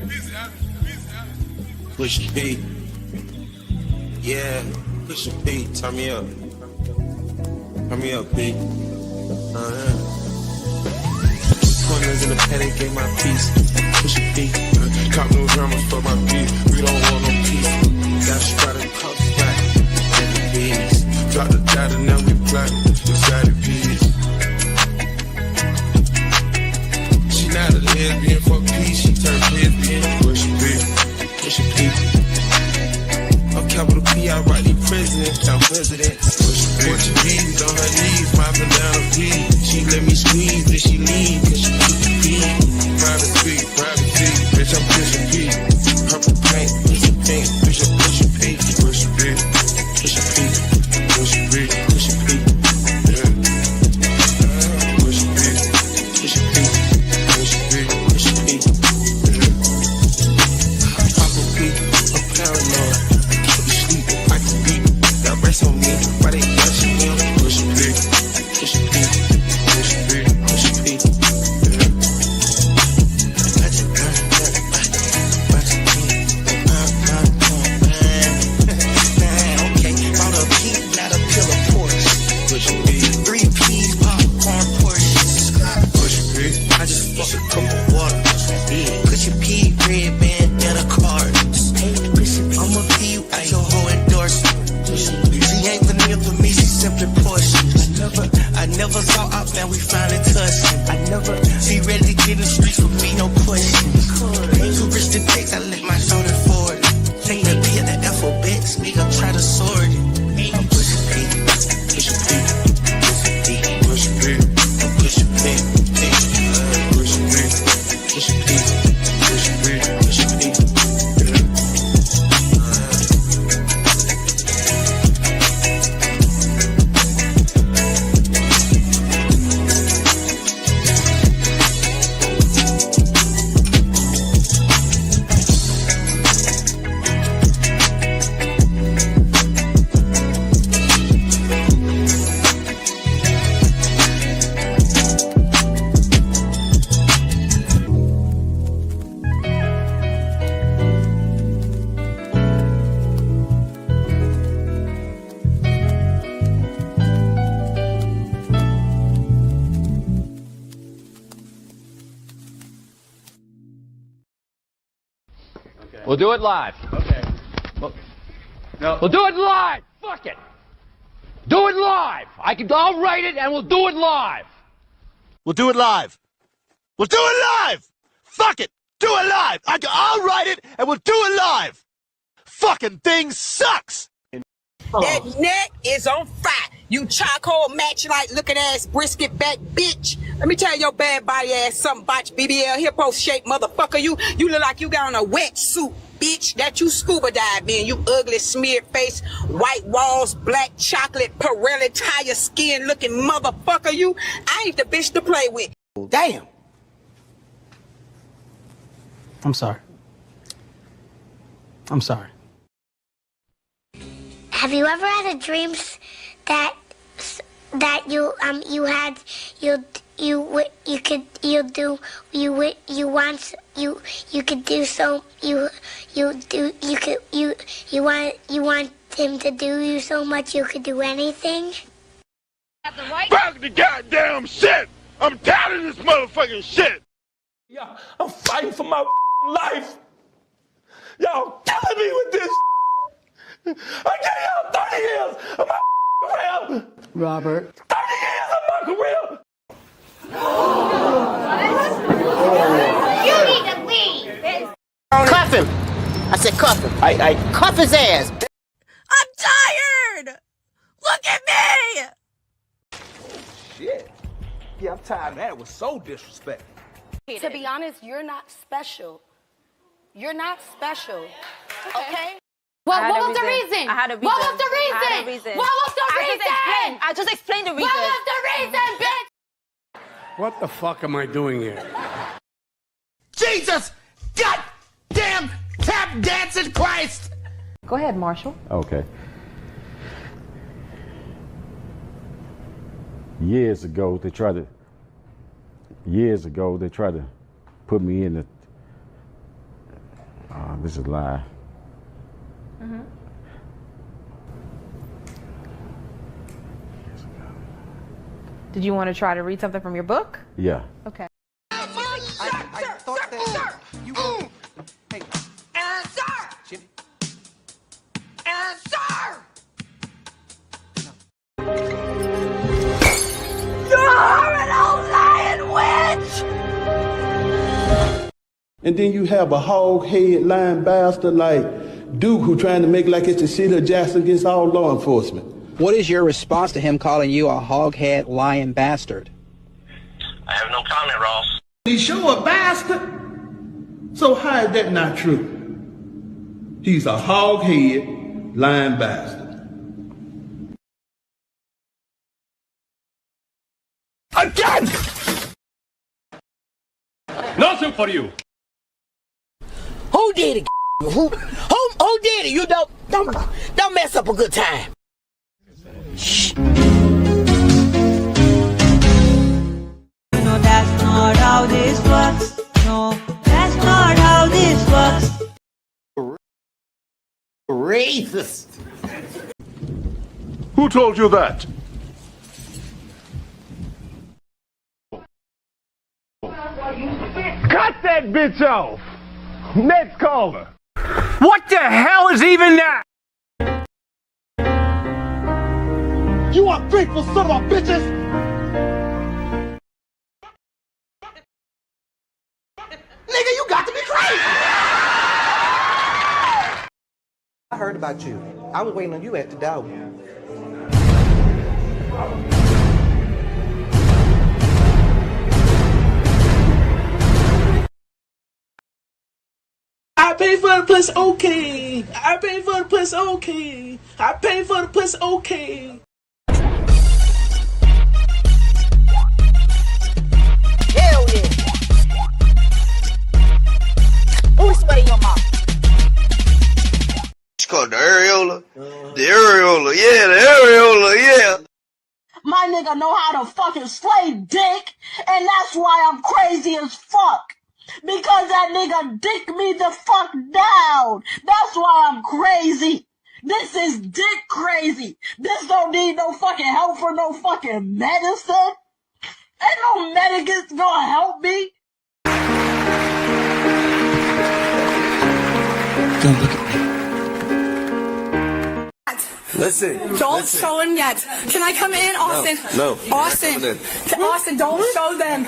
Busy Push P. Yeah, push P. Turn me up. Turn me up, P. Corners in the paddock, gave my piece. Push P. Cop new hammers for my beat. We don't want no peace. Got started, cost back. Bees. Drop the data, now we black. Excited bees. She not a lesbian for peace. She turned lesbian. Push P. Push P. I'm capital P, I write the president, I'm president. Portuguese on her knees, mopping down a P. She let me squeeze, then she leave, cause she keep the P. Privacy, bitch, I'm pushing P. Purple paint, push a pink, push a P. Push a P, push a P, push a P, push a P. Yeah. Push a P, push a P, push a P, push a P. Yeah. Papa P, I'm paranoid. Rest on me, why they watching me? Push a P, push a P, push a P, push a P. Okay, bought a P, not a pillar Porsche. Push a P, 3 P's, popcorn Porsche. Push a P, I just fucked a cup of water. Push a P, red band and a card. I'ma P you at your whole endorsement. She ain't vanilla for me, she simply portions. I never saw out, now we finally touching. She ready to get in the streets with me, no question. Too rich to takes, I let my shoulder forward. Take the P at the alphabet, nigga try to sort it. Push a P, push a P, push a P, push a P, push a P, push a P, push a P, push a P, push a P. We'll do it live. Okay. No. We'll do it live. Fuck it. Do it live. I'll write it and we'll do it live. We'll do it live. We'll do it live. Fuck it. Do it live. I'll write it and we'll do it live. Fucking thing sucks. That neck is on fire. You charcoal match like looking ass brisket back bitch. Let me tell your bad body ass something about your BBL hippo shaped motherfucker. You look like you got on a wetsuit, bitch. That you scuba dive in. You ugly smeared face, white walls, black chocolate, Pirelli tire skin looking motherfucker. You, I ain't the bitch to play with. Damn. I'm sorry. I'm sorry. Have you ever had a dream that you want him to do you so much you could do anything? Back the goddamn shit. I'm tired of this motherfucking shit. Yeah, I'm fighting for my life. Y'all killing me with this. I gave y'all 30 years of my career. Robert. 30 years of my career. You need to leave. Cuff him. I said cuff him. I cuff his ass. I'm tired. Look at me. Shit. Yeah, I'm tired of that. It was so disrespectful. To be honest, you're not special. You're not special. Okay? Well, what was the reason? I had a reason. What was the reason? What was the reason? I just explained the reason. What was the reason, bitch? What the fuck am I doing here? Jesus! Goddamn tap dancing Christ! Go ahead, Marshall. Okay. Years ago, they tried to. Years ago, they tried to put me in the. this is live. Mm-hmm. Did you want to try to read something from your book? Yeah. Okay. I thought that you were. Hey. Answer! Jimmy. Answer! You're an old lying witch! And then you have a hog-head lying bastard like Duke who trying to make like it's a shit of Jackson against all law enforcement. What is your response to him calling you a hog-head lying bastard? I have no comment, Ross. He's sure a bastard. So how is that not true? He's a hog-head lying bastard. Again! Nothing for you. Who did it? Who did it? You don't mess up a good time. Shh. No, that's not how this works. No, that's not how this works. Racist. Who told you that? Cut that bitch off. Next caller. What the hell is even that? You ungrateful son of a bitches! Nigga, you got to be crazy. I heard about you. I was waiting on you at the door. I pay for the plus okay. I pay for the plus okay. I pay for the plus okay. Hell yeah. Who spray your mouth? It's called the areola. The areola, yeah, the areola, yeah. My nigga know how to fucking slay dick, and that's why I'm crazy as fuck. Because that nigga dick me the fuck down. That's why I'm crazy. This is dick crazy. This don't need no fucking help for no fucking medicine. Ain't no medicine gonna help me. Don't look at me. Listen. Don't show him yet. Can I come in, Austin? No. Austin. Austin, don't show them.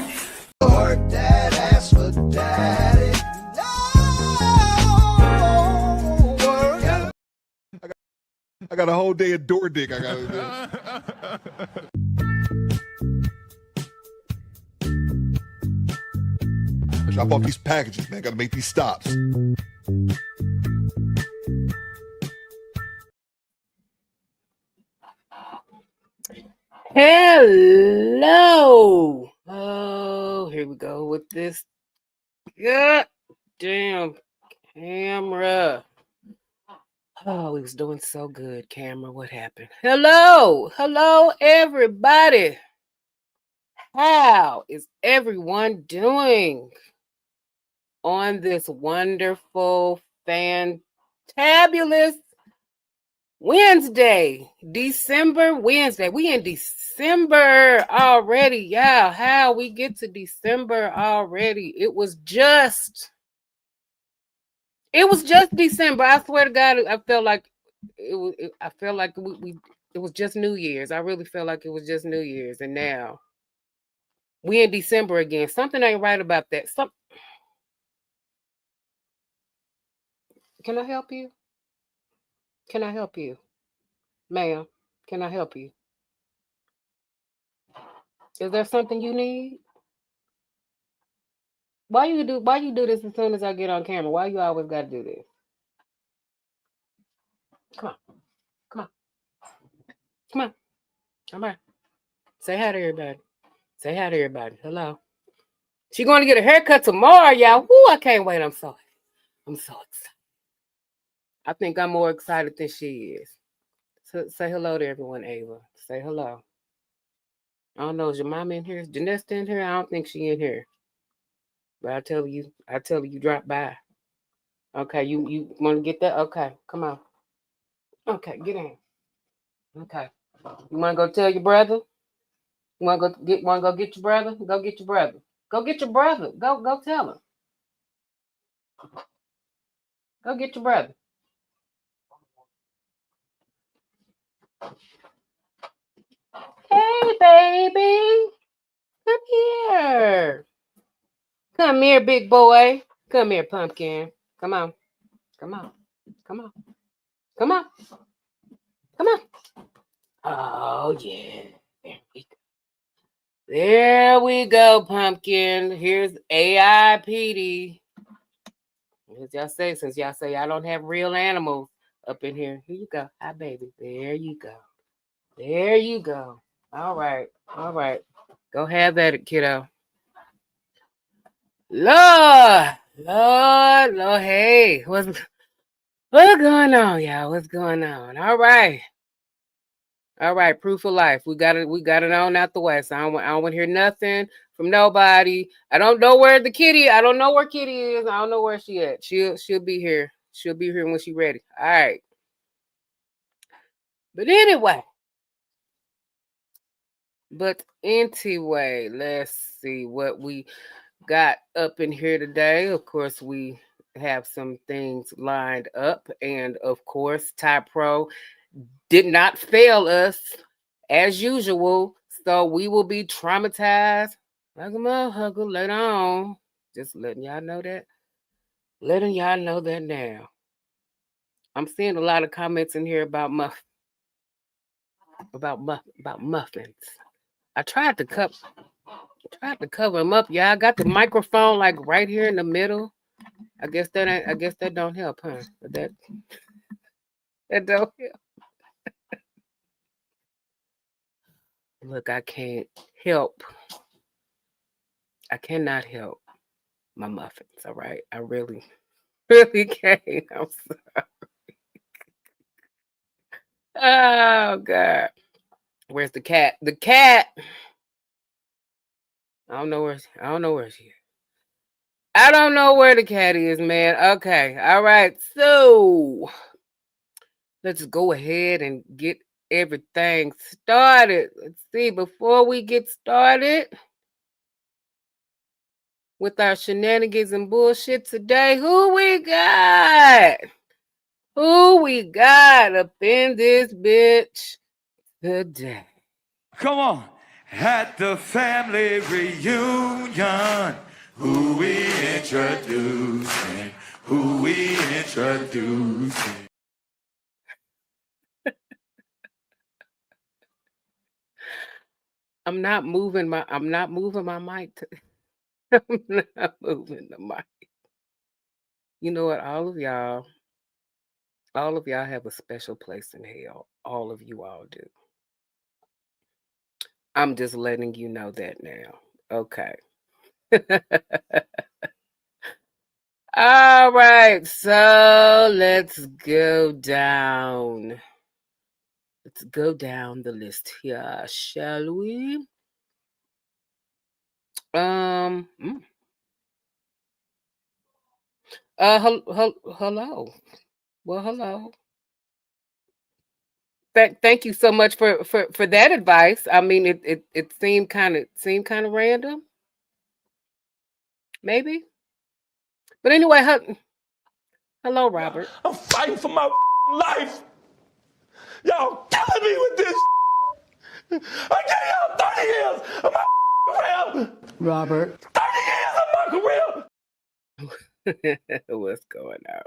Work that ass for daddy. I got a whole day of door dick I gotta do. Drop off these packages, man. Gotta make these stops. Hello. Oh, here we go with this goddamn camera. Oh, we was doing so good, camera. What happened? Hello. Hello, everybody. How is everyone doing on this wonderful, fantabulous Wednesday, December Wednesday? We in December already. Yeah, how we get to December already? It was just December. I swear to God, I felt like I felt like it was just New Year's. I really felt like it was just New Year's, and now we in December again. Something ain't right about that. Can I help you? Can I help you? Ma'am, can I help you? Is there something you need? Why you do this as soon as I get on camera? Why you always got to do this? Come on. Come on. Come on. Come on. Say hi to everybody. Say hi to everybody. Hello. She's going to get a haircut tomorrow, y'all. Woo, I can't wait. I'm so excited. I think I'm more excited than she is. So, say hello to everyone, Ava. Say hello. I don't know, is your mom in here? Is Janessa in here? I don't think she in here. But I tell you drop by. Okay, you want to get that? Okay, come on. Okay, get in. Okay, you want to go tell your brother? You want to go get your brother? Go get your brother. Go get your brother. Go tell him. Go get your brother. Hey, baby. Come here. Come here, big boy. Come here, pumpkin. Come on. Come on. Come on. Come on. Come on. Oh, yeah. There we go, pumpkin. Here's AIPD. As y'all say, since y'all say y'all don't have real animals up in here. Here you go. Hi, baby. There you go. There you go. All right. All right. Go have that, kiddo. Lord. Hey, what's going on, y'all? What's going on? All right. All right, proof of life. We got it on out the way. So I don't want to hear nothing from nobody. I don't know where Kitty is. I don't know where she at. She'll be here. She'll be here when she's ready. All right. But anyway, let's see what we got up in here today. Of course, we have some things lined up, and of course, Ty Pro did not fail us as usual, so we will be traumatized like a motherfucker later on. Just letting y'all know that. Letting y'all know that now. I'm seeing a lot of comments in here about muffins. I tried to cover them up. Yeah, I got the microphone like right here in the middle. I guess that don't help, huh? That don't help. Look, I can't help. I cannot help my muffins, all right? I really can't. I'm sorry. Oh, God. Where's the cat? The cat. I don't know where she is. I don't know where the cat is, man. Okay. All right. So let's go ahead and get everything started. Let's see. Before we get started with our shenanigans and bullshit today, who we got? Who we got up in this bitch today? Come on. At the family reunion, who we introducing? I'm not moving my mic. I'm not moving the mic. You know what? All of y'all have a special place in hell. All of you all do. I'm just letting you know that now. Okay. All right. So let's go down. Let's go down the list here, shall we? Hello. Well, hello. Thank you so much for that advice. I mean, it seemed kind of random, maybe. But anyway, hello, Robert. I'm fighting for my life. Y'all killing me with this. I gave y'all 30 years of my career. Robert. 30 years of my career. What's going on?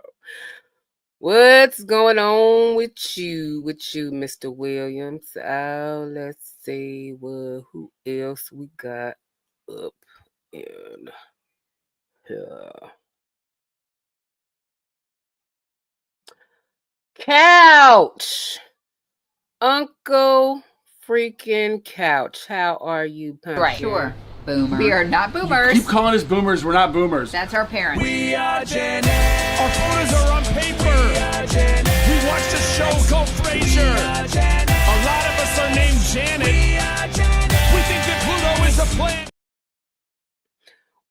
What's going on with you, Mr. Williams? Let's see who else we got up in here. Couch. Uncle freaking Couch. How are you, Pumpkin? Right. Sure. Boomer. We are not boomers. You keep calling us boomers. We're not boomers. That's our parents. We are Gen X. Our photos are on paper. We watched a show called Frasier. A lot of us are named Janet. We think that Pluto is a planet.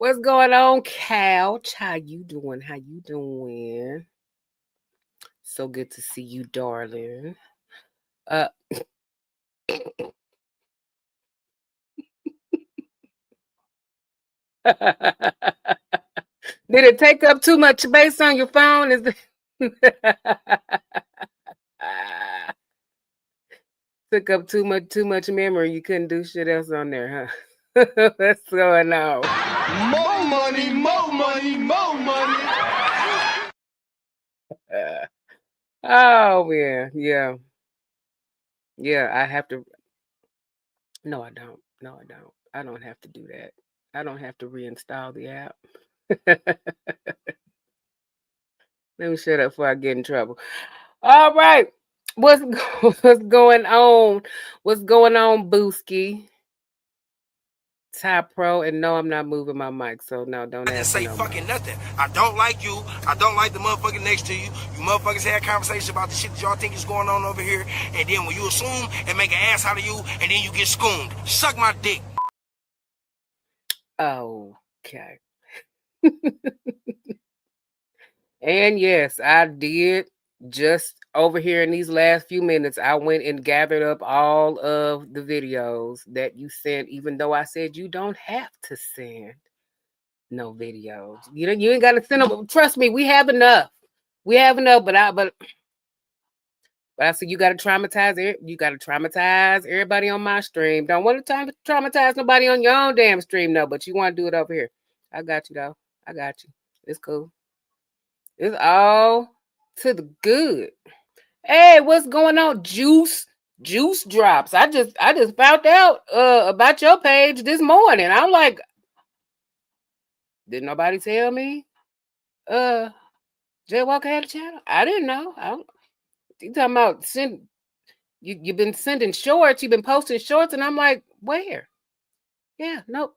What's going on, Couch? How you doing? How you doing? So good to see you, darling. Did it take up too much space on your phone? Is took up too much memory. You couldn't do shit else on there, huh? What's going on? More money, more money, more money. Oh yeah. I have to. No, I don't. No, I don't. I don't have to do that. I don't have to reinstall the app. Let me shut up before I get in trouble. All right. What's going on? What's going on, Booski? Top Pro, and no, I'm not moving my mic, so no, don't I didn't ask say me no fucking more. nothing. I don't like you. I don't like the motherfucker next to you. You motherfuckers had conversations about the shit that y'all think is going on over here, and then when you assume and make an ass out of you, and then you get scooned. Suck my dick. Okay. And yes, I did. Just over here in these last few minutes, I went and gathered up all of the videos that you sent, even though I said you don't have to send no videos. You ain't got to send them. Trust me, we have enough. We have enough, but I said you got to traumatize it. You got to traumatize everybody on my stream. Don't want to traumatize nobody on your own damn stream, no. But you want to do it over here. I got you though. I got you. It's cool. It's all to the good. Hey, what's going on? Juice drops. I just found out about your page this morning. I'm like, did nobody tell me? Jay Walker had a channel. I didn't know. You talking about you've been sending shorts, you've been posting shorts, and I'm like, where? Yeah, nope.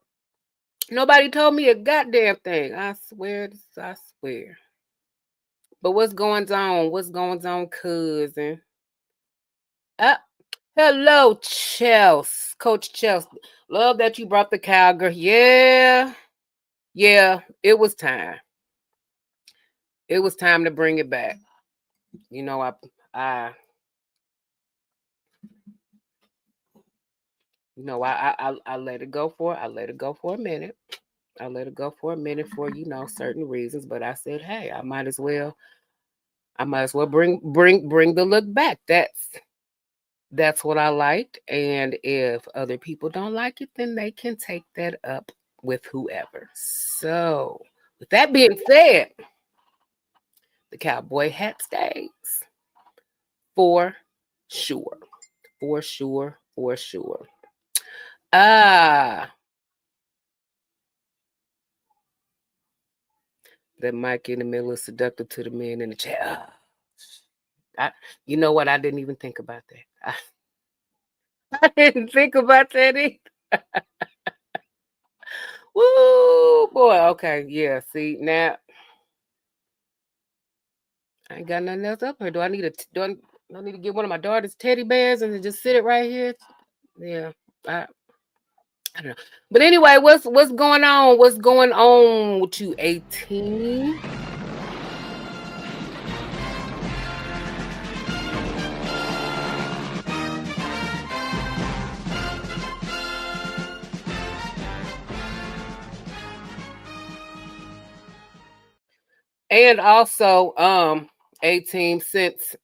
Nobody told me a goddamn thing. I swear. But what's going on? What's going on, cousin? Hello, Chelsea. Coach Chelsea. Love that you brought the cowgirl. Yeah, it was time. It was time to bring it back. You know, I let it go for a minute. I let it go for a minute for certain reasons, but I said, hey, I might as well bring the look back. That's what I liked, and if other people don't like it, then they can take that up with whoever. So, with that being said, the cowboy hat stays for sure. For sure. That mic in the middle is seductive to the men in the chat. You know what? I didn't even think about that. I didn't think about that either. Woo, boy. Okay, yeah. See, now I ain't got nothing else up here. Do I need to get one of my daughter's teddy bears and just sit it right here? Yeah, I don't know. But anyway, what's going on? What's going on with you, 18? And also, 18, since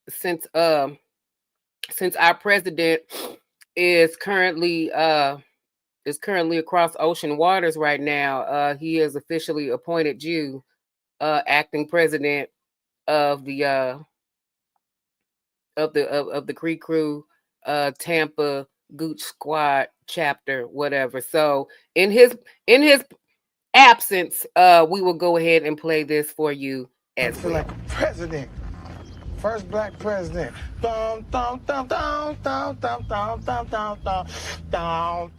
our president is currently across ocean waters right now, he has officially appointed you acting president of the KreKre Tampa Gooch Squad chapter, whatever. So in his absence, we will go ahead and play this for you as well. Like a president. First black president. Dum, dum, dum, dum, dum, dum, dum, dum, dum, dum, dum.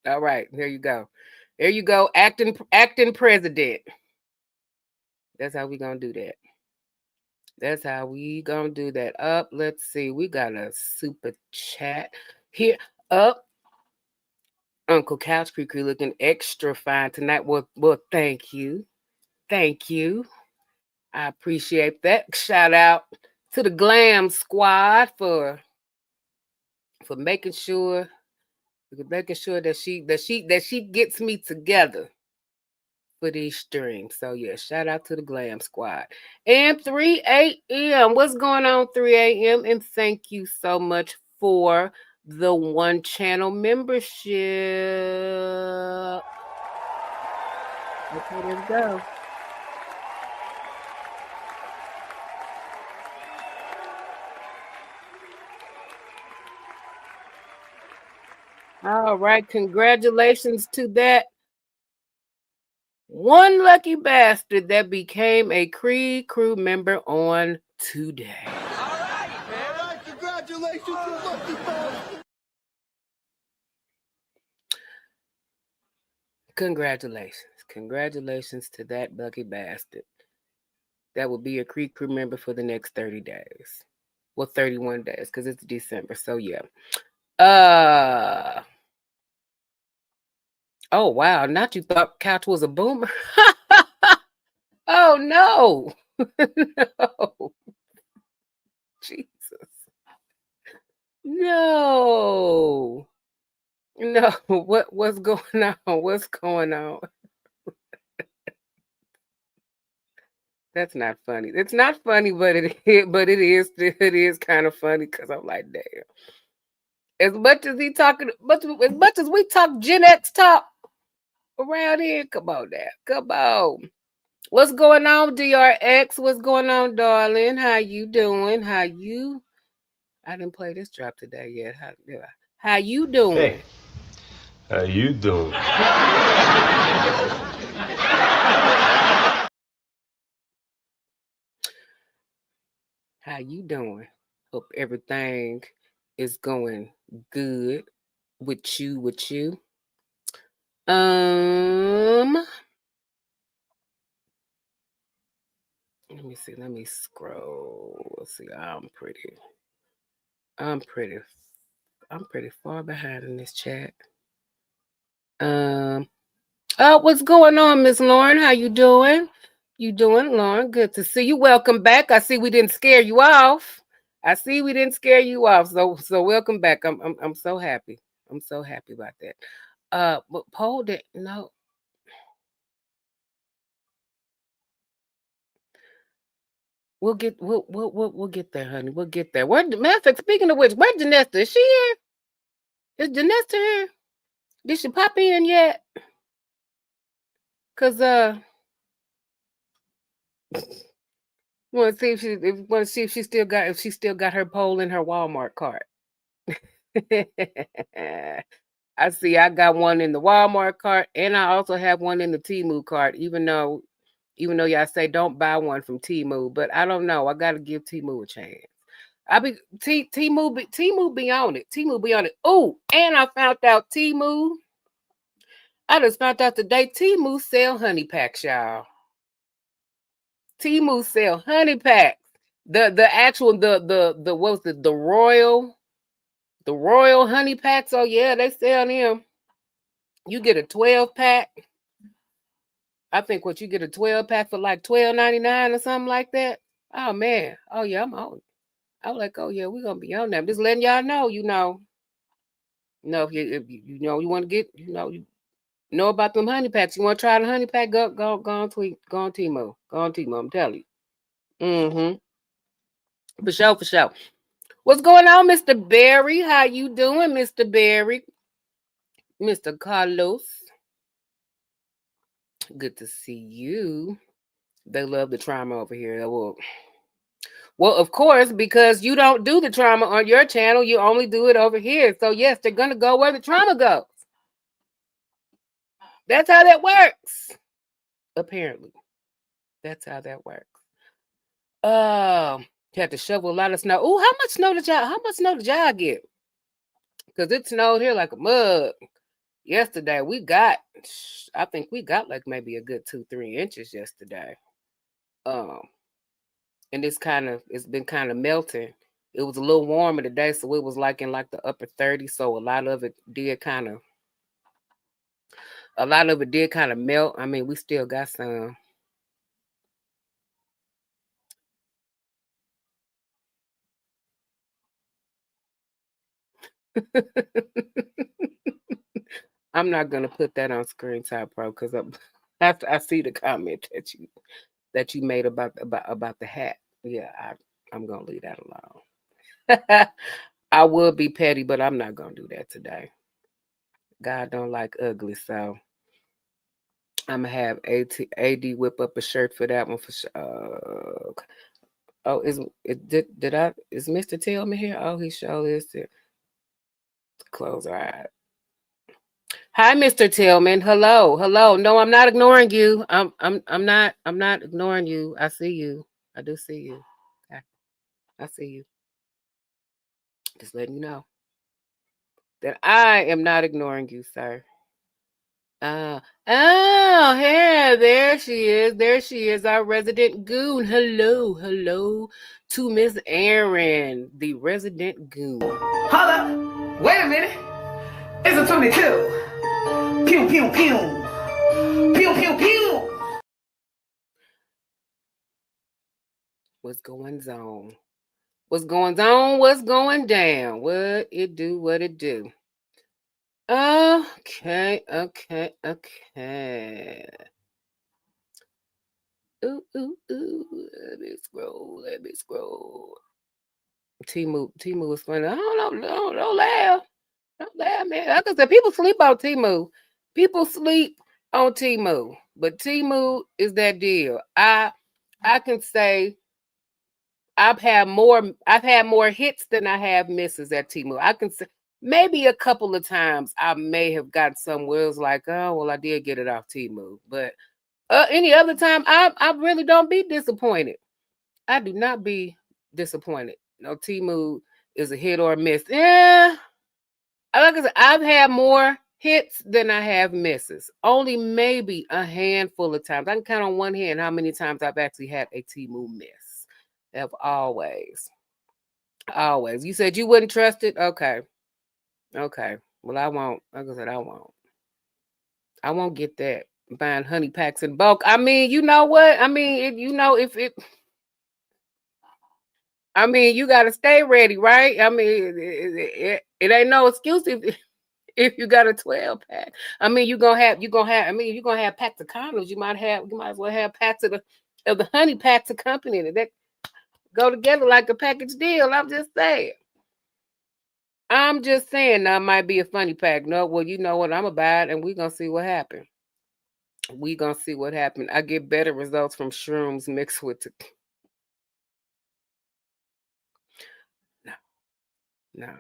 All right, there you go. There you go. Acting president. That's how we gonna do that. That's how we gonna do that. Let's see. We got a super chat here. Uncle Couch KreKre looking extra fine tonight. Well, thank you. Thank you. I appreciate that. Shout out to the Glam Squad for making sure that she gets me together for these streams. So yeah, shout out to the Glam Squad. And 3 a.m. What's going on, 3 a.m.? And thank you so much for the 1 channel membership. Okay, let's go. All right, congratulations to that one lucky bastard that became a KreKre member on today. All right, congratulations to Lucky Bastard. Congratulations to that lucky bastard. That will be a KreKre member for the next 30 days. Well, 31 days, because it's December. So yeah. Oh wow, not you thought Couch was a boomer. Oh no. No. Jesus. No. No. What's going on? What's going on? That's not funny. It's not funny, but it is kind of funny because I'm like, damn. As much as we talk Gen X talk around here, come on now. Come on. What's going on, DRX? What's going on, darling? How you doing? I didn't play this drop today yet. How you doing? Hey, how you doing? How you doing? Hope everything is going good with you. Let me see. Let me scroll. Let's see. I'm pretty far behind in this chat. What's going on, Miss Lauren? How you doing? You doing, Lauren? Good to see you. Welcome back. I see we didn't scare you off. So welcome back. I'm so happy. I'm so happy about that. But Paul did no. We'll get there, honey. We'll get there. Matter of fact, speaking of which, where's Janessa? Is she here? Is Janessa here? Did she pop in yet? Cause want to see if she still got her pole in her Walmart cart. I see. I got one in the Walmart cart, and I also have one in the Temu cart. Even though y'all say don't buy one from Temu, but I don't know. I got to give Temu a chance. Temu be on it. Temu be on it. Oh, and I found out Temu. I just found out today Temu sell honey packs, y'all. Temu sell honey packs. The actual what was it? The royal honey packs. Oh yeah, they sell them. You get a 12-pack. I think you get a 12-pack for like $12.99 or something like that. Oh man. Oh yeah, I'm on. I was like, oh yeah, we're gonna be on that. I'm just letting y'all know, if you want to get, you know about them honey packs. You want to try the honey pack? Go on Temu. Go on Temu. I'm telling you. For sure. What's going on, Mr. Barry? How you doing, Mr. Barry? Mr. Carlos. Good to see you. They love the trauma over here. Well, of course, because you don't do the trauma on your channel, you only do it over here. So yes, they're gonna go where the trauma goes. That's how that works. Apparently, that's how that works. You have to shovel a lot of snow. Oh, how much snow did y'all get? Because it snowed here like a mug. Yesterday I think we got like maybe a good 2-3 inches yesterday. And it's been kind of melting. It was a little warmer today, so it was like in like the upper 30s. So a lot of it did kind of A lot of it did kind of melt. I mean, we still got some. I'm not gonna put that on Screen Top Pro because I see the comment that you made about the hat. Yeah, I'm gonna leave that alone. I would be petty, but I'm not gonna do that today. God don't like ugly, so I'm gonna have AD whip up a shirt for that one for sure. Oh, is Mr. Tillman here? Oh, he sure is. Close our eyes. Hi, Mr. Tillman. Hello. No, I'm not ignoring you. I'm not ignoring you. I see you. I do see you. Okay. I see you. Just letting you know that I am not ignoring you, sir. Oh, here, there she is. There she is, our resident goon. Hello to Miss Aaron, the resident goon. Holla! Wait a minute. It's a 22. Pew, pew, pew. Pew, pew, pew. What's going on? What's going on? What's going down? What it do? What it do? Okay. Ooh. Let me scroll. Timu was funny. Don't laugh. Don't laugh, man. Like I said, people sleep on Timu. People sleep on Timu. But Timu is that deal. I can say I've had more hits than I have misses at Timu. I can say maybe a couple of times I may have got somewhere. It was like, oh well, I did get it off Timu. But any other time, I really don't be disappointed. I do not be disappointed. No, Timu is a hit or a miss. Yeah, like I said, I've had more hits than I have misses. Only maybe a handful of times. I can count on one hand how many times I've actually had a Timu miss. Have always. You said you wouldn't trust it? Okay. Well, I won't. Like I said, I won't. I won't get that. Buying honey packs in bulk. I mean, you know what? I mean, you got to stay ready, right? I mean, it ain't no excuse if you got a 12 pack. I mean, you're gonna have packs of condoms. You might as well have packs of the honey packs accompanying it. That go together like a package deal. I'm just saying. That might be a funny pack. No, well, you know what? I'm gonna buy it and we're gonna see what happens. I get better results from shrooms mixed with no.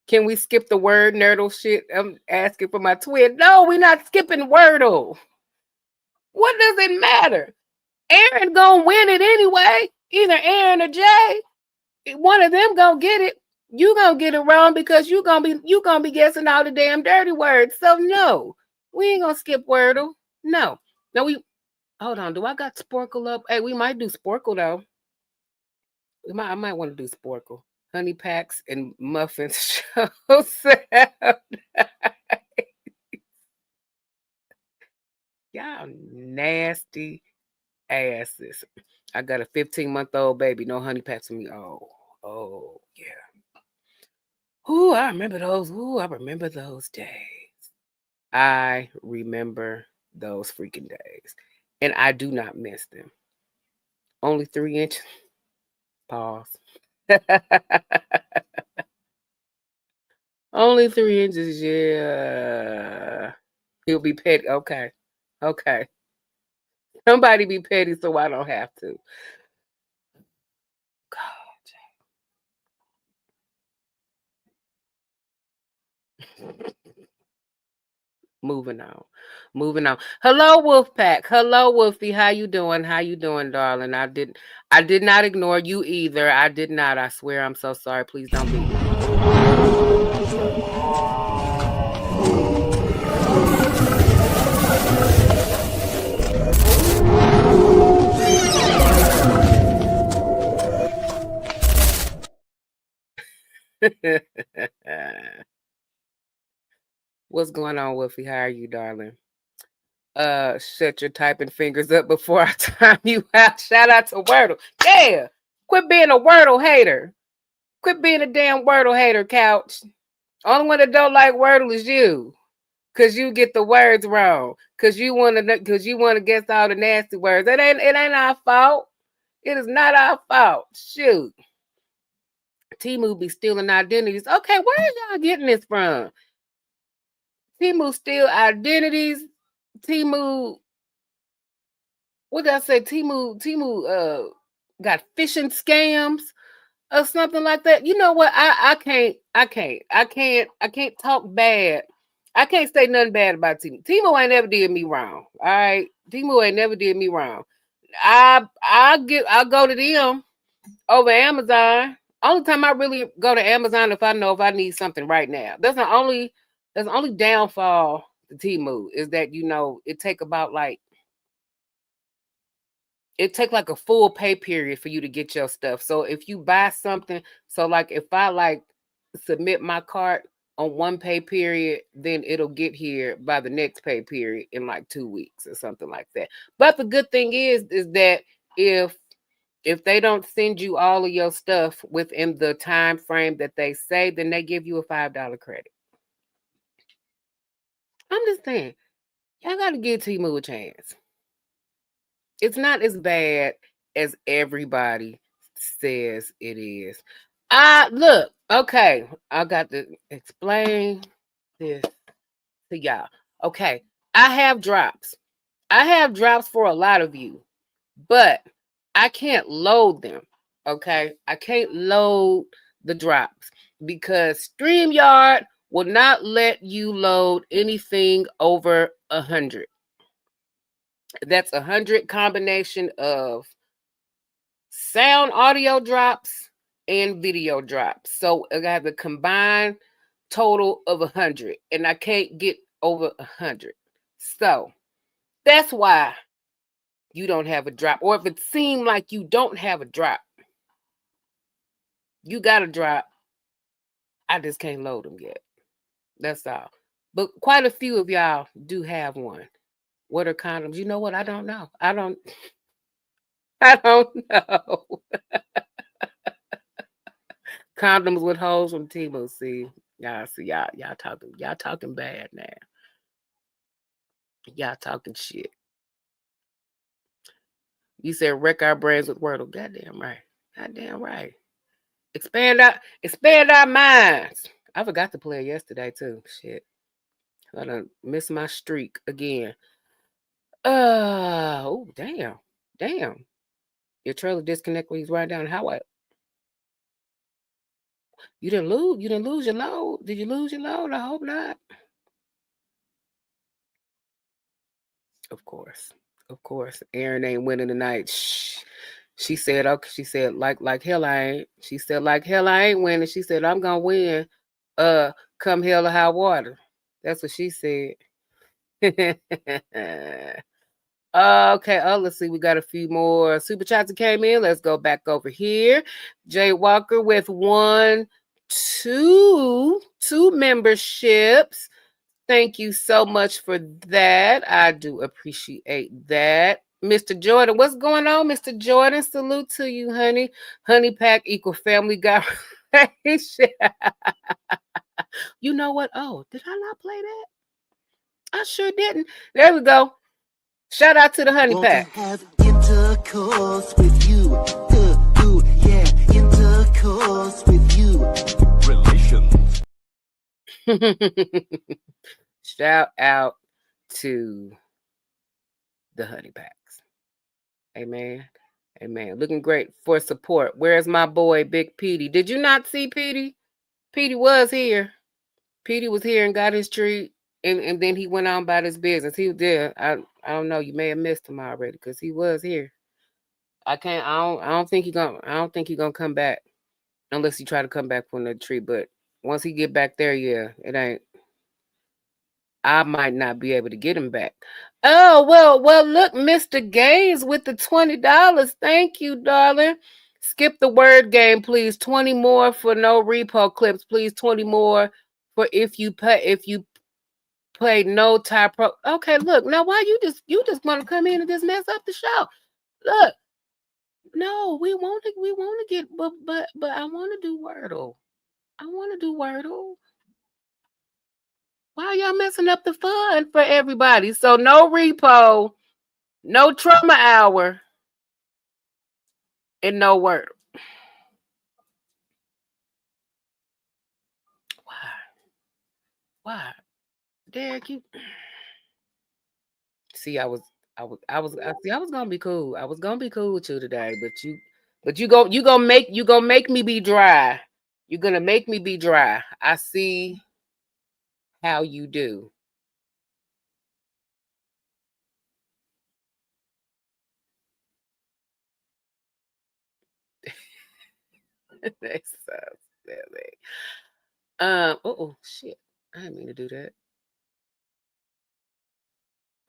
Can we skip the word nerdle shit? I'm asking for my twin. No, we're not skipping Wordle. What does it matter? Aaron gonna win it anyway. Either Aaron or Jay. One of them gonna get it. You gonna get it wrong because you gonna be guessing all the damn dirty words. So no, we ain't gonna skip Wordle. No, hold on. Do I got Sporkle up? Hey, we might do Sporkle though. I might want to do Sporkle. Honey packs and muffins. Y'all nasty asses. I got a 15-month-old baby. No honey packs for me. Oh yeah. Ooh, I remember those. I remember those days. I remember those freaking days. And I do not miss them. Only 3 inches. Pause. Only 3 inches, yeah. He'll be petty. Okay. Somebody be petty so I don't have to. God. Moving on. Hello, Wolfpack. Hello, Wolfie. How you doing, darling? I did not ignore you either. I did not. I swear. I'm so sorry. Please don't be. What's going on, Wolfie? How are you, darling? Shut your typing fingers up before I time you out. Shout out to Wordle. Yeah. Quit being a Wordle hater. Quit being a damn Wordle hater, Couch. Only one that don't like Wordle is you. Cause you get the words wrong. Cause you wanna guess all the nasty words. It ain't our fault. It is not our fault. Shoot. Temu be stealing identities. Okay, where are y'all getting this from? Temu steal identities. Temu, what did I say? Temu got phishing scams or something like that. You know what? I can't talk bad. I can't say nothing bad about Temu. Temu ain't never did me wrong. All right. Temu ain't never did me wrong. I'll go to them over Amazon. Only time I really go to Amazon if I know if I need something right now. That's the only downfall to Temu is that it take like a full pay period for you to get your stuff. So if you buy something, so like if I submit my cart on one pay period, then it'll get here by the next pay period in like 2 weeks or something like that. But the good thing is that if they don't send you all of your stuff within the time frame that they say, then they give you a $5 credit. I'm just saying, y'all got to give Temu a chance. It's not as bad as everybody says it is. Look, okay, I got to explain this to y'all. Okay, I have drops. I have drops for a lot of you, but I can't load them. Okay, I can't load the drops because StreamYard will not let you load anything over 100. That's 100 combination of sound audio drops and video drops. So I have the combined total of 100, and I can't get over 100. So that's why you don't have a drop. Or if it seemed like you don't have a drop, you got a drop. I just can't load them yet. That's all. But quite a few of y'all do have one. What are condoms? You know what? I don't know. I don't know. Condoms with holes from Temu. See, y'all talking bad now. Y'all talking shit. You said wreck our brains with Wordle. Goddamn right. Goddamn right. Expand our minds. I forgot to play it yesterday too. Shit. I done missed my streak again. Oh, damn. Damn. Your trailer disconnect when he's riding down the highway. You didn't lose your load. Did you lose your load? I hope not. Of course. Aaron ain't winning tonight. Shh. She said, okay, she said, like hell I ain't. She said, like hell I ain't winning. She said, I'm gonna win. Come hell or high water. That's what she said. Okay, let's see. We got a few more super chats that came in. Let's go back over here. Jay Walker with two memberships. Thank you so much for that. I do appreciate that. Mr. Jordan, what's going on, Mr. Jordan? Salute to you, honey. Honey pack equal family guy. You know what? Oh, did I not play that? I sure didn't. There we go. Shout out to the honey pack. Have intercourse with you. Yeah, intercourse with you. Relations. Shout out to the honey packs. Amen. Amen. Looking great for support. Where's my boy, Big Petey? Did you not see Petey? Petey was here. Petey was here and got his treat. And then he went on about his business. He was there. I don't know. You may have missed him already because he was here. I don't think he's gonna come back unless he try to come back from the tree. But once he get back there, yeah, it ain't. I might not be able to get him back. Oh, well, look, Mr. Gaines with the $20. Thank you, darling. Skip the word game, please. 20 more for no repo clips, please. 20 more for if you play no type pro. Okay, look, now why you just want to come in and just mess up the show? Look, no, we want to get, but I want to do Wordle. I want to do Wordle. Why y'all messing up the fun for everybody? So no repo, no trauma hour, and no Wordle. Why? Derek, you see, I was gonna be cool. I was gonna be cool with you today, but you gonna make me be dry. You're gonna make me be dry. I see how you do. That's so silly. Oh shit. I didn't mean to do that.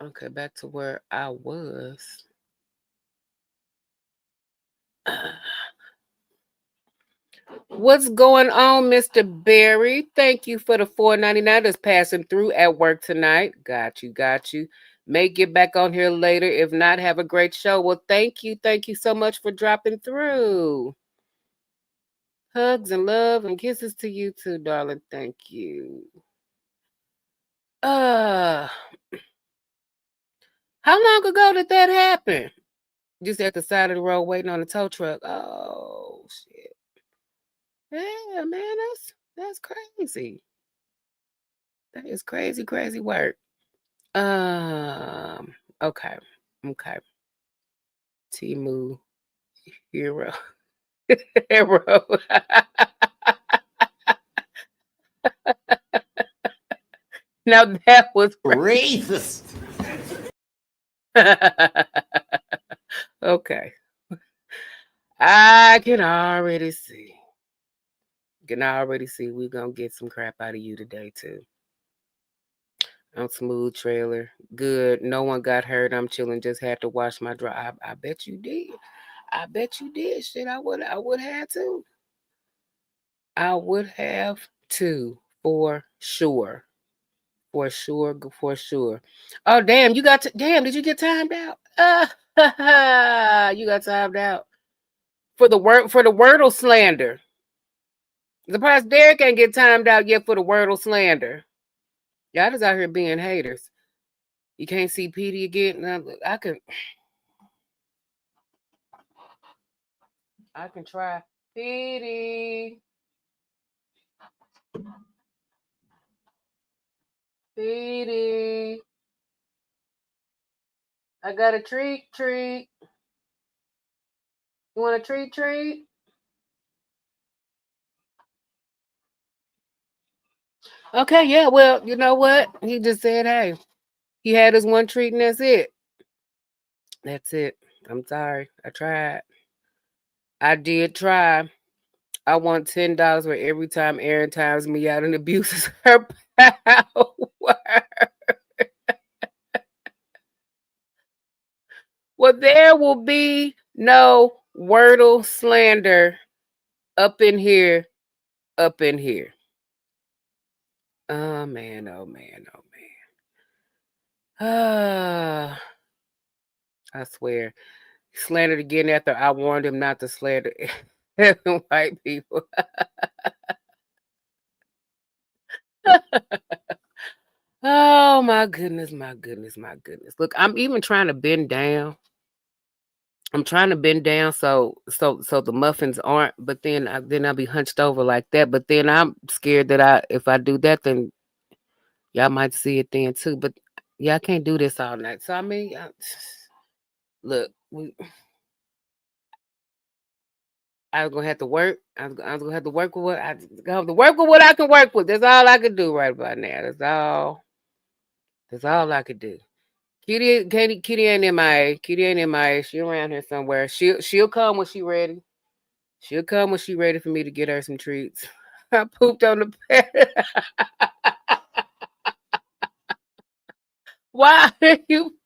Okay, back to where I was. What's going on, Mr. Barry? Thank you for the $4.99 that's passing through at work tonight. Got you. May get back on here later. If not, have a great show. Well, thank you so much for dropping through. Hugs and love and kisses to you too, darling. Thank you. How long ago did that happen? Just at the side of the road waiting on the tow truck. Oh shit. Yeah, man, that's crazy. That is crazy work. Okay. Timu hero. Hero. Now that was racist. Okay. I can already see. We're gonna get some crap out of you today too. I'm smooth trailer. Good. No one got hurt. I'm chilling. Just had to wash my drive. I bet you did. Shit, I would have to. I would have to for sure. For sure. Oh damn, did you get timed out? You got timed out. For the Wordle slander. Surprised Derek ain't get timed out yet for the Wordle slander. Y'all just out here being haters. You can't see Petey again. I can try. Petey. I got a treat. You want a treat? Okay, yeah, well, you know what? He just said, hey, he had his one treat and that's it. That's it. I'm sorry. I tried. I did try. I want $10 for every time Erin times me out and abuses her power. Well, there will be no Wordle slander up in here. Oh man. I swear. Slandered again after I warned him not to slander white people. Oh my goodness. Look, I'm even trying to bend down. I'm trying to bend down so the muffins aren't, but then I'll be hunched over like that. But then I'm scared that if I do that, then y'all might see it then too. But yeah, I can't do this all night. So I mean, look, I was gonna have to work. I was gonna have to work with what I can work with. That's all I can do right about now. That's all I could do. Kitty ain't in my She around here somewhere. She'll come when she ready. She'll come when she ready for me to get her some treats. I pooped on the bed. Why are you?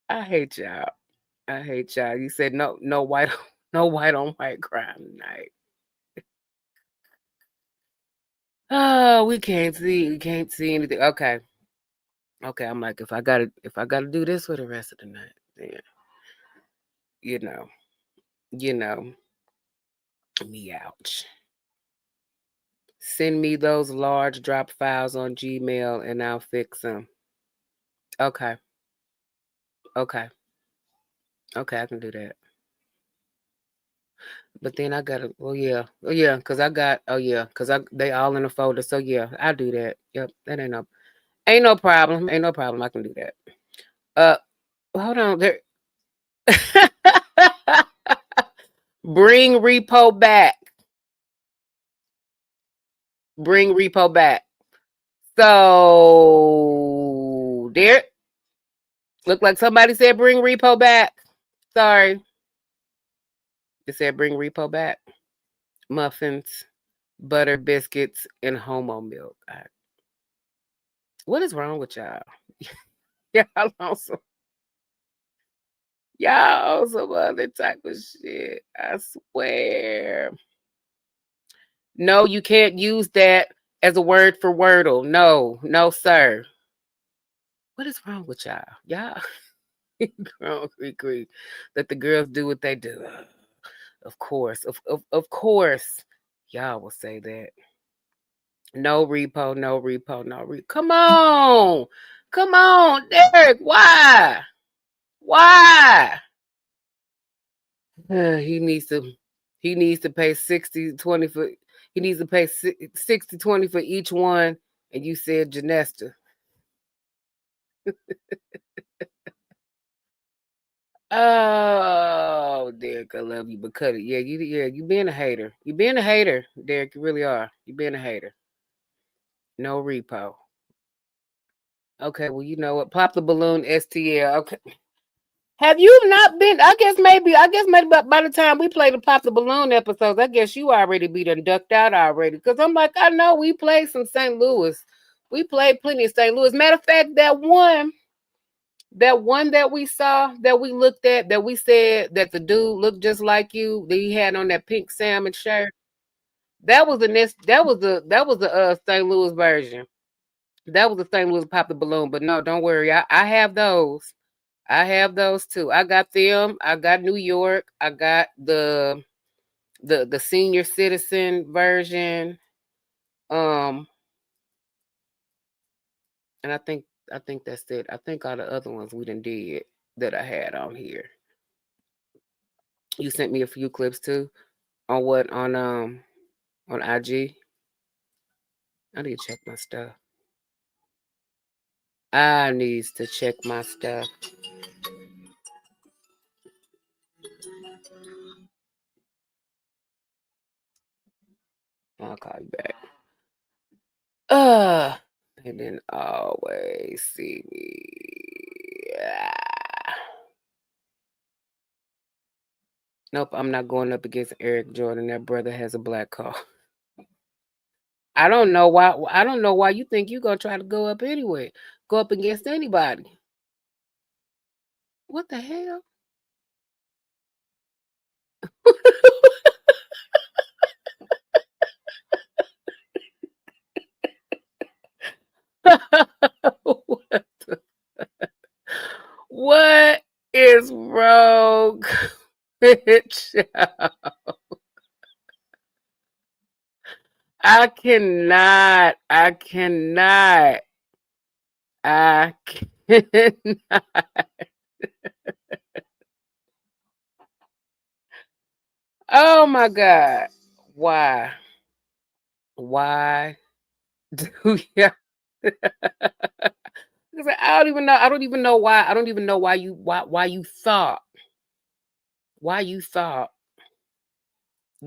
I hate y'all. You said no white on white crime tonight. Oh, we can't see anything. Okay. I'm like, if I gotta do this for the rest of the night, then you know, me ouch. Send me those large drop files on Gmail and I'll fix them. Okay, I can do that. But then I gotta, because they all in a folder. So yeah, I'll do that. Yep, that ain't no problem. I can do that. Hold on there. Bring repo back. So there, look like somebody said bring repo back. Sorry. It said bring repo back. Muffins, butter, biscuits, and homo milk. What is wrong with y'all? Y'all on some other type of shit. I swear. No, you can't use that as a word for Wordle. No, sir. What is wrong with y'all? Y'all grown KreKre. Let the girls do what they do. Of course. Of course. Y'all will say that. No repo. Come on, Derek. Why? He needs to pay 60-20 for. He needs to pay 60-20 for each one. And you said Janesta. Oh, Derek, I love you, but cut it. Yeah, you being a hater. You being a hater, Derek. You really are. You being a hater. No repo. Okay, well, you know what? Pop the balloon, STL. Okay. Have you not been? I guess maybe by the time we play the Pop the Balloon episodes, I guess you already be done ducked out already. Because I'm like, I know we played some St. Louis. We played plenty of St. Louis. Matter of fact, that one that we saw, that we looked at, that we said that the dude looked just like you, that he had on that pink salmon shirt. That was the St. Louis version. That was the St. Louis Pop the Balloon. But no, don't worry. I have those. I have those too. I got them. I got New York. I got the senior citizen version. And I think that's it. I think all the other ones we done did that I had on here. You sent me a few clips too. On what? On IG. I need to check my stuff. I need to check my stuff. I'll call you back. And then always see me. Nope, I'm not going up against Eric Jordan. That brother has a black car. I don't know why you think you're gonna try to go up anyway. Go up against anybody. What the hell? What is wrong with y'all? I cannot. Oh my God. Why do you? I don't even know why you thought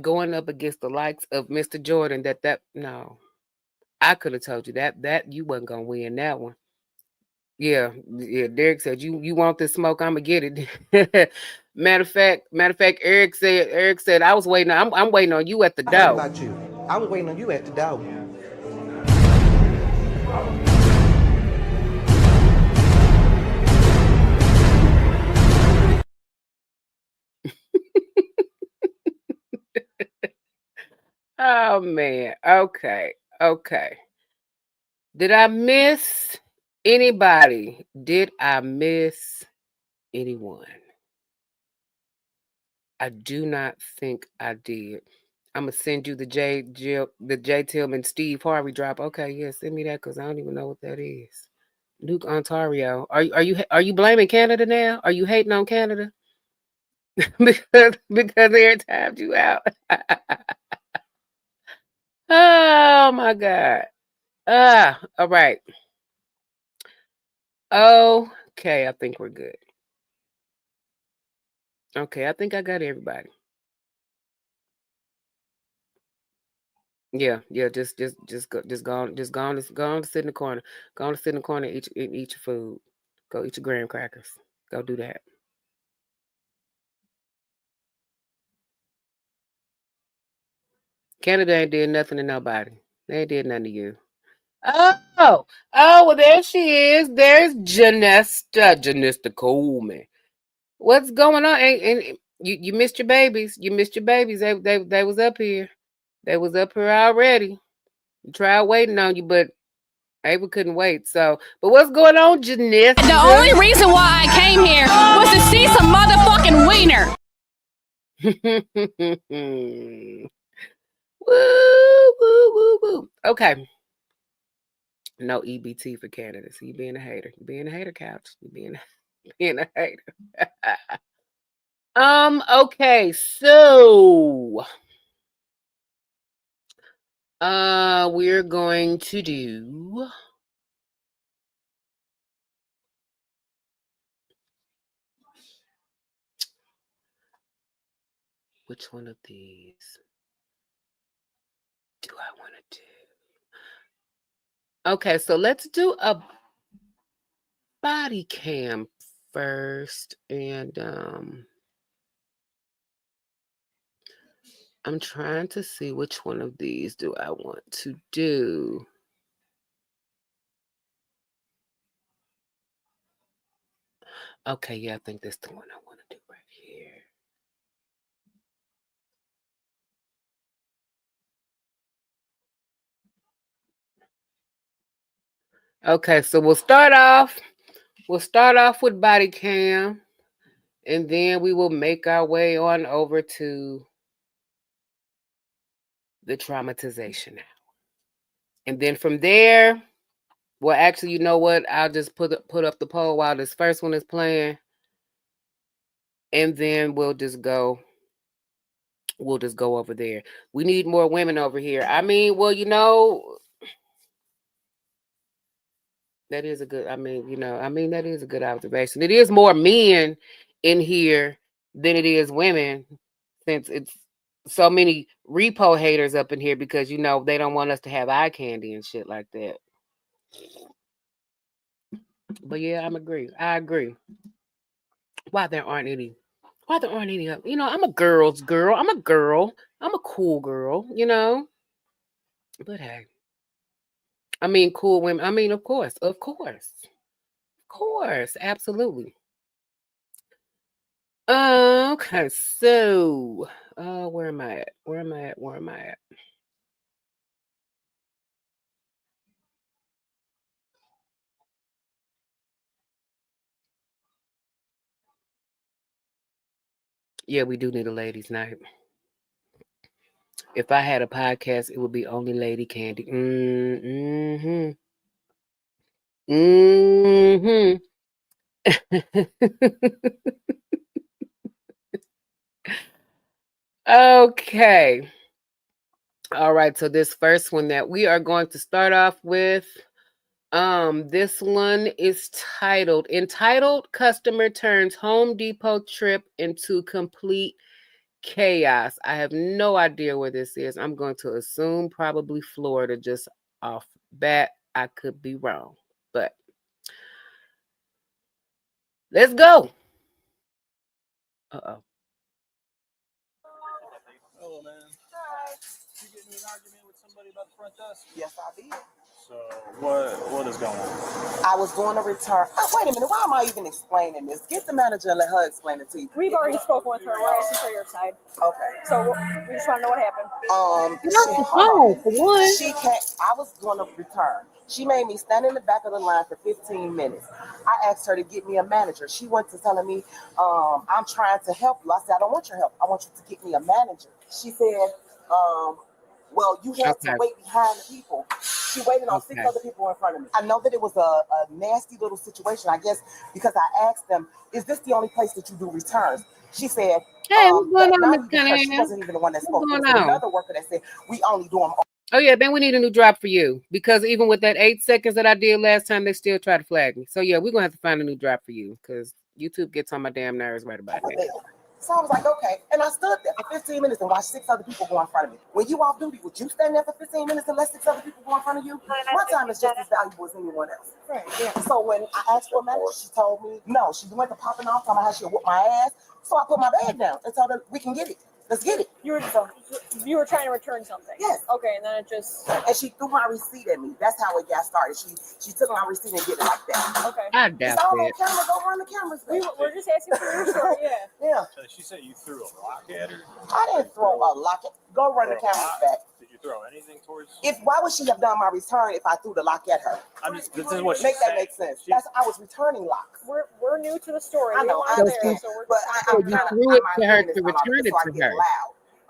going up against the likes of Mr. Jordan that no. I could have told you that you wasn't gonna win that one. Yeah. Derek said you want this smoke, I'm gonna get it. Matter of fact, Eric said I was waiting. I'm waiting on you at the door. About you, I was waiting on you at the door. Oh man. Okay. Okay. Did I miss anybody? Did I miss anyone? I do not think I did. I'm gonna send you the J Tillman Steve Harvey drop. Okay, yeah, send me that because I don't even know what that is. Luke Ontario. Are you blaming Canada now? Are you hating on Canada? because they tapped you out. Oh my God. All right. Okay, I think we're good. Okay, I think I got everybody. Yeah, just go on to sit in the corner. Go on to sit in the corner and eat your food. Go eat your graham crackers. Go do that. Canada ain't did nothing to nobody. They ain't did nothing to you. Oh, well, there she is. There's Janesta Coleman. What's going on? And you missed your babies. You missed your babies. They was up here. They was up here already. You tried waiting on you, but Ava couldn't wait. So, but what's going on, Janessa? The only reason why I came here was to see some motherfucking wiener. Woo. Okay. No EBT for Canada. So you being a hater. You being a hater, couch. You being a hater. Okay, so we're going to do which one of these do I want to do? Okay, so let's do a body cam first, and I'm trying to see which one of these do I want to do. Okay, yeah, I think that's the one I want to do right here. Okay, so we'll start off with body cam, and then we will make our way on over to the traumatization now. And then from there, well, actually, you know what? I'll just put up the poll while this first one is playing, and then we'll just go over there. We need more women over here. I mean, well, you know, that is a good, that is a good observation. It is more men in here than it is women, since it's so many repo haters up in here because, you know, they don't want us to have eye candy and shit like that. But yeah, I agree. Why there aren't any, you know, I'm a girl's girl. I'm a girl. I'm a cool girl, you know. But hey, I mean, cool women. I mean, of course, absolutely. Okay, so where am I at? Yeah, we do need a ladies' night. If I had a podcast, it would be only Lady Candy. Okay. All right, so this first one that we are going to start off with, this one is entitled Customer Turns Home Depot Trip into Complete Chaos. I have no idea where this is. I'm going to assume probably Florida just off bat. I could be wrong, but let's go. Uh-oh. Hello, man. Hi. Did you get into an argument with somebody about the front desk? Yes, I did. So, what is going on? I was going to return. Wait a minute. Why am I even explaining this? Get the manager and let her explain it to you. We've already spoken with her. We're asking for your side. Okay. So we just want to know what happened. She can't. I was going to return. She made me stand in the back of the line for 15 minutes. I asked her to get me a manager. She went to telling me, I'm trying to help you. I said, I don't want your help. I want you to get me a manager. She said, well, you had to wait behind the people. She waited on 6 other people in front of me. I know that it was a nasty little situation, I guess, because I asked them, is this the only place that you do returns? She said, hey, what's going on, Miss she Cunningham? wasn't even the one that spoke. What's There going was on? another worker that said, we only do them. Oh, yeah, then we need a new drop for you. Because even with that 8 seconds that I did last time, they still try to flag me. So, yeah, we're going to have to find a new drop for you. Because YouTube gets on my damn nerves right about that. So I was like, okay. And I stood there for 15 minutes and watched 6 other people go in front of me. When you off duty, would you stand there for 15 minutes and let 6 other people go in front of you? My time is just as valuable as anyone else. Right, yeah. So when I asked for a manager, she told me, no. She went to popping off, telling me how she'll whoop my ass. So I put my bag down and told her, we can get it. Let's get it. You were trying to return something. Yes. Okay, and then it just. And she threw my receipt at me. That's how it got started. She took my receipt and did it like that. Okay. I doubt it's all it. on camera. Go run the cameras. We're just asking for your story. Yeah. Yeah. So she said you threw a lock at her. I didn't throw a lock at. Go run the cameras back. Did you throw anything towards? Why would she have done my return if I threw the lock at her? This is what she make said. that make sense. I was returning locks. We're new to the story. I know. I understand. But you threw it to her to return it to her.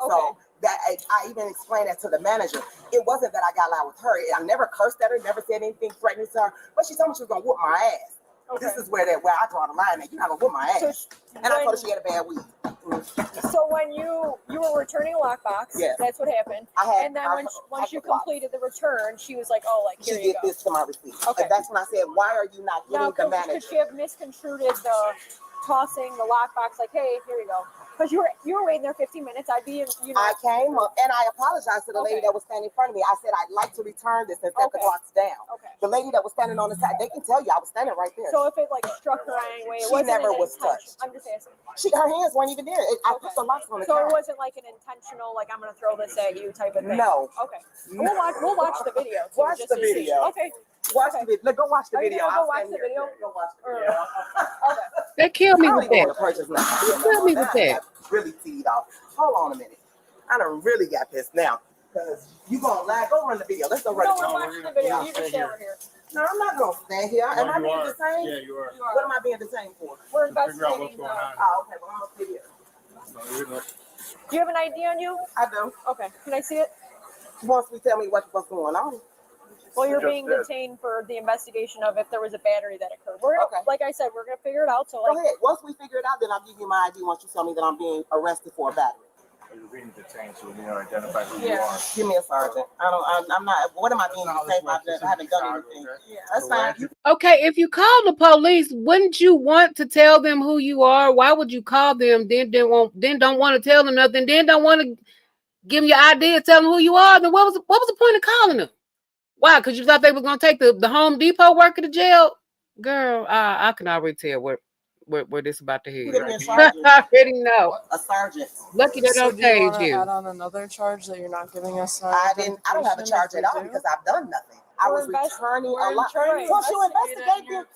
Okay. So that I even explained that to the manager. It wasn't that I got loud with her. I never cursed at her, never said anything threatening to her. But she told me she was gonna whoop my ass. Okay. This is where I draw the line. You're not gonna whoop my ass. And I told her she had a bad week. So when you were returning a lockbox, that's what happened. And then once you completed the return, she was like, "Oh, like here you go." She did this to my receipt. Okay. And that's when I said, "Why are you not getting the manager?" Could she have misconstrued the tossing the lockbox? Like, "Hey, here you go." Because you were waiting there 15 minutes. I came up and I apologized to the lady that was standing in front of me. I said, I'd like to return this and set the clocks down. Okay. The lady that was standing on the side, they can tell you I was standing right there. So if it like struck her anyway, she never was touched. I'm just asking. Her hands weren't even there. I put the locks on the So it wasn't like an intentional, like I'm gonna throw this at you type of thing. No. Okay. We'll watch the video. Watch the video. Okay. Watch the video. Go watch the video. Go watch the video. Go watch the video. Okay. They killed me with that. They killed me with that. Really teed off. Hold on a minute. I done really got pissed now. Because you gonna lie. Go run the video. Let's go run the video. No, we're watching the video. You just stand here. No, I'm not gonna stand here. Am I being detained? Yeah, you are. What am I being detained for? We're investigating. Okay, well, I'm gonna see it. Do you have an ID on you? I do. Okay. Can I see it? Once we tell me what's going on. Well, you're being detained for the investigation of if there was a battery that occurred. We're gonna, like I said, we're gonna figure it out. So go ahead. Once we figure it out, then I'll give you my ID. Once you tell me that I'm being arrested for a battery. You're being detained, so identify who you are. Give me a sergeant. I'm not. What am I being detained for? I haven't done anything. Yeah, that's fine. Okay, if you call the police, wouldn't you want to tell them who you are? Why would you call them? Then don't want to tell them nothing. Then don't want to give them your ID, tell them who you are. Then what was the point of calling them? Why? Because you thought they were gonna take the Home Depot worker to jail? Girl, I can already tell where this about to head. I already know. A sergeant. Lucky they don't tase you. Add on another charge that you're not giving us. I don't have a charge at all because I've done nothing. I was returning a lot. Once you investigate,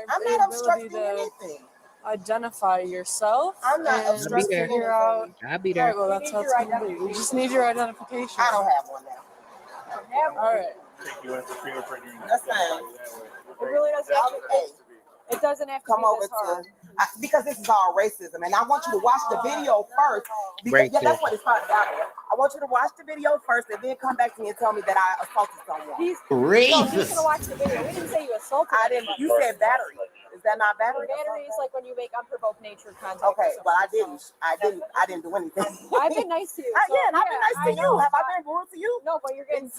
I'm not obstructing anything. Identify yourself. I'm not obstructing anything. I'll be there. All right, well, that's how it's gonna be. We just need your identification. I don't have one now. All right. Take you into fingerprinting. That's fine. It really doesn't have to. It doesn't have to come over to because this is all racism, and I want you to watch the video first. Because that's what it's started out with. I want you to watch the video first, and then come back to me and tell me that I assaulted someone. Racist. He's gonna watch the video. We didn't say you assaulted. I didn't. You said battery. Is that not battery? Battery is like when you make unprovoked nature contact. Okay, but I didn't do anything. I've been nice to you. And I've been nice to you. Have I been rude to you? No, but you're getting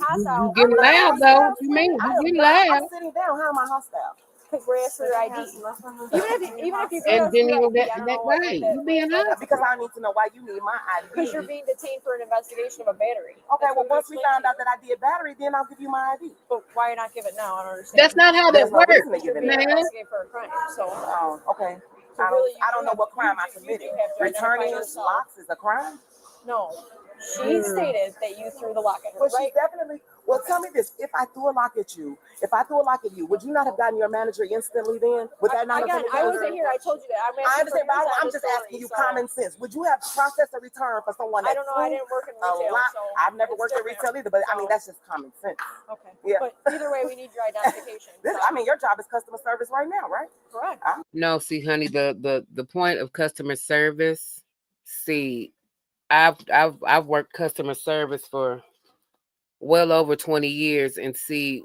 hostile. You getting loud though. You mean you getting loud? I'm sitting down. How am I hostile? Because we're asking your ID. Even if you and then you that way, you being hostile. Because I need to know why you need my ID. Because you're being detained for an investigation of a battery. Okay, well once we found out that I did battery, then I'll give you my ID. But why not give it now? I don't understand. That's not how that works, man. For a crime, so okay. I don't know what crime I committed. Returning locks is a crime? No. She stated that you threw the lock at her. Well, she definitely. Well, tell me this: if I threw a lock at you, would you not have gotten your manager instantly then? Would that not have been? I wasn't here. I told you that. I understand, but I'm just asking you common sense. Would you have processed a return for someone that I don't know. I didn't work in retail. So I've never worked in retail either, but I mean that's just common sense. Okay. Yeah. But either way, we need your identification. I mean, your job is customer service right now, right? Correct. No, see, honey, the point of customer service. See, I've worked customer service for well over 20 years, and see,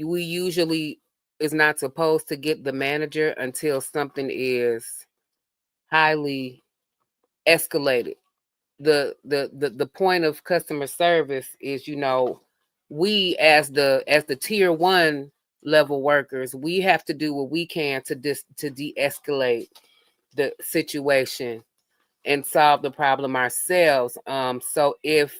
we usually is not supposed to get the manager until something is highly escalated. The point of customer service is, we as the tier 1 level workers, we have to do what we can to de-escalate the situation and solve the problem ourselves. So if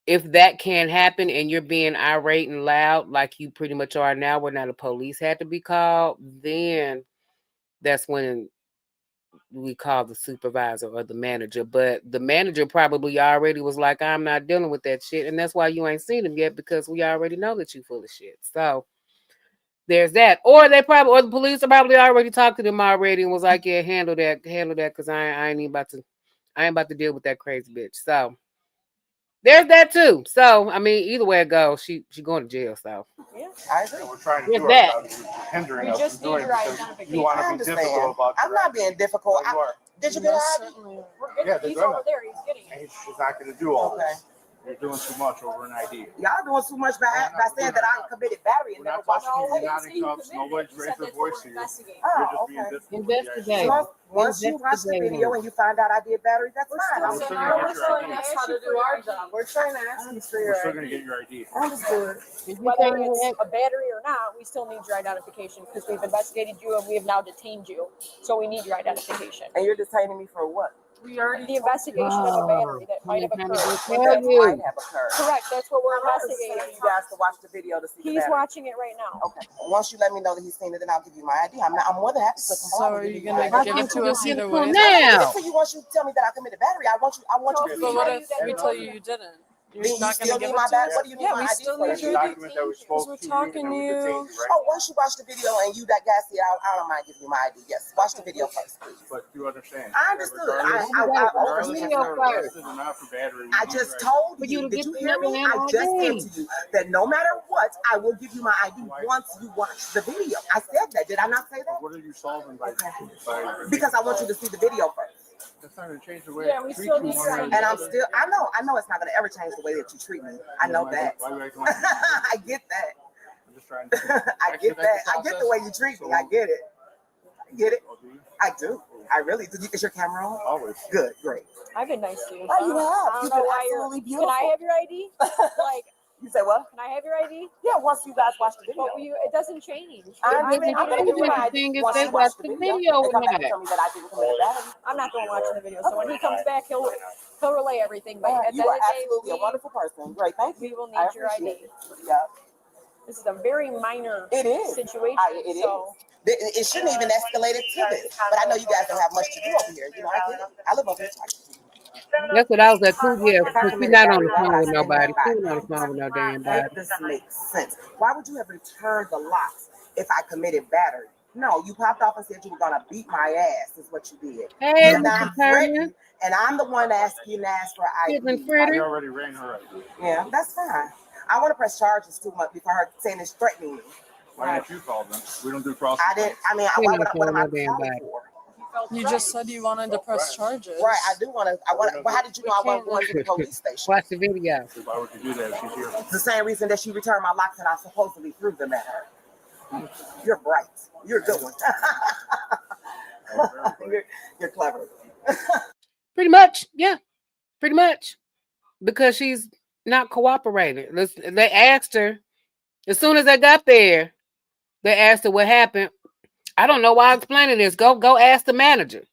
that can't happen and you're being irate and loud like you pretty much are now, where now the police had to be called, then that's when we call the supervisor or the manager. But the manager probably already was like, I'm not dealing with that shit. And that's why you ain't seen him yet, because we already know that you full of shit. So there's that. Or the police probably already talked to them already and was like, yeah, handle that, because I ain't about to deal with that crazy bitch. So there's that too. So I mean, either way it goes, she going to jail. So yeah, I agree. We're trying to do that. our job. Hindering We us just from doing need it your because identification. you want I to be understand. difficult about I'm not being difficult. You are. Did you get an ID? We're Yeah, getting, they're he's gonna. over there. He's getting it. And she's not going to do all Okay. this. You're doing too much over an ID. Y'all doing too much by saying that I committed battery and We're never not watched touching you. the You're not in cuffs. Nobody's raised their voice to you. Oh, You're just being okay. difficult. Investigate. Once you watch the video and you find out I did battery, that's fine. We're still going to get your ID. That's how to do our job. We're trying to ask you for We're your still going to ID. get your ID. Understood. Whether it's a battery or not, we still need your identification because we've investigated you and we have now detained you. So we need your identification. And you're detaining me for what? We already the investigation of a battery that might have occurred. That might have occurred. Correct. That's what we're investigating. You guys to watch the video to see. He's watching it right now. Okay. Once you let me know that he's seen it, then I'll give you my ID. I'm more than happy to comply. So are you gonna give it to us either way? Now. So you want you to tell me that I committed battery? I want you. But what if we tell you you didn't? You're not going to give it to us? What do you need my we ID still for? need your ID because we're talking to you. Oh, once you watch the video and you that guy see, I don't mind giving you my ID. Yes, watch the video first, please. But you understand. I understood. I just told you. Did you hear me? I just said to you that no matter what, I will give you my ID once you watch the video. I said that. Did I not say that? What are you solving by? Because I want you to see the video first. That's not going to change the way we still need your ID. And I'm still, I know it's not going to ever change the way that you treat me. I know that. I get that. I'm just trying to. I get that. I get the way you treat me. I get it. I get it. I do. I really do. Is your camera on? Always. Good. Great. I've been nice to you. Oh, you have. You've been absolutely beautiful. Can I have your ID? Like, you say what? Can I have your ID? Yeah, once you guys watch the video. But it doesn't change. I'm going to give you my ID once you watch the video. Tell me that I didn't commit battery. I'm not going to watch the video. So when he comes back, he'll relay everything. But at the you end are of the day, absolutely a wonderful person. Great. Thank you. We will need your ID. Yeah. This is a very minor situation. It is. It shouldn't even escalate it to this. But I know you guys don't have much to do over here. You know, I get it. I live over here. That's what I was at too. Yeah, because we're not on the phone with nobody. We're not on the phone with no damn body. This makes sense. Why would you have returned the locks if I committed battery? No, you popped off and said you were gonna beat my ass. Is what you did. Hey, and I'm threatened, and I'm the one asking you to ask for ID. I already ran her ID. Yeah, that's fine. I want to press charges too much before her saying it's threatening me. Why didn't you call them? We don't do cross. I didn't. I mean, what am I calling for? You just said you wanted to press charges. Right, I do want to. But how did you know I wasn't going to the police station? Watch the video. Why would you do that if she's here? It's the same reason that she returned my locks and I supposedly threw them at her. You're bright. You're a good one. You're clever. Pretty much, yeah. Pretty much. Because she's not cooperating. They asked her, as soon as they got there, they asked her what happened. I don't know why I'm explaining this. Go ask the manager.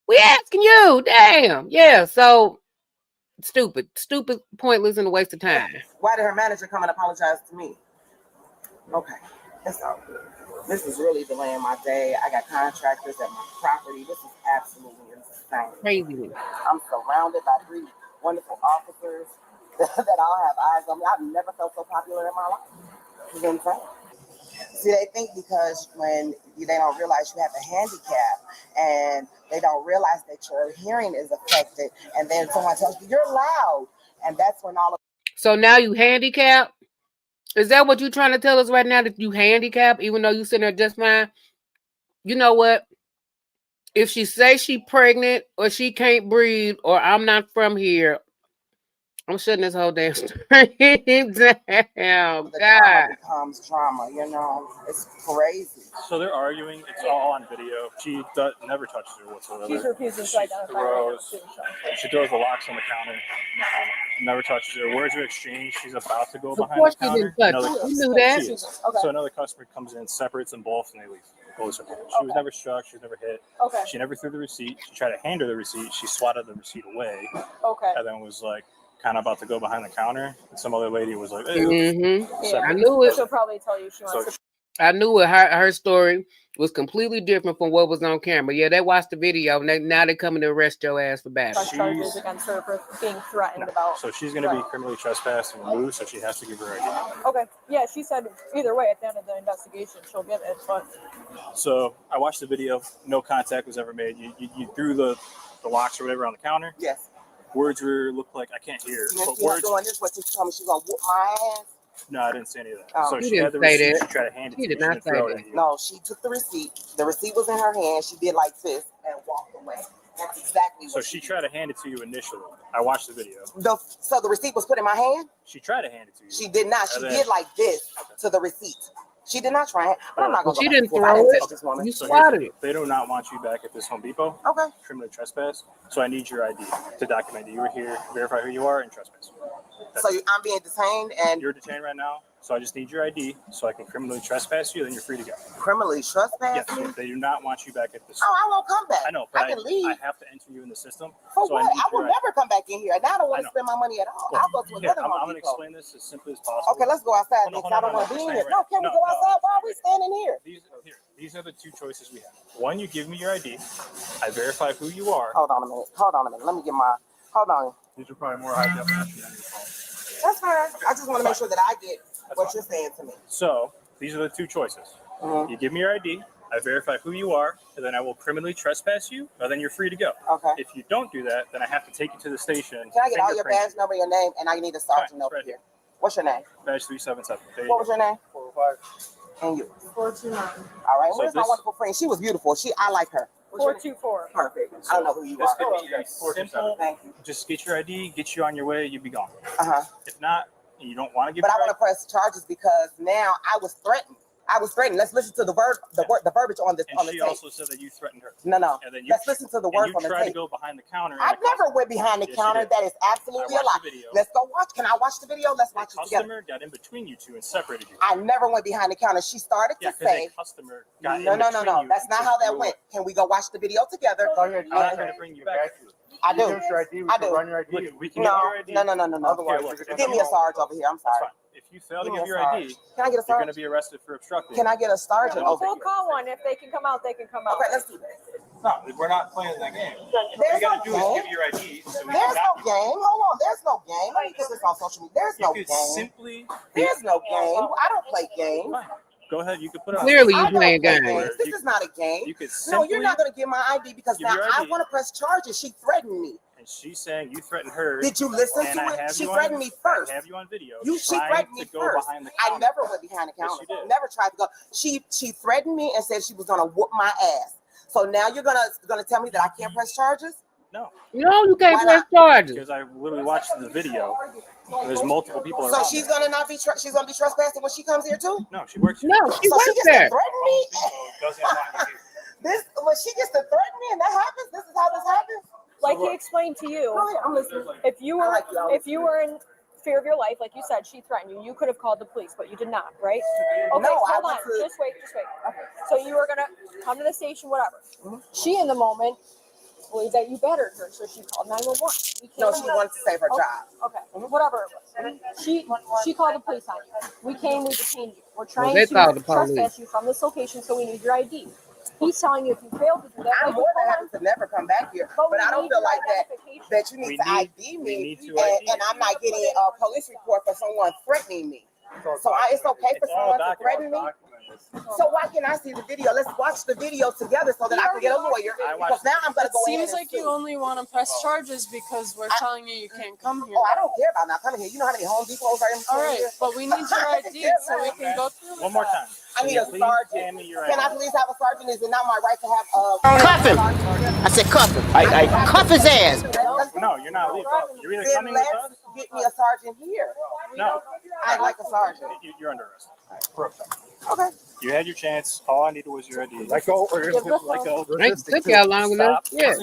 We asking you. Damn. Yeah, so stupid, pointless, and a waste of time. Why did her manager come and apologize to me? Okay, that's all good. This is really delaying my day. I got contractors at my property. This is absolutely insane. Crazy. I'm surrounded by 3 wonderful officers. that all have eyes on me. I've never felt so popular in my life. It's insane. See, they think because when they don't realize you have a handicap and they don't realize that your hearing is affected, and then someone tells you you're loud, and that's when all of. So now you handicap? Is that what you're trying to tell us right now, that you handicap, even though you sitting there just fine? You know what? If she says she pregnant or she can't breathe or I'm not from here, I'm shutting this whole damn stream down. The God. drama becomes drama, you know. It's crazy. So they're arguing. It's all on video. She never touches her whatsoever. She's refusing to identify. She throws the locks on the counter. Never touches her. Words are exchanged. She's about to go Of behind course the she counter. didn't touch it. You knew that. She is. So another customer comes in, separates them both, and they leave. She was never struck. She was never hit. Okay. She never threw the receipt. She tried to hand her the receipt. She swatted the receipt away. Okay. And then was like kind of about to go behind the counter. And some other lady was like, hey, Yeah, I knew it. She'll probably tell you she wants to. I knew it. Her story was completely different from what was on camera. Yeah, they watched the video, and now they're coming to arrest your ass for battery. Charges against her for being threatened about. So she's going to be criminally trespassed and removed, so she has to give her ID. Okay. Yeah, she said either way at the end of the investigation she'll give it. But so I watched the video. No contact was ever made. You threw the locks or whatever on the counter. Yes. Words looked like I can't hear. You But see her words. doing this, what she told me she's gonna whoop my ass. No, I didn't say any of that. Oh. So She she had didn't the say receipt. that. She tried to hand it She to did me. not She didn't say throw it that. at you. No, she took the receipt. The receipt was in her hand. She did like this and walked away. That's exactly what So she tried to hand it to you initially. I watched the video. So the receipt was put in my hand? She tried to hand it to you. She did not. She And then- did like this to the receipt. She did not try it. But I'm not gonna. She go didn't back and forth. I throw didn't it. touch this woman. You So swatted it. they do not want you back at this Home Depot. Okay. Criminally trespass. So I need your ID to document that you were here, verify who you are, and trespass. So I'm being detained and You're detained right now. So I just need your ID so I can criminally trespass you. Then you're free to go. criminally trespass Yes, me? they do not want you back at this. Oh, I won't come back. I know, but I can leave. I have to enter you in the system. For so what? I, need I will your ID. never come back in here. Now I don't want I to know. spend my money at all. Well, I'll go to here, another I'm Home going to Depot. explain this as simply as possible. Okay, let's go outside Hold on, because I don't hold on, want to be hold in on, here. No, can we no, go no. outside? Why are we standing here? These are the two choices we have. One, you give me your ID. I verify who you are. Hold on a minute. Hold on a minute. Let me get my. Hold on. These are probably more high definition than your phone. That's fine. I just want to make sure that I get what you're saying to me. So these are the two choices. Mhm. You give me your ID. I verify who you are, and then I will criminally trespass you, and then you're free to go. Okay. If you don't do that, then I have to take you to the station. Can I get all your fingerprint badge number, your name, and I need a sergeant over here. What's your name? you. Badge 377. There you What go. was your name? 405. And you. 429. All right. So Where's my this- wonderful friend? She was beautiful. I like her. 424. Perfect. I don't know who you This are. could be simple. Thank you. Just get your ID, get you on your way, you be gone. Uh-huh. If not, and you don't want to give But your I want to ID, press charges because now I was threatened. Let's listen to the verbiage on the and tape. she also said that you threatened her. No. And then you Let's listen to the words on the tried to tape. go behind the counter. I never went behind the Yes, you counter. did. That is absolutely I a lie. watched the video. Let's go watch. Can I watch the video? Let's watch it together. Customer got in between you two and separated you. I never went behind the counter. She started Yeah, to because say, a customer got no. in between you. That's not how that went. Can we go watch the video together? I'm not trying to bring you back. I do. I do. Look, we can give you your ID. No. Here, look, Give me a sarge over here. I'm That's sorry. fine. If you fail to Give me give a your sarge. ID, Can I get a you're sarge? going to be arrested for obstructing. Can I get a sergeant over We'll here? call one. If they can come out, they can come out. Okay, let's do that. No, we're not playing that game. There's All you got no to do is game. give your ID. So we There's can no game. Hold on. There's no game. Let me put this on social media. There's no You could game. simply. There's no game. I don't play games. Fine. Go ahead. You can put it on. Clearly you I don't playing play games. This is not a game. You could No, simply. you're not going to get my ID because give now your I ID. want to press charges. She threatened me. And she's saying you threatened her. Did you listen and to I it? have She you threatened on, me first. I have you on video. She trying threatened me to go first. behind the I counter. never went behind the Yes, counter. you did. Never tried to go. She threatened me and said she was gonna whoop my ass. So now you're gonna tell me that I can't press charges? No. No, you can't Why press not? charges. Because I literally watched the video. There's multiple people around. So she's gonna not be she's gonna be trespassing when she comes here too? No, she works here. No, she So she works gets to there. threaten me? Doesn't want you here. This when she gets to threaten me and that happens? This is how this happens? Like he explained to you, Go ahead, I'm listening. if you I were like y'all. if you were in fear of your life, like you said, she threatened you. You could have called the police, but you did not, right? Okay, No, I hold on. went to- Just wait. So you were gonna come to the station, whatever. She, in the moment, believed that you battered her, so she called 911. No, she wanted to save her job. Okay, whatever it was. She called the police on you. We came, we detained you. We're trying they to called the police. trespass you from this location, so we need your ID. He's telling you if you fail to do that, I'm more than happy to never come back here, but I don't feel like that you need to ID me, and I'm not getting a police report for someone threatening me. So it's okay for someone to threaten me. So why can't I see the video? Let's watch the video together so that I can get a lawyer. Because now I'm gonna go ahead and Seems like you only want to press charges because we're telling you can't come here. Oh, I don't care about not coming here. You know how many Home Depots are in All right, but we need your ID so we can go through. One more time. I need a sergeant. Can I please have a sergeant? Is it not my right to have Cuff him! I said cuff him. I cuff his ass. No, you're not leaving. You're either coming with us. Get me a sergeant here. No. I'd like a sergeant. You're under arrest. Okay. You had your chance. All I needed was your ID. Let go. Let go. It took y'all long enough. Yeah.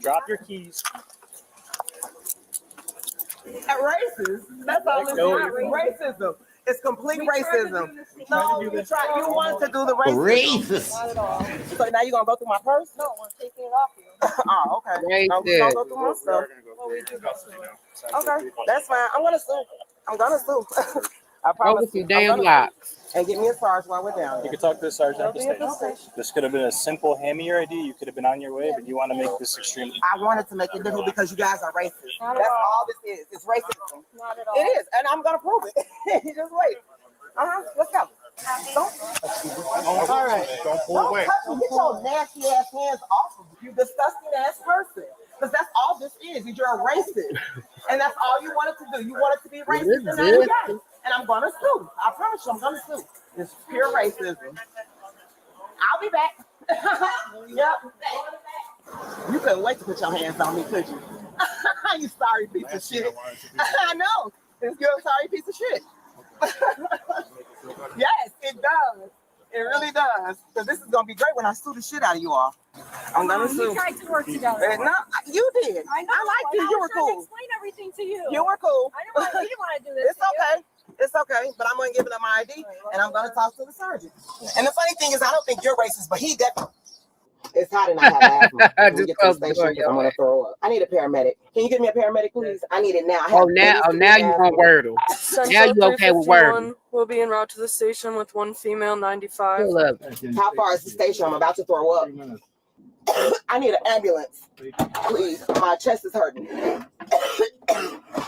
Drop your keys. Racist. That's all it's racism. It's complete racism. No, you wanted to do the racism. Racist. So now you're gonna go through my purse? No, I'm taking it off you. Oh, okay. No, we don't go through my stuff. Okay, that's fine. I'm gonna sue. I promise. Over some damn locks. And get me a sergeant while we're down there. You could talk to the sergeant at the station. This could have been a simple hand me your ID. You could have been on your way, but you want to make this extremely. I wanted to make it difficult because you guys are racist. That's all this is. It's racism. Not at all. It is, and I'm gonna prove it. Just wait. Let's go. All right. Don't pull away. Get your nasty ass hands off of you, disgusting ass person. Because that's all this is. You're a racist, and that's all you wanted to do. You wanted to be racist, and now you got it. And I'm gonna sue. I promise you, I'm gonna sue. It's pure racism. I'll be back. Yep. You couldn't wait to put your hands on me, could you? You sorry piece of shit. I know. It's good, sorry piece of shit. Yes, it does. It really does. Because this is gonna be great when I sue the shit out of you all. I'm gonna sue. We tried to work together. No, you did. I know. I liked you. You were cool. Explain everything to you. You were cool. I know. We didn't want to do this. It's okay. It's okay, but I'm gonna give it up my ID, and I'm gonna talk to the sergeant. And the funny thing is, I don't think you're racist, but he definitely. It's hot and I have asthma. Let me get to the station because I'm gonna throw up. I need a paramedic. Can you give me a paramedic, please? I need it now. Now you want Wordle. Now you okay with Wordle. We'll be en route to the station with one female 95. How far is the station? I'm about to throw up. I need an ambulance, please. My chest is hurting.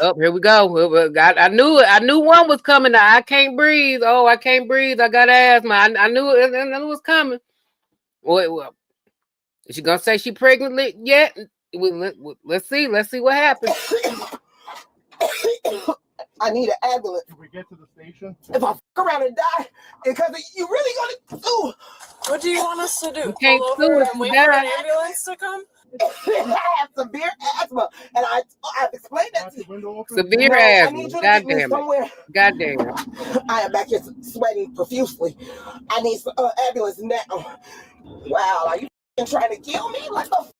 Oh, here we go. I knew it. I knew one was coming. I can't breathe. Oh, I can't breathe. I got asthma. I knew it. I knew it was coming. Well, is she gonna say she pregnant yet? Let's see. Let's see what happens. I need an ambulance. Can we get to the station? If I fuck around and die, because you really gonna sue. What do you want us to do? You can't Pull over sue and wait for an ambulance to come? I have severe asthma, and I've explained that to you. Severe asthma. God damn it. God damn. I am back here sweating profusely. I need an ambulance now. Wow, are you trying to kill me? What the fuck?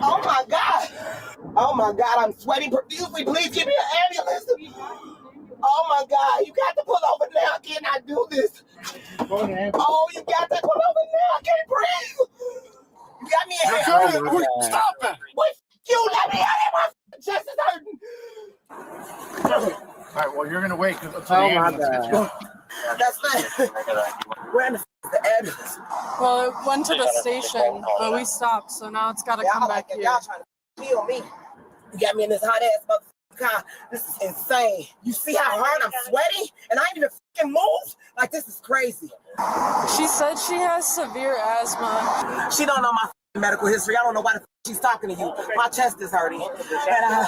Oh my God. Oh my God, I'm sweating profusely. Please give me an ambulance. Oh my God, you got to pull over now. I cannot do this. Oh, you got to pull over now. I can't breathe. You got me in here. Oh, stop it. Wait, you let me out of my chest is hurting. All right, well, you're going to wait until the ambulance gets going. That's fine. Where in the ambulance? Well, it went to the station, but we stopped, so now it's got to come back here. Y'all trying to kill me. You got me in this hot ass motherfucker car. This is insane. You see how hard I'm sweating? And I ain't even fucking move? Like, this is crazy. She said she has severe asthma. She don't know my medical history. I don't know why the she's talking to you. My chest is hurting. And,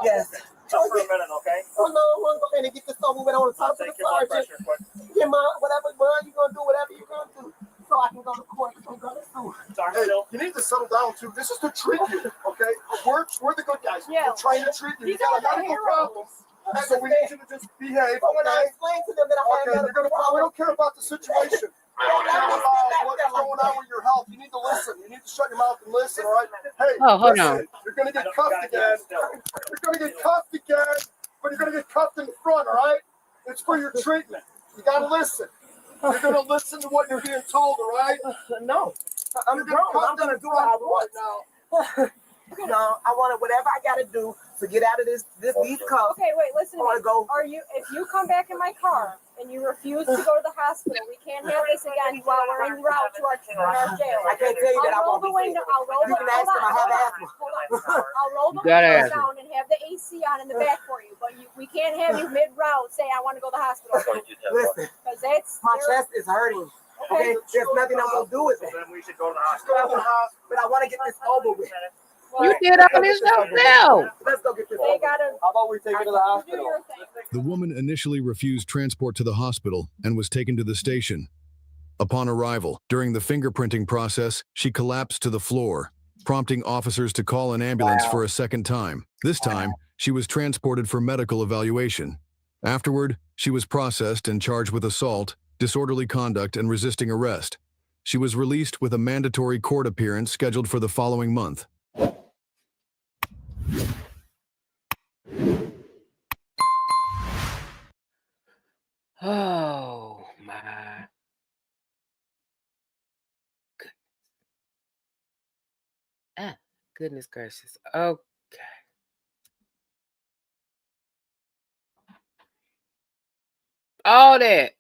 yes. For a minute, okay? Oh no, I want to go ahead and get this over with. I want to talk to the sergeant. Get my whatever, you're going to do whatever you're going to do. So I can go to court. I'm going to sue. Hey, you need to settle down too. This is to treat you, okay? We're the good guys. Yeah. We're trying to treat you. You got a medical problem. So we need you to just behave. But when I explain to them that I have medical problems, we don't care about the situation. We don't care about what's going on with your health. You need to listen. You need to shut your mouth and listen, all right? Hey, hold on. You're going to get cuffed again. You're going to get cuffed again, but you're going to get cuffed in the front, all right? It's for your treatment. You got to listen. You're going to listen to what you're being told, all right? No. I'm grown. I'm going to do what I want now. No, I want whatever I got to do to get out of these cuffs. Okay, wait, listen. I want to go. If you come back in my car, and you refuse to go to the hospital, we can't have this again while we're en route to our jail. I can't tell you that I won't be sick. I'll roll You can ask them. I have asthma. I'll roll the windows down and have the AC on in the back for you, but we can't have you mid-route say, I want to go to the hospital. Listen, my chest is hurting. Okay, there's nothing I'm gonna do with it. Then we should go to the hospital. But I want to get this over with. You did all this yourself. Let's go get this over. How about we take it to the hospital? The woman initially refused transport to the hospital and was taken to the station. Upon arrival, during the fingerprinting process, she collapsed to the floor, prompting officers to call an ambulance for a second time. This time, she was transported for medical evaluation. Afterward, she was processed and charged with assault, disorderly conduct, and resisting arrest. She was released with a mandatory court appearance scheduled for the following month. Oh my goodness gracious. Okay. All that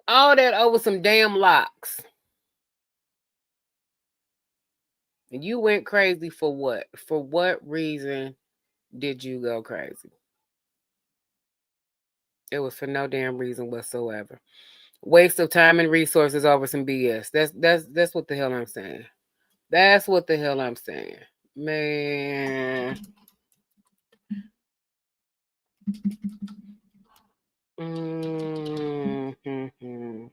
over some damn locks. And you went crazy for what? For what reason did you go crazy? It was for no damn reason whatsoever. Waste of time and resources over some BS. That's what the hell I'm saying. That's what the hell I'm saying. Man. Mm-hmm.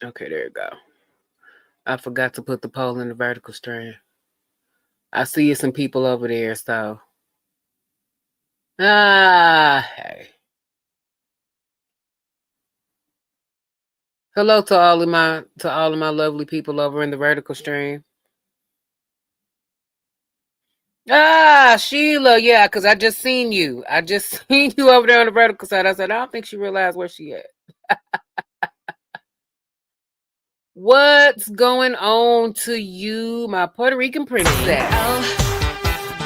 Okay, there you go. I forgot to put the poll in the vertical stream. I see some people over there, so. Hey. Hello to all of my lovely people over in the vertical stream. Sheila, yeah, because I just seen you. I just seen you over there on the vertical side. I said, I don't think she realized where she at. What's going on to you, my Puerto Rican princess?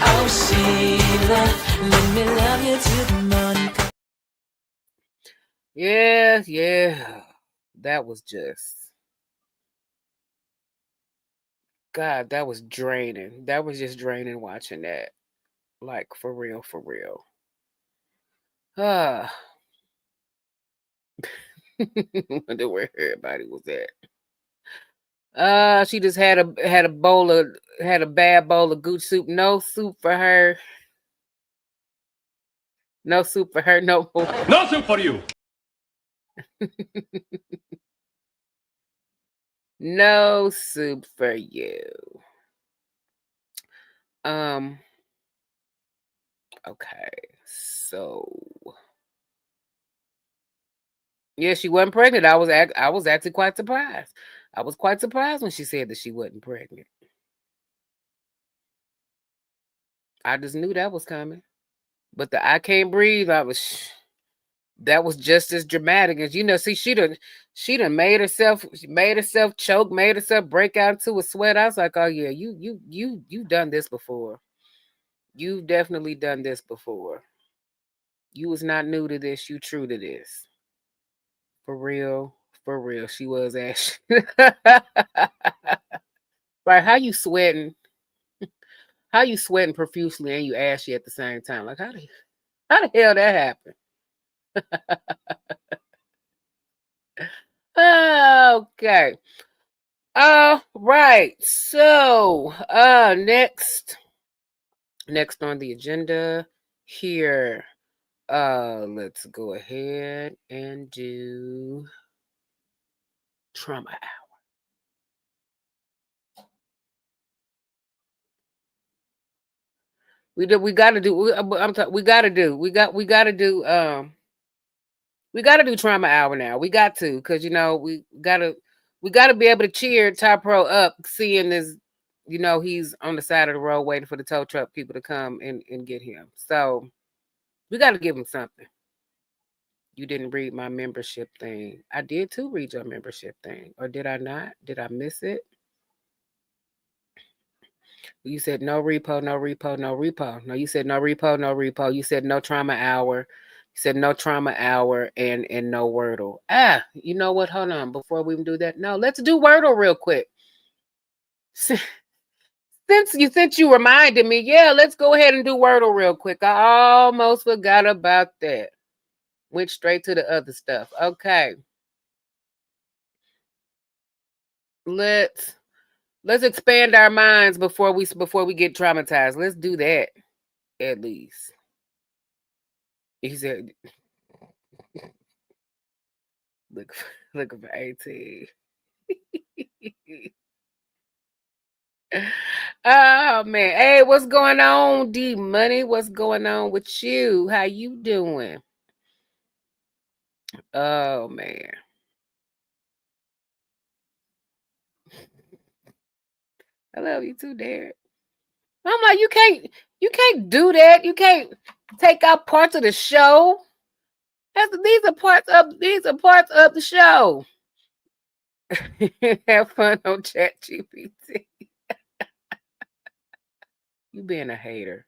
Oh, Sheila, let me love you till the morning. Yeah. That was just... God, that was draining. That was just draining watching that. Like, for real. Wonder where everybody was at. She just had a bad bowl of gooch soup. No soup for her. No soup for her no more. No soup for you. No soup for you. Okay, so yeah, she wasn't pregnant. I was actually quite surprised. I was quite surprised when she said that she wasn't pregnant. I just knew that was coming. But the I can't breathe, that was just as dramatic as see, she done made herself choke, made herself break out into a sweat. I was like, oh yeah, you've done this before. You've definitely done this before. You was not new to this, you true to this. For real, she was actually. Right, how you sweating? How you sweating profusely and you ashy at the same time? Like, how the hell that happened? Okay. Right. So, next on the agenda here, let's go ahead and do trauma hour. We gotta do trauma hour now. We got to, because we gotta be able to cheer Ty Pro up, seeing this, he's on the side of the road waiting for the tow truck people to come and get him. So we gotta give him something. You didn't read my membership thing. I did too read your membership thing. Or did I not? Did I miss it? You said no repo, no repo, no repo. No, you said no repo, no repo. You said no trauma hour. You said no trauma hour and no Wordle. You know what? Hold on. Before we even do that, no, let's do Wordle real quick. Since you reminded me, yeah, let's go ahead and do Wordle real quick. I almost forgot about that. Went straight to the other stuff. Okay. Let's expand our minds before we get traumatized. Let's do that at least. He said, look for 18. Oh man. Hey, what's going on, D Money? What's going on with you? How you doing? Oh man. I love you too, Derek. I'm like, you can't do that. You can't take out parts of the show. These are parts of the show. Have fun on ChatGPT. You being a hater.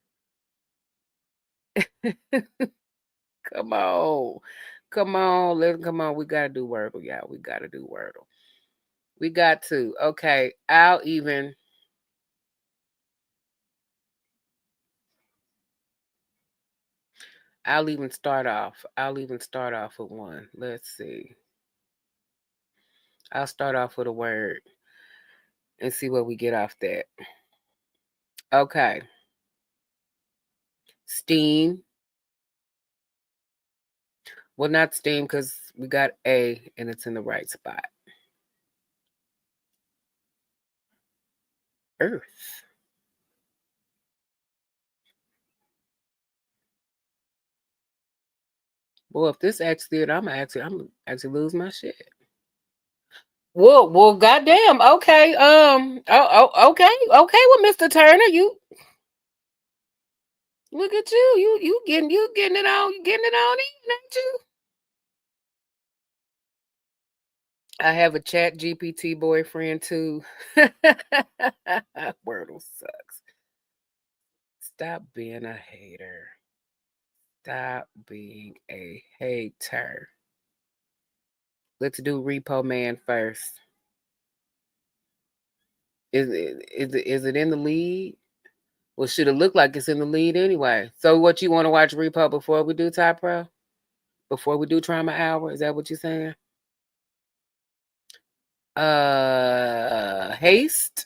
Come on. Come on. We gotta do Wordle, y'all. We gotta do Wordle. We got to. Okay. I'll even start off. With one. Let's see. I'll start off with a word and see what we get off that. Okay. Steam. Well, not steam because we got A and it's in the right spot. Earth. Well, if this actually it, I'm actually lose my shit. Well, goddamn. Okay. Okay. Well, Mr. Turner, you look at you. You getting it on. You getting it on in, ain't you? I have a Chat GPT boyfriend too. Wordle sucks. Stop being a hater. Stop being a hater. Let's do Repo Man first. Is it in the lead? Well, should it look like it's in the lead anyway? So what, you want to watch Repo before we do Top Pro? Before we do Trauma Hour? Is that what you're saying? Haste.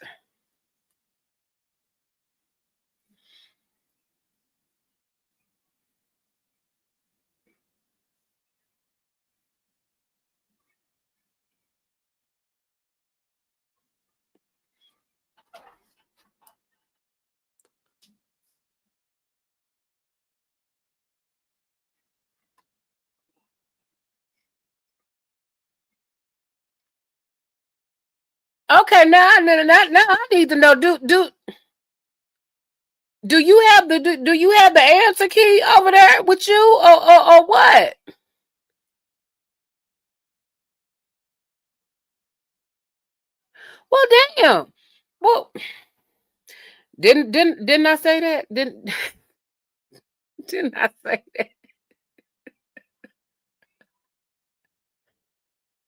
Okay, now I need to know. Do you have the answer key over there with you, or what? Well, damn. Well, didn't I say that? Didn't I say that?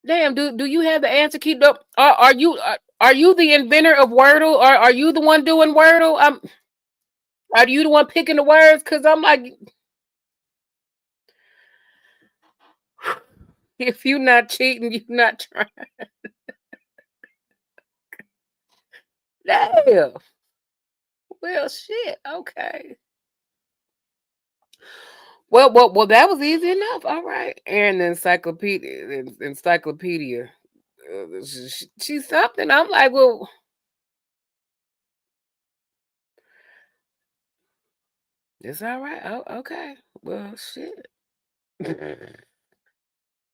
Damn. Do you have the answer key? Are you the inventor of Wordle, or are you the one doing Wordle? Are you the one picking the words? Because I'm like, if you're not cheating, you're not trying. Damn. Well, shit. Okay. Well, that was easy enough. All right. Aaron, the encyclopedia. She's something. I'm like, well, it's all right. Oh, okay. Well, shit.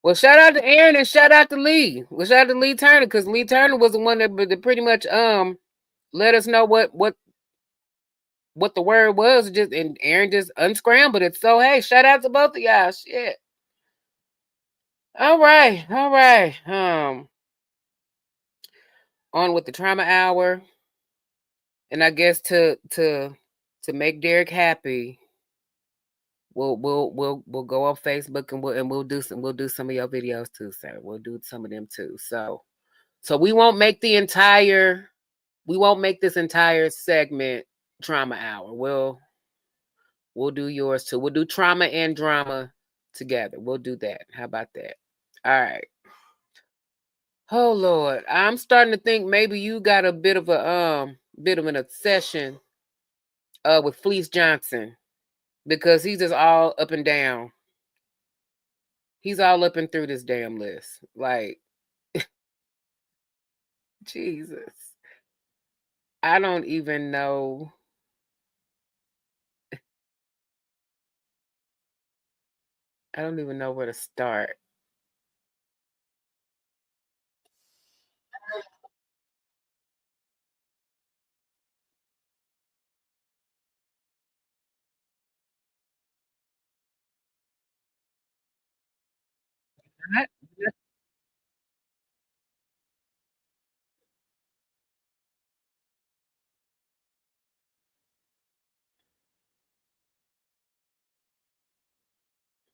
Well, shout out to Aaron and shout out to Lee. Well, shout out to Lee Turner, because Lee Turner was the one that pretty much let us know what the word was. And Aaron just unscrambled it. So hey, shout out to both of y'all. Shit. All right. On with the Trauma Hour. And I guess to make Derek happy, we'll go on Facebook and we'll do some of your videos too, sir. We'll do some of them too. So we won't make this entire segment Trauma Hour. We'll do yours too. We'll do trauma and drama together. We'll do that. How about that? All right. Oh Lord, I'm starting to think maybe you got a bit of an obsession with Fleece Johnson, because he's just all up and down. He's all up and through this damn list. Like, Jesus. I don't even know. I don't even know where to start.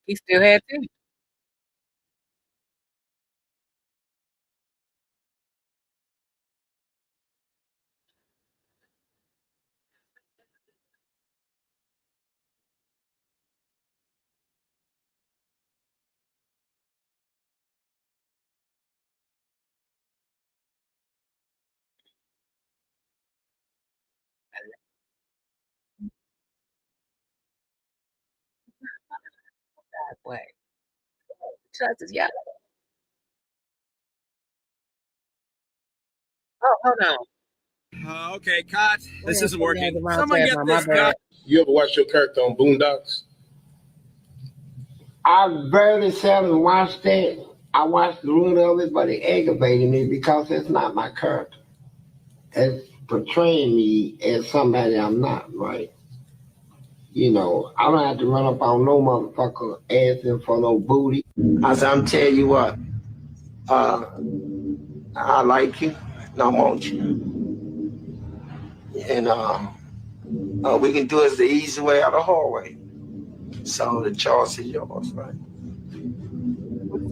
He still had teeth. Wait. Yeah. Oh, hold on. Okay, cut. This isn't working. Someone get this, cut. You ever watch your character on Boondocks? I very seldom watched that. I watched a little of it, but it aggravated me because it's not my character. It's portraying me as somebody I'm not, right? You know, I don't have to run up on no motherfucker asking for no booty. I'm telling you what, I like you, and I want you. And we can do it the easy way or the hard way. So the choice is yours, right?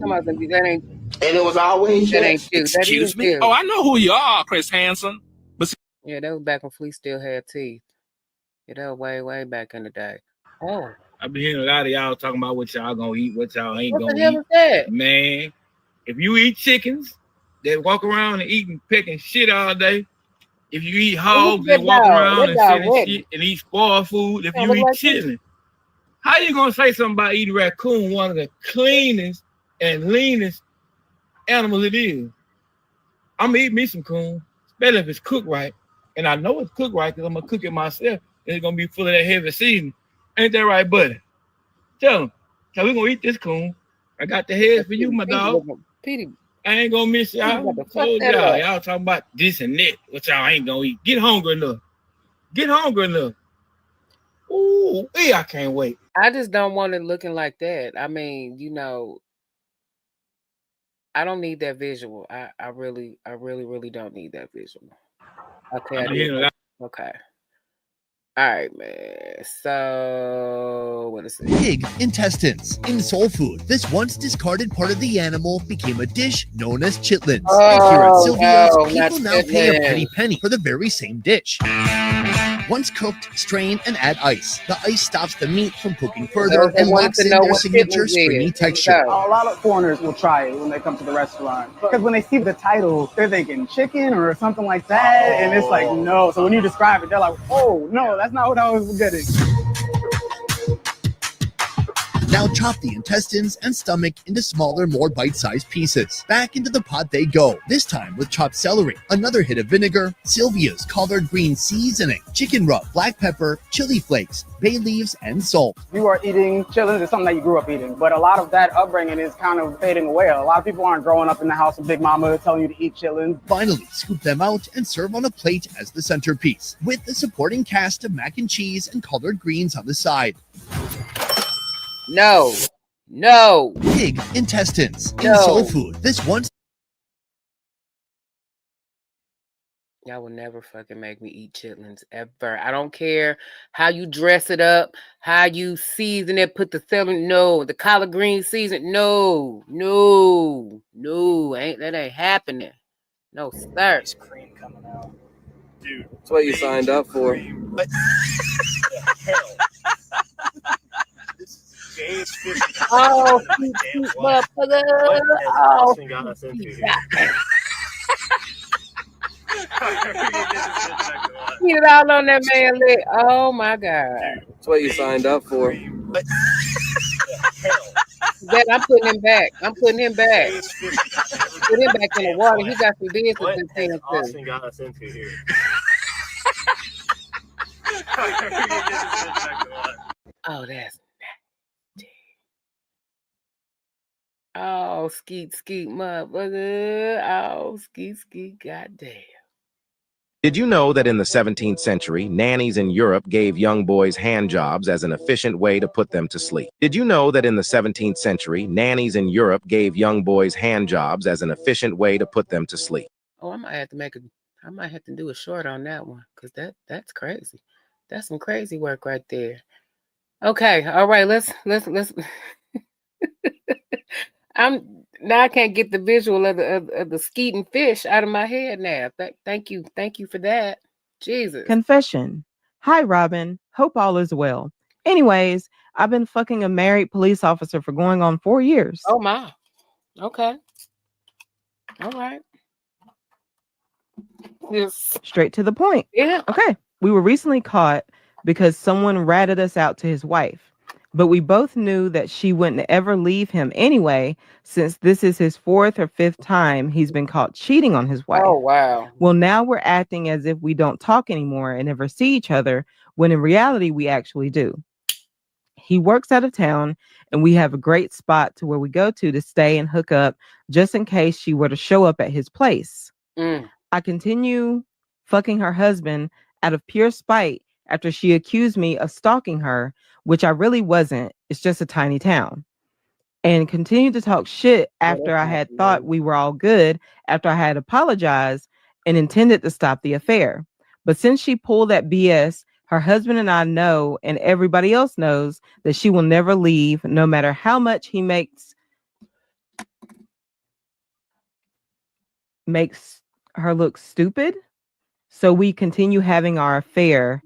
That ain't. And it was always that ain't you. Excuse me? Oh, I know who you are, Chris Hansen. But yeah, that was back when Fleece still had teeth. Yeah, that was way back in the day. Oh. I've been hearing a lot of y'all talking about what y'all gonna eat, what y'all ain't What gonna the hell eat. was that? Man, if you eat chickens that walk around and eating, pecking shit all day, if you eat hogs that walk around and sitting shit and eat spoiled food, if you eat chitlin, how you gonna say something about eating raccoon, one of the cleanest and leanest animals it is? I'm gonna eat me some coon, especially if it's cooked right. And I know it's cooked right because I'm gonna cook it myself. And it's gonna be full of that heavy seasoning. Ain't that right, buddy? Tell them. So we're gonna eat this coon. I got the head for you, my dog. I ain't gonna miss y'all. Y'all talking about this and that, what y'all ain't gonna eat. Get hungry enough. Get hungry enough. Ooh, I can't wait. I just don't want it looking like that. I mean, you know, I don't need that visual. I really don't need that visual. Okay. Okay. All right, man. So, what is it? Pig intestines. In soul food, this once discarded part of the animal became a dish known as chitlins. And here at Sylvia's, people now pay a pretty penny for the very same dish. Once cooked, strain and add ice. The ice stops the meat from cooking further and locks in their signature springy texture. A lot of foreigners will try it when they come to the restaurant. Because when they see the title, they're thinking chicken or something like that. And it's like, no. So when you describe it, they're like, oh, no, that's not what I was getting. Now chop the intestines and stomach into smaller, more bite-sized pieces. Back into the pot they go, this time with chopped celery, another hit of vinegar, Sylvia's collard green seasoning, chicken rub, black pepper, chili flakes, bay leaves, and salt. You are eating chitlins, it's something that you grew up eating, but a lot of that upbringing is kind of fading away. A lot of people aren't growing up in the house with Big Mama telling you to eat chitlins. Finally, scoop them out and serve on a plate as the centerpiece, with the supporting cast of mac and cheese and collard greens on the side. No. Pig intestines. In soul food, this once Y'all will never fucking make me eat chitlins ever. I don't care how you dress it up, how you season it, put the celery. No, the collard green season. No, that ain't happening. No, sir. Ice cream coming out, dude. That's what you signed up for. What the hell? This is the gayest fish. Oh, motherfucker! Oh, got us into here. Eat it all on that man leg. Oh my god! That's what you signed up for. What the hell? That I'm putting him back. Put him back in the water. He got some business to tend to. Austin got us into here. Oh, that's nasty. Oh, skeet, motherfucker. Oh, skeet, goddamn. Did you know that in the 17th century, nannies in Europe gave young boys hand jobs as an efficient way to put them to sleep? Did you know that in the 17th century, nannies in Europe gave young boys hand jobs as an efficient way to put them to sleep? Oh, I might have to do a short on that one, because that's crazy. That's some crazy work right there. Okay, all right, let's I can't get the visual of the skeeting fish out of my head now. Thank you for that. Jesus. Confession. Hi, Robin. Hope all is well. Anyways, I've been fucking a married police officer for going on 4 years. Oh my. Okay. All right. Yes. Straight to the point. Yeah. Okay. We were recently caught because someone ratted us out to his wife. But we both knew that she wouldn't ever leave him anyway, since this is his 4th or 5th time he's been caught cheating on his wife. Oh, wow. Well, now we're acting as if we don't talk anymore and never see each other, when in reality, we actually do. He works out of town, and we have a great spot to where we go to stay and hook up, just in case she were to show up at his place. I continue fucking her husband out of pure spite after she accused me of stalking her, which I really wasn't. It's just a tiny town. And continued to talk shit after I had thought we were all good, after I had apologized and intended to stop the affair. But since she pulled that BS, her husband and I know, and everybody else knows, that she will never leave, no matter how much he makes her look stupid. So we continue having our affair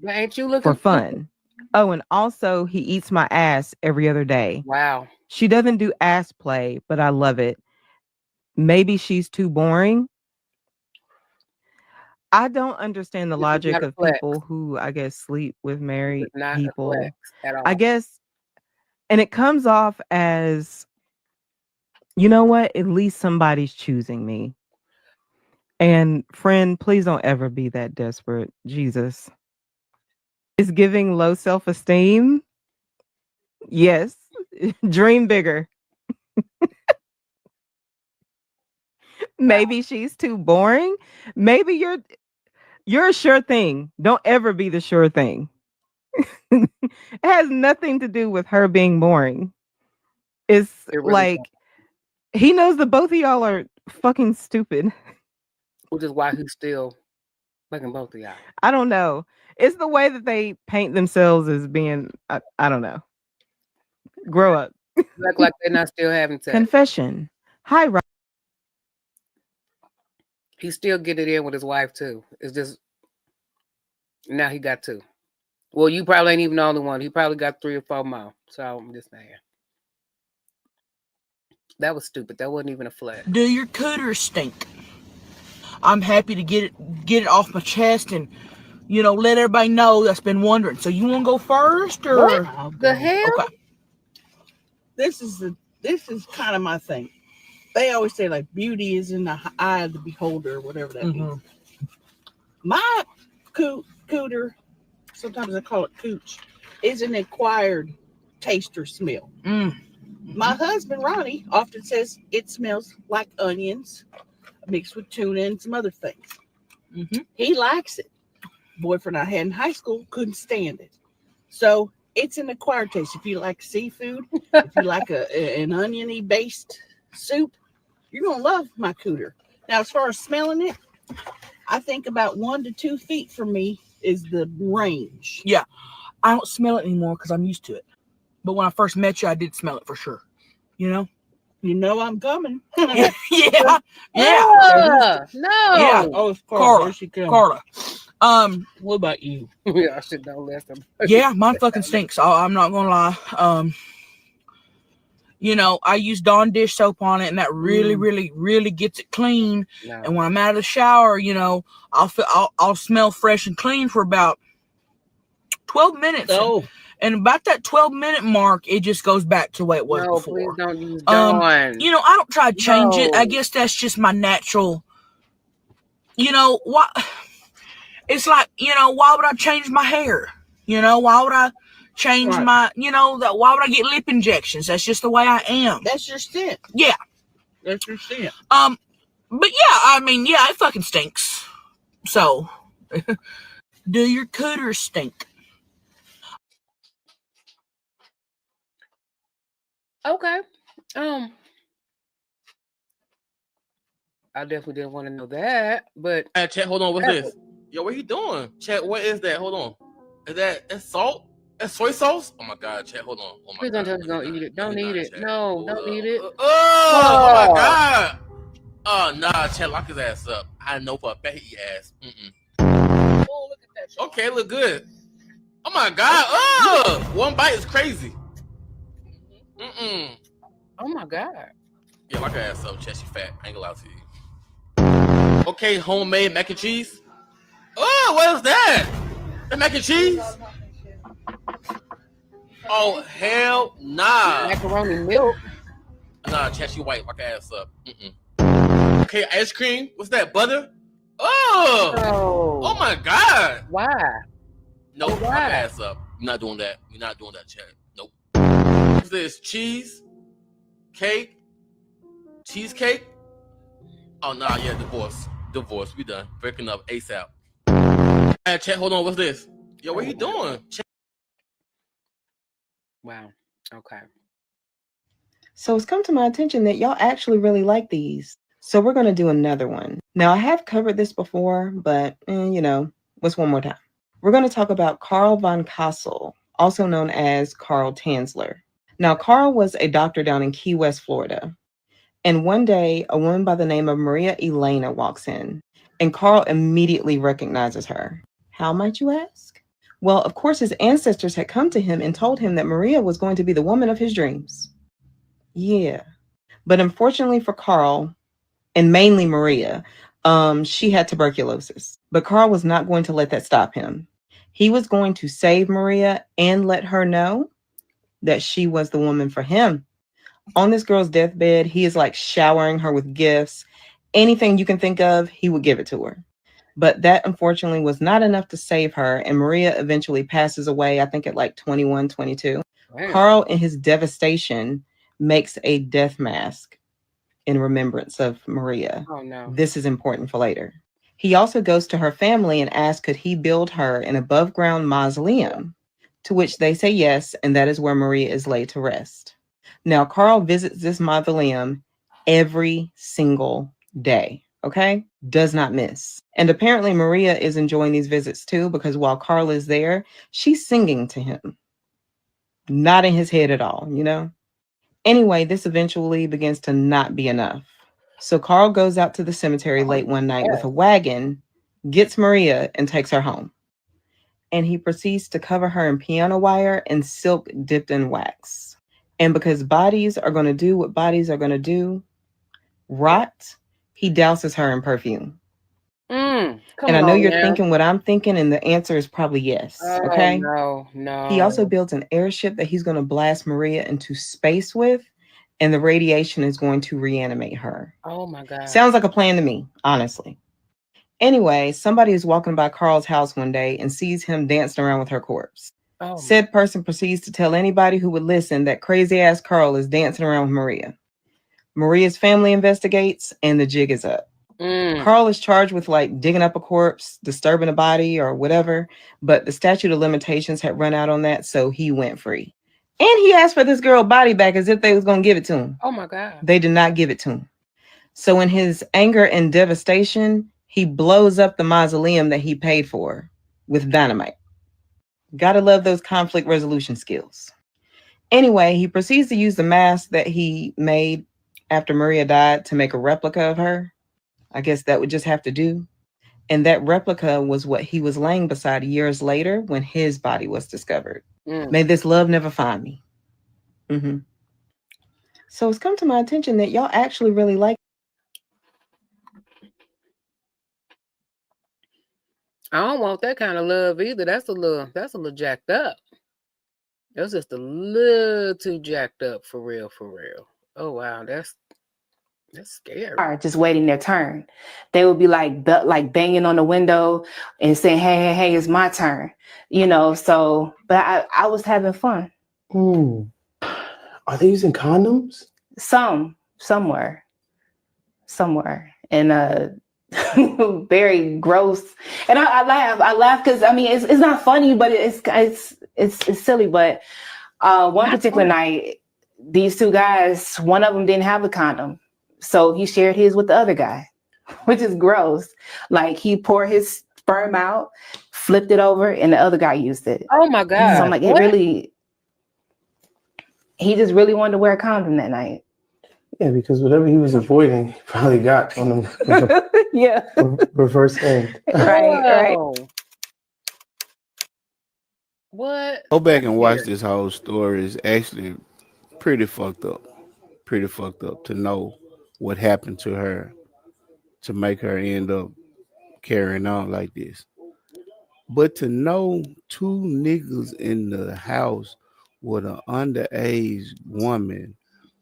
for fun. Stupid? Oh, and also he eats my ass every other day. Wow. She doesn't do ass play, but I love it. Maybe she's too boring. I don't understand the logic of people who, I guess, sleep with married people. At all. I guess, and it comes off as, you know what? At least somebody's choosing me. And friend, please don't ever be that desperate. Jesus. It's giving low self-esteem. Yes. Dream bigger. Maybe she's too boring. Maybe you're a sure thing. Don't ever be the sure thing. It has nothing to do with her being boring. It's really like he knows that both of y'all are fucking stupid. Which is why he's still fucking both of y'all. I don't know. It's the way that they paint themselves as being, I don't know. Grow up. Look like they're not still having sex. Confession. Hi, Rob. He still get it in with his wife too. It's just now he got 2. Well, you probably ain't even the only one. He probably got 3 or 4 more. So I'm just saying. That was stupid. That wasn't even a flex. Do your cooter stink? I'm happy to get it off my chest and, you know, let everybody know that's been wondering. So you want to go first, or what the hell? Okay. This is kind of my thing. They always say like beauty is in the eye of the beholder, or whatever that means. My cooter, sometimes I call it cooch, is an acquired taste or smell. My husband Ronnie often says it smells like onions mixed with tuna and some other things. He likes it. Boyfriend I had in high school couldn't stand it. So it's an acquired taste. If you like seafood, if you like an oniony based soup, you're gonna love my cooter. Now, as far as smelling it, I think about 1 to 2 feet from me is the range. Yeah. I don't smell it anymore because I'm used to it. But when I first met you, I did smell it for sure. You know? You know I'm coming. Yeah. No. Yeah. Oh, it's Carla. Carla. What about you? I should know listen. Yeah, mine fucking stinks. I'm not gonna lie. You know, I use Dawn dish soap on it, and that really, really, really gets it clean. No. And when I'm out of the shower, you know, I'll smell fresh and clean for about 12 minutes. Oh. And about that 12-minute mark, it just goes back to the way it was before. Please don't use Dawn. You know, I don't try to change it. I guess that's just my natural. You know what? It's like, you know, why would I change my hair? You know, why would I change my, you know, why would I get lip injections? That's just the way I am. That's your scent. Yeah. That's your scent. But yeah, I mean, yeah, it fucking stinks. So, do your cooters stink? Okay. I definitely didn't want to know that, but Chat, hold on, what's this? Yo, what he doing? Chat, what is that? Hold on. Is that's salt? That's soy sauce? Oh my god, Chat, hold on. Oh my please don't tell me don't eat it. Don't eat it. No, don't eat it. Oh my god. Oh nah, Chat, lock his ass up. I know for a fact he ass. Oh, look at that. Okay, look good. Oh my god. Oh, one bite is crazy. Oh my god. Yeah, lock her ass up, Chat. She fat. I ain't gonna lie to you. Okay, homemade mac and cheese. Oh, what is that? The mac and cheese? Oh, hell nah. Macaroni milk. Nah, Chat, she white. Lock her ass up. Okay, ice cream. What's that, butter? Oh. Oh my god. Why? Nope, lock her ass up. You're not doing that. You're not doing that, Chat. Nope. What's this? Cheese? Cake? Cheesecake? Oh, nah, yeah, divorce. Divorce. We done. Breaking up ASAP. Hey, Chat, hold on. What's this? Yo, what you doing? Chat. Wow. Okay. So it's come to my attention that y'all actually really like these. So we're going to do another one. Now, I have covered this before, but, you know, what's one more time? We're going to talk about Karl von Kassel, also known as Karl Tanzler. Now, Karl was a doctor down in Key West, Florida. And one day, a woman by the name of Maria Elena walks in, and Karl immediately recognizes her. How, might you ask? Well, of course, his ancestors had come to him and told him that Maria was going to be the woman of his dreams. Yeah. But unfortunately for Karl, and mainly Maria, she had tuberculosis. But Karl was not going to let that stop him. He was going to save Maria and let her know that she was the woman for him. On this girl's deathbed, he is like showering her with gifts. Anything you can think of, he would give it to her. But that unfortunately was not enough to save her. And Maria eventually passes away, I think at like 21, 22. Wow. Karl, in his devastation, makes a death mask in remembrance of Maria. Oh, no. This is important for later. He also goes to her family and asks, could he build her an above ground mausoleum? To which they say yes. And that is where Maria is laid to rest. Now, Karl visits this mausoleum every single day, okay? Does not miss. And apparently Maria is enjoying these visits too, because while Karl is there, she's singing to him. Not in his head at all, you know? Anyway, this eventually begins to not be enough. So Karl goes out to the cemetery late one night with a wagon, gets Maria, and takes her home. And he proceeds to cover her in piano wire and silk dipped in wax. And because bodies are going to do what bodies are going to do, rot, he douses her in perfume. And I know you're thinking what I'm thinking, and the answer is probably yes. Okay? No. He also builds an airship that he's going to blast Maria into space with, and the radiation is going to reanimate her. Oh my God. Sounds like a plan to me, honestly. Anyway, somebody is walking by Karl's house one day and sees him dancing around with her corpse. Said person proceeds to tell anybody who would listen that crazy ass Karl is dancing around with Maria. Maria's family investigates and the jig is up. Karl is charged with like digging up a corpse, disturbing a body or whatever, but the statute of limitations had run out on that, so he went free. And he asked for this girl body back as if they was going to give it to him. Oh my God. They did not give it to him. So in his anger and devastation, He blows up the mausoleum that he paid for with dynamite. Gotta love those conflict resolution skills. Anyway, he proceeds to use the mask that he made after Maria died to make a replica of her. I guess that would just have to do. And that replica was what he was laying beside years later when his body was discovered. May this love never find me. Mm-hmm. So it's come to my attention that y'all actually really like. I don't want that kind of love either. That's a little jacked up. That's just a little too jacked up for real. Oh wow, that's scary. Just waiting their turn. They would be like banging on the window and saying, hey, it's my turn. So, but I was having fun. Are they using condoms? Somewhere. And very gross. And I laugh because I mean it's not funny, but it's silly. But one particular night, these two guys, one of them didn't have a condom. So he shared his with the other guy, which is gross. Like he poured his sperm out, flipped it over, and the other guy used it. Oh my God. So I'm like, he just really wanted to wear a condom that night. Yeah, because whatever he was avoiding, he probably got on him. Yeah. Reverse end. Right. What? Go back and watch this whole story. It's actually pretty fucked up. Pretty fucked up to know what happened to her to make her end up carrying on like this. But to know two niggas in the house with an underage woman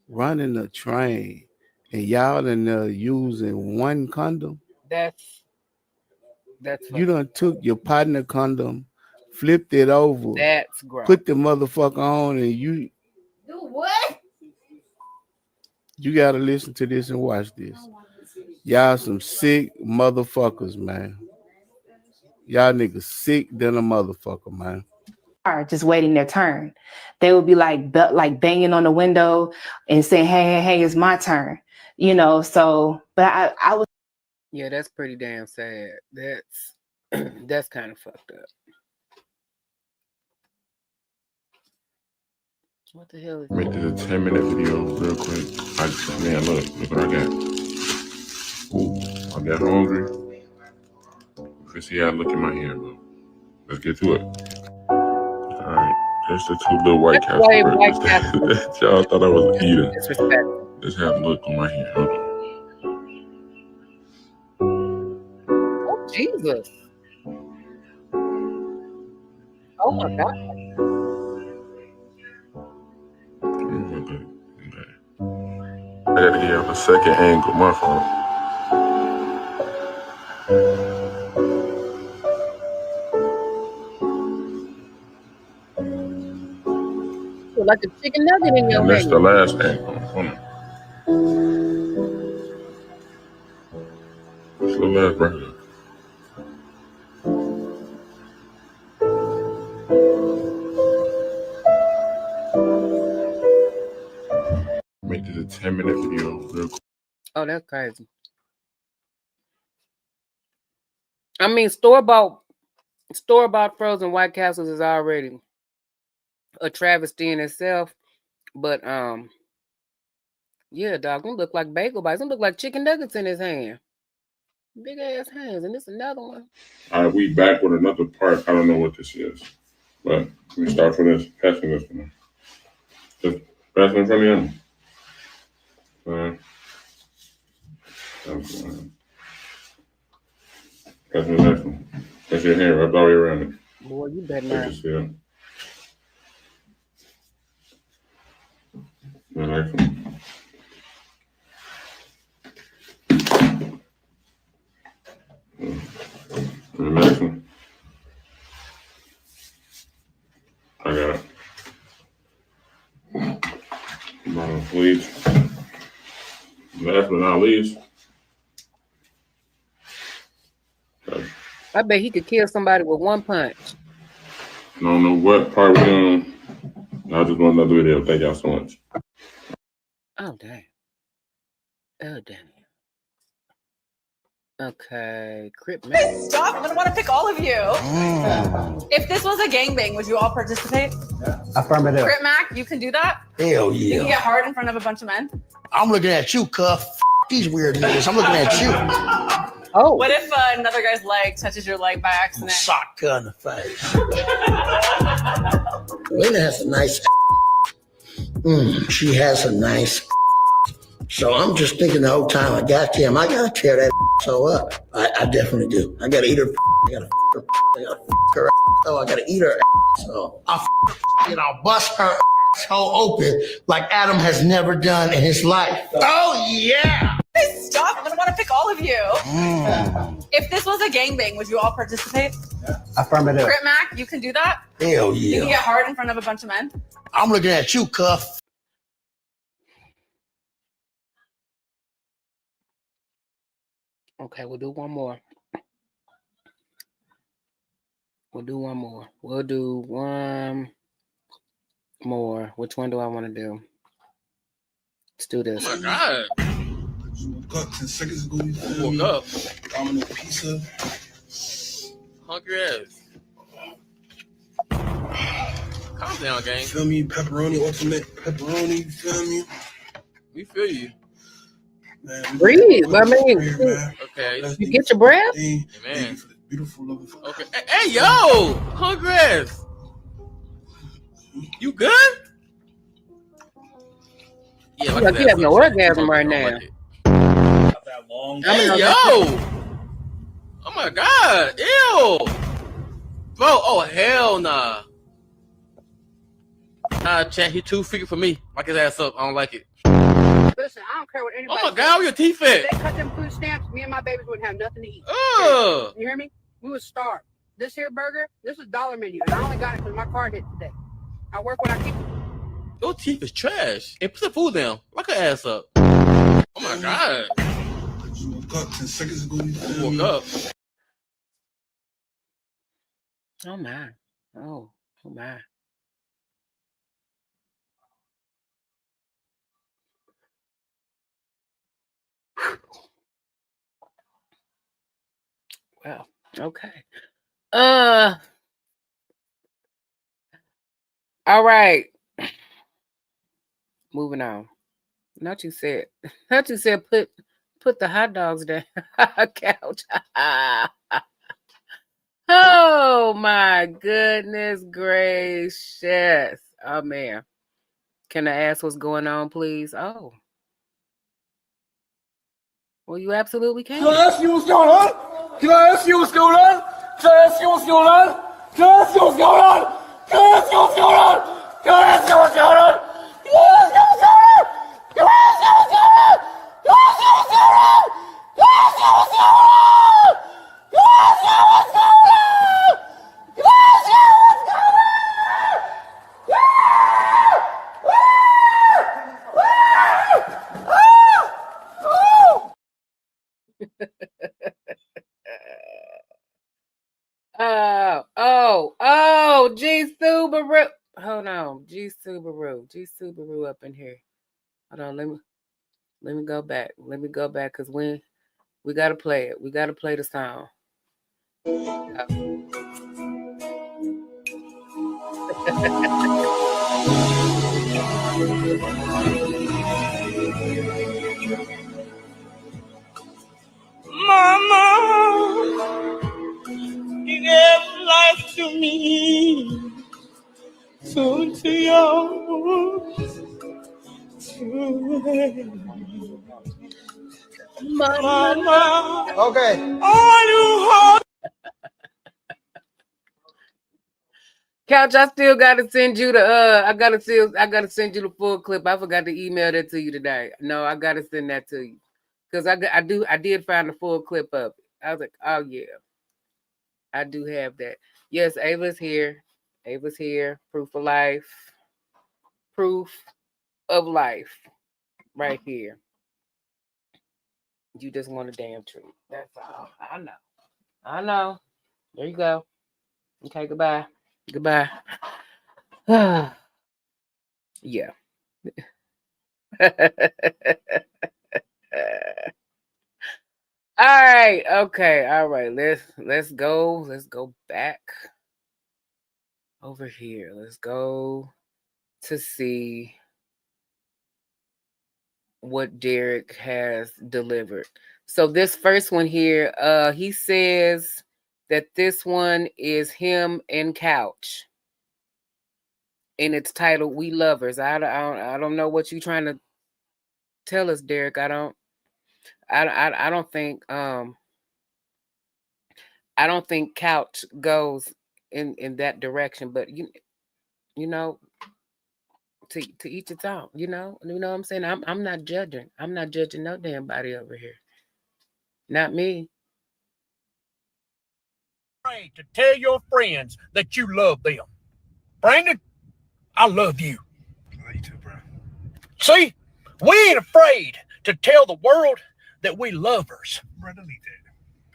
running a train and y'all in there using one condom. That's you done took your partner condom, flipped it over, that's gross. put the motherfucker on, and you Do what? You gotta listen to this and watch this. Y'all some sick motherfuckers, man. Y'all niggas sick than a motherfucker, man. Just waiting their turn. They would be like banging on the window and saying, hey, it's my turn. So, but I was. Yeah, that's pretty damn sad. That's kind of fucked up. What the hell is Make this a 10-minute video real quick. Man, look what I got. Ooh, I got hungry. Let's see how I look in my hand, bro. Let's get to it. Alright, there's the two little White Castle burgers. Y'all thought I was eating. Let's have a look on my hand. Hold on. Oh, Jesus. Oh my God. I gotta give him a second angle, my fault. Like a chicken nugget in your And that's hand. the last angle. Hold on. It's the last right here. Make this a 10-minute video real quick. Oh, that's crazy. I mean, store-bought frozen White Castles is already a travesty in itself. But yeah, dog, them look like bagel bites. Them look like chicken nuggets in his hand. Big ass hands, and this another one. All right, we back with another part. I don't know what this is, but we start from this. Pass me this one. Just pass me in front of you. Pass me the next one. That's your hand wrapped all the way around it. Boy, you better not. The next one. The next one. I got it. Please. Last but not least. I bet he could kill somebody with one punch. I don't know what part we're doing. I just want another video. Thank y'all so much. Oh, damn. Oh, damn. Okay, Crip Mac. Stop! I'm gonna want to pick all of you. If this was a gangbang, would you all participate? Affirmative. Crip Mac, you can do that. Hell You can yeah. get hard in front of a bunch of men. I'm looking at you, cuff. These weird niggas. I'm looking at you. Oh. What if another guy's leg touches your leg by accident? Sock her in the face. Lena has a nice. She has a nice. So I'm just thinking the whole time, I gotta tear that so up. I definitely do. I gotta eat her. I gotta her. I gotta her. So I gotta eat her. So I'll bust her so open like Adam has never done in his life. Oh yeah! Hey, stop! I'm gonna want to pick all of you. If this was a gangbang, would you all participate? Affirmative. Crip Mac, you can do that. Hell You can yeah. get hard in front of a bunch of men. I'm looking at you, cuff. Okay, we'll do one more. We'll do one more. Which one do I want to do? Let's do this. Oh my God. Woke up 10 seconds ago. You feel Woke me? up. Domino pizza. Hungry ass. Calm down, gang. You feel me? Pepperoni, ultimate pepperoni. You feel me? We feel you. Man, Breathe. I mean, Okay. you get your breath? Man. Beautiful love. Okay. Hey, yo! Hungry ass. You good? Yeah, Look like you have no orgasm right now. Hey, yo! Oh my God! Ew! Bro, oh hell nah. Nah, chat, he too freaky for me. Lock his ass up. I don't like it. Listen, I don't care what anybody Oh my God, where your teeth at? If they cut them food stamps, me and my babies wouldn't have nothing to eat. Ugh. You hear me? We would starve. This here burger, this is dollar menu, and I only got it because my card hit today. I work when I keep. Your teeth is trash. And put the food down. Lock her ass up. Oh my God. Woke up 10 seconds ago. You feel Woke me? up. Oh my. Oh my. Well, okay. All right. Moving on. Not you said put the hot dogs down couch. Oh my goodness gracious. Oh man. Can I ask what's going on, please? Oh. Well, you absolutely can. Can I ask you what's going on? Can I ask you what's going on? Can I ask you what's going on? Can I ask you what's going on? Can I ask you what's going on? Can I ask you what's going on? Can I ask you what's going on? Can I ask you what's going on? Can I ask you what's going on? Can I ask you what's going on? Can I ask you what's going on? Can I ask you what's going on? G Subaru. Hold on. G Subaru up in here. Hold on, let me go back. Let me go back because we gotta play it. We gotta play the song. Mama, you gave life to me, soon to yours. Mama, okay. Couch, I still gotta send you the I gotta send you the full clip. I forgot to email that to you today. No, I gotta send that to you. Because I did find the full clip of it. I was like, oh yeah. I do have that. Yes, Ava's here. Ava's here. Proof of life. Proof of life. Right here. You just want a damn treat. That's all. I know. I know. There you go. Okay, goodbye. Goodbye. Yeah. All right. Okay. All right. Let's go. Let's go back over here. Let's go to see what Derek has delivered. So this first one here, he says that this one is him and Couch, and it's titled "We Lovers." I don't know what you're trying to tell us, Derek. I don't think I don't think Couch goes in that direction, but you know, to each its own. You know what I'm saying. I'm not judging. I'm not judging no damn body over here. Not me. To tell your friends that you love them. Brandon, I love you. Love you too, bro. See, we ain't afraid to tell the world that we lovers. Bro, delete that.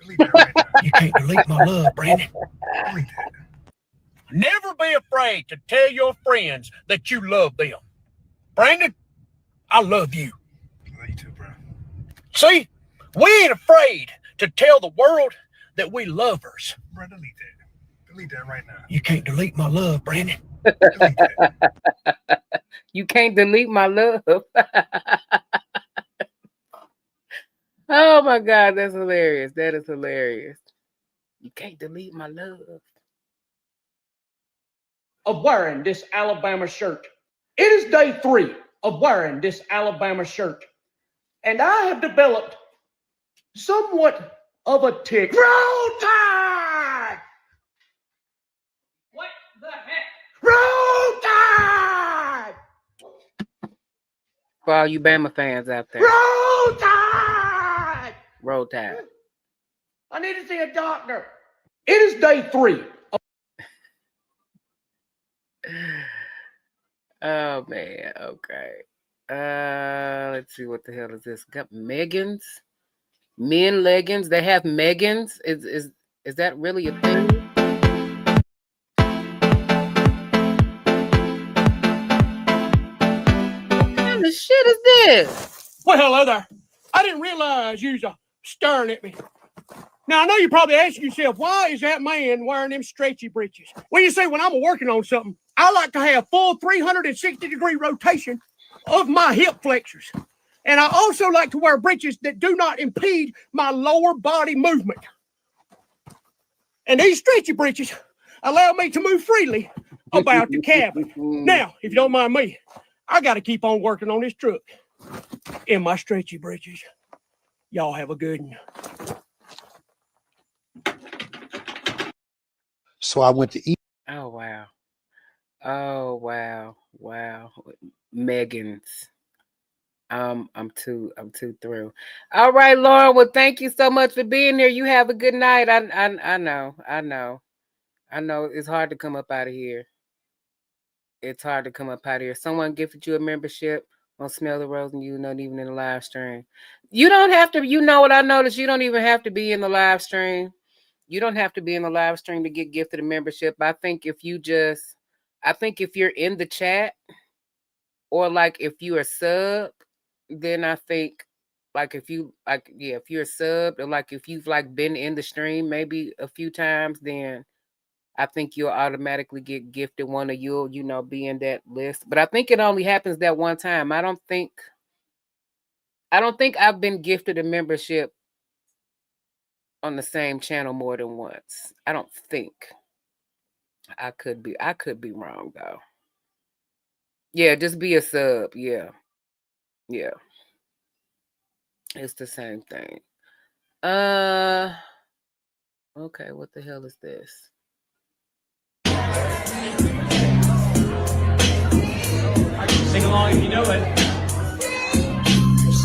Delete that right now. You can't delete my love, Brandon. Delete that. Never be afraid to tell your friends that you love them. Brandon, I love you. Love you too, bro. See, we ain't afraid to tell the world that we lovers. Bro, delete that. Delete that right now. You can't delete my love, Brandon. Delete that. You can't delete my love. Oh my God, that's hilarious. That is hilarious. You can't delete my love. Of wearing this Alabama shirt. It is day 3 of wearing this Alabama shirt. And I have developed somewhat of a tick. Roll Tide! What the heck? Roll Tide! For all you Bama fans out there. Roll Tide! Roll Tide. I need to see a doctor. It is day 3. Oh man, okay. Let's see, what the hell is this? Got Megans? Men leggings. They have Megans. Is that really a thing? What kind of shit is this? Well, hello there. I didn't realize you was staring at me. Now, I know you're probably asking yourself, why is that man wearing them stretchy breeches? Well, you see, when I'm working on something, I like to have full 360-degree rotation of my hip flexors. And I also like to wear breeches that do not impede my lower body movement. And these stretchy breeches allow me to move freely about the cabin. Now, if you don't mind me, I got to keep on working on this truck in my stretchy breeches. Y'all have a good one. So I went to eat. Oh wow. Oh wow. Wow. Megans. I'm too through. All right, Lauren. Well, thank you so much for being here. You have a good night. I know. It's hard to come up out of here. It's hard to come up out of here. Someone gifted you a membership on Smell the Rose, and you not even in the live stream. You don't have to. You know what I noticed? You don't even have to be in the live stream. You don't have to be in the live stream to get gifted a membership. I think if you're in the chat, or like if you are sub, then I think if you're a sub, or like if you've like been in the stream maybe a few times, then I think you'll automatically get gifted one, or you'll be in that list. But I think it only happens that one time. I don't think I've been gifted a membership on the same channel more than once. I don't think. I could be wrong though. Yeah, just be a sub. Yeah. It's the same thing. Okay, what the hell is this? Sing along if you know it.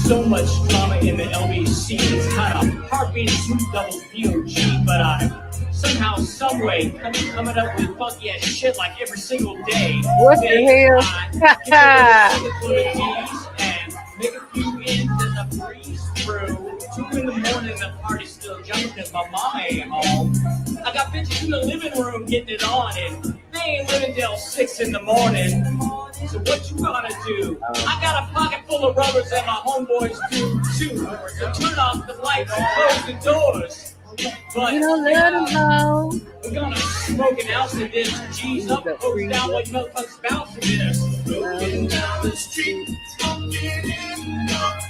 So much drama in the LBC. It's kind of heartbeat, sweet double POG, but somehow, some way, coming up with funky ass shit like every single day. What the hell? And make a few ends and a breeze through. 2 in the morning, the party's still jumping because my mama ain't home. I got bitches in the living room getting it on, and they ain't living till 6 in the morning. So what you gonna do? I got a pocket full of rubbers and my homeboys do too. So turn off the lights and close the doors. But You don't let them know. we're gonna smoke an ounce of this. G's up, coast down like motherfuckers bouncing this. Smoking down the street, smoking in the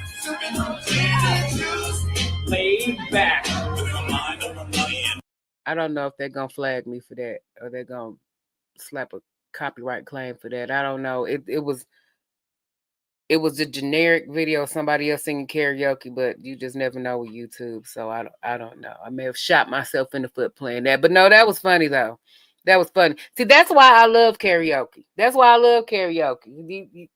laid back with my mind on a million. I don't know if they're gonna flag me for that or they're gonna slap a copyright claim for that. I don't know. It was a generic video of somebody else singing karaoke, but you just never know with YouTube. So I don't know. I may have shot myself in the foot playing that, but no, that was funny though. That was funny. See, that's why I love karaoke. That's why I love karaoke.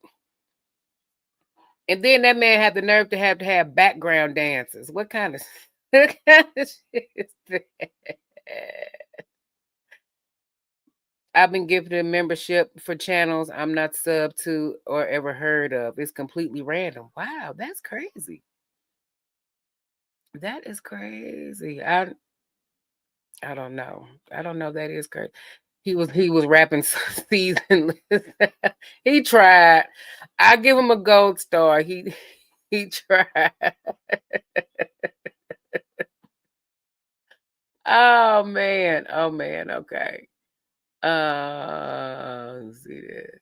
And then that man had the nerve to have background dancers. What kind of shit is that? I've been gifted a membership for channels I'm not sub to or ever heard of. It's completely random. Wow, that's crazy. That is crazy. I don't know. I don't know. That is crazy. He was rapping seasonless. He tried. I give him a gold star. He tried. Oh man. Okay. Let's see this.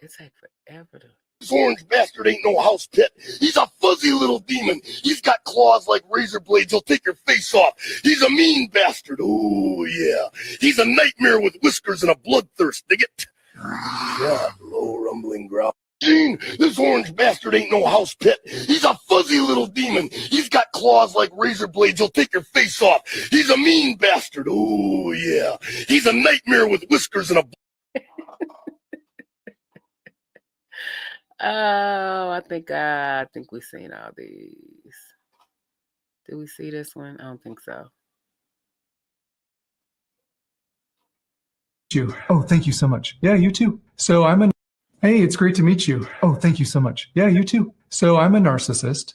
It takes forever to. This orange bastard ain't no house pet. He's a fuzzy little demon. He's got claws like razor blades. He'll take your face off. He's a mean bastard. Oh, yeah. He's a nightmare with whiskers and a bloodthirst. Dig it? Yeah, low rumbling growl. Gene, this orange bastard ain't no house pet. He's a fuzzy little demon. He's got claws like razor blades. He'll take your face off. He's a mean bastard. Oh, yeah. He's a nightmare with whiskers and a... Oh, I think we've seen all these. Did we see this one? I don't think so. You. Oh, thank you so much. Yeah, you too. So Hey, it's great to meet you. Oh, thank you so much. Yeah, you too. So I'm a narcissist.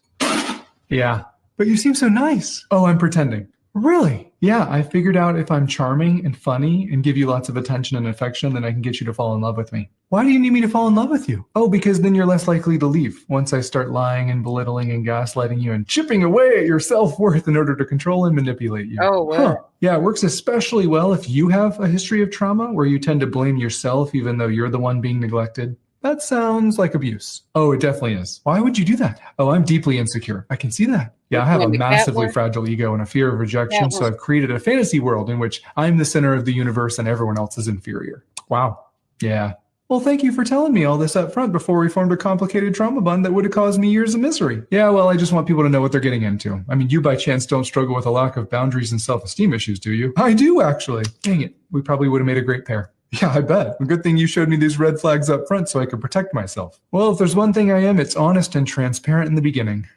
Yeah, but you seem so nice. Oh, I'm pretending. Really? Yeah, I figured out if I'm charming and funny and give you lots of attention and affection, then I can get you to fall in love with me. Why do you need me to fall in love with you? Oh, because then you're less likely to leave once I start lying and belittling and gaslighting you and chipping away at your self-worth in order to control and manipulate you. Oh, wow. Huh. Yeah, it works especially well if you have a history of trauma where you tend to blame yourself even though you're the one being neglected. That sounds like abuse. Oh, it definitely is. Why would you do that? Oh, I'm deeply insecure. I can see that. Yeah, I have a massively fragile ego and a fear of rejection, so I've created a fantasy world in which I'm the center of the universe and everyone else is inferior. Wow. Yeah. Well, thank you for telling me all this up front before we formed a complicated trauma bond that would have caused me years of misery. Yeah, well, I just want people to know what they're getting into. I mean, you by chance don't struggle with a lack of boundaries and self-esteem issues, do you? I do, actually. Dang it. We probably would have made a great pair. Yeah, I bet. A good thing you showed me these red flags up front so I could protect myself. Well, if there's one thing I am, it's honest and transparent in the beginning.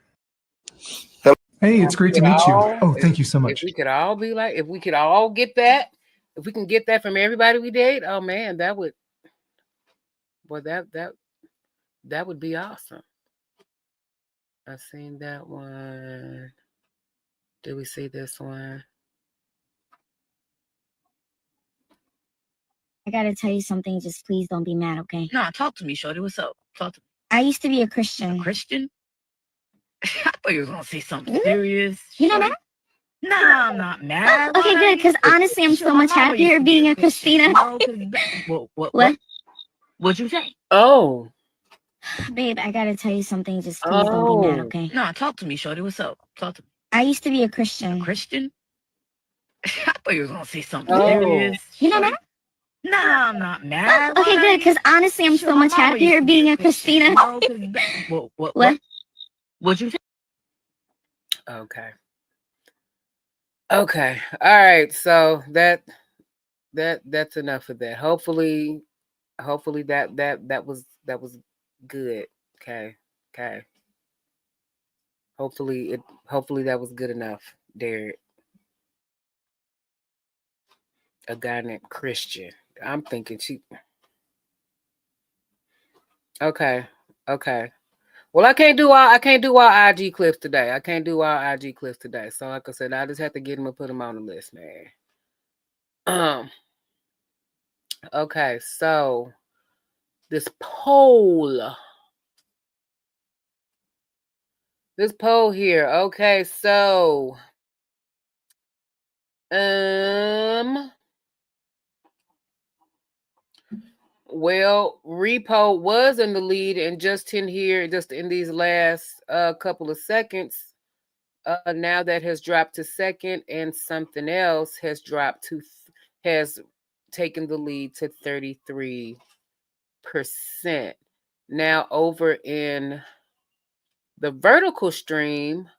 Hey, it's great to meet you. Oh, thank you so much. If we could all be like, if we could all get that, if we can get that from everybody we date, oh man, that would, boy, that would be awesome. I've seen that one. Did we see this one? I gotta tell you something. Just please don't be mad, okay? Nah, talk to me, shorty. What's up? Talk to me. I used to be a Christian. A Christian? I thought you were gonna say something serious. You know that? Nah, I'm not mad. Okay, good. Because honestly, I'm so much happier being a Christina. What? What'd you say? Oh. Babe, I gotta tell you something. Just please don't be mad, okay? Nah, talk to me, shorty. What's up? Talk to me. I used to be a Christian. A Christian? I thought you were gonna say something serious. You know that? Nah, I'm not mad. Okay, good. Because honestly, I'm so much happier being a Christina. What? What'd you say? Okay. Okay. All right. So that's enough of that. Hopefully that was good. Okay. Hopefully that was good enough, Derek. A guy named Christian. I'm thinking she. Okay. Well, I can't do all IG clips today. So like I said, I just have to get him and put him on the list, man. Okay, so this poll here. Okay, so well, Repo was in the lead, and just in these last couple of seconds, now that has dropped to second, and something else has has taken the lead to 33%. Now over in the vertical stream,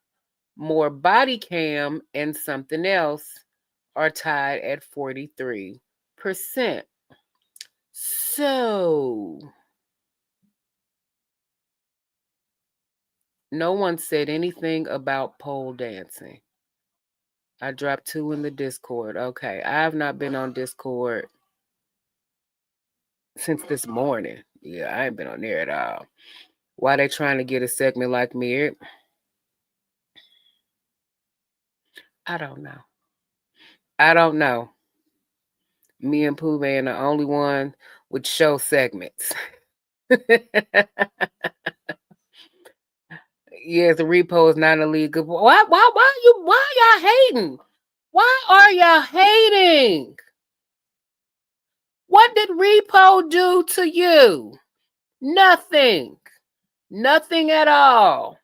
more body cam and something else are tied at 43%. So no one said anything about pole dancing. I dropped 2 in the Discord. Okay, I have not been on Discord since this morning. Yeah, I ain't been on there at all. Why they trying to get a segment like me? I don't know. Me and Pooh Man are the only one with show segments. Yes, the Repo is not in the league. Why y'all hating? Why are y'all hating? What did Repo do to you? Nothing. Nothing at all.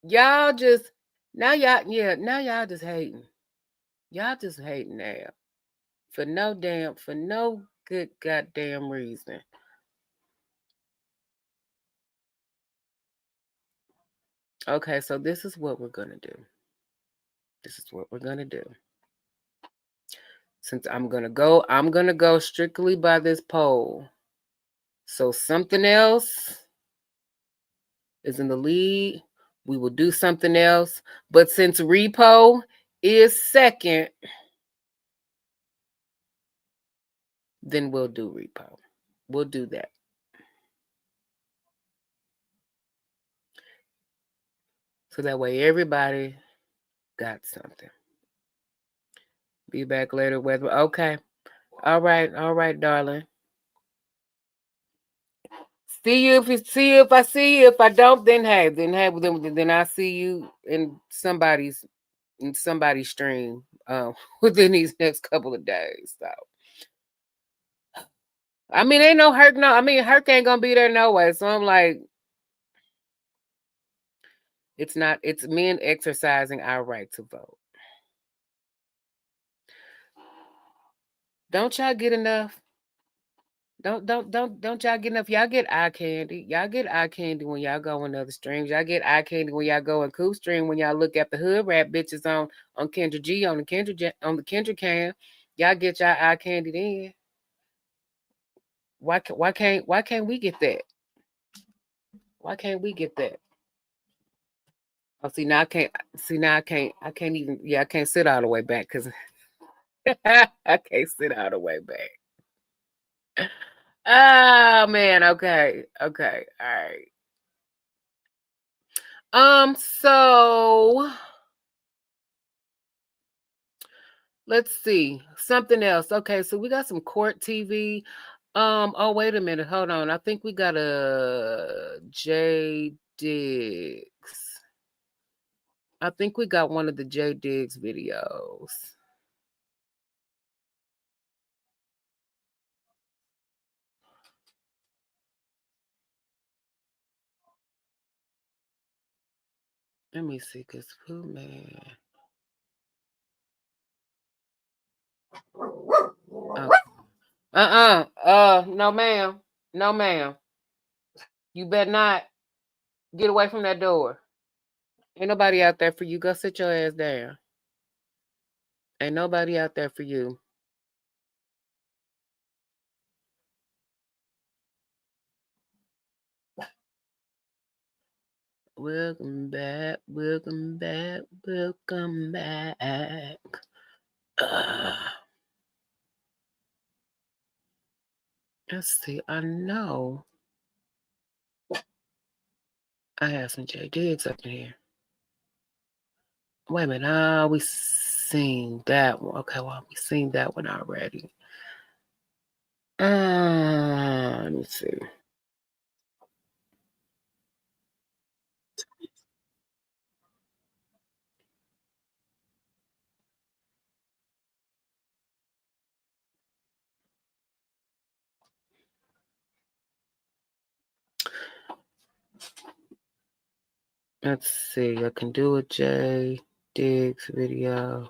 Y'all just now y'all just hating. Y'all just hating now. For no good goddamn reason. Okay, so this is what we're gonna do. Since I'm gonna go strictly by this poll. So something else is in the lead. We will do something else. But since Repo is second, then we'll do Repo. We'll do that. So that way everybody got something. Be back later. Okay. All right, darling. See you if I see you. If I don't, then I see you in somebody's stream within these next couple of days. So I mean, ain't no Herc. No, I mean Herc ain't gonna be there no way. So I'm like, it's men exercising our right to vote. Don't y'all get enough? Don't y'all get enough? Y'all get eye candy. Y'all get eye candy when y'all go on other streams. Y'all get eye candy when y'all go in Cool Stream. When y'all look at the hood rap bitches on Kendra G on the Kendra cam. Y'all get y'all eye candy then. Why can't we get that? Why can't we get that? Oh, see now I can't. I can't even. Yeah, I can't sit all the way back because I can't sit all the way back. Oh man. Okay. All right. So let's see something else. Okay, so we got some court TV. Oh wait a minute, hold on. I think we got a J Diggs. I think we got one of the J Diggs videos. Let me see, cause who man? No ma'am. No ma'am. You better not get away from that door. Ain't nobody out there for you. Go sit your ass down. Ain't nobody out there for you. Welcome back. Welcome back. Welcome back. Let's see. I know I have some J Diggs up in here. Wait a minute. seen that one. Okay, well, we seen that one already. Let me see. Let's see. I can do a J Diggs video.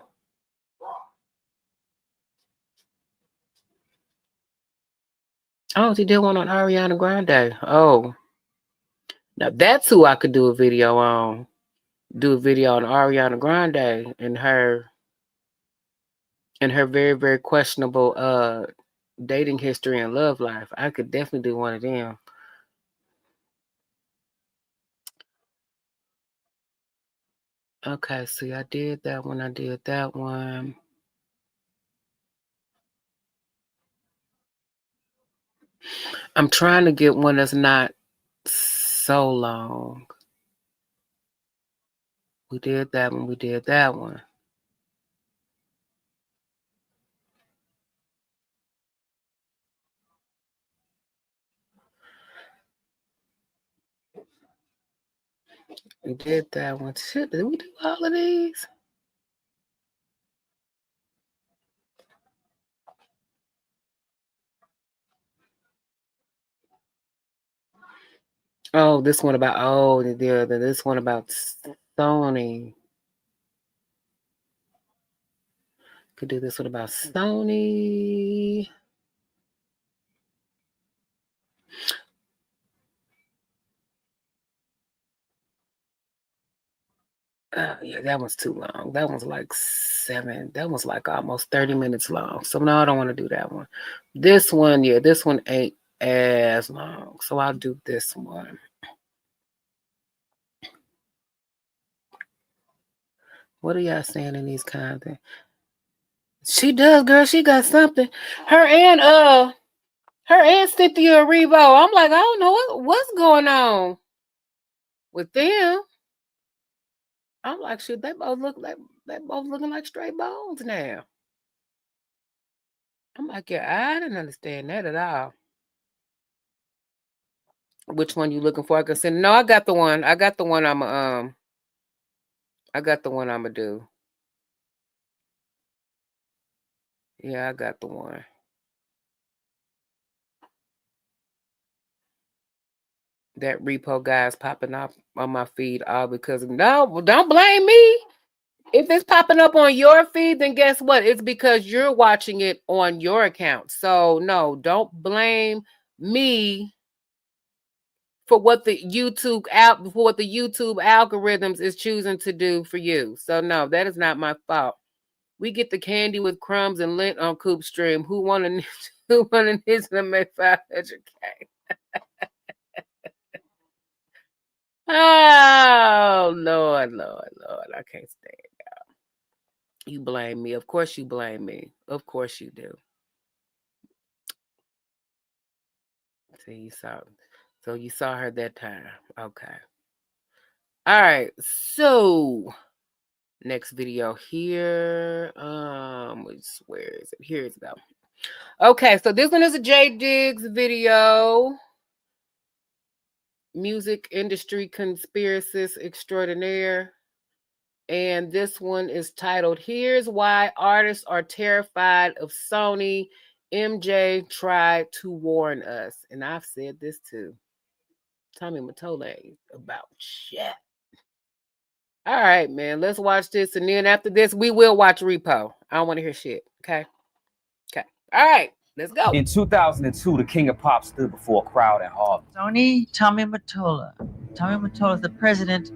Oh, she did one on Ariana Grande. Oh, now that's who I could do a video on. Do a video on Ariana Grande and her very, very questionable dating history and love life. I could definitely do one of them. Okay, see, I did that one. I'm trying to get one that's not so long. We did that one. We did that one. Shit, did we do all of these? Oh, this one about this one about Sony. Could do this one about Sony. Yeah, that one's too long. That one's like 7. That one's like almost 30 minutes long. So no, I don't want to do that one. This one, yeah, this one ain't as long. So I'll do this one. What are y'all saying in these kind of things? She does, girl. She got something. Her and Cynthia Erivo. I'm like, I don't know what's going on with them. I'm like, shit, they both looking like straight bones now. I'm like, yeah, I didn't understand that at all. Which one you looking for? I can send. No, I got the one. I got the one I'ma do. Yeah, I got the one. That repo guy's popping up on my feed all because no, don't blame me. If it's popping up on your feed, then guess what? It's because you're watching it on your account. So no, don't blame me for what the YouTube algorithms is choosing to do for you. So no, that is not my fault. We get the candy with crumbs and lint on Coop Stream. Who wanted to make 500K? Oh, Lord. I can't stand y'all. You blame me. Of course you blame me. Of course you do. See, you saw. So you saw her that time. Okay. All right. So next video here. Where is it? Here it go. Okay, so this one is a J Diggs video. Music industry conspiracist extraordinaire. And this one is titled, Here's Why Artists Are Terrified of Sony. MJ tried to warn us. And I've said this too. Tommy Mottola ain't about shit. All right, man. Let's watch this. And then after this, we will watch Repo. I don't want to hear shit. Okay? Okay. All right. Let's go. In 2002, the King of Pop stood before a crowd in Harlem. Tommy Mottola. Tommy Mottola is the president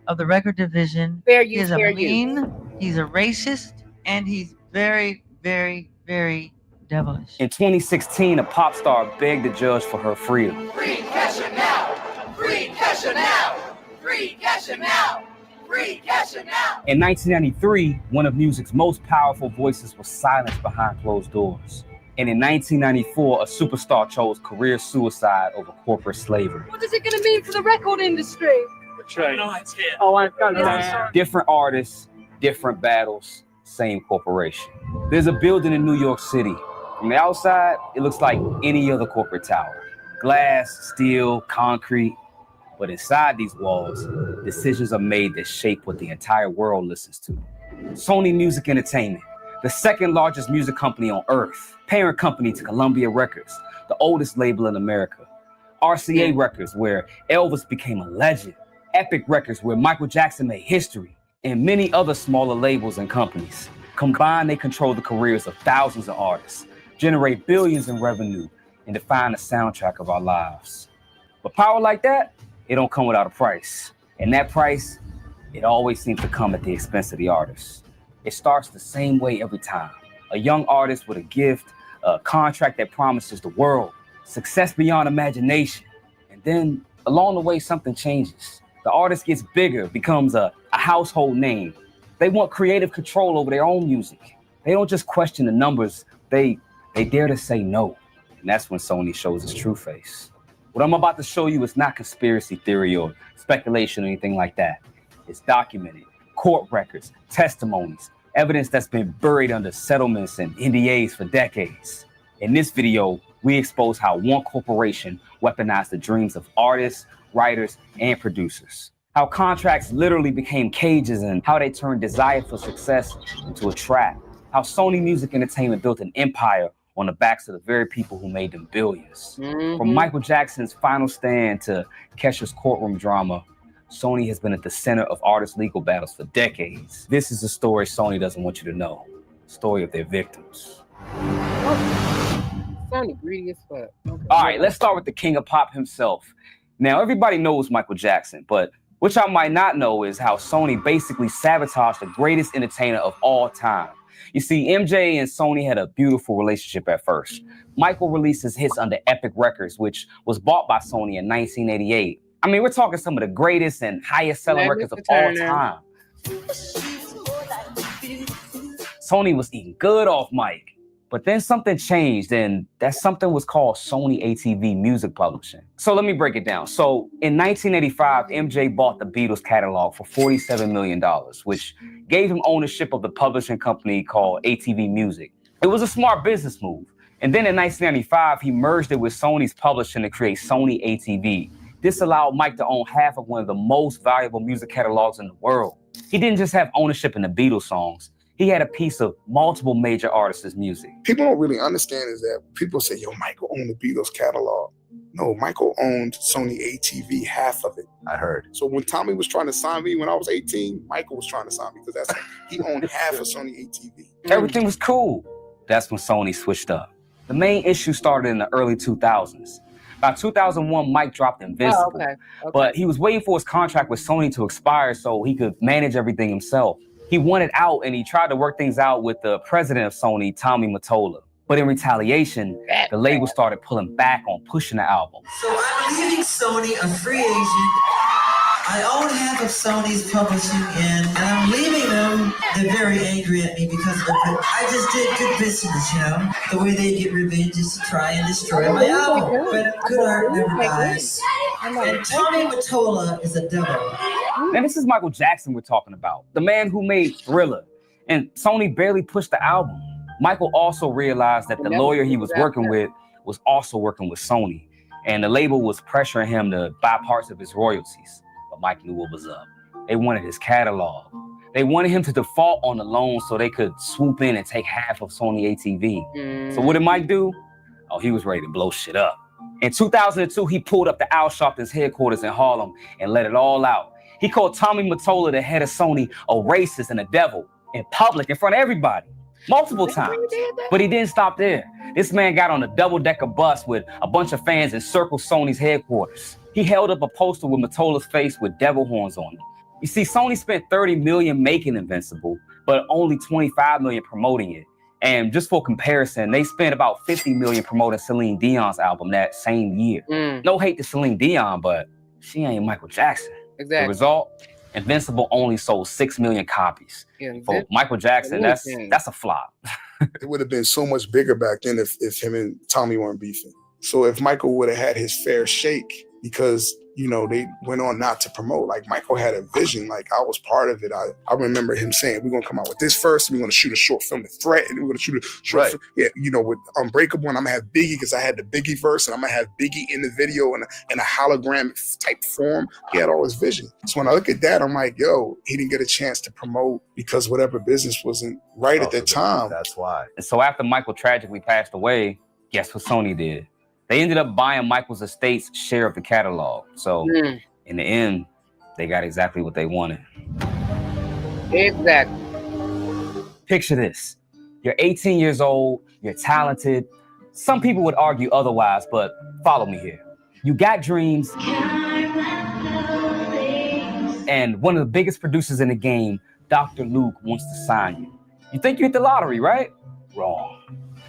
of the record division. He's a mean, he's a racist, and he's very, very, very devilish. In 2016, a pop star begged the judge for her freedom. Free Kesha now! Free Kesha now! Free Kesha now! Free Kesha now! In 1993, one of music's most powerful voices was silenced behind closed doors. And in 1994, a superstar chose career suicide over corporate slavery. What is it going to mean for the record industry? Oh, Different artists, different battles, same corporation. There's a building in New York City. From the outside, it looks like any other corporate tower. Glass, steel, concrete. But inside these walls, decisions are made that shape what the entire world listens to. Sony Music Entertainment, the second largest music company on earth, parent company to Columbia Records, the oldest label in America. RCA Records, where Elvis became a legend. Epic Records, where Michael Jackson made history. And many other smaller labels and companies. Combined, they control the careers of thousands of artists, generate billions in revenue, and define the soundtrack of our lives. But power like that, it don't come without a price. And that price, it always seems to come at the expense of the artist. It starts the same way every time. A young artist with a gift, a contract that promises the world, success beyond imagination. And then along the way, something changes. The artist gets bigger, becomes a household name. They want creative control over their own music. They don't just question the numbers, they dare to say no. And that's when Sony shows its true face. What I'm about to show you is not conspiracy theory or speculation or anything like that. It's documented, court records, testimonies, evidence that's been buried under settlements and NDAs for decades. In this video, we expose how one corporation weaponized the dreams of artists, writers, and producers. How contracts literally became cages and how they turned desire for success into a trap. How Sony Music Entertainment built an empire on the backs of the very people who made them billions. From Michael Jackson's final stand to Kesha's courtroom drama, Sony has been at the center of artists' legal battles for decades. This is a story Sony doesn't want you to know. The story of their victims. Sony greedy as fuck. Okay. All right, let's start with the king of pop himself. Now, everybody knows Michael Jackson, but what y'all might not know is how Sony basically sabotaged the greatest entertainer of all time. You see, MJ and Sony had a beautiful relationship at first. Michael released his hits under Epic Records, which was bought by Sony in 1988. I mean, we're talking some of the greatest and highest selling records of all time. Sony was eating good off Mike. But then something changed, and that something was called Sony ATV Music Publishing. So let me break it down. So in 1985, MJ bought the Beatles catalog for $47 million, which gave him ownership of the publishing company called ATV Music. It was a smart business move. And then in 1995, he merged it with Sony's publishing to create Sony ATV. This allowed Mike to own half of one of the most valuable music catalogs in the world. He didn't just have ownership in the Beatles songs. He had a piece of multiple major artists' music. People don't really understand is that people say, yo, Michael owned the Beatles catalog. No, Michael owned Sony ATV, half of it. I heard. So when Tommy was trying to sign me when I was 18, Michael was trying to sign me because he owned half of Sony ATV. Everything was cool. That's when Sony switched up. The main issue started in the early 2000s. By 2001, Mike dropped Invincible, but he was waiting for his contract with Sony to expire so he could manage everything himself. He wanted out and he tried to work things out with the president of Sony, Tommy Mottola. But in retaliation, the label started pulling back on pushing the album. So I'm leaving Sony a free agent. I own half of Sony's publishing and I'm leaving them. They're very angry at me because I just did good business, you know? The way they get revenge is to try and destroy my album. But good art never dies. And Tommy Mottola is a devil. Now, this is Michael Jackson we're talking about, the man who made Thriller. And Sony barely pushed the album. Michael also realized that the lawyer he was working with was also working with Sony. And the label was pressuring him to buy parts of his royalties. But Mike knew what was up. They wanted his catalog. They wanted him to default on the loan so they could swoop in and take half of Sony ATV. So what did Mike do? Oh, he was ready to blow shit up. In 2002, he pulled up to Al Sharpton's headquarters in Harlem and let it all out. He called Tommy Mottola, the head of Sony, a racist and a devil in public in front of everybody, multiple times. But he didn't stop there. This man got on a double-decker bus with a bunch of fans and circled Sony's headquarters. He held up a poster with Mottola's face with devil horns on it. You see, Sony spent $30 million making Invincible, but only $25 million promoting it. And just for comparison, they spent about $50 million promoting Celine Dion's album that same year. No hate to Celine Dion, but she ain't Michael Jackson. Exactly. The result, Invincible only sold 6 million copies. For Michael Jackson, that's a flop. It would have been so much bigger back then if him and Tommy weren't beefing. So if Michael would have had his fair shake, because they went on not to promote. Like Michael had a vision, like I was part of it. I remember him saying, we're gonna come out with this first, and we're gonna shoot a short film, The Threat, and we're gonna shoot a short film. Yeah, with Unbreakable, and I'm gonna have Biggie, because I had the Biggie verse, and I'm gonna have Biggie in the video in a hologram type form. He had all his vision. So when I look at that, I'm like, yo, he didn't get a chance to promote because whatever business wasn't right at that time. That's why. And so after Michael tragically passed away, guess what Sony did? They ended up buying Michael's estate's share of the catalog. So in the end, they got exactly what they wanted. Exactly. Picture this. You're 18 years old, you're talented. Some people would argue otherwise, but follow me here. You got dreams. And one of the biggest producers in the game, Dr. Luke, wants to sign you. You think you hit the lottery, right? Wrong.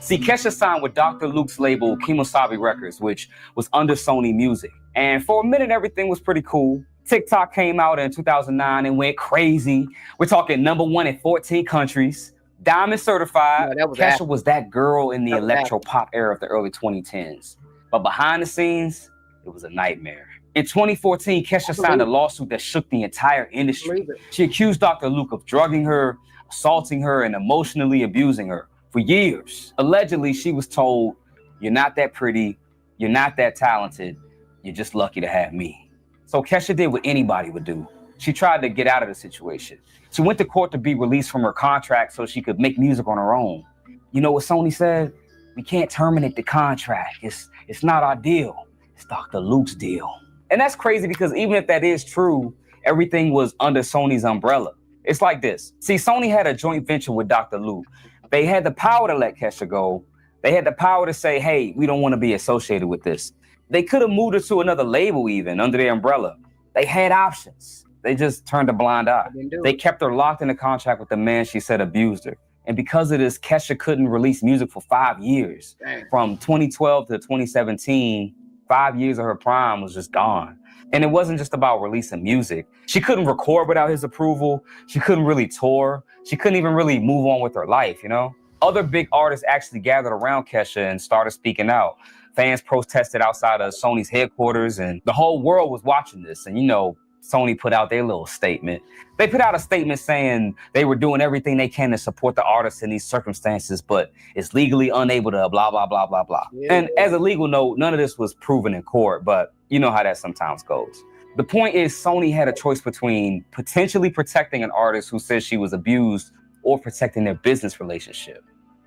See, Kesha signed with Dr. Luke's label, Kemosabe Records, which was under Sony Music. And for a minute, everything was pretty cool. TikTok came out in 2009 and went crazy. We're talking #1 in 14 countries. Diamond certified. Kesha was that girl in the electro-pop era of the early 2010s. But behind the scenes, it was a nightmare. In 2014, Kesha signed a lawsuit that shook the entire industry. She accused Dr. Luke of drugging her, assaulting her, and emotionally abusing her. For years. Allegedly, she was told, you're not that pretty, you're not that talented, you're just lucky to have me. So Kesha did what anybody would do. She tried to get out of the situation. She went to court to be released from her contract so she could make music on her own. You know what Sony said? We can't terminate the contract. It's not our deal. It's Dr. Luke's deal. And that's crazy because even if that is true, everything was under Sony's umbrella. It's like this. See, Sony had a joint venture with Dr. Luke. They had the power to let Kesha go. They had the power to say, hey, we don't want to be associated with this. They could have moved her to another label even under their umbrella. They had options. They just turned a blind eye. They kept her locked in a contract with the man she said abused her. And because of this, Kesha couldn't release music for 5 years. From 2012 to 2017, 5 years of her prime was just gone. And it wasn't just about releasing music. She couldn't record without his approval. She couldn't really tour. She couldn't even really move on with her life, Other big artists actually gathered around Kesha and started speaking out. Fans protested outside of Sony's headquarters, and the whole world was watching this. And Sony put out their little statement. They put out a statement saying they were doing everything they can to support the artists in these circumstances, but it's legally unable to blah, blah, blah, blah, blah. Yeah. And as a legal note, none of this was proven in court, but you know how that sometimes goes. The point is Sony had a choice between potentially protecting an artist who says she was abused or protecting their business relationship.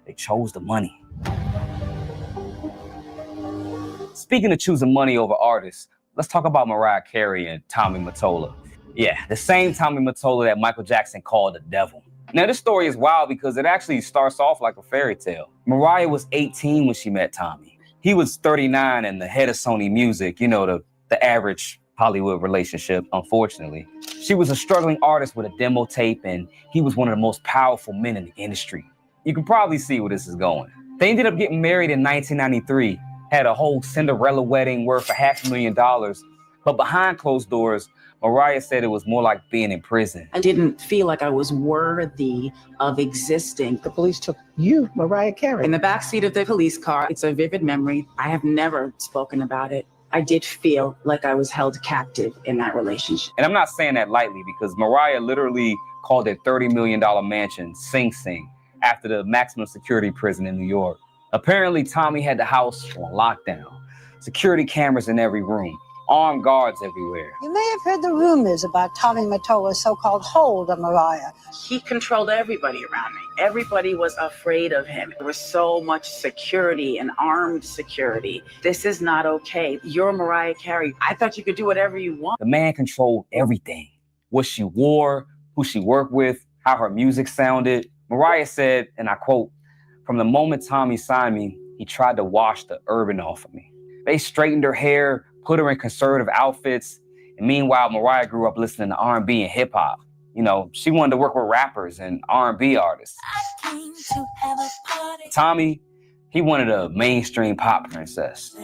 They chose the money. Speaking of choosing money over artists, let's talk about Mariah Carey and Tommy Mottola. Yeah, the same Tommy Mottola that Michael Jackson called the devil. Now, this story is wild because it actually starts off like a fairy tale. Mariah was 18 when she met Tommy. He was 39 and the head of Sony Music, the average Hollywood relationship, unfortunately. She was a struggling artist with a demo tape, and he was one of the most powerful men in the industry. You can probably see where this is going. They ended up getting married in 1993, had a whole Cinderella wedding worth $500,000, but behind closed doors, Mariah said it was more like being in prison. I didn't feel like I was worthy of existing. The police took you, Mariah Carey, in the backseat of the police car. It's a vivid memory. I have never spoken about it. I did feel like I was held captive in that relationship. And I'm not saying that lightly because Mariah literally called their $30 million mansion Sing Sing after the maximum security prison in New York. Apparently, Tommy had the house on lockdown. Security cameras in every room. Armed guards everywhere. You may have heard the rumors about Tommy Mottola's so-called hold on Mariah. He controlled everybody around me. Everybody was afraid of him. There was so much security and armed security. This is not okay. You're Mariah Carey. I thought you could do whatever you want. The man controlled everything. What she wore, who she worked with, how her music sounded. Mariah said, and I quote, "From the moment Tommy signed me, he tried to wash the urban off of me. They straightened her hair, put her in conservative outfits. And meanwhile, Mariah grew up listening to R&B and hip hop. She wanted to work with rappers and R&B artists. Tommy, he wanted a mainstream pop princess.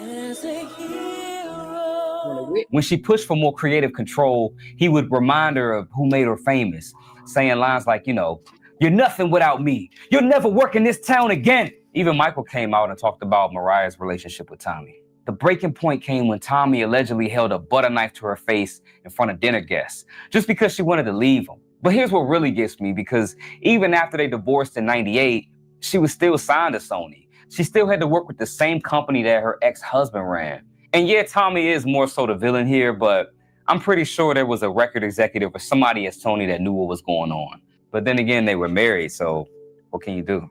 When she pushed for more creative control, he would remind her of who made her famous, saying lines like, "You're nothing without me. You'll never work in this town again." Even Michael came out and talked about Mariah's relationship with Tommy. The breaking point came when Tommy allegedly held a butter knife to her face in front of dinner guests, just because she wanted to leave him. But here's what really gets me, because even after they divorced in '98, she was still signed to Sony. She still had to work with the same company that her ex-husband ran. And yeah, Tommy is more so the villain here, but I'm pretty sure there was a record executive or somebody at Sony that knew what was going on. But then again, they were married, so what can you do?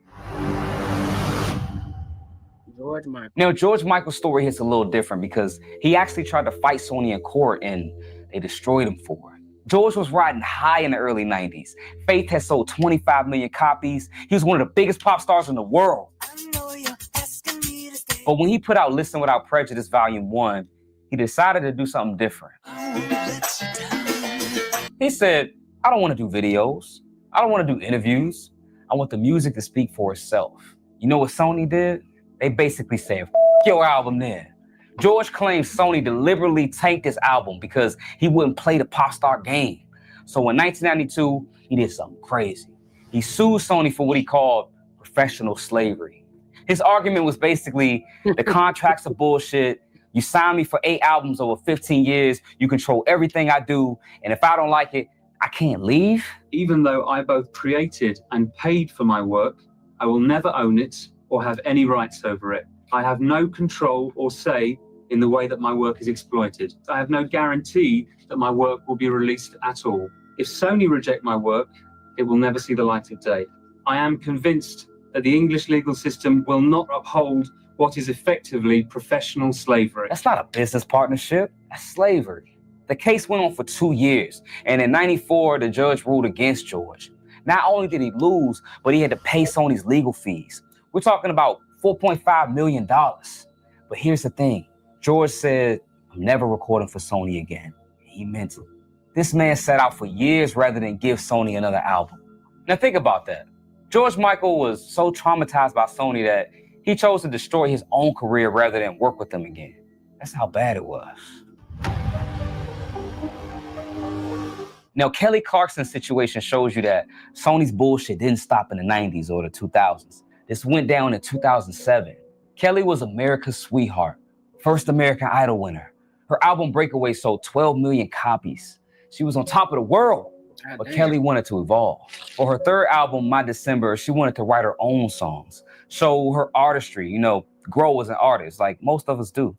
George Michael. Now, George Michael's story hits a little different because he actually tried to fight Sony in court and they destroyed him for it. George was riding high in the early 90s. Faith had sold 25 million copies. He was one of the biggest pop stars in the world. But when he put out Listen Without Prejudice Volume 1, he decided to do something different. He said, I don't want to do videos. I don't want to do interviews. I want the music to speak for itself. You know what Sony did? They basically said, F your album then. George claims Sony deliberately tanked his album because he wouldn't play the pop star game. So in 1992, he did something crazy. He sued Sony for what he called professional slavery. His argument was basically, the contracts are bullshit. You signed me for 8 albums over 15 years. You control everything I do. And if I don't like it, I can't leave. Even though I both created and paid for my work, I will never own it or have any rights over it. I have no control or say in the way that my work is exploited. I have no guarantee that my work will be released at all. If Sony reject my work, it will never see the light of day. I am convinced that the English legal system will not uphold what is effectively professional slavery. That's not a business partnership, that's slavery. The case went on for 2 years, and in '94, the judge ruled against George. Not only did he lose, but he had to pay Sony's legal fees. We're talking about $4.5 million. But here's the thing. George said, I'm never recording for Sony again. He meant it. This man set out for years rather than give Sony another album. Now think about that. George Michael was so traumatized by Sony that he chose to destroy his own career rather than work with them again. That's how bad it was. Now, Kelly Clarkson's situation shows you that Sony's bullshit didn't stop in the 90s or the 2000s. This went down in 2007. Kelly was America's sweetheart, first American Idol winner. Her album Breakaway sold 12 million copies. She was on top of the world, but Kelly wanted to evolve. For her third album, My December, she wanted to write her own songs, show her artistry, grow as an artist like most of us do.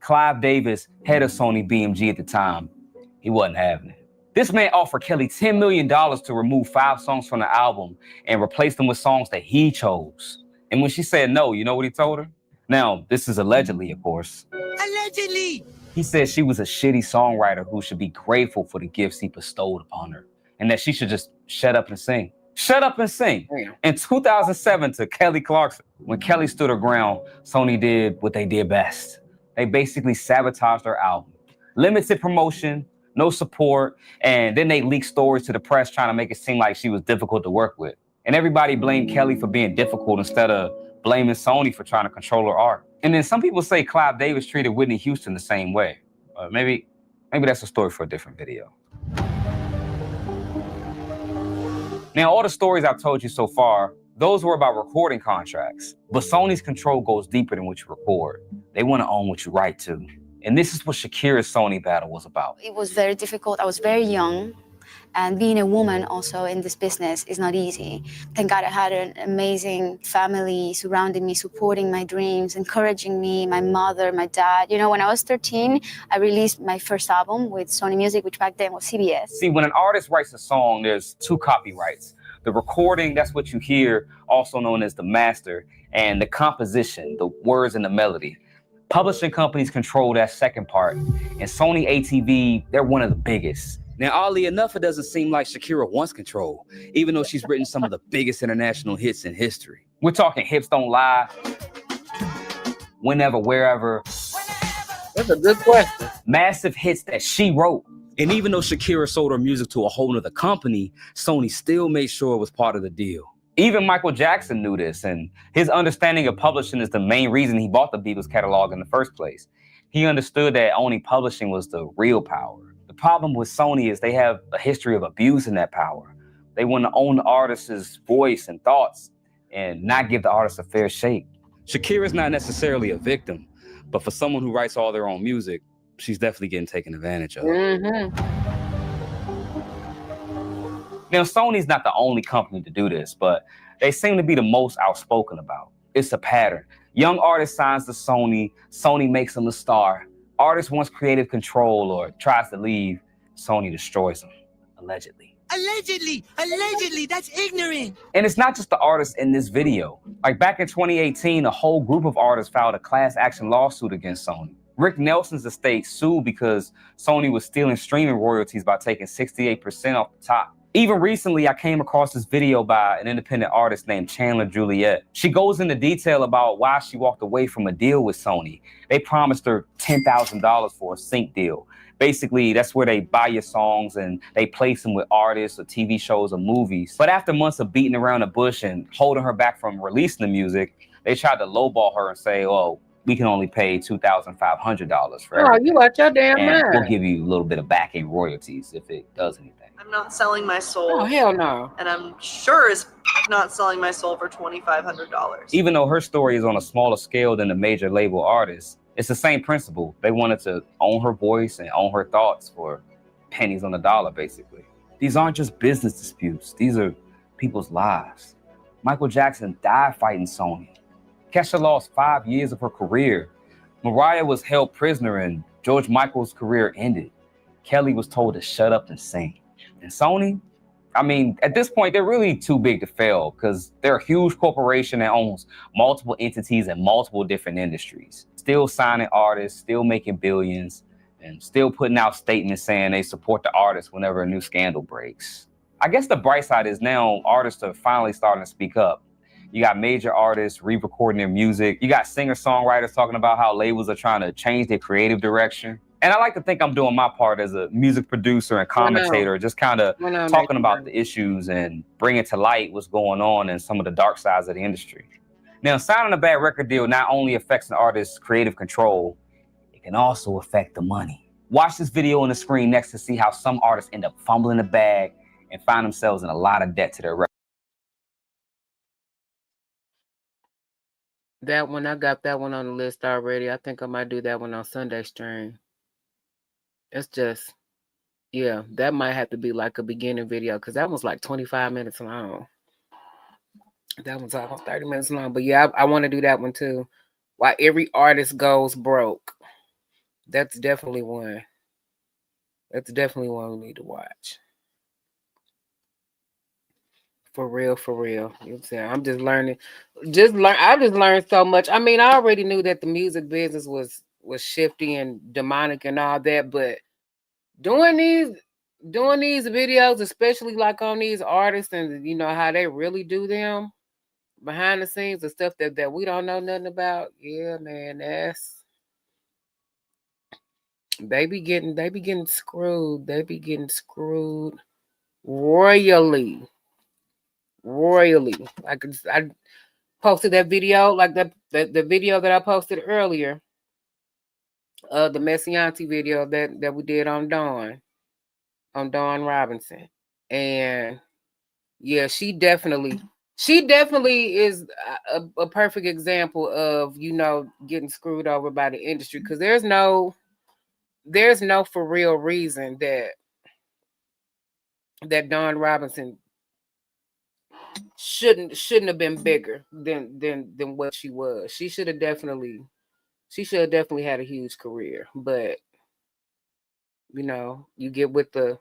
Clive Davis, head of Sony BMG at the time, he wasn't having it. This man offered Kelly $10 million to remove 5 songs from the album and replace them with songs that he chose. And when she said no, you know what he told her? Now, this is allegedly, of course. Allegedly! He said she was a shitty songwriter who should be grateful for the gifts he bestowed upon her, and that she should just shut up and sing. Shut up and sing. Damn. In 2007 to Kelly Clarkson, when Kelly stood her ground, Sony did what they did best. They basically sabotaged her album. Limited promotion, no support, and then they leaked stories to the press trying to make it seem like she was difficult to work with. And everybody blamed Kelly for being difficult instead of blaming Sony for trying to control her art. And then some people say Clive Davis treated Whitney Houston the same way. Maybe that's a story for a different video. Now, all the stories I've told you so far, those were about recording contracts. But Sony's control goes deeper than what you record. They want to own what you write to. And this is what Shakira's Sony battle was about. It was very difficult. I was very young. And being a woman also in this business is not easy. Thank God I had an amazing family surrounding me, supporting my dreams, encouraging me, my mother, my dad. When I was 13, I released my first album with Sony Music, which back then was CBS. See, when an artist writes a song, there's 2 copyrights. The recording, that's what you hear, also known as the master, and the composition, the words and the melody. Publishing companies control that second part, and Sony ATV, they're one of the biggest. Now, oddly enough, it doesn't seem like Shakira wants control, even though she's written some of the biggest international hits in history. We're talking Hips Don't Lie, Whenever, Wherever. That's a good question. Massive hits that she wrote. And even though Shakira sold her music to a whole nother company, Sony still made sure it was part of the deal. Even Michael Jackson knew this, and his understanding of publishing is the main reason he bought the Beatles catalog in the first place. He understood that owning publishing was the real power. The problem with Sony is they have a history of abusing that power. They want to own the artist's voice and thoughts and not give the artist a fair shake. Shakira's not necessarily a victim, But for someone who writes all their own music, she's definitely getting taken advantage of. Now, Sony's not the only company to do this, but they seem to be the most outspoken about. It's a pattern. Young artist signs to Sony, Sony makes them a star. Artist wants creative control or tries to leave, Sony destroys them, allegedly. Allegedly, that's ignorant. And it's not just the artists in this video. Like back in 2018, a whole group of artists filed a class action lawsuit against Sony. Rick Nelson's estate sued because Sony was stealing streaming royalties by taking 68% off the top. Even recently, I came across this video by an independent artist named Chandler Juliet. She goes into detail about why she walked away from a deal with Sony. They promised her $10,000 for a sync deal. Basically, that's where they buy your songs and they place them with artists or TV shows or movies. But after months of beating around the bush and holding her back from releasing the music, they tried to lowball her and say, oh, we can only pay $2,500 for everything. Oh, you out your damn and mind. we'll give you a little bit of back-end royalties if it does anything. I'm not selling my soul. Oh, hell no. And I'm sure as not selling my soul for $2,500. Even though her story is on a smaller scale than the major label artists, it's the same principle. They wanted to own her voice and own her thoughts for pennies on the dollar, basically. These aren't just business disputes. These are people's lives. Michael Jackson died fighting Sony. Kesha lost 5 years of her career. Mariah was held prisoner and George Michael's career ended. Kelly was told to shut up and sing. And Sony, I mean, at this point, they're really too big to fail because they're a huge corporation that owns multiple entities in multiple different industries. Still signing artists, still making billions, and still putting out statements saying they support the artist whenever a new scandal breaks. I guess the bright side is now artists are finally starting to speak up. You got major artists re-recording their music. You got singer-songwriters talking about how labels are trying to change their creative direction. And I like to think I'm doing my part as a music producer and commentator, just kind of talking about the issues and bringing to light what's going on and some of the dark sides of the industry. Now, signing a bad record deal not only affects an artist's creative control, it can also affect the money. Watch this video on the screen next to see how some artists end up fumbling the bag and find themselves in a lot of debt to their record. That one, I got that one on the list already. I think I might do that one on Sunday stream. It's just, yeah, that might have to be like a beginning video because that one's like 25 minutes long. That one's almost 30 minutes long. But yeah, I want to do that one too. Why every artist goes broke. That's definitely one. That's definitely one we need to watch. For real, for real. You know what I'm saying? I'm just learning. I just learned so much. I mean, I already knew that the music business was shifty and demonic and all that, but doing these videos, especially like on these artists and you know how they really do them behind the scenes, the stuff that we don't know nothing about. Yeah, man, they be getting screwed. They be getting screwed royally. Like I posted that video, like the video that I posted earlier, the Messianti video that we did on Dawn Robinson. And yeah, she definitely is a perfect example of, you know, getting screwed over by the industry, because there's no for real reason that Dawn Robinson shouldn't have been bigger than what she was. She should have definitely had a huge career. But you know, you get with the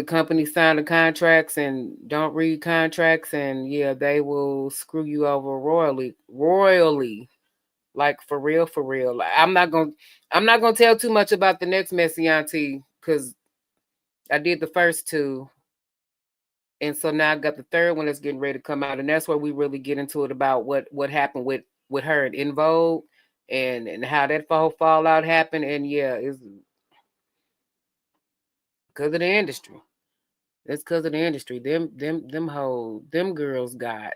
company, sign the contracts and don't read contracts, and yeah, they will screw you over royally. Like for real. Like, I'm not gonna tell too much about the next Messianti because I did the first two. And so now I got the third one that's getting ready to come out. And that's where we really get into it about what happened with her and In Vogue and how that whole fallout happened. And yeah, it's because of the industry. It's because of the industry. Them girls got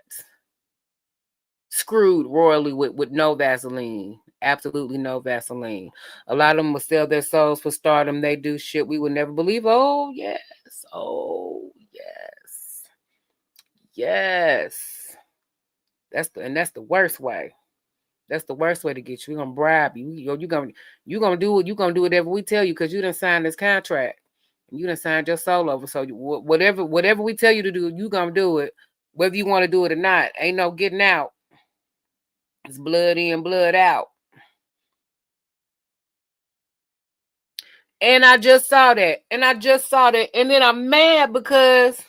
screwed royally with no Vaseline. Absolutely no Vaseline. A lot of them will sell their souls for stardom. They do shit we would never believe. Oh, yes. Oh, yes. Yes. That's the worst way. That's the worst way to get you. We're gonna bribe you. You gonna do it. You gonna do whatever we tell you because you done signed this contract. You done signed your soul over. So whatever we tell you to do, you gonna do it, whether you want to do it or not. Ain't no getting out. It's blood in, blood out. And I just saw that. And then I'm mad because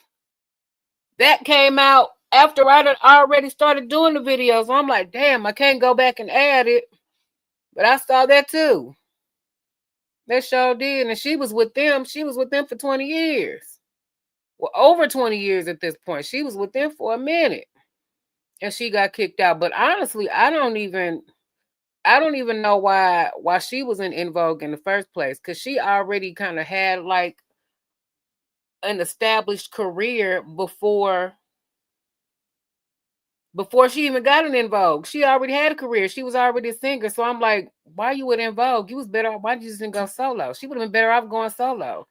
that came out after I had already started doing the videos. So I'm like, damn, I can't go back and add it. But I saw that too. That sure did. And she was with them. She was with them for 20 years. Well, over 20 years at this point. She was with them for a minute. And she got kicked out. But honestly, I don't even know why she was in Vogue in the first place. Because she already kind of had like an established career before she even got an In Vogue. She already had a career. She was already a singer. So I'm like, why you with In Vogue? You was better off. Why did you just didn't go solo? She would have been better off going solo.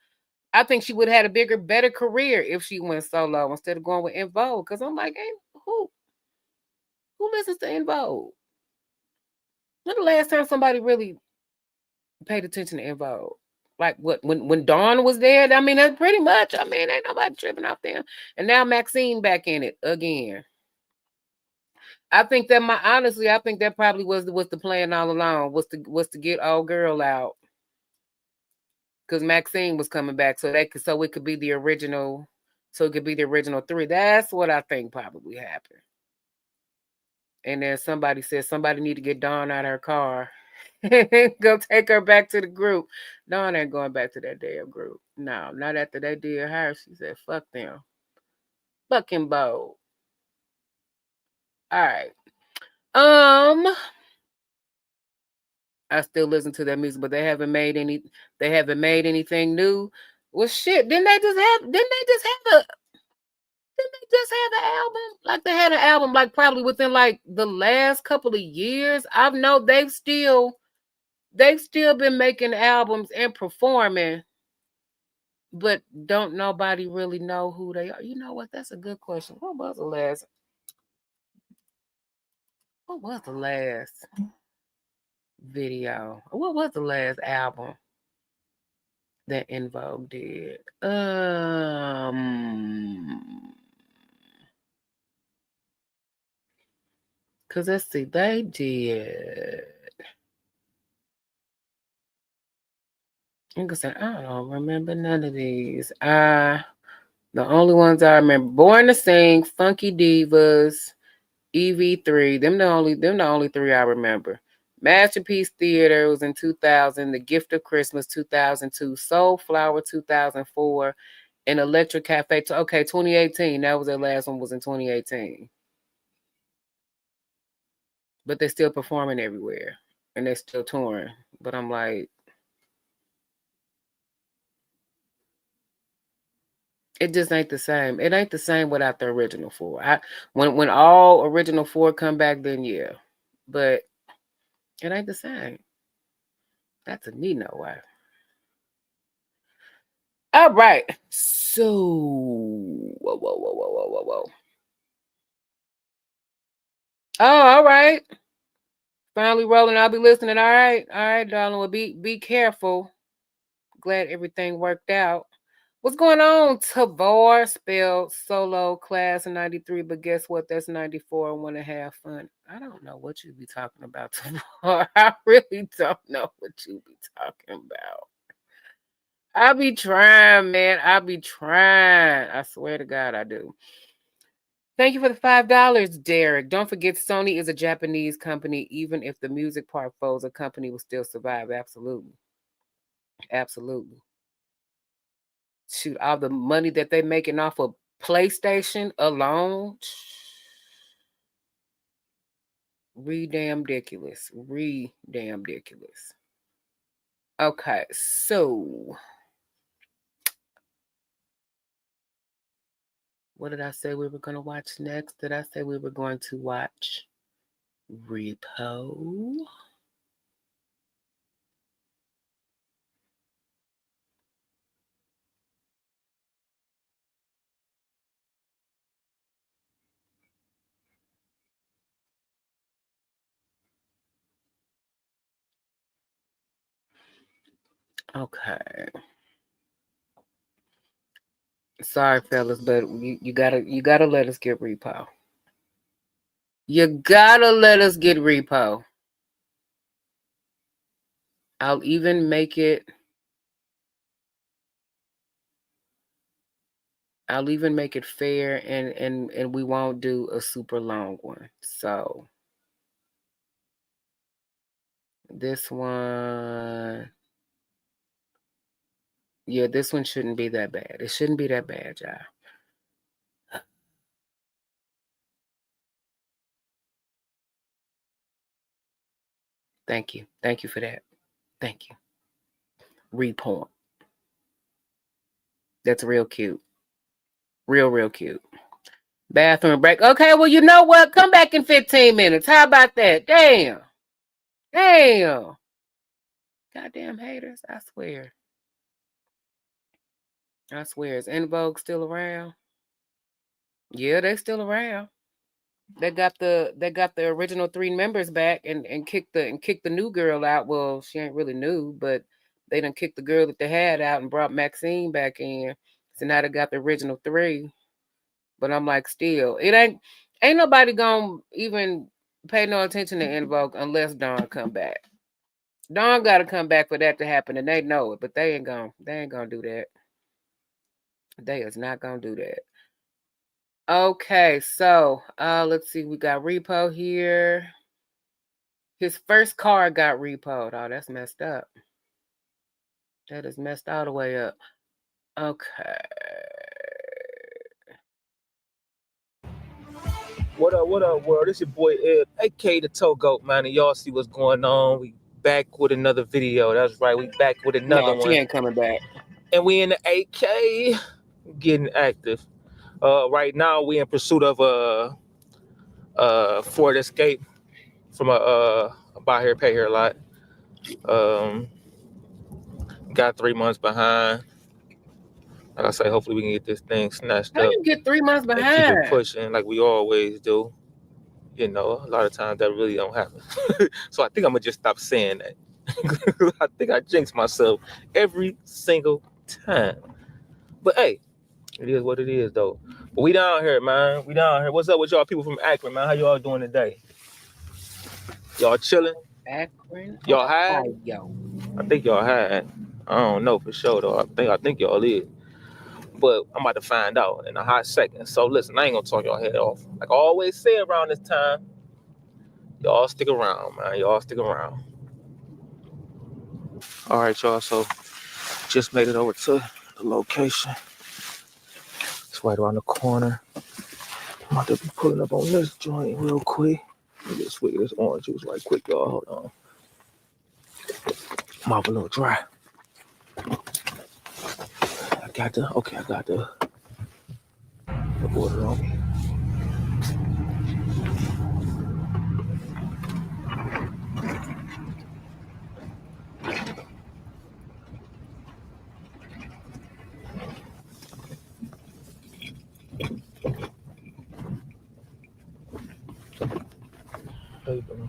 I think she would have had a better career if she went solo instead of going with In Vogue. Because I'm like, hey, who listens to In Vogue? When the last time somebody really paid attention to In Vogue? Like what? When Dawn was there? I mean, that's pretty much. I mean, ain't nobody tripping off them. And now Maxine back in it again. I think that probably was the plan all along was to get old girl out because Maxine was coming back so it could be the original, so it could be the original three. That's what I think probably happened. And then somebody said somebody need to get Dawn out of her car, go take her back to the group. Dawn ain't going back to that damn group. No, not after they did her. She said, "Fuck them, fucking bold." All right. I still listen to their music, but they haven't made anything new. Well, shit, didn't they just have an album? Like they had an album like probably within like the last couple of years. I know they've still been making albums and performing, but don't nobody really know who they are. You know what? That's a good question. What was the last video? What was the last album that In Vogue did? Cause let's see, they did. I don't remember none of these. The only ones I remember: Born to Sing, Funky Divas, EV3. Them the only three I remember. Masterpiece Theater was in 2000. The Gift of Christmas 2002. Soul Flower 2004. And Electric Cafe. 2018. That was their last one. Was in 2018. But they're still performing everywhere, and they're still touring. But I'm like, it just ain't the same. It ain't the same without the original four. When all original four come back, then yeah. But it ain't the same. That's a me know why. All right. So whoa. Oh, all right. Finally rolling. I'll be listening. All right, darling. Well, be careful. Glad everything worked out. What's going on, Tavar? Spelled solo class in 93, but guess what? That's 94 and 1.5 fun. I don't know what you be talking about, Tavar. I really don't know what you be talking about. I be trying, man. I be trying. I swear to God, I do. Thank you for the $5, Derek. Don't forget, Sony is a Japanese company. Even if the music part folds, a company will still survive. Absolutely. Absolutely. Shoot, all the money that they're making off of PlayStation alone. Damn ridiculous. Damn ridiculous. Okay, so what did I say we were going to watch next? Did I say we were going to watch Repo? Okay. Sorry, fellas, but you gotta let us get repo. You gotta let us get repo. I'll even make it fair, and we won't do a super long one. So this one, yeah, this one shouldn't be that bad. It shouldn't be that bad, y'all. Thank you. Thank you for that. Thank you. Repoint. That's real cute. Real cute. Bathroom break. Okay, well, you know what? Come back in 15 minutes. How about that? Damn. Goddamn haters. I swear. Is En Vogue still around? Yeah, they still around. They got the original 3 members back and kicked the new girl out. Well, she ain't really new, but they done kicked the girl that they had out and brought Maxine back in. So now they got the original 3. But I'm like, still, it ain't nobody gonna even pay no attention to En Vogue unless Dawn come back. Dawn gotta come back for that to happen, and they know it, but they ain't gonna do that. They is not gonna do that. Okay, so let's see. We got repo here. His first car got repoed. Oh, that's messed up. That is messed all the way up. Okay. What up, world? This your boy Ed, aka the Toe Goat, man, and y'all see what's going on. We back with another video. That's right, we back with another one. She ain't coming back. And we in the AK, getting active. Right now, we in pursuit of a Ford Escape from a buy here, pay here lot. Got 3 months behind. Like I say, hopefully we can get this thing snatched How up. you get 3 months behind? And keep it pushing like we always do. You know, a lot of times that really don't happen. So I think I'm gonna just stop saying that. I think I jinx myself every single time. But hey, it is what it is though. But we down here, man. We down here. What's up with y'all people from Akron, man? How y'all doing today? Y'all chilling? Akron? Y'all high? Yo. I think y'all high. I don't know for sure though. I think y'all is. But I'm about to find out in a hot second. So listen, I ain't gonna talk y'all head off. Like I always say around this time, y'all stick around, man. Y'all stick around. All right, y'all. So just made it over to the location. It's right around the corner. I'm about to be pulling up on this joint real quick. Let me get swig of this orange juice right quick, y'all. Hold on. Mouth a little dry. I got the water on me. How you doing?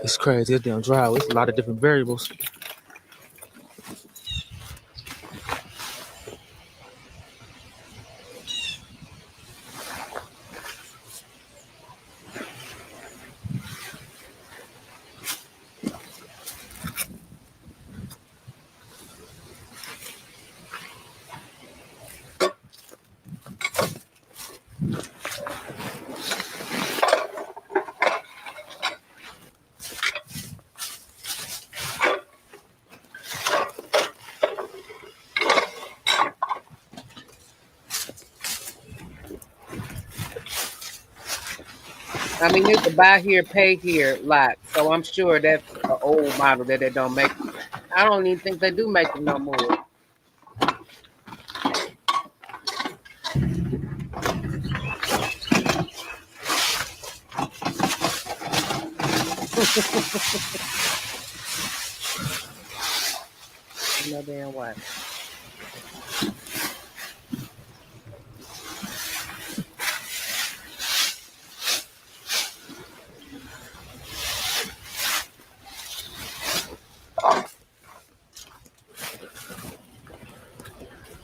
It's crazy. It's damn dry. It's a lot of different variables. I mean, it's a buy here, pay here lot. So I'm sure that's an old model that they don't make. I don't even think they do make them no more. No damn what.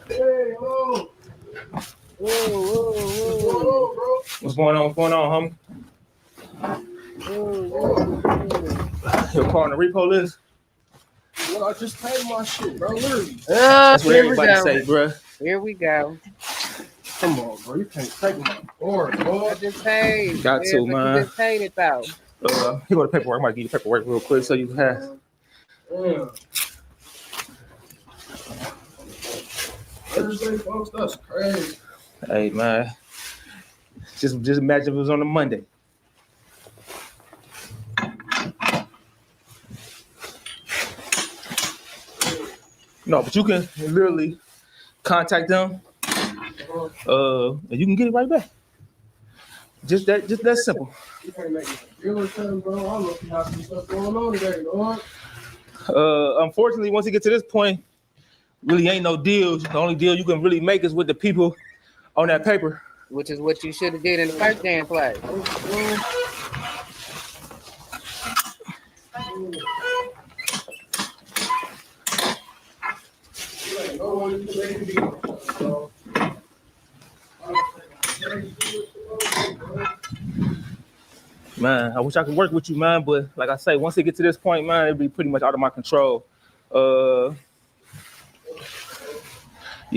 Hey, hello. What's going on? What's going on, homie? Your car on the repo list? No, I just paid my shit, bro. Literally. That's what Here we everybody go. say, bro. Here we go. Come on, bro. You can't take my board, bro. I just paid. Got to, but man. You just paid it though. Here go the paperwork. I might give you paperwork real quick so you can have. Yeah. Thursday, folks, that's crazy. Hey, man. Just imagine if it was on a Monday. No, but you can literally contact them, and you can get it right back. Just that simple. You can't make it real time, bro. I don't know if you have some stuff going on today, Lord. Unfortunately, once you get to this point, really ain't no deals. The only deal you can really make is with the people on that paper. Which is what you should have did in the first damn place. Man, I wish I could work with you, man, but like I say, once it get to this point, man, it'll be pretty much out of my control. Yeah,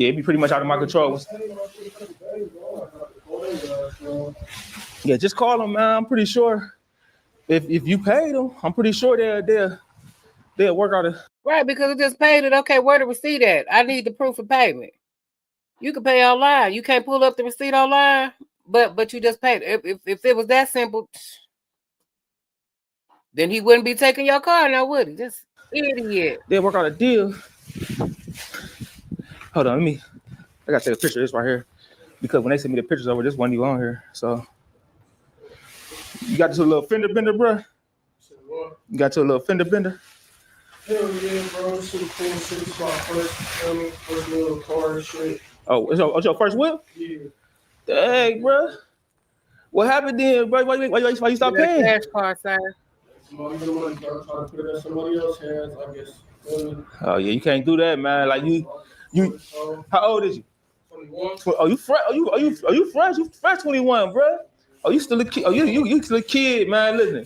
it'd be pretty much out of my control. Yeah, just call them, man. I'm pretty sure if you pay them, I'm pretty sure they'll work out. Right, because it just paid it. Okay, where the receipt at? I need the proof of payment. You can pay online. You can't pull up the receipt online, but you just paid. If it was that simple, then he wouldn't be taking your car now, would he? Just idiot. They'll work out a deal. Hold on, I gotta take a picture of this right here because when they send me the pictures over, this one you on here. So you got this little fender bender, bro? You got your little fender bender? Hell yeah, bro. City clean, city spot first little car and shit. Oh, it's your first whip? Yeah. Dang, bro. What happened then, bro? Why you stop paying? Cash car, sir. Somebody money, bro. Trying to put it in somebody else's hands, I guess. Oh yeah, you can't do that, man. Like you. How old is you? 21. Oh, you fresh? Are you fresh? You fresh 21, bro? Oh, you still a kid? Oh, you still a kid, man. Listen,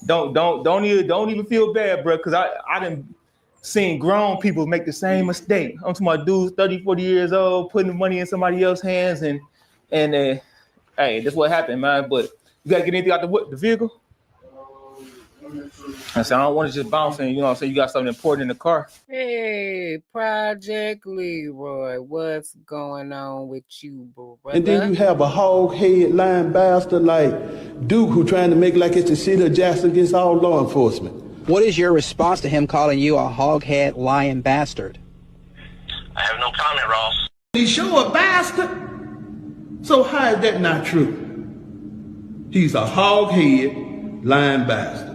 don't even feel bad, bro. Cause I done seen grown people make the same mistake. I'm talking about dudes 30, 40 years old putting the money in somebody else's hands, and hey, that's what happened, man. But you gotta get anything out the vehicle. I said I don't want to just bounce in. You know what I'm saying? You got something important in the car. Hey, Project Leroy, what's going on with you, brother? And then you have a hog-head lying bastard like Duke who trying to make like it's the city of Jackson against all law enforcement. What is your response to him calling you a hog-head lying bastard? I have no comment, Ross. He's sure a bastard. So how is that not true? He's a hog-head lying bastard.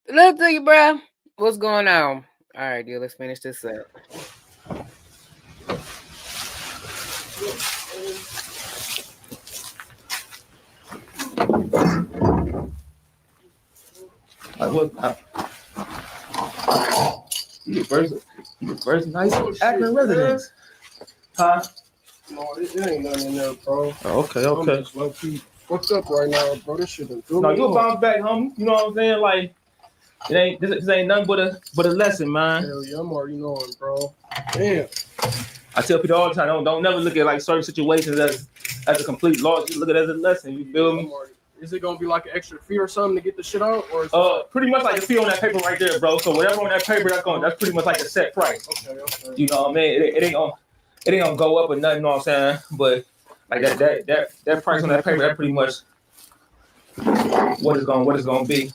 Look to you, bro. What's going on? All right, dear. Let's finish this up. You first nice Akron residence. Huh? No, it ain't nothing in there, bro. Oh, okay. I'm just low-key fucked up right now, bro. This shit done threw No, me you'll off. bounce back, homie. You know what I'm saying? Like, this ain't nothing but a lesson, man. Hell yeah, I'm already knowing, bro. Damn. I tell people all the time, don't never look at like certain situations as a complete loss. Just look at it as a lesson. You feel me? Is it gonna be like an extra fee or something to get the shit out, or? Pretty much like the fee on that paper right there, bro. So whatever on that paper, that's pretty much like a set price. Okay. You know what I mean? It ain't gonna go up or nothing. You know what I'm saying? But Like that price on that paper, that pretty much what it's gonna be.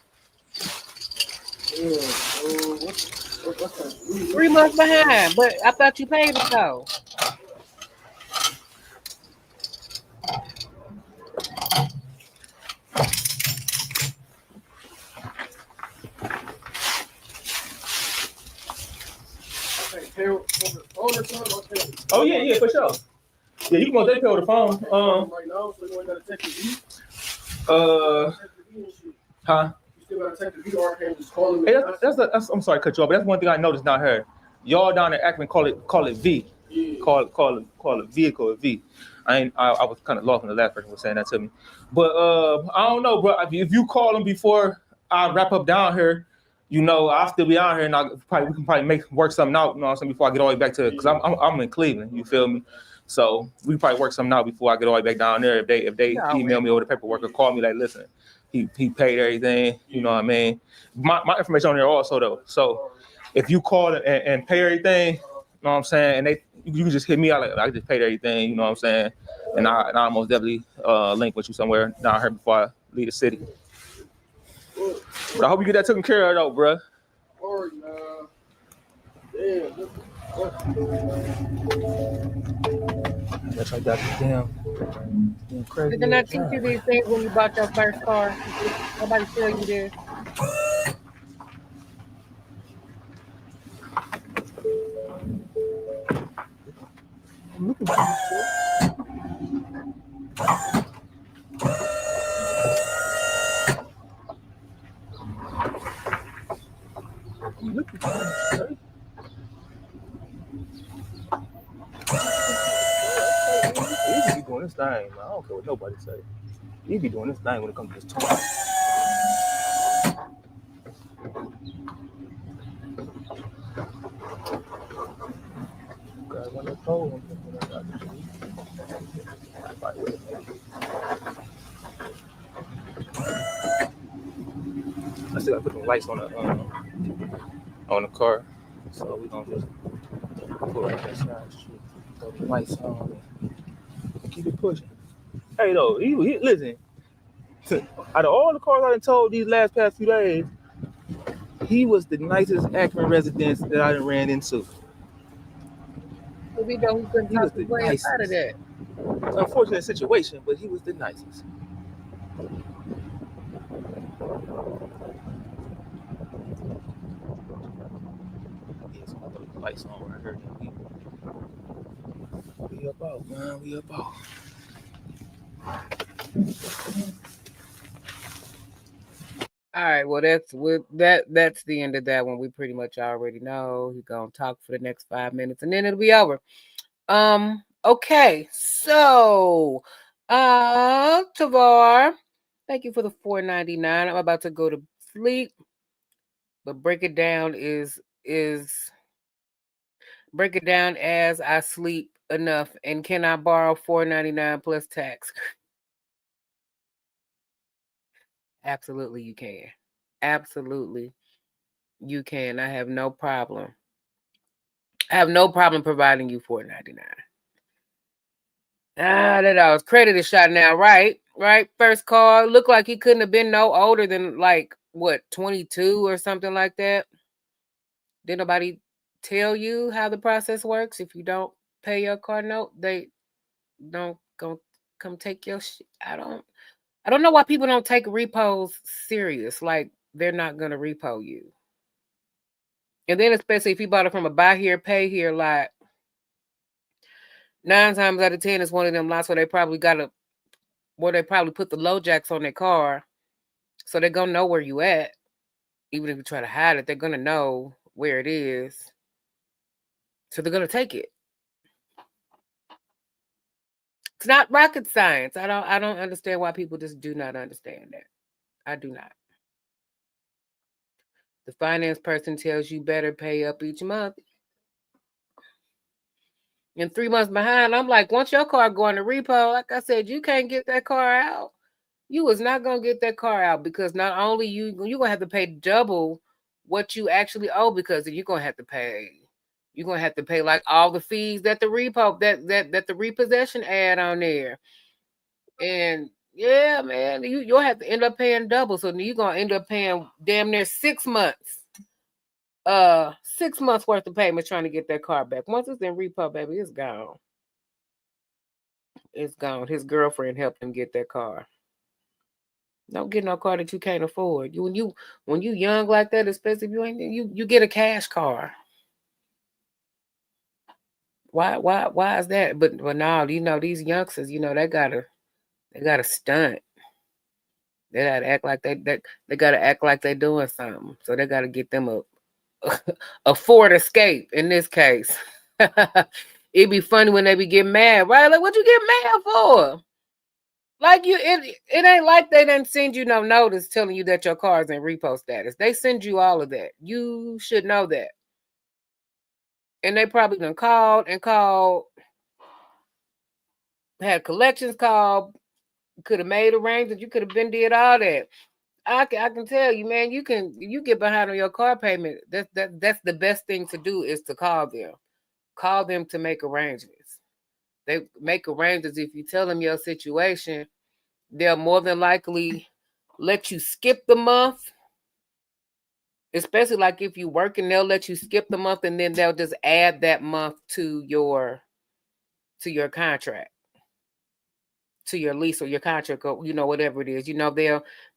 3 months behind, but I thought you paid it though. Oh yeah, for sure. Yeah, you can most definitely pay with the phone. Huh? Hey, that's I'm sorry to cut you off, but that's one thing I noticed down here. Y'all down in Akron call it V. Call it vehicle V. I was kind of lost when the last person was saying that to me. But I don't know, bro. If you call them before I wrap up down here, you know, I'll still be out here and we can probably work something out, you know what I'm saying, before I get all the way back to, because I'm in Cleveland, you feel me? So we can probably work something out before I get all the way back down there. If they email me over the paperwork or call me like, listen, he paid everything, you know what I mean? My information on there also though. So if you call and pay everything, you know what I'm saying, and you can just hit me out like I just paid everything, you know what I'm saying? And I most definitely link with you somewhere down here before I leave the city. But I hope you get that taken care of though, bro. That's like that damn crazy. Did I teach you these things when you bought your first car? Nobody tell you this. He be doing this thing, man. I don't care what nobody say. He be doing this thing when it comes to this toy. I still gotta put the lights on the car, so we gonna just pull right that side street, throw the lights on, and keep it pushing. Hey though, he listen. Out of all the cars I done told these past few days, he was the nicest Akron resident that I done ran into. We know he couldn't talk his way out of that. Unfortunate situation, but he was the nicest. Yes, I throw the lights on right here. We up out, man. We up out. All right, well that's the end of that one. We pretty much already know he's gonna talk for the next 5 minutes and then it'll be over. Okay, so Tavar, thank you for the $4.99. I'm about to go to sleep, but break it down break it down as I sleep enough. And can I borrow $4.99 plus tax? Absolutely, you can. Absolutely, you can. I have no problem. I have no problem providing you $4.99. That I was credit is shot now, right? Right. First call looked like he couldn't have been no older than like what 22 or something like that. Did nobody tell you how the process works? If you don't pay your car note, they don't come take your shit. I don't know why people don't take repos serious. Like they're not gonna repo you. And then especially if you bought it from a buy here, pay here lot, 9 times out of 10 it's one of them lots where they probably put the low jacks on their car. So they're gonna know where you at. Even if you try to hide it, they're gonna know where it is. So they're gonna take it. It's not rocket science. I don't understand why people just do not understand that. I do not. The finance person tells you better pay up each month. And 3 months behind, I'm like, once your car go in the repo, like I said, you can't get that car out. You was not gonna get that car out because not only you're gonna have to pay double what you actually owe because you're gonna have to pay You're gonna have to pay like all the fees that the repo that the repossession ad on there. And yeah, man, you'll have to end up paying double. So you're gonna end up paying damn near 6 months. 6 months worth of payments trying to get that car back. Once it's in repo, baby, it's gone. It's gone. His girlfriend helped him get that car. Don't get no car that you can't afford. When you young like that, especially if you get a cash car. Why is that? But now these youngsters, they gotta stunt. They gotta act like they gotta act like they're doing something. So they gotta get them a Ford Escape in this case. It'd be funny when they be getting mad, right? Like, what you get mad for? Like it ain't like they didn't send you no notice telling you that your car is in repo status. They send you all of that. You should know that. And they probably done called, had collections called, could have made arrangements. You could have been did all that. I can tell you, man, you get behind on your car payment. That's the best thing to do is to call them. Call them to make arrangements. They make arrangements. If you tell them your situation, they'll more than likely let you skip the month. Especially like if you working, they'll let you skip the month and then they'll just add that month to your contract, to your lease or your contract, or whatever it is.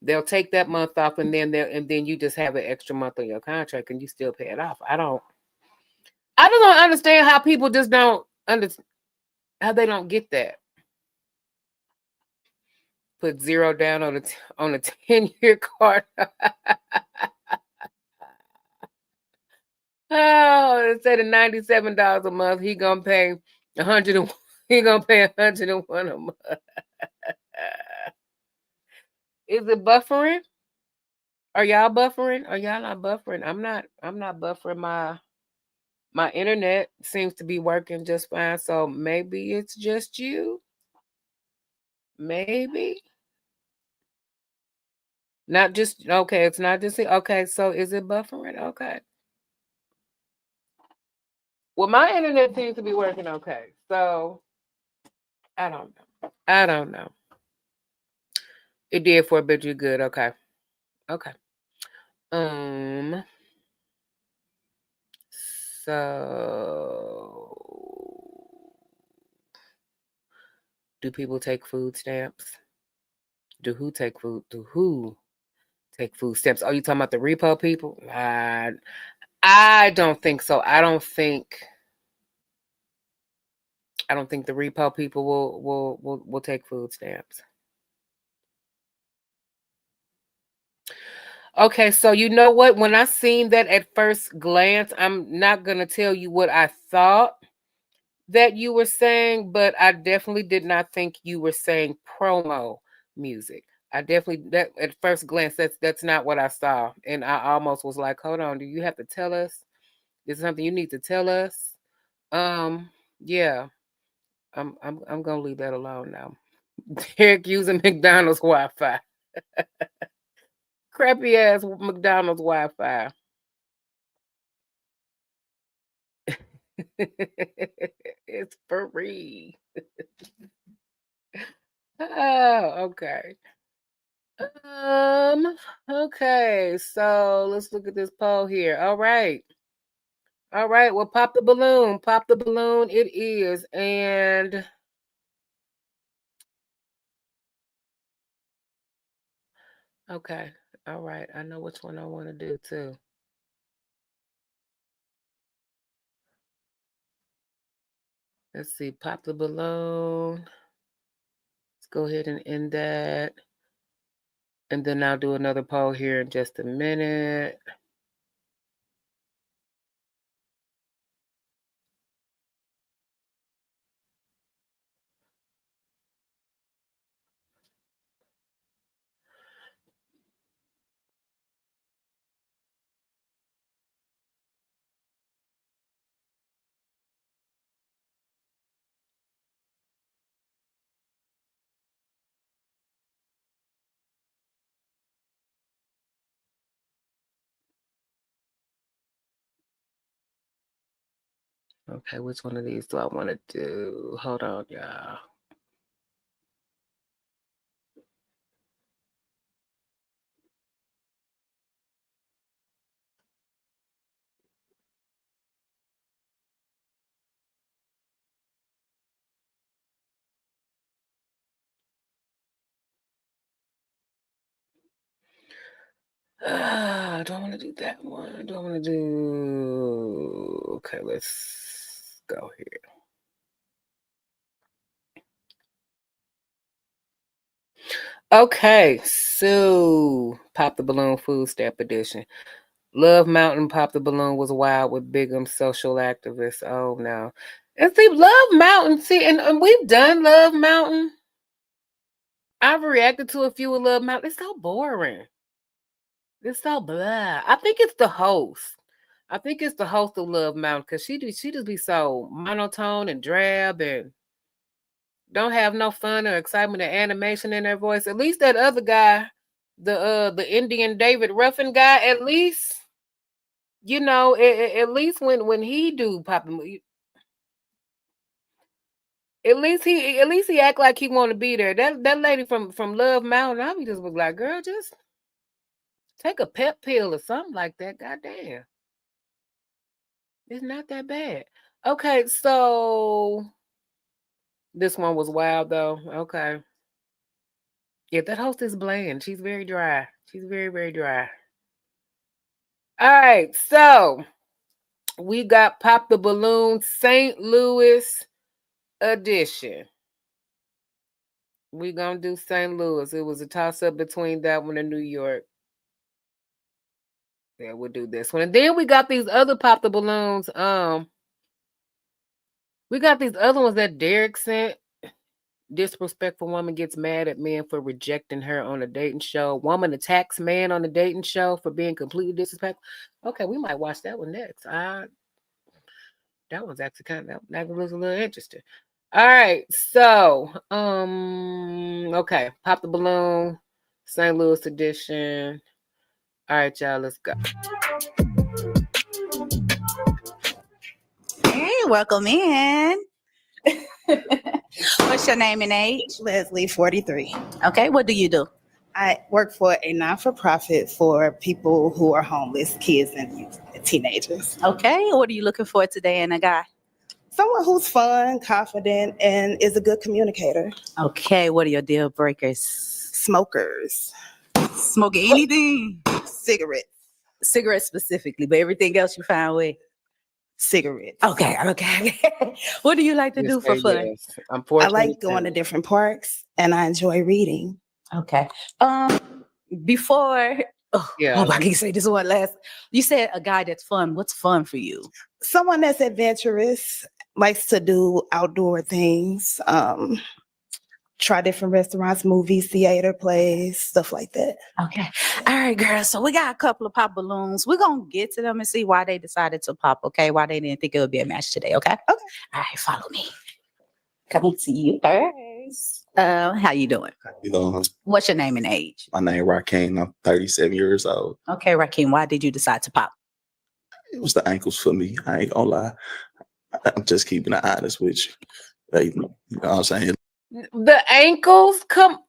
They'll take that month off and then you just have an extra month on your contract and you still pay it off. I just don't understand how people just don't understand how they don't get that. Put zero down on a 10-year card. Oh, instead of $97 a month, he gonna pay 100. He gonna pay 101 a month. Is it buffering? Are y'all buffering? Are y'all not buffering? I'm not buffering. My internet seems to be working just fine. So maybe it's just you. Maybe. Not just okay. It's not just okay. So is it buffering? Okay. Well, my internet seems to be working okay. So I don't know. It did for a bit. You're good. Okay. Okay. So do people take food stamps? Do who take food stamps? Oh, you talking about the repo people? I don't think so. I don't think the repo people will take food stamps. Okay, so you know what? When I seen that at first glance, I'm not gonna tell you what I thought that you were saying, but I definitely did not think you were saying promo music. I definitely that at first glance that's not what I saw, and I almost was like, "Hold on, do you have to tell us? Is it something you need to tell us?" Yeah, I'm gonna leave that alone now. Derek using McDonald's Wi-Fi, crappy ass McDonald's Wi-Fi. It's free. Oh, okay. Okay, so let's look at this poll here. All right. Well, pop the balloon. Pop the balloon. It is. And okay. All right. I know which one I want to do too. Let's see. Pop the balloon. Let's go ahead and end that. And then I'll do another poll here in just a minute. Okay, which one of these do I want to do? Hold on, y'all. Do I want to do that one? Do I want to do... Okay, let's go here. Okay, so Pop the Balloon Food Stamp Edition. Love Mountain Pop the Balloon was wild with Bigum social activists. Oh, no. And see, Love Mountain, see, and we've done Love Mountain. I've reacted to a few of Love Mountain. It's so boring. It's so blah. I think it's the host. I think it's the host of Love Mountain because she just be so monotone and drab and don't have no fun or excitement or animation in her voice. At least that other guy, the Indian David Ruffin guy, at least, you know, at least when he do pop, at least he act like he want to be there. That lady from Love Mountain, I be just was like, girl, just take a pep pill or something like that. Goddamn. It's not that bad. Okay, so this one was wild though. Okay. Yeah, that host is bland. She's very dry. She's very, very dry. All right, so we got Pop the Balloon St. Louis edition. We're gonna do St. Louis. It was a toss-up between that one and New York. Yeah, we'll do this one. And then we got these other Pop the Balloons. We got these other ones that Derek sent. Disrespectful woman gets mad at men for rejecting her on a dating show. Woman attacks man on a dating show for being completely disrespectful. Okay, we might watch that one next. That one's actually that looks a little interesting. All right, so okay, Pop the Balloon, St. Louis edition. All right, y'all, let's go. Hey, welcome in. What's your name and age? Leslie, 43. Okay, what do you do? I work for a non-for-profit for people who are homeless, kids and teenagers. Okay, what are you looking for today in a guy? Someone who's fun, confident, and is a good communicator. Okay, what are your deal breakers? Smokers. Smoking anything? Cigarettes. Cigarettes specifically, but everything else you find with? Cigarettes. Okay. What do you like to do for fun? Yes. I like going to different parks and I enjoy reading. Okay. Before, hope I can say this one last. You said a guy that's fun. What's fun for you? Someone that's adventurous, likes to do outdoor things, try different restaurants, movies, theater, plays, stuff like that. Okay. All right, girl. So we got a couple of pop balloons. We're going to get to them and see why they decided to pop, okay? Why they didn't think it would be a match today, okay? Okay. All right, follow me. Coming to you first. How you doing? You know, What's your name and age? my name Rakeem. I'm 37 years old. Okay, Rakeem, why did you decide to pop? It was the ankles for me. I ain't gonna lie. I'm just keeping it honest with you. Like, you know what I'm saying? The ankles come.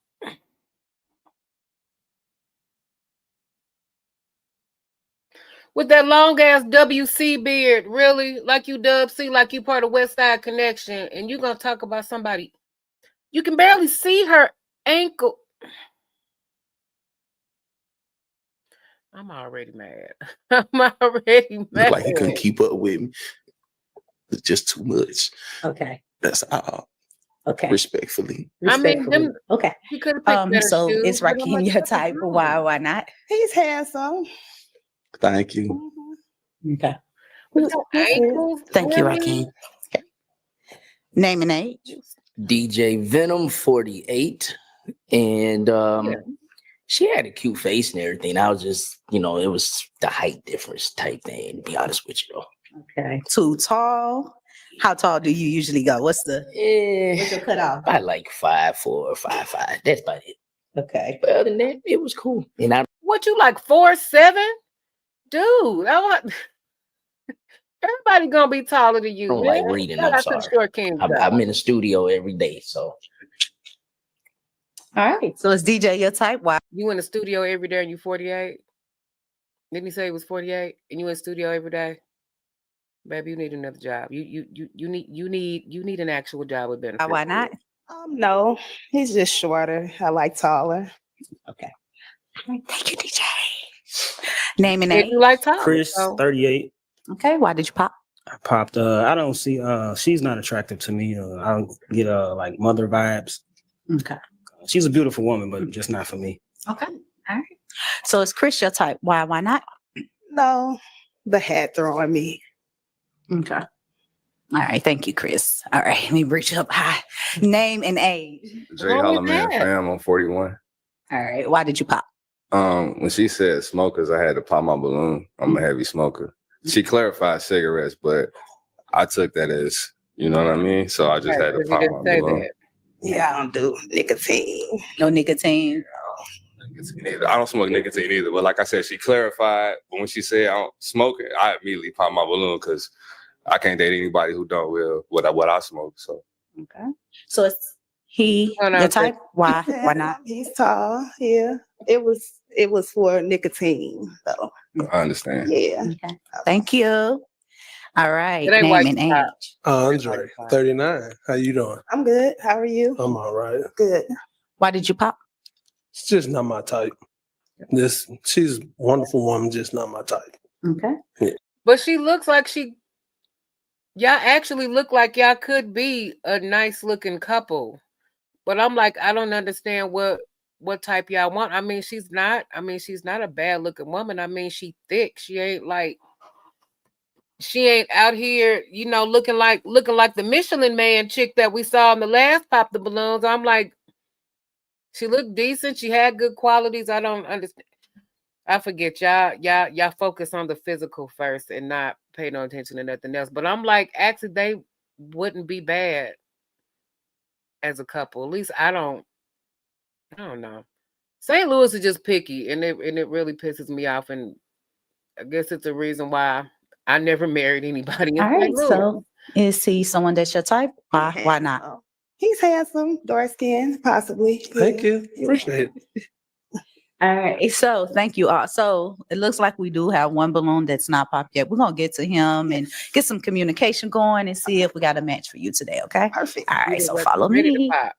With that long ass WC beard, really? Like you Dub C, like you part of West Side Connection, and you gonna talk about somebody. You can barely see her ankle. I'm already mad. I'm already mad. Looked like he couldn't keep up with me. It's just too much. Okay. That's all. Okay. Respectfully. I mean, them, okay. You could have picked better So shoes, is but I'm Rakeem like, your what the type? hell? Why not? He's handsome. Thank you. Okay. With your ankles, Thank you, really? Rakeem. Name and age? DJ Venom 48. And she had a cute face and everything. I was just, it was the height difference type thing, to be honest with you. Okay. Too tall? How tall do you usually go? What's your cutoff? About like 5'4" or 5'5". That's about it. Okay. But other than that, it was cool. And What you like 4'7"? Dude, Everybody gonna be taller than you. I don't like reading. Shout I'm out to the sorry. short king. I'm in the studio every day, so. All right. So is DJ your type? Why? You in the studio every day and you 48? Didn't he say it was 48? And you in the studio every day? Baby, you need another job. You need an actual job with benefits. Why not? No, he's just shorter. I like taller. Okay. Thank you, DJ. Name and If age. you like taller. Chris, so- 38. Okay. Why did you pop? I popped. I don't see. She's not attractive to me. I don't get like mother vibes. Okay. She's a beautiful woman, but just not for me. Okay. All right. So is Chris your type? Why? Why not? No, the hat throwing me. Okay. All right. Thank you, Chris. All right. Let me reach up high. Name and age. Jay Holloman fam on 41. All right. Why did you pop? When she said smokers, I had to pop my balloon. I'm a heavy smoker. She clarified cigarettes, but I took that as, you know what I mean? So I just had to pop my balloon. Yeah, I don't do nicotine. No nicotine. I don't smoke nicotine either. But like I said, she clarified. But when she said I don't smoke it, I immediately popped my balloon because I can't date anybody who don't will what I smoke. So Okay. So it's he your type? Why? Why not? He's tall. Yeah. It was for nicotine, though. I understand. Yeah. Okay. Thank you. All right. It ain't Name white and top. age. Andre, 39. How you doing? I'm good. How are you? I'm all right. Good. Why did you pop? It's just not my type. She's a wonderful woman, just not my type. Okay. Yeah. But she looks like y'all actually look like y'all could be a nice looking couple. But I'm like, I don't understand what type y'all want. I mean, she's not a bad looking woman. I mean, she thick. She ain't out here, looking like the Michelin Man chick that we saw in the last Pop the Balloons. I'm like, she looked decent. She had good qualities. I don't understand. I forget y'all focus on the physical first and not pay no attention to nothing else. But I'm like, actually, they wouldn't be bad as a couple. At least I don't know. St. Louis is just picky, and it really pisses me off. And I guess it's a reason why I never married anybody in All St. right. Louis. So is he someone that's your type? Why? Why not? He's handsome, dark skin, possibly. Thank you. Appreciate it. All right. So thank you all. So it looks like we do have one balloon that's not popped yet. We're gonna get to him and get some communication going and see if we got a match for you today. Okay. Perfect. All right. So Ready follow to me. pop.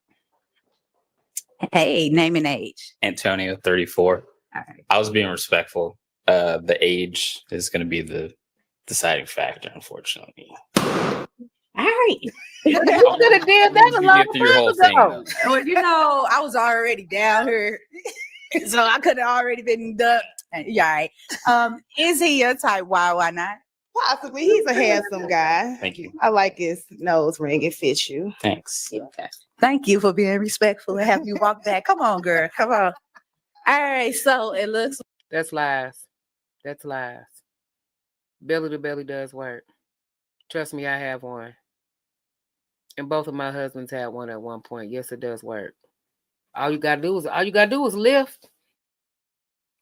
Hey, name and age. Antonio, 34. All right. I was being respectful. The age is going to be the deciding factor, unfortunately. All right. You could have did that a You long get through your whole time thing, ago. Well, I was already down here, so I could have already been ducked. Yeah. All right. Is he your type? Why not? Possibly. He's a handsome guy. Thank you. I like his nose ring. It fits you. Thanks. Okay. Thank you for being respectful and having me walk back. Come on, girl. Come on. All right. So it looks. That's lies. Belly to belly does work. Trust me, I have one. And both of my husbands had one at one point. Yes, it does work. All you gotta do is lift.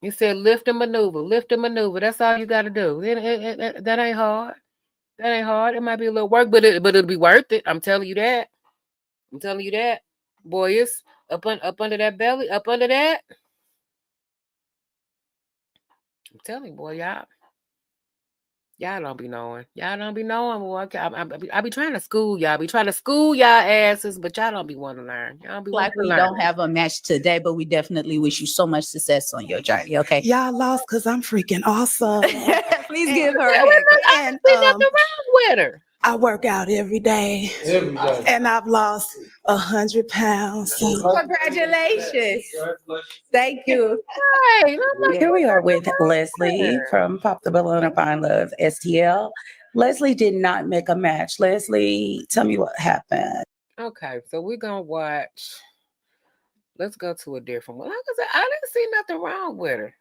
You said lift and maneuver. That's all you gotta do. That ain't hard. It might be a little work, but it'll be worth it. I'm telling you that. Boy, it's up under that belly, up under that. I'm telling you, boy, y'all don't be knowing. Boy. I be trying to school y'all. Y'all asses, but y'all don't be wanting to learn. Y'all be Like we wanting to learn. don't have a match today, but we definitely wish you so much success on your journey. Okay. Y'all lost because I'm freaking awesome. Please give her a hand. And There's nothing wrong with her. I work out every day. And I've lost 100 pounds. Congratulations. Thank you. Hey, Here we are with Leslie from Pop the Balloon and Find Love STL. Leslie did not make a match. Leslie, tell me what happened. Okay, so we're gonna watch. Let's go to a different one. Like I said, I didn't see nothing wrong with her.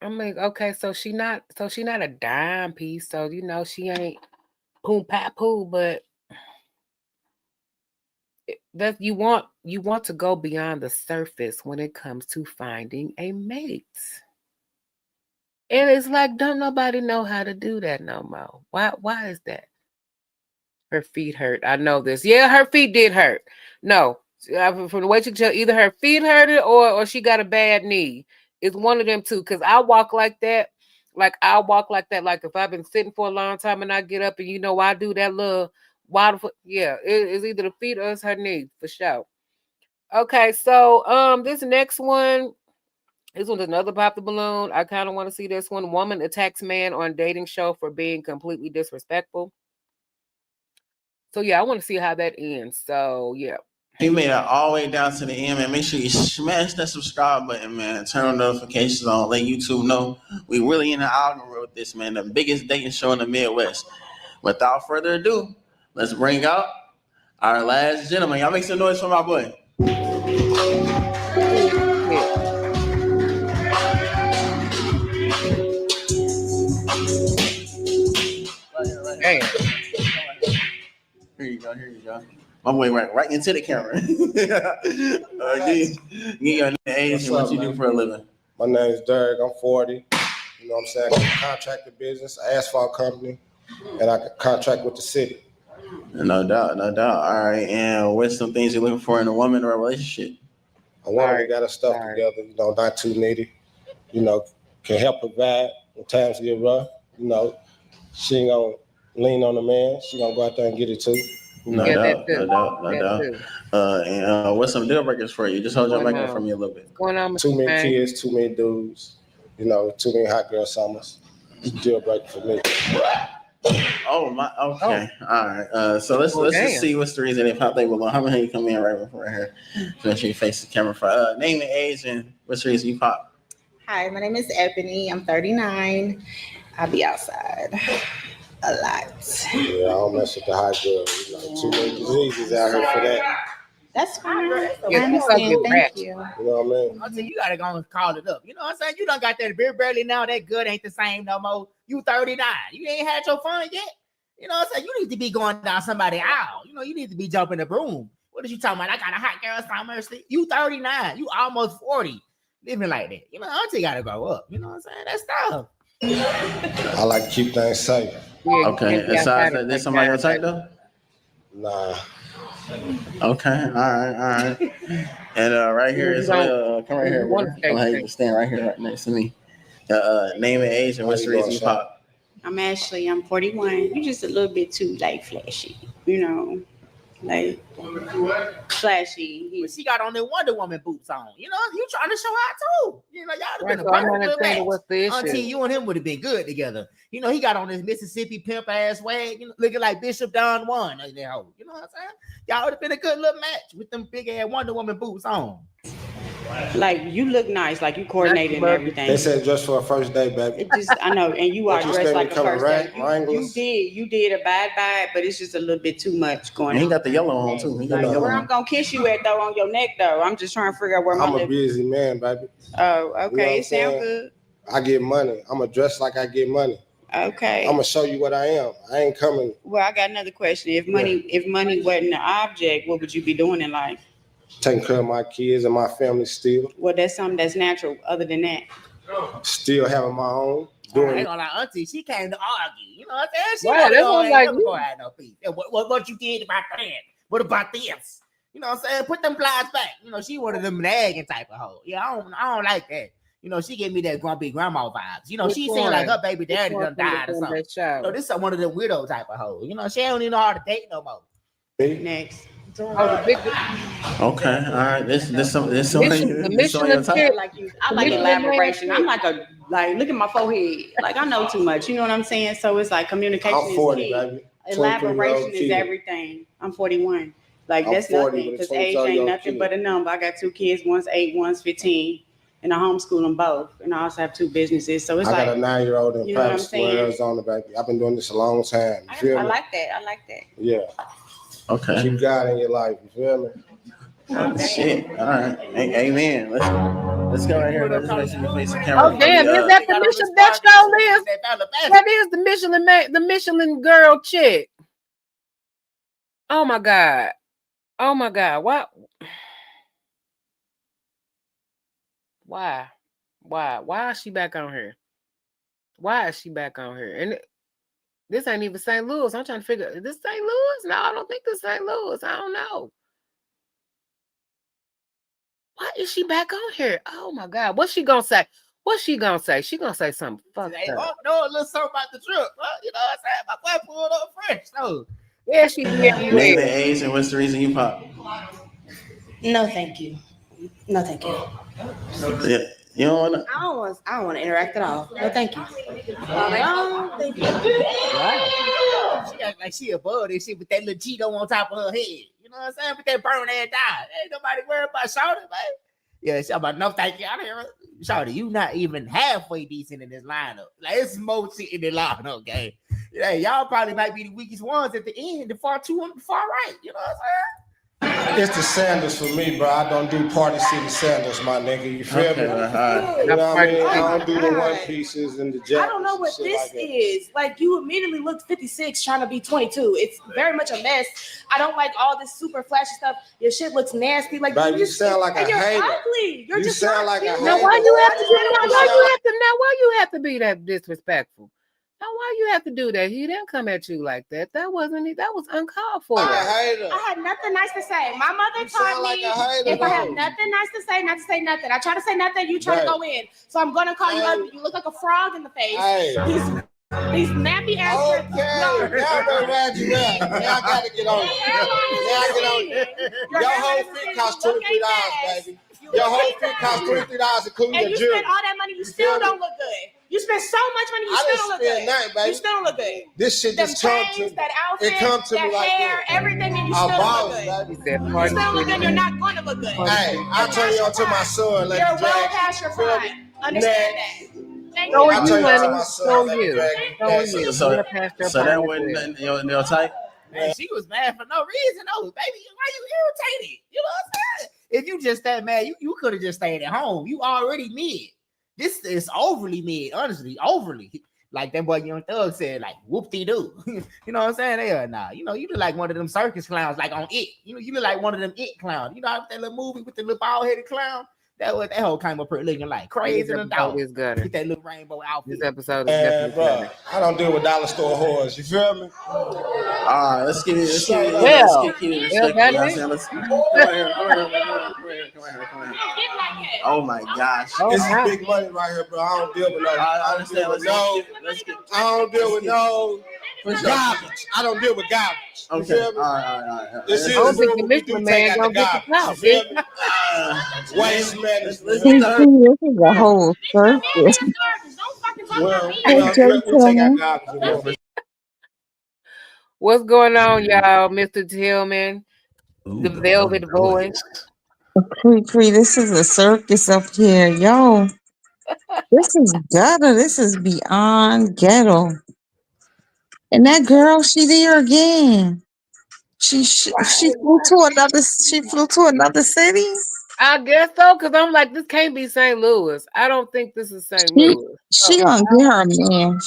I mean, okay, so she not a dime piece, so she ain't poom pat poo, but that you want to go beyond the surface when it comes to finding a mate. And it's like, don't nobody know how to do that no more. Why is that? Her feet hurt. I know this. Yeah, her feet did hurt. No, from the way she tell, either her feet hurted or she got a bad knee. It's one of them two. Cause I walk like that. Like I walk like that. Like if I've been sitting for a long time and I get up and I do that little wild foot. Yeah, it's either the feet or it's her knee for sure. Okay, so this next one. This one's another pop the balloon. I kind of want to see this one. Woman attacks man on dating show for being completely disrespectful. So yeah, I want to see how that ends. So yeah. You made it all the way down to the end, man. Make sure you smash that subscribe button, man. Turn on notifications on. Let YouTube know we really in the algorithm with this, man. The biggest dating show in the Midwest. Without further ado, let's bring out our last gentleman. Y'all make some noise for my boy. Damn. Here you go. My boy right into the camera. Give your age and what you do for a living. My name is Derek. I'm 40. You know what I'm saying? I got a contractor business, an asphalt company, and I contract with the city. No doubt. All right. And what's some things you're looking for in a woman or a relationship? A woman that got her stuff together, not too needy, can help provide when times get rough. She ain't gonna lean on the man. She gonna go out there and get it too. No doubt. And what's some deal breakers for you? Just hold your mic up for me a little bit. What's going on? Too many kids, too many dudes, too many hot girl summers. It's a deal breaker for me. Oh my. Okay. All right. So let's just see what's the reason they pop they below. How many you come in right before here? So make sure you face the camera for name and age and what's the reason you pop. Hi, my name is Ebony. I'm 39. I'll be outside a lot. Yeah, I don't mess with the hot girls. Too many diseases out here for that. That's fine. I Yeah, understand. Thank you. You know what I mean? I said, you gotta go and call it up. You know what I'm saying? You done got that beer barely now. That good ain't the same no more. You 39. You ain't had your fun yet. You know what I'm saying? You need to be going down somebody aisle. You need to be jumping the broom. What are you talking about? I got a hot girl summer. You 39. You almost 40. Living like that. Auntie gotta grow up. You know what I'm saying? That's tough. I like to keep things safe. Okay. Aside that, there's somebody else type though? Nah. Okay. All right. And right here is come right here. Bro. Go ahead, stand right here, right next to me. Name and age and what's the reason you pop? I'm Ashley. I'm 41. You're just a little bit too flashy. Flashy. But she got on the Wonder Woman boots on. You trying to show out too. Y'all have been a So I'm perfect gonna little tell you match. what's the issue. Auntie, you and him would have been good together. He got on this Mississippi pimp ass swag, looking like Bishop Don Juan. You know what I'm saying? Y'all would have been a good little match with them big ass Wonder Woman boots on. You look nice, you coordinated and everything. They said just for a first date, baby. I know, and you are dressed like a first date. Wranglers. You did abide by it, but it's just a little bit too much going on. He got the yellow on too. Where I'm gonna kiss you at though on your neck though? I'm just trying to figure out where I'm a busy man, baby. Oh, okay. It sounds good. I get money. I'm gonna dress like I get money. Okay. I'm gonna show you what I am. I ain't coming. Well, I got another question. If money wasn't an object, what would you be doing in life? Taking care of my kids and my family still. Well, that's something that's natural. Other than that, still having my own. I ain't gonna lie, Auntie, she came to argue. You know what I'm saying? She Wow, that was like never had no peace. And what you did about that? What about this? You know what I'm saying? Put them flies back. She one of them nagging type of hoe. Yeah, I don't like that. She gave me that grumpy grandma vibes. She seemed like her baby daddy done died or something. This is one of them widow type of hoes. She don't even know how to date no more. Next. Okay, all right. This the Michelin tip. I like elaboration. I'm look at my forehead. I know too much. You know what I'm saying? So it's communication I'm 40, is key. baby. Elaboration is everything. I'm 41. That's nothing because age ain't nothing but a number. I got 2 kids. One's 8, one's 15. And I homeschool them both. And I also have 2 businesses. So it's I got a 9-year-old in private school in Arizona, baby. I've been doing this a long time. You feel I me? like that. Yeah. Okay. Keep God in your life. You feel me? Oh, shit. All right. Amen. Let's go right here. Let's make sure you face the camera. Oh damn! Is that the Michelin? That show is. That is the Michelin man, the Michelin girl chick. Oh my god! Oh my god! What? Why? Why is she back on here? Why is she back on here? And this ain't even St. Louis. I'm trying to figure, is this St. Louis? No, I don't think this St. Louis. I don't know. Why is she back on here? Oh my God. What's she gonna say? What's she gonna say? She gonna say something fucked up. No, a little something about the trip. Well, you know what I'm saying? My boy pulled up fresh. So yeah, she did. Name and age and what's the reason you pop? No, thank you. No, thank you. Yeah. You don't wanna? I don't want to interact at all. No, thank you. No, thank you. Wow. She act like she above this shit with that little Cheeto on top of her head. You know what I'm saying? With that burn ass die. Ain't nobody worried about Shawty, man. Yeah, she about no thank you. I hear her. Shawty, you not even halfway decent in this lineup. Like it's more shit in the lineup, gang. Yeah, y'all probably might be the weakest ones at the end, the far two on the far right. You know what I'm saying? It's the sandals for me, bro. I don't do Party City sandals, my nigga. You feel me? You know what I mean? I don't do the one pieces and the jackets. I don't know what this is. Like you immediately looked 56 trying to be 22. It's very much a mess. I don't like all this super flashy stuff. Your shit looks nasty. Like baby, you sound like a you're hater. ugly. You're You just sound not like a cute. hater. Now why you have to why you have to be that disrespectful? Now why you have to do that? He didn't come at you like that. That was uncalled for. I had nothing nice to say. My mother taught me if I have nothing nice to say, not to say nothing. I try to say nothing, you try to go in. So I'm gonna call you ugly. You look like a frog in the face. These nappy ass. Okay, now I'm gonna ride you out. Now I gotta get on you. Now I get on you. Your whole fit cost $23, baby. Your whole fit cost $23, including and your you jewelry. spend all that money, you still don't look good. You spend so much money, you still don't look good. Nothing, baby. You still don't look good. This shit Them just comes to chains, me. that outfit, It comes to that me like hair, that. everything, and you I'm still don't balling, look baby. good. You still don't look good. You're not going to look good. Hey, I'll turn you on to my son. Let You're me well drag past your prime. Understand that. Thank So you. are you, honey? So are you. So are you. So You're past your that prime wasn't as well. in your type? Man, she was mad for no reason, though. Baby, why you irritated? You know what I'm saying? If you just that mad, you could have just stayed at home. You already mid. This is overly mid, honestly, overly. Like that boy Young Thug said, like whoop-de-doo. You know what I'm saying? They are nah. You know, you look like one of them circus clowns, like on It. You know, you look like one of them It clowns. You know that little movie with the little bald-headed clown? That whole came up looking like crazy and a dog. Is gutter. With that little rainbow outfit. This episode is definitely bro, I don't deal with dollar store whores. You feel me? All right, let's keep it. Come here. Oh my gosh. This is big money right here, bro. I don't deal with no. I understand. I don't deal with no garbage. I don't deal with garbage. You Okay. feel me? All right. This is I don't think the what we Michelin do. Take man out the gonna get the garbage. You feel me? Waste management. This is a whole circus. Well, Hey, Jay we take out Tillman. garbage. What's going on, y'all? Mr. Tillman, the velvet voice. KreKre, this is a circus up here. Yo, this is ghetto. This is beyond ghetto. And that girl, she there again. She flew to another city. I guess so, because I'm like, this can't be St. Louis. I don't think this is St. Louis. She gonna get her man.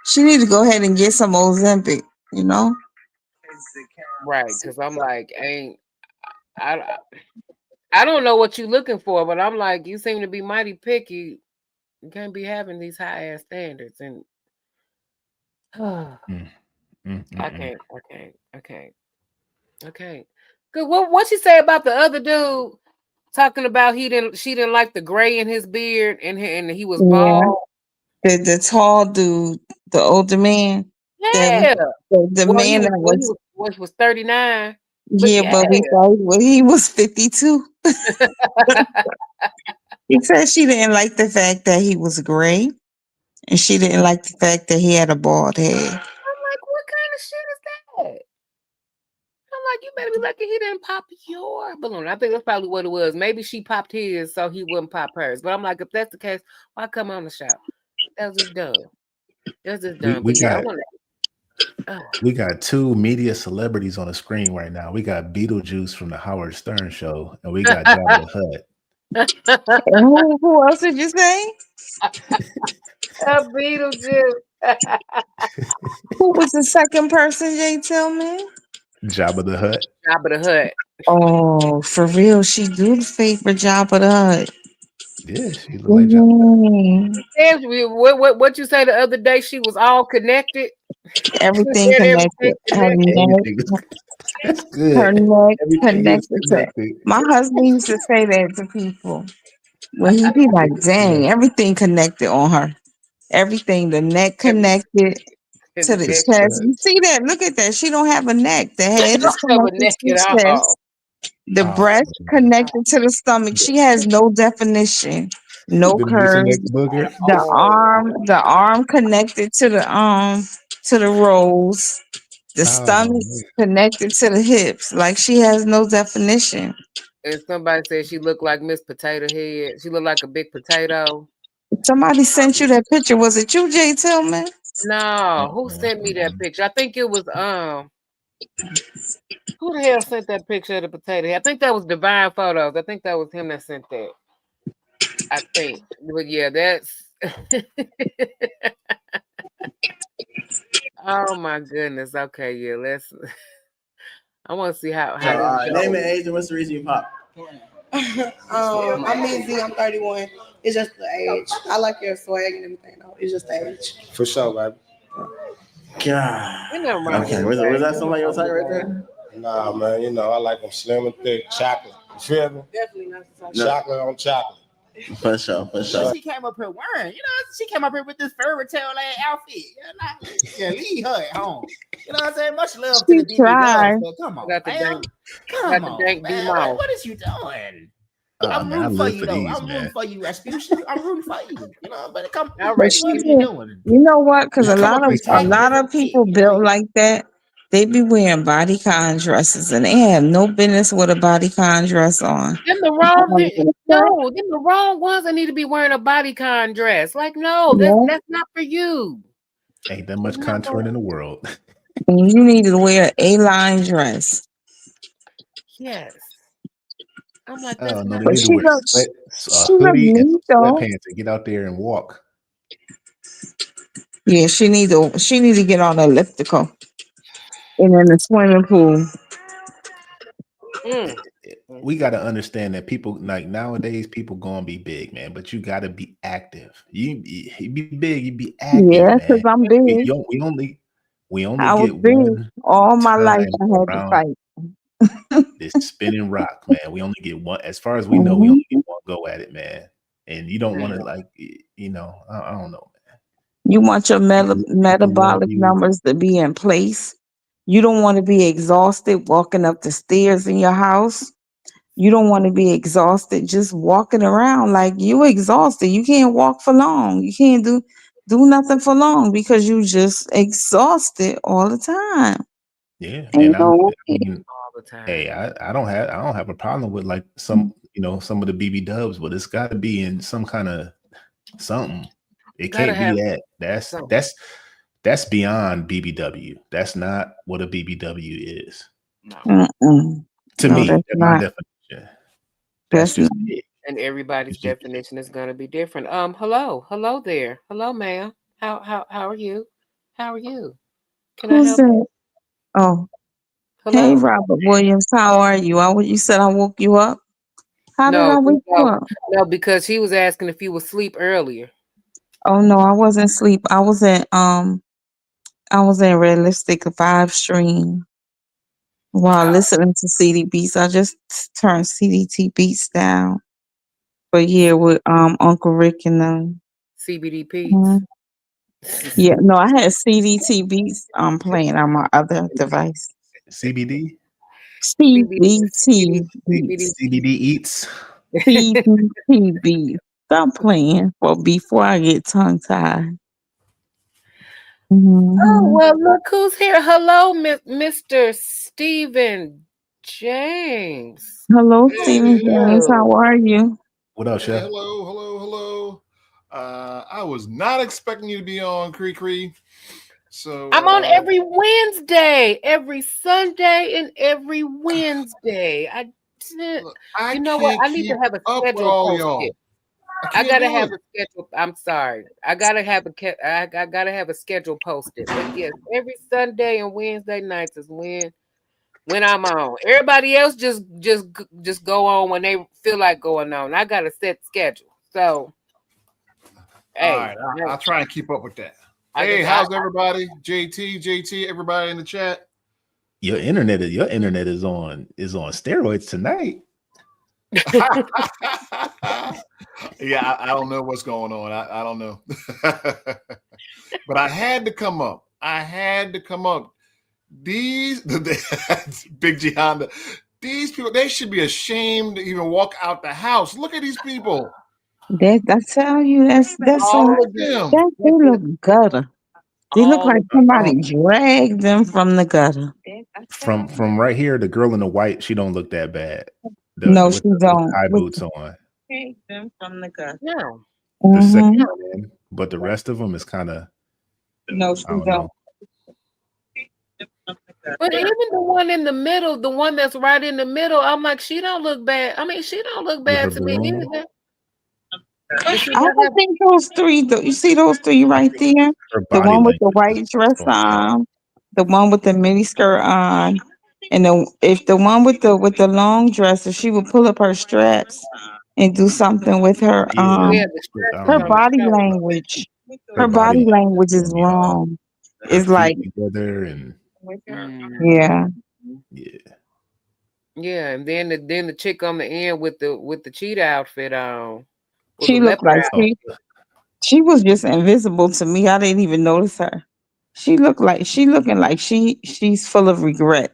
She need to go ahead and get some Ozempic, you know? Right, because I'm like, I don't know what you're looking for, but I'm like, you seem to be mighty picky. You can't be having these high ass standards, and I can't. Good. What she say about the other dude talking about she didn't like the gray in his beard and he was bald. The tall dude, the older man. Yeah. The man that was 39. But we thought he was 52. He said she didn't like the fact that he was gray, and she didn't like the fact that he had a bald head. I'm like, what kind of shit is that? I'm like, you better be lucky he didn't pop your balloon. I think that's probably what it was. Maybe she popped his so he wouldn't pop hers. But I'm like, if that's the case, why come on the show? That was just dumb. That's just dumb. We got two media celebrities on the screen right now. We got Beetlejuice from the Howard Stern show, and we got Jabba the Hutt. And who else did you say? Beetlejuice. Who was the second person, Jay Tillman? Jabba the Hutt. Jabba the Hutt. Oh, for real, she do the favor Jabba the Hutt. did. She looked like John. What you say the other day? She was all connected. Everything connected. Her neck, That's good. her neck Everything is connected to. connected. My husband used to say that to people. When he be like, "Dang, everything connected on her. Everything. The neck connected to the chest. You see that? Look at that. She don't have a neck. The head is Have a connected neck to the at chest. all. The breast connected to the stomach. She has no definition, no The curves. neck booger. The arm connected to the rolls. The stomach man. connected to the hips. Like she has no definition. And somebody said she looked like Miss Potato Head. She looked like a big potato. Somebody sent you that picture. Was it you, Jay Tillman? No, who sent me that picture? I think it was who the hell sent that picture of the potato head? I think that was Divine Photos. I think that was him that sent that. I think. But yeah, that's oh my goodness. Okay, yeah, let's I want to see how So, all this right, goes. name and age and what's the reason you pop? I'm easy. I'm 31. It's just the age. I like your swag and everything, though. It's just the age. For sure, baby. God. Ain't nothing wrong Okay, with was that somebody your type right there? Nah, man, you know, I like them slim and thick, chocolate. You feel me? Definitely not the type. Chocolate on chocolate. For sure, for sure. She came up here wearing, she came up here with this fairy tale outfit. Leave her at home. You know what I'm saying? Much love to She the BB tried. Dubs, but come on, Got the man. dank, Come got the on, dank man. B-Mall. What is you doing? Oh, I'm man, I rooting for live you, for though. these, I'm rooting man. for you, Rasputia. I'm rooting for you. But come, All But right, she what are she you did. doing? You know what? Because You come up here a tagging lot of different people shit. built like that. They be wearing bodycon dresses and they have no business with a bodycon dress on. Them the wrong ones that need to be wearing a bodycon dress. Like, no, Yeah. that's not for you. Ain't that much contouring in the world. And you need to wear an A-line dress. Yes. I'm like, Oh that's no, not they But need to she wear look, a she look hoodie and neat some though. sweatpants and get out there and walk. Yeah, she need to get on elliptical and in the swimming pool. We got to understand that people like nowadays people gonna be big, man, but you got to be active. You be big, you be active, Yeah, because man. I'm We, big. don't- we only I was get big. one All my life time I had to around fight. this spinning rock, man. We only get one. As far as we know, we Mhm. only get one go at it, man. And you don't want to I don't know. You want your People love metabolic you. numbers to be in place. You don't want to be exhausted walking up the stairs in your house. You don't want to be exhausted just walking around like you exhausted. You can't walk for long. You can't do nothing for long because you just exhausted all the time. Yeah, And and you know, I mean, all the time. hey, I don't have a problem with like some some of the BB dubs, but it's got to be in some kind of something. It Gotta can't be have that. something. That's beyond BBW. That's not what a BBW is. mm-mm. To No, me, that's that's my not. definition. That's That's just not. it. And everybody's definition is gonna be different. Hello there. Hello, ma'am. How are you? How are you? Can I Who's help you? that? Oh, hey, Hello. Robert Williams. How are you? You said I woke you up. How did I wake you up? No, because he was asking if you were asleep earlier. Oh no, I wasn't asleep. I was in Realistic Vibe stream while listening to CD Beats. I just turned CDT Beats down. But yeah, with Uncle Rick and them. CBD Pete's. Mhm. Yeah, no, I had CDT Beats playing on my other device. CBD? CDT Beats. CBD eats. CDT Beats. Stop playing before I get tongue tied. Oh, well, look who's here. Hello, Mr. Stephen James. Hello, Stephen James. How are you? What up, Chef? Hello. I was not expecting you to be on KreKre. So I'm on every Wednesday, every Sunday, and every Wednesday. You know what? I need to have a schedule posted. I gotta have a schedule. I'm sorry. I gotta have a schedule posted. But yes, every Sunday and Wednesday nights is when I'm on. Everybody else just go on when they feel like going on. I got a set schedule. So, hey, all right, I'll try and keep up with that. I Hey, just- how's everybody? JT, everybody in the chat. Your internet is on steroids tonight. Yeah, I don't know what's going on. I don't know. But I had to come up. These Big G Honda, these people, they should be ashamed to even walk out the house. Look at these people. I tell you, that's All of them. they look gutter. They look like somebody dragged them from the gutter. From right here, the girl in the white, she don't look that bad. No, with she don't. high boots on. Dragged them from the gutter. No. The second one, but the rest of them is kind of. No, she I don't don't. know. But even the one in the middle, the one that's right in the middle, I'm like, she don't look bad. I mean, she don't look bad to me balloon? either. I don't think those three. You see those three right there? Her The body one with the language white dress on, the one with the mini skirt on, and if the one with the long dress, if she would pull up her straps and do something with her her body language. Her body language is wrong. It's like together and yeah. Yeah, and then the chick on the end with the cheetah outfit on. with She the looked leopard like outfit. she was just invisible to me. I didn't even notice her. She looking like she's full of regret.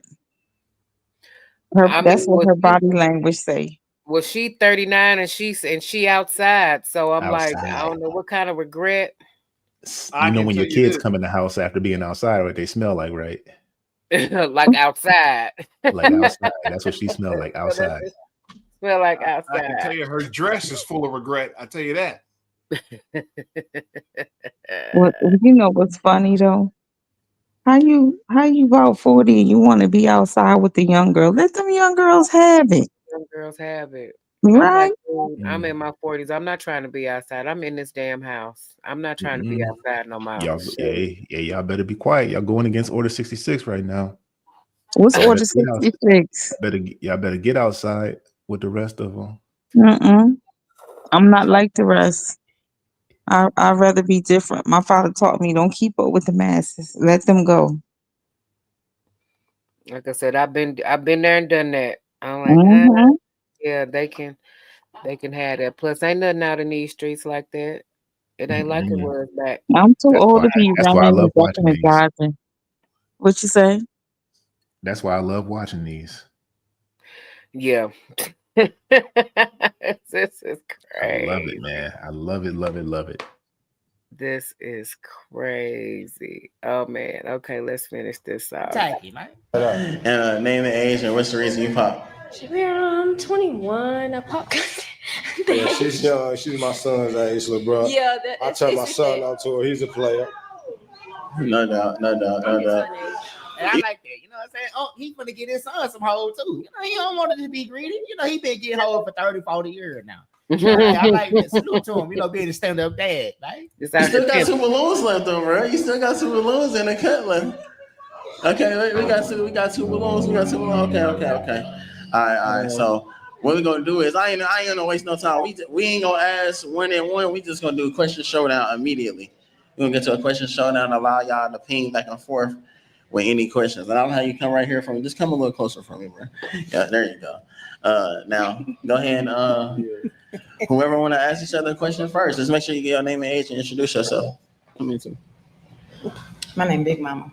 That's what her body language say. Well, she 39 and she outside. So I'm like, I Outside. don't know what kind of regret. You know when your kids come in the house after being outside, what they smell like, right? Like outside. Like outside. That's what she smelled like outside. Smell like I outside. can tell you her dress is full of regret. I tell you that. What you know what's funny though? How you about 40 and you want to be outside with the young girl? Let them young girls have it. Some girls have it. Right? I'm in my 40s. I'm not trying to be outside. I'm in this damn house. I'm not trying to be outside no more. Y'all better be quiet. Y'all going against Order 66 right now. What's Y'all Order better get 66? Y'all better get outside with the rest of them. I'm not like the rest. I'd rather be different. My father taught me don't keep up with the masses. Let them go. Like I said, I've been there and done that. I'm like, yeah, they can have that. Plus, ain't nothing out in these streets like that. It ain't like it was back. I'm too old to be That's why I running love and ducking watching and these. dodging. What you say? That's why I love watching these. Yeah. This is crazy. I love it, man. I love it, love it, love it. This is crazy. Oh man. Okay, let's finish this off. Man. Name and age and what's the reason you pop? I'm 21. I pop. Yeah, she's young. She's my son's age, little bro. Yeah, I turned my son on to her. He's a player. No doubt. And I like that. You know what I'm saying? Oh, he finna get his son some hoes too. You know, he don't want to be greedy. You know, he been getting hoes for 30, 40 years now. I like that. Salute to him. You know, being a stand-up dad. Like, You still got 2 balloons left over, right? You still got 2 balloons in the cut left. Okay, we got 2 balloons. We got 2 balloons. Okay. All right. So what we're gonna do is I ain't gonna waste no time. We ain't gonna ask 1 and 1. We just gonna do a question showdown immediately. We're gonna get to a question showdown and allow y'all to ping back and forth with any questions. And I don't know how you come right here from. Just come a little closer from me, bro. Yeah, there you go. Now go ahead and whoever want to ask each other a question first, just make sure you get your name and age and introduce yourself. Me too. My name Big Mama.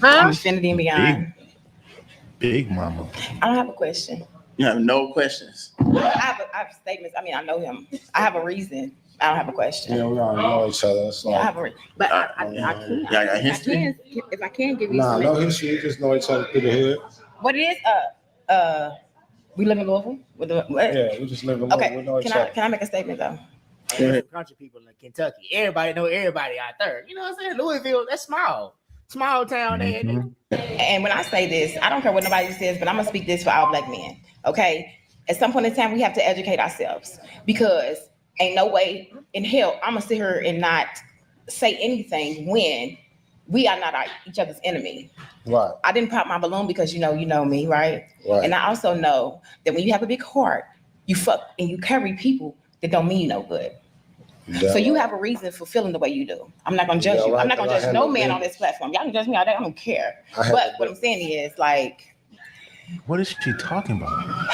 I'm Infinity and Beyond. Big Mama. I don't have a question. You have no questions. I have statements. I mean, I know him. I have a reason. I don't have a question. Yeah, we all know each other. So. I have a reason. But I can. Y'all got history? If I can give you Nah, some no history. We just know each other through the hood. What it is, we live in Louisville. Yeah, we just live in Louisville. Okay, We know each other. can I make a statement though? Country people in Kentucky. Everybody know everybody out there. You know what I'm saying? Louisville, that's small. Small town there. And when I say this, I don't care what nobody says, but I'm gonna speak this for all Black men. Okay. At some point in time, we have to educate ourselves because ain't no way in hell I'm gonna sit here and not say anything when we are not each other's enemy. Right. I didn't pop my balloon because you know me, right? Right. And I also know that when you have a big heart, you fuck and you carry people that don't mean you no good. Yeah. So you have a reason for feeling the way you do. I'm not gonna judge Yeah, you. right, I'm not gonna 'cause I judge no handle man on business. this platform. Y'all can judge me all day. I don't care. I handle But what I'm saying is, like, What is she talking about?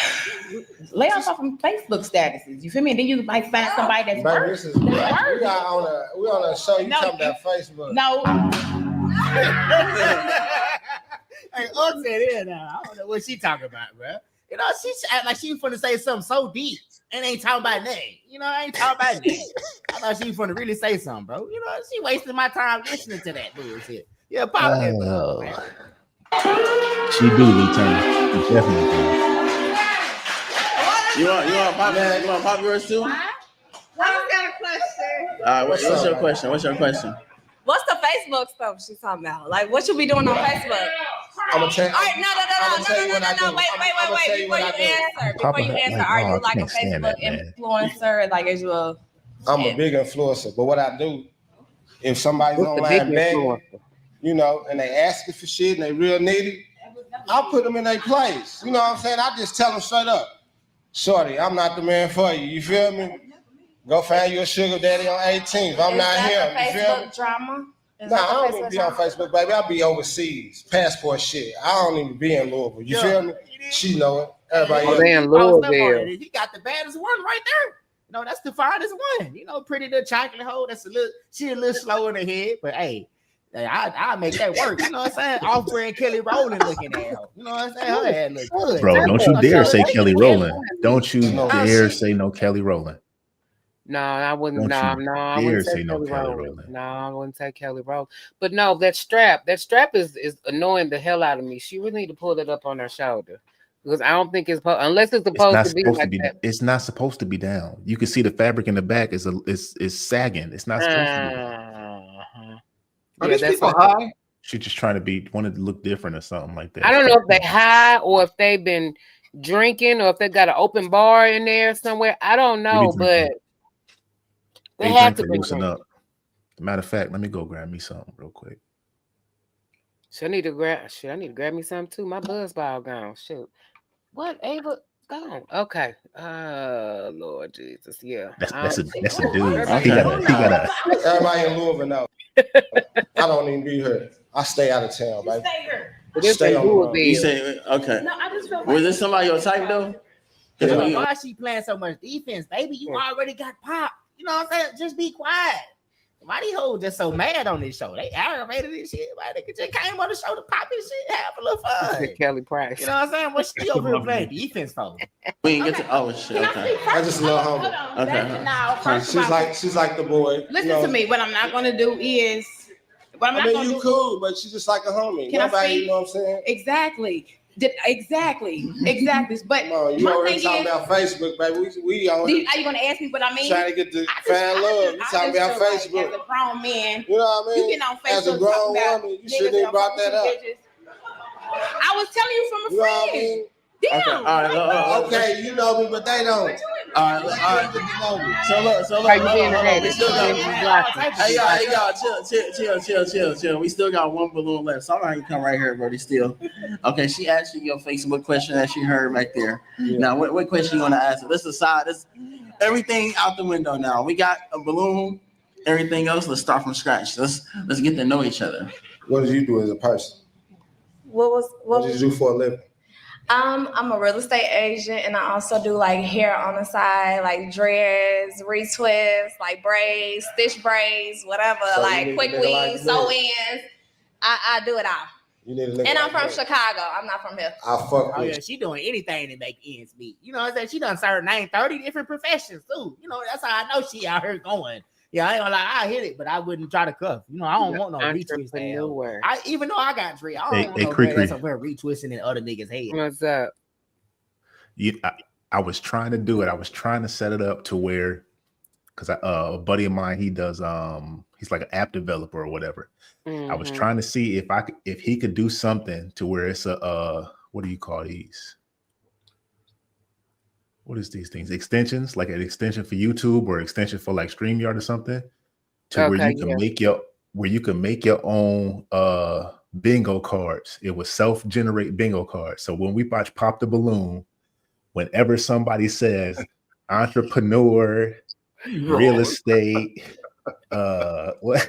lay off from Facebook statuses. You feel me? And then you might find somebody that's Baby, worse. this is we on a show. You No, talking about Facebook? No. Hey, Ugg said it now. I don't know what she talking about, bro. You know, she act like she was finna say something so deep and ain't talking about nothing. You know, I ain't talking about nothing. I thought she was finna really say something, bro. You know, she wasting my time listening to that bullshit. Yeah, pop that button, man. She do, Lieutenant. She definitely do. You want pop that? You want pop yours too? I just got a question. All right, what's your question? What's your question? What's the Facebook stuff she's talking about? Like, what you be doing on Facebook? I'm gonna tell you. All right, no. Wait. Before you answer, are you like a Facebook influencer? Like, is you a? I'm a big influencer, but what I do, if somebody's online begging, you know, and they asking for shit and they real needy, I'll put them in their place. You know what I'm saying? I just tell them straight up, shorty, I'm not the man for you. You feel me? Go find you a sugar daddy on 18th. I'm not here. You feel me? Facebook drama? Nah, I don't even be on Facebook, baby. I be overseas, passport shit. I don't even be in Louisville. You feel me? She know it. Everybody else. They in Louisville. He got the baddest one right there. You know, that's the finest one. You know, pretty little chocolate hole. That's she a little slow in the head, but hey, I'll make that work. You know what I'm saying? Off-brand Kelly Rowland looking at her. You know what I'm saying? Her head look good. Bro, don't you dare say Kelly Rowland. Don't you dare say no Kelly Rowland. No, I wouldn't. Don't No, you I dare wouldn't say say no Kelly Kelly Rowland. Rowland. No, I wouldn't say Kelly Rowland. But no, that strap is annoying the hell out of me. She really need to pull it up on her shoulder because I don't think unless it's supposed to be like that. It's not supposed to be down. You can see the fabric in the back is sagging. It's not supposed to be down. Are these people high? She's just trying to wanted to look different or something like that. I don't know if they high or if they've been drinking or if they got an open bar in there somewhere. I don't know, but they have to loosen up. Matter of fact, let me go grab me something real quick. I need to grab me something too. My buzz ball gone. Shoot. What? Ava gone. Okay. Lord Jesus. Yeah. That's a dude. He Okay. got a Everybody in Louisville know. I don't even be here. I stay out of town, baby. Stay here. Stay on the road. You say okay. No, I just feel Was this somebody your type though? Yeah. Why is she playing so much defense, baby? You already got popped. You know what I'm saying? Just be quiet. Why these hoes just so mad on this show? They aggravated this shit. Why they just came on the show to pop this shit, have a little fun. Kelly Price. You know what I'm saying? What's she over here playing defense for? We ain't get to. Oh shit. Okay. I just love humble. Okay. Now, first of all, She's like the boy. listen to me. What I'm not gonna do is. What I'm not gonna you do. Cool, but she's just like a homie. Can I Nobody, speak? you know what I'm saying? Exactly. Exactly. But Come on, you my already thing talking is, about Facebook, baby. We on are you gonna ask me what I mean? trying to get the fan love. You talking about Facebook? Like, as a grown man, you know what I mean? You get on Facebook As a grown talking about woman, you shouldn't even brought that up. I was telling you from a You know friend. what I mean? Damn. Okay. All right. Okay, you know me, but they don't. All right. So look. We still got. Hey y'all, chill. We still got one balloon left. Somebody can come right here, buddy. Still. Okay. She asked you your Facebook question that she heard right there. Yeah. Now, what question you want to ask her? Let's decide. This everything out the window now. We got a balloon. Everything else. Let's start from scratch. Let's get to know each other. What did you do as a person? What did you do for a living? I'm a real estate agent, and I also do like hair on the side, like dreads, retwists, like braids, stitch braids, whatever, So like quick weaves, sew-ins. I do it all. You need to and I'm from Chicago. I'm not from here. I fuck with yeah, she doing anything to make ends meet. You know what I'm saying? She done served 30 different professions too. You know, that's how I know she out here going. Yeah, I ain't gonna lie, I hit it, but I wouldn't try to cuff. You know, I don't want no retwist. Even though I got dread, I don't want no dread that's over retwisting in other niggas' head. What's up? I was trying to do it. I was trying to set it up to where, because a buddy of mine, he does he's like an app developer or whatever. Mm-hmm. I was trying to see if he could do something to where it's a what do you call these? What is these things? Extensions, like an extension for YouTube or extension for like StreamYard or something, to where you can make your own bingo cards. It was self-generate bingo cards. So when we watch Pop the Balloon, whenever somebody says entrepreneur, real estate, what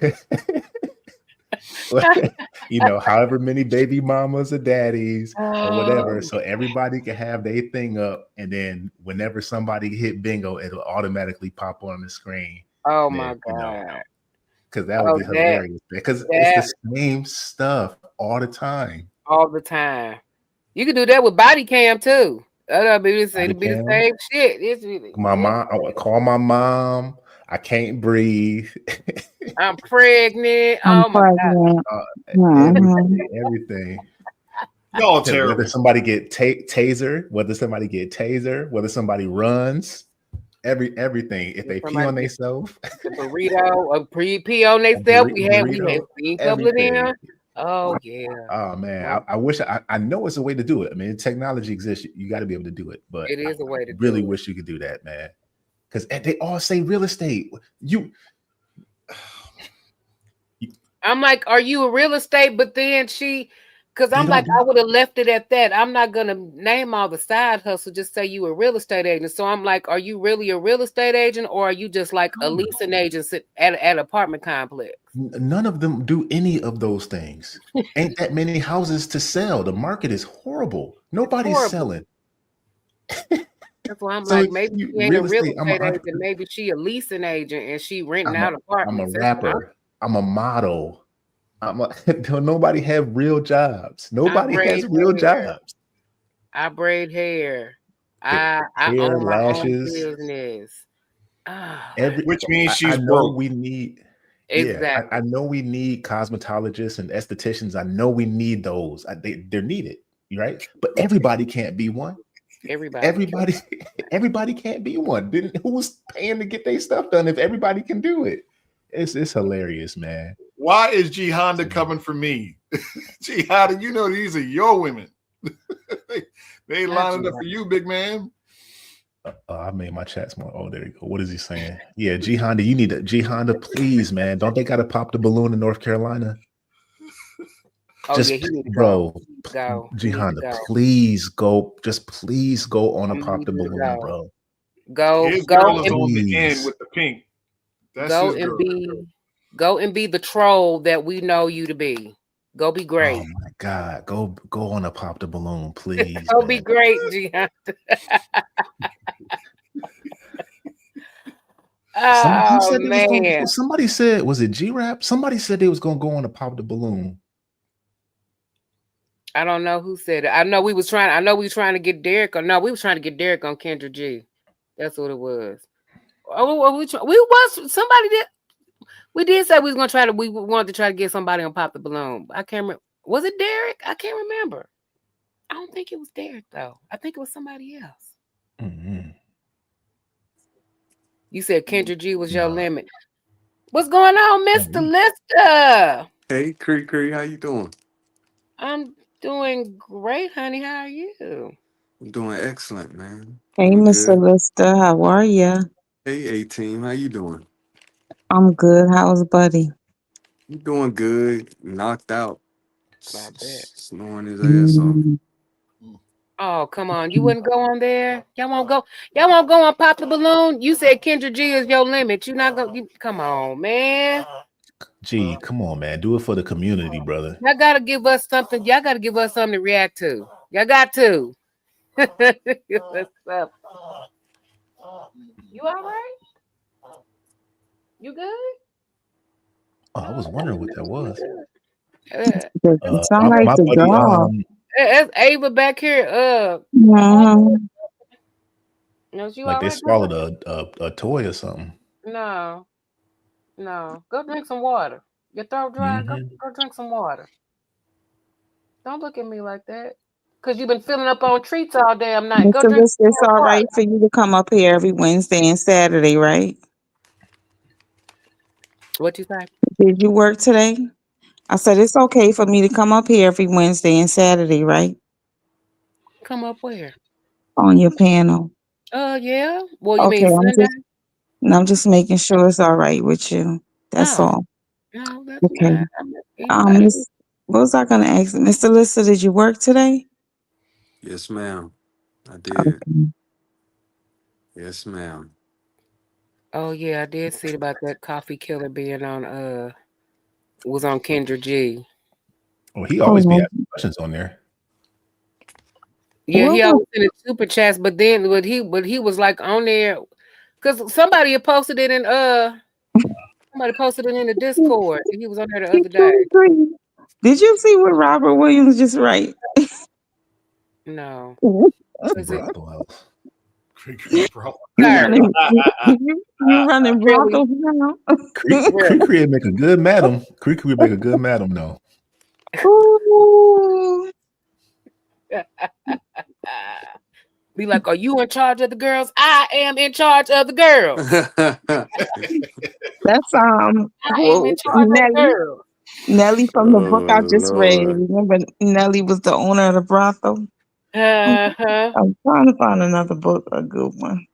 you know, however many baby mamas or daddies or whatever. So everybody can have their thing up, and then whenever somebody hit bingo, it'll automatically pop on the screen. Oh Then, my you know, God. because that would be hilarious. Because it's the same stuff all the time. All the time. You can do that with body cam too. It'll be the same shit. It's really, My mom, I would call my mom. I can't breathe. I'm pregnant. I'm Oh my God. pregnant. Everything. Y'all terrible. Whether somebody get taser, whether somebody runs, everything. If they pee on themselves, a burrito, a pee on themselves. We had seen a couple of them. Oh yeah. Oh man, I wish I know it's a way to do it. I mean, technology exists. You got to be able to do it, but it is a way to really wish you could do that, man. Because they all say real estate. I'm like, are you a real estate? But then because I'm like, I would have left it at that. I'm not gonna name all the side hustle. Just say you a real estate agent. So I'm like, are you really a real estate agent, or are you just like a leasing agent at an apartment complex? None of them do any of those things. Ain't that many houses to sell. The market is horrible. Nobody's selling. That's why I'm like, maybe she ain't a real estate agent. Maybe she a leasing agent and she renting out apartments. I'm a rapper. I'm a model. Nobody have real jobs. Nobody has real jobs. I braid hair. I hair, own my lashes. own business. Which means she's I know broke. we need. Exactly. Yeah, I know we need cosmetologists and estheticians. I know we need those. They're needed, right? But everybody can't be one. Everybody can't be one. Then who's paying to get their stuff done if everybody can do it? It's hilarious, man. Why is G Honda coming for me? G Honda, you know these are your women. they lining up for you, big man. I made my chat small. Oh, there you go. What is he saying? Yeah, G Honda, you need G Honda, please, man. Don't they got to pop the balloon in North Carolina? Bro, G Honda, please go. Just please go on a pop the balloon, bro. His girl is on the end with the pink. That's go and be the troll that we know you to be. Go be great. Oh my God, go on a pop the balloon, please. Go be great, G Honda. Somebody said, was it G-Rap? Somebody said they was gonna go on a pop the balloon. I don't know who said it. I know we were trying to get Derek. Or no, we were trying to get Derek on Kendra G. That's what it was. We did say we was gonna try to. We wanted to try to get somebody on Pop the Balloon. I can't remember. Was it Derek? I can't remember. I don't think it was Derek though. I think it was somebody else. Mm-hmm. You said Kendra G was your limit. What's going on, Mr. Lister? Hey, KreKre, how you doing? I'm doing great, honey. How are you? I'm doing excellent, man. Hey, Mr. Lister, how are you? Hey, A-Team, how you doing? I'm good. How's Buddy? You doing good? Knocked out. Snoring his ass off. Oh, come on. You wouldn't go on there? Y'all won't go on Pop the Balloon? You said Kendra G is your limit. You're not going to come on, man. Gee, come on, man. Do it for the community, brother. Y'all got to give us something. Y'all got to give us something to react to. Y'all got to. What's up? You all right? You good? Oh, I was wondering what that was. It sound like the buddy, dog. It's Ava back here. No, like they swallowed a toy or something. No. Go drink some water. Your throat dry? Go drink some water. Don't look at me like that. Because you've been filling up on treats all damn night. Go Mr. drink Lister, it's all right for you to come up here every Wednesday and Saturday, right? What you say? Did you work today? I said it's okay for me to come up here every Wednesday and Saturday, right? Come up where? On your panel. Yeah. Well, you mean Sunday? I'm just making sure it's all right with you. That's all. No, that's okay. not. What was I going to ask? Mr. Lister, did you work today? Yes, ma'am. I did. Okay. Yes, ma'am. Oh yeah, I did see about that coffee killer being on was on Kendra G. Well, he always be asking questions on there. Yeah, he always sent super chats, but he was like on there because somebody had posted it in somebody posted it in the Discord. And he was on there the other day. Did you see what Robert Williams just write? No. Brothel house. You running brothels now? KreKre make a good madam. KreKre make a good madam, though. Ooh. Be like, are you in charge of the girls? I am in charge of the girls. That's I am in charge of the girls. Nelly from the book I just read. Lord. Remember, Nelly was the owner of the brothel. I'm trying to find another book, a good one.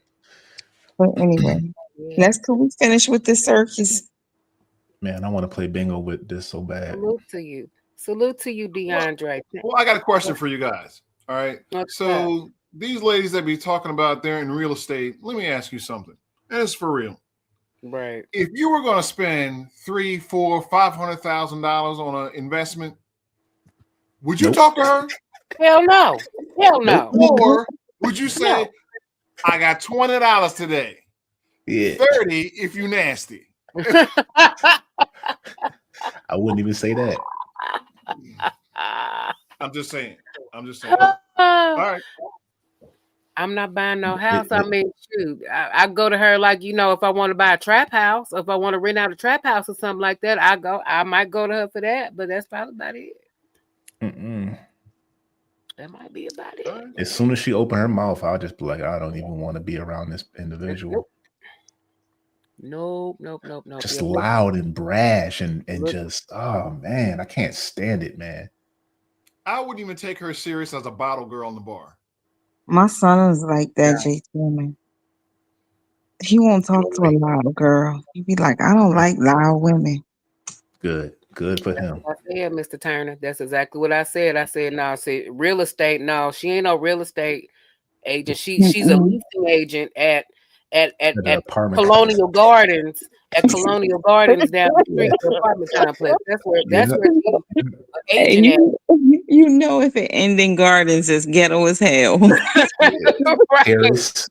But anyway, can we finish with this circus? Man, I want to play bingo with this so bad. Salute to you, DeAndre. Well, I got a question for you guys. All right. So these ladies that be talking about they're in real estate, let me ask you something. And it's for real. Right. If you were going to spend $300,000, $400,000, $500,000 on an investment, would you talk to her? Hell no. Hell no. Or would you say, I got $20 today? Yeah. 30 if you nasty. I wouldn't even say that. I'm just saying. All right. I'm not buying no house. I mean, shoot, I go to her like, if I want to buy a trap house, if I want to rent out a trap house or something like that, I might go to her for that, but that's probably about it. That might be about it. As soon as she opened her mouth, I'll just be like, I don't even want to be around this individual. Nope. Just loud and brash and just, oh man, I can't stand it, man. I wouldn't even take her serious as a bottle girl in the bar. My son is like that, Jay Tillman. He won't talk to a loud girl. He be like, I don't like loud women. Good for him. I said, Mr. Turner, that's exactly what I said. I said, no, real estate. No, she ain't no real estate agent. She's a leasing agent at Colonial Gardens. At Colonial Gardens down the street, the apartment complex. That's where agent at. You know, if it ending Gardens is ghetto as hell. Terrace,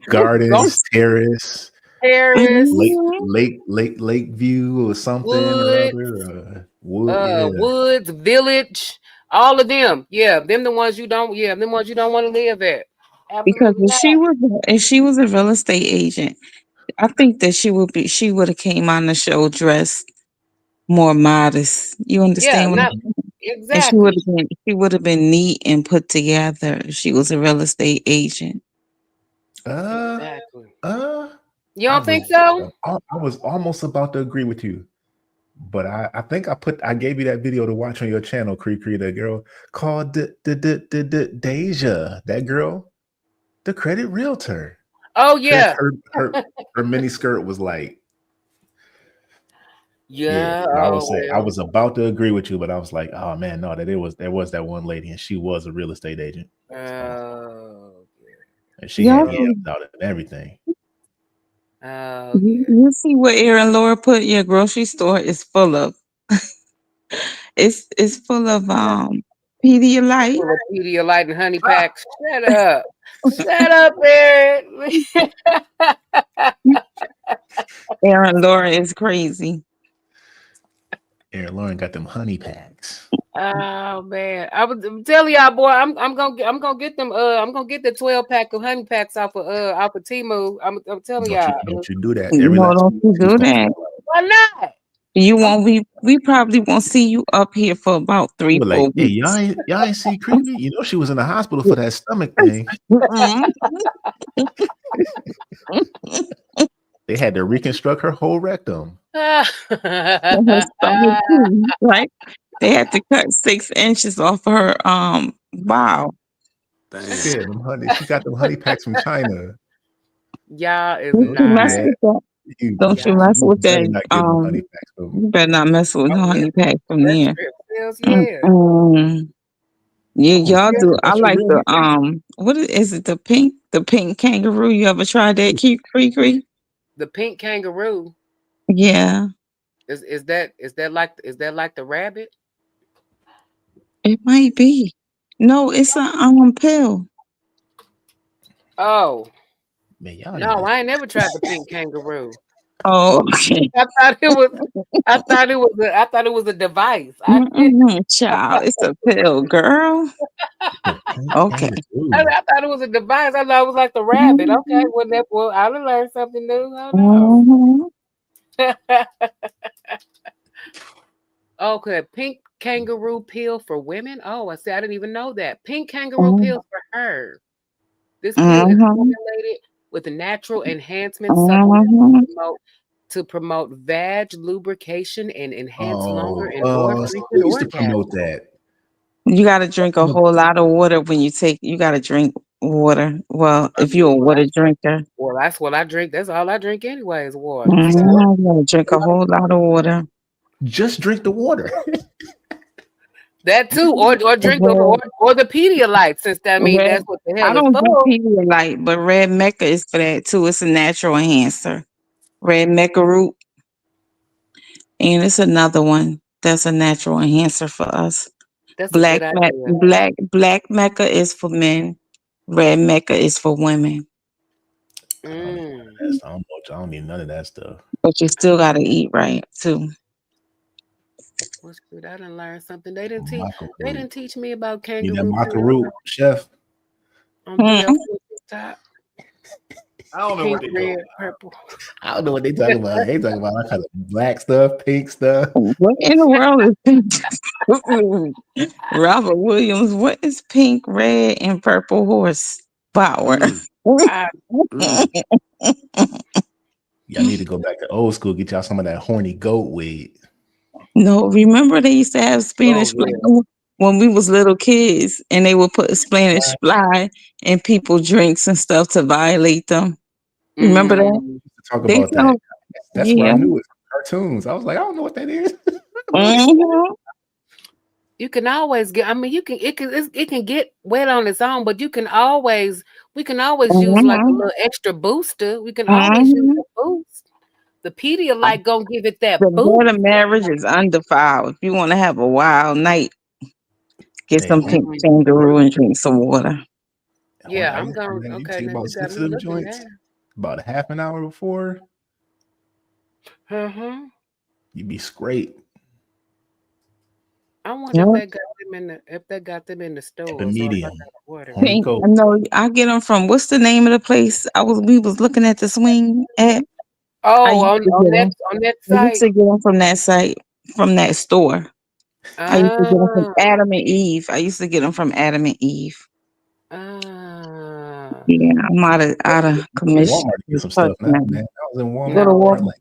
Gardens, Terrace, Lake View or something. Woods, Village, all of them. Yeah, them the ones you don't. Yeah, them ones you don't want to live at. Because if she was a real estate agent, I think that she would have came on the show dressed more modest. You understand what I'm saying? Exactly. And she would have been neat and put together if she was a real estate agent. Exactly. You don't think so? I was almost about to agree with you. But I think I gave you that video to watch on your channel, KreKre, that girl called Deja. That girl, the credit realtor. Oh yeah. Her mini skirt was like, yeah. I was about to agree with you, but I was like, oh man, no, there was that one lady and she was a real estate agent. And she had out of everything. You see what Aaron Laura put? Your grocery store is full of it's full of Pedialyte. Full of Pedialyte and honey packs. Shut up. Shut up, Aaron. Aaron Laura is crazy. Aaron Lauren got them honey packs. Oh man, I'm telling y'all, boy, I'm gonna get them. I'm gonna get the 12-pack of honey packs off of Temu. I'm telling y'all. Don't you do that? Don't you do that? Why not? You won't. We probably won't see you up here for about 3-4 Hey, weeks. y'all ain't see KreKre? You know she was in the hospital for that stomach thing. They had to reconstruct her whole rectum. Right? They had to cut 6 inches off of her. Wow. She got them honey packs from China. Y'all is Don't you mess with that. Don't you mess with that. You better not mess with honey pack from there. Yeah, Oh, y'all yeah, do. I that's your like real the name? what is it? The pink kangaroo. You ever tried that? KreKre? The pink kangaroo. Yeah, Is that like the rabbit? it might be. No, it's a pill. Oh Man, y'all need no, to. I ain't never tried the pink kangaroo. Oh, okay. I thought it was. I thought it was a device. Child, it's a pill, girl. Okay. I thought it was a device. I thought it was like the rabbit. Okay, well, I done learned something new. I know. Okay, pink kangaroo pill for women. Oh, I see. I didn't even know that. Pink kangaroo pill for her. This pill is formulated with a natural enhancement supplement to promote vag lubrication and enhance longer and more frequent we used to orgasms. promote that. You got to drink a whole lot of water when you take. You got to drink water. Well, if you're a water drinker, Well, that's what I drink. That's all I drink anyway is water. you got to drink a whole lot of water. Just drink the water. That too, or drink or the Pedialyte, since I mean that's what the hell I is don't do for. Pedialyte, but red Mecca is for that too. It's a natural enhancer. Red Mecca root, and it's another one that's a natural enhancer for us. That's a good idea. Black Mecca is for men. Red Mecca is for women. I don't need none of that stuff. But you still got to eat right too. What's good? I done learned something. They didn't teach me about You kangaroo. that maca root, chef? On BL top. I don't know Pink, what they red, do. purple. I don't know what they talking about. They talking about all kinds of black stuff, pink stuff. What in the world is pink? Robert Williams, what is pink, red, and purple horse power? Y'all need to go back to old school, get y'all some of that horny goat weed. No, remember they used to have Spanish fly when we was little kids, and they would put Spanish fly in people's drinks and stuff to violate them. Remember that? Talk about that. That's where I knew it from cartoons. I was like, I don't know what that is. You can always get. I mean, it can get wet on its own, but we can always use like a little extra booster. We can always use a boost. The Pedialyte gonna give it that The boost. better marriage is undefiled. If you want to have a wild night, get some pink kangaroo and drink some water. Yeah, I'm going. You Okay, take now about you got 6 me of them looking joints, about a half an hour before. You be straight. I wonder if they got them in the store. Medium. Pink. No, I get them from what's the name of the place? We was looking at the swing at. Oh, on that I used site. to get them from that site, from that store. I used to get them from Adam and Eve. I used to get them from Adam and Eve. Yeah, I'm out of commission. Walmart to get some stuff now, man. I was in Walmart. Go to Walmart. Like,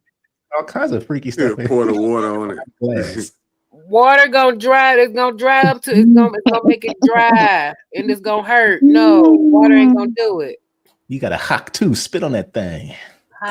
all kinds of freaky stuff. Pour the water on it. Glass. Water gonna dry. It's gonna dry up to. It's gonna make it dry, and it's gonna hurt. No, water ain't gonna do it. You got a hock too. Spit on that thing.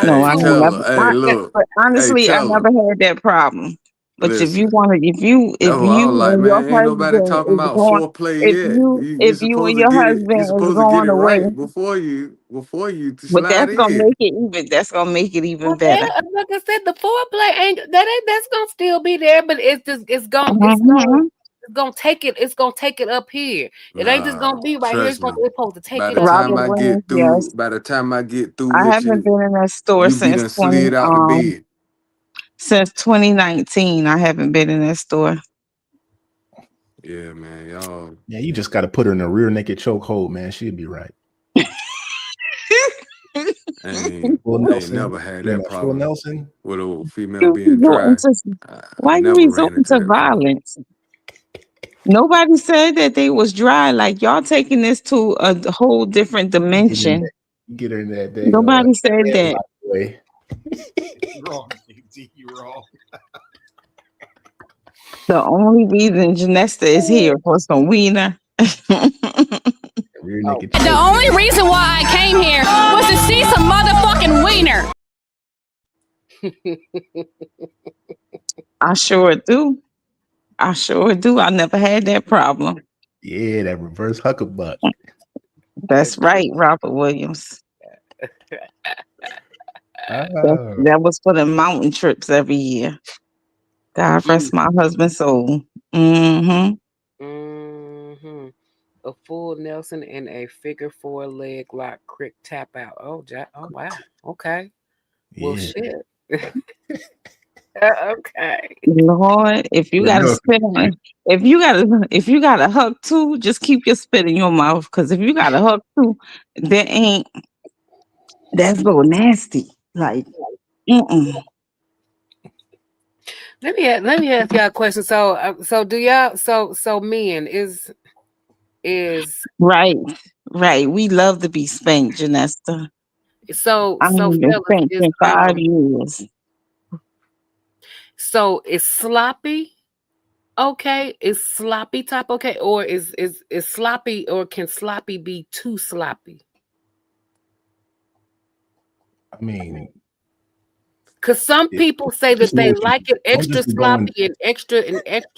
No, I never. Hey, look. But honestly, I never had that problem. But if you want to, if you I was like, and your man, ain't nobody husband talking is about going, foreplay yet. You if you supposed and to your get it. husband You is supposed to get going it away, right before you but slide that's gonna in. make it even. That's gonna make it even better. Like I said, the foreplay that's gonna still be there, but it's gonna take it. It's gonna take it up here. It ain't just gonna be right here. It's supposed to take By it the up. time I Williams, get through, by the time I get through I with haven't you, been in that store you be since done slid out the bed. Since 2019. I haven't been in that store. Yeah, man, y'all. Yeah, you just got to put her in a rear naked chokehold, man. She'd be right. Ain't never had that problem Nelson with a female being dry. Why you resorting to violence? Nobody said that they was dry. Like y'all taking this to a whole different dimension. Get her in that day. Nobody said that. You're wrong, DT. You're wrong. The only reason Janesta is here for some wiener. The only reason why I came here was to see some motherfucking wiener. I sure do. I never had that problem. Yeah, that reverse huckabuck. That's right, Robert Williams. That was for the mountain trips every year. God rest my husband's soul. Mm-hmm. Mm-hmm. A full Nelson and a figure 4 leg lock crick tap out. Oh, wow. Okay. Well, shit. Okay. Lord, if you gotta spit on, if you gotta hug too, just keep your spit in your mouth. Because if you gotta hug too, that's so nasty. Like, Let me ask y'all a question. So do y'all so men is right. We love to be spanked, Janesta. so I ain't been fellas spanked is in 5 years. so is sloppy okay? Is sloppy type okay? Or is sloppy, or can sloppy be too sloppy? I mean, because some people say that they like it extra sloppy and extra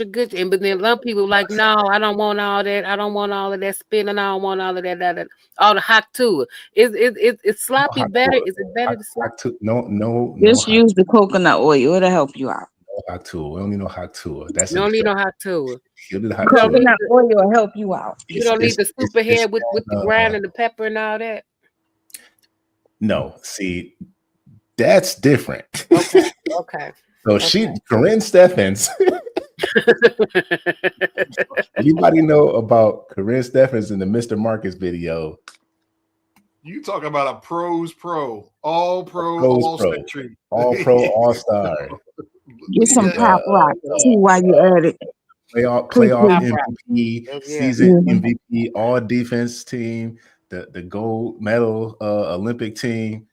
good, but then some people like, no, I don't want all that. I don't want all of that spinning. I don't want all of that all the hot tour. Is sloppy better? Is it better to slap? No. Just use the coconut oil. It'll help you out. No hot tour. We don't need no hot tour. That's you don't need no hot tour. Coconut oil will help you out. You don't need the super head with the grind and the pepper and all that. No, see, that's different. Okay. So Corinne Steffens. Anybody know about Corinne Steffens in the Mr. Marcus video? You talk about a pros pro, all pro, all century, all pro, all star. Get some pop rock too while you're at it. Playoff MVP, season MVP, all defense team, the gold medal Olympic team.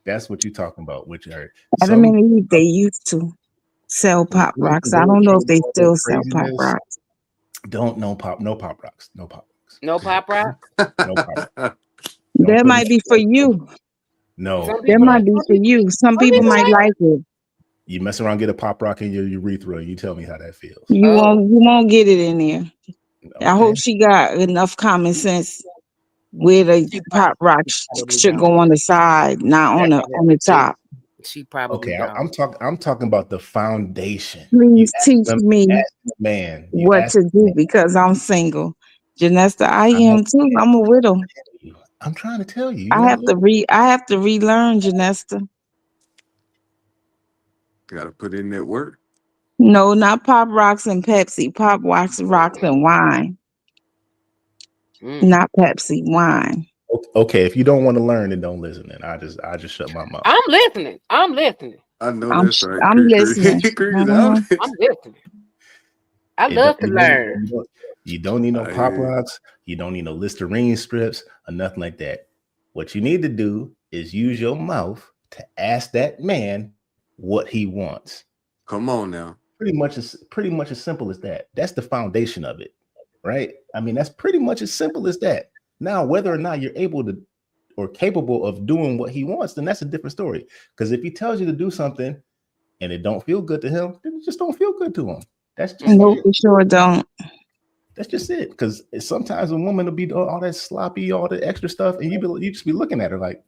That's what you're talking about, which are they used to sell pop rocks. I don't know if they still sell pop rocks. No pop rocks. No pop rock? No pop rock. That might be for you. No. That might be for you. Some people might like it. You mess around, get a pop rock in your urethra, you tell me how that feels. You won't get it in there. Okay. I hope she got enough common sense where the pop rock should go on the side, not on the top. She probably I'm talking about the foundation. Please teach me what to do because I'm single. Janesta, I am too. I'm a widow. I'm trying to tell you. I have to relearn, Janesta. Gotta put in that work. No, not pop rocks and Pepsi. Pop rocks and wine. Not Pepsi, wine. Okay, if you don't want to learn, then don't listen. And I just shut my mouth. I'm listening. I know that's right. I'm listening. I'm listening. I love to learn. You don't need no pop rocks. You don't need no Listerine strips or nothing like that. What you need to do is use your mouth to ask that man what he wants. Come on now. Pretty much as simple as that. That's the foundation of it, right? I mean, that's pretty much as simple as that. Now, whether or not you're able to or capable of doing what he wants, then that's a different story. Because if he tells you to do something and it don't feel good to him, then it just don't feel good to him. That's just no, for sure don't. That's just it. Because sometimes a woman will be doing all that sloppy, all the extra stuff, and you just be looking at her like,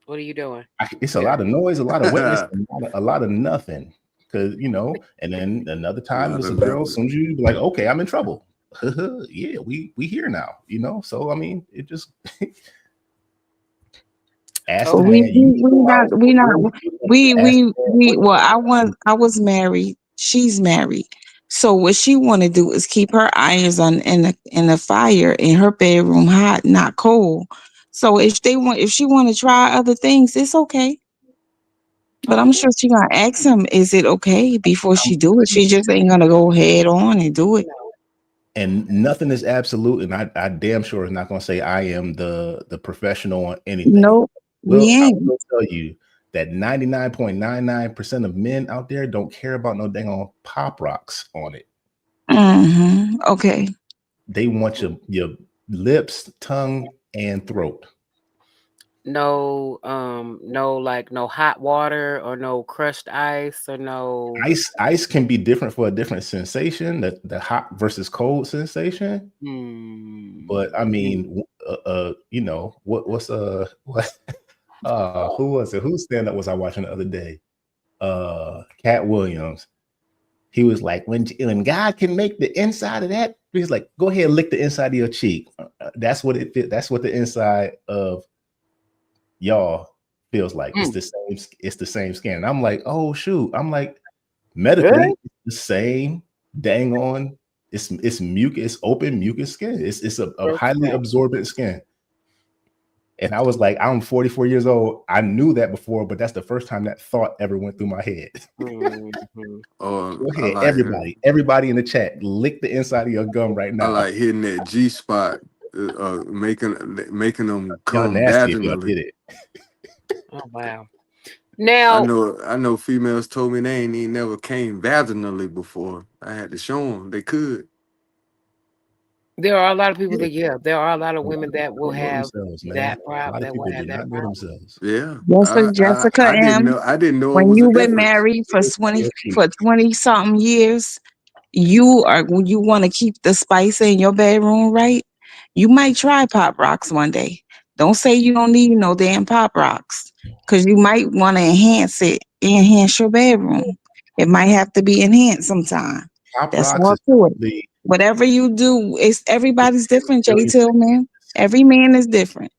"What are you doing?" It's a lot of noise, a lot of witness, a lot of nothing. Because and then another time it's a girl. As soon as you be like, "Okay, I'm in trouble." Yeah, we here now. So I mean, it just. Well, I was married. She's married. So what she want to do is keep her irons on in the fire in her bedroom hot, not cold. So if she want to try other things, it's okay. But I'm sure she gonna ask him, is it okay before she do it? She just ain't gonna go head on and do it. And nothing is absolute, and I damn sure is not gonna say I am the professional on anything. Nope. I will tell you that 99.99% of men out there don't care about no dang on pop rocks on it. Mm-hmm. Okay. They want your lips, tongue, and throat. no hot water or no crushed ice or no Ice can be different for a different sensation, the hot versus cold sensation. But I mean, you know, what's what who was it? Whose stand-up was I watching the other day? Cat Williams. He was like, when God can make the inside of that, he's like, go ahead and lick the inside of your cheek. That's what that's what the inside of y'all feels like. It's the same skin. And I'm like, oh shoot. I'm like, medically, it's the same dang on. It's mucus, it's open mucus skin. It's a highly absorbent skin. And I was like, I'm 44 years old. I knew that before, but that's the first time that thought ever went through my head. Go ahead, everybody in the chat, lick the inside of your gum right now. I like hitting that G spot, making them come nasty if y'all vaginally. did it. Oh wow! Now I know females told me they ain't even never came vaginally before. I had to show them they could. there are a lot of people that there are a lot of women that will have that A problem. lot of That will people have do that not know problem. themselves. Yeah. Jessica I didn't M. know. I didn't know it When was a you've been difference. married for 20 something years, when you want to keep the spice in your bedroom, right? You might try Pop Rocks one day. Don't say you don't need no damn Pop Rocks, because you might want to enhance your bedroom. It might have to be enhanced sometime. Pop That's Rocks all is to it. the Whatever you do, everybody's different, Jay Tillman. Every man is different.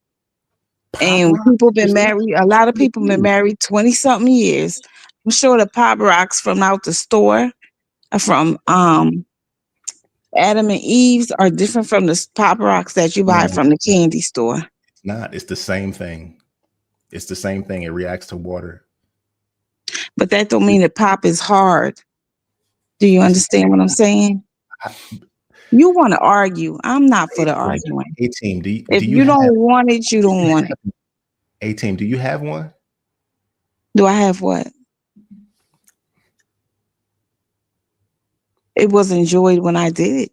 And people been married, a lot of people been married 20 something years. I'm sure the Pop Rocks from out the store, from Adam and Eve's, are different from the Pop Rocks that you buy from the candy store. It's not. It's the same thing. It's the same thing. It reacts to water. But that don't mean the pop is hard. Do you understand what I'm saying? You want to argue. I'm not for the arguing. A-Team, If you don't want it, you don't want it. A-Team, do you have one? Do I have what? It was enjoyed when I did it.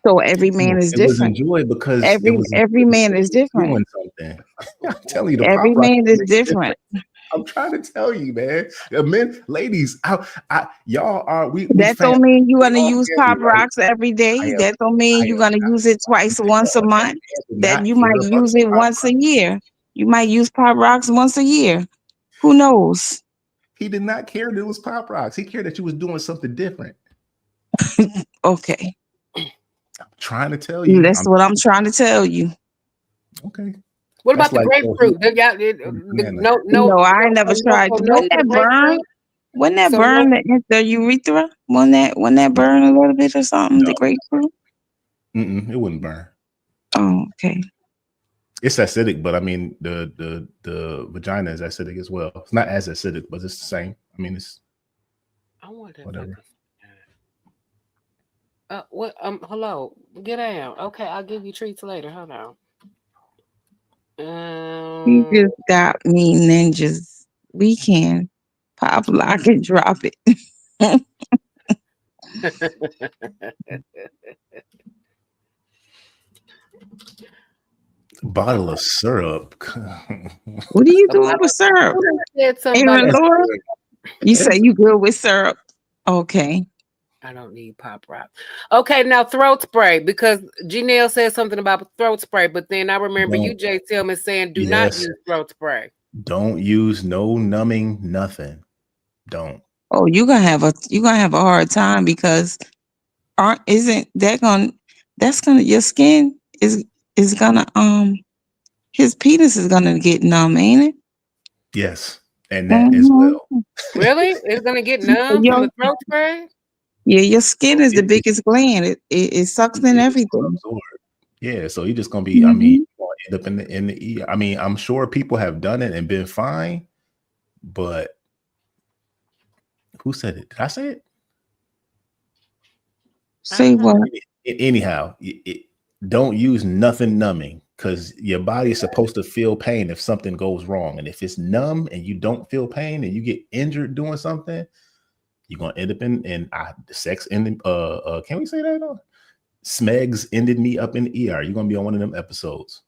So every man is different. It was enjoyed because every man is different. Doing something. I'm telling you, the every Pop man Rocks is different. I'm trying to tell you, man. Men, ladies, y'all are we. That we don't mean you're gonna use Pop right? Rocks every day. That don't mean you're gonna use it once a month. That you might use it once a year. You might use Pop Rocks once a year. Who knows? He did not care that it was Pop Rocks. He cared that you was doing something different. Okay. I'm trying to tell you. That's what I'm trying to tell you. Okay. What about the grapefruit? They got No, I never tried. Wouldn't that burn? Wouldn't that burn the urethra? Wouldn't that burn a little bit or something? The grapefruit? It wouldn't burn. Oh, okay. It's acidic, but I mean the vagina is acidic as well. It's not as acidic, but it's the same. I mean, it's whatever. What? Hello, get down. Okay, I'll give you treats later. Hold on. You just got me ninjas. We can pop, lock, and drop it. Bottle of syrup. What are you doing with syrup? You say you good with syrup? Okay. I don't need Pop Rock. Okay, now throat spray, because Janelle said something about throat spray, but then I remember you, Jay Tillman, saying do not use throat spray. Don't use no numbing, nothing. Don't. Oh, you're gonna have a hard time because your skin is gonna his penis is gonna get numb, ain't it? Yes, and that as well. Really? It's gonna get numb from the throat spray? Yeah, your skin is the biggest gland. It sucks in everything. Yeah, so you're just gonna be. I mean, you're gonna end up in the ER. I mean, I'm sure people have done it and been fine, but who said it? Did I say it? Say what? Anyhow, don't use nothing numbing, because your body is supposed to feel pain if something goes wrong, and if it's numb and you don't feel pain and you get injured doing something, you're gonna end up in sex ending. Can we say that? Smegs ended me up in the ER. You're gonna be on one of them episodes.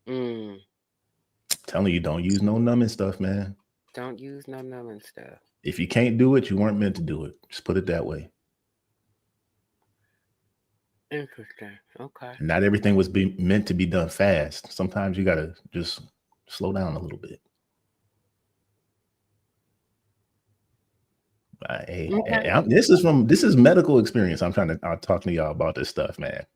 Telling you, don't use no numbing stuff, man. Don't use no numbing stuff. If you can't do it, you weren't meant to do it. Just put it that way. Interesting. Okay. Not everything was meant to be done fast. Sometimes you gotta just slow down a little bit. This is medical experience. I'm talking to y'all about this stuff, man.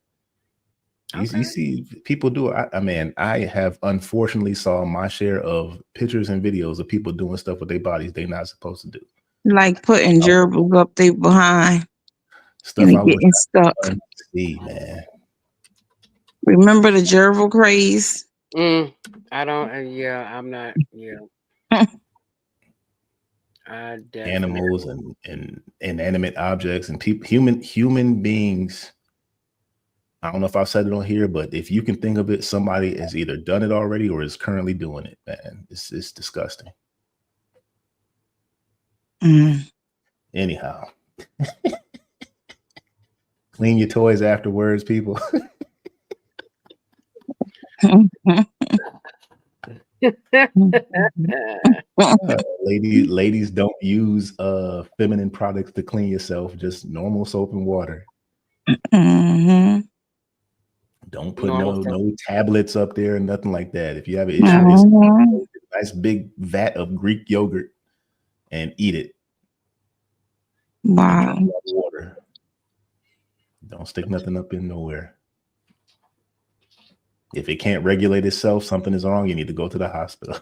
You see people do it. I have unfortunately saw my share of pictures and videos of people doing stuff with their bodies they're not supposed to do. Like putting gerbils up there behind. Stuff and I getting stuck. See, man. Remember the gerbil craze? I don't. Yeah, I'm not. Yeah. Animals and inanimate objects and human beings. I don't know if I've said it on here, but if you can think of it, somebody has either done it already or is currently doing it, man. It's disgusting. Anyhow. Clean your toys afterwards, people. Ladies, don't use feminine products to clean yourself. Just normal soap and water. Don't put no tablets up there and nothing like that. If you have an issue, it's a nice big vat of Greek yogurt and eat it. Wow. And drink water. Don't stick nothing up in nowhere. If it can't regulate itself, something is wrong. You need to go to the hospital.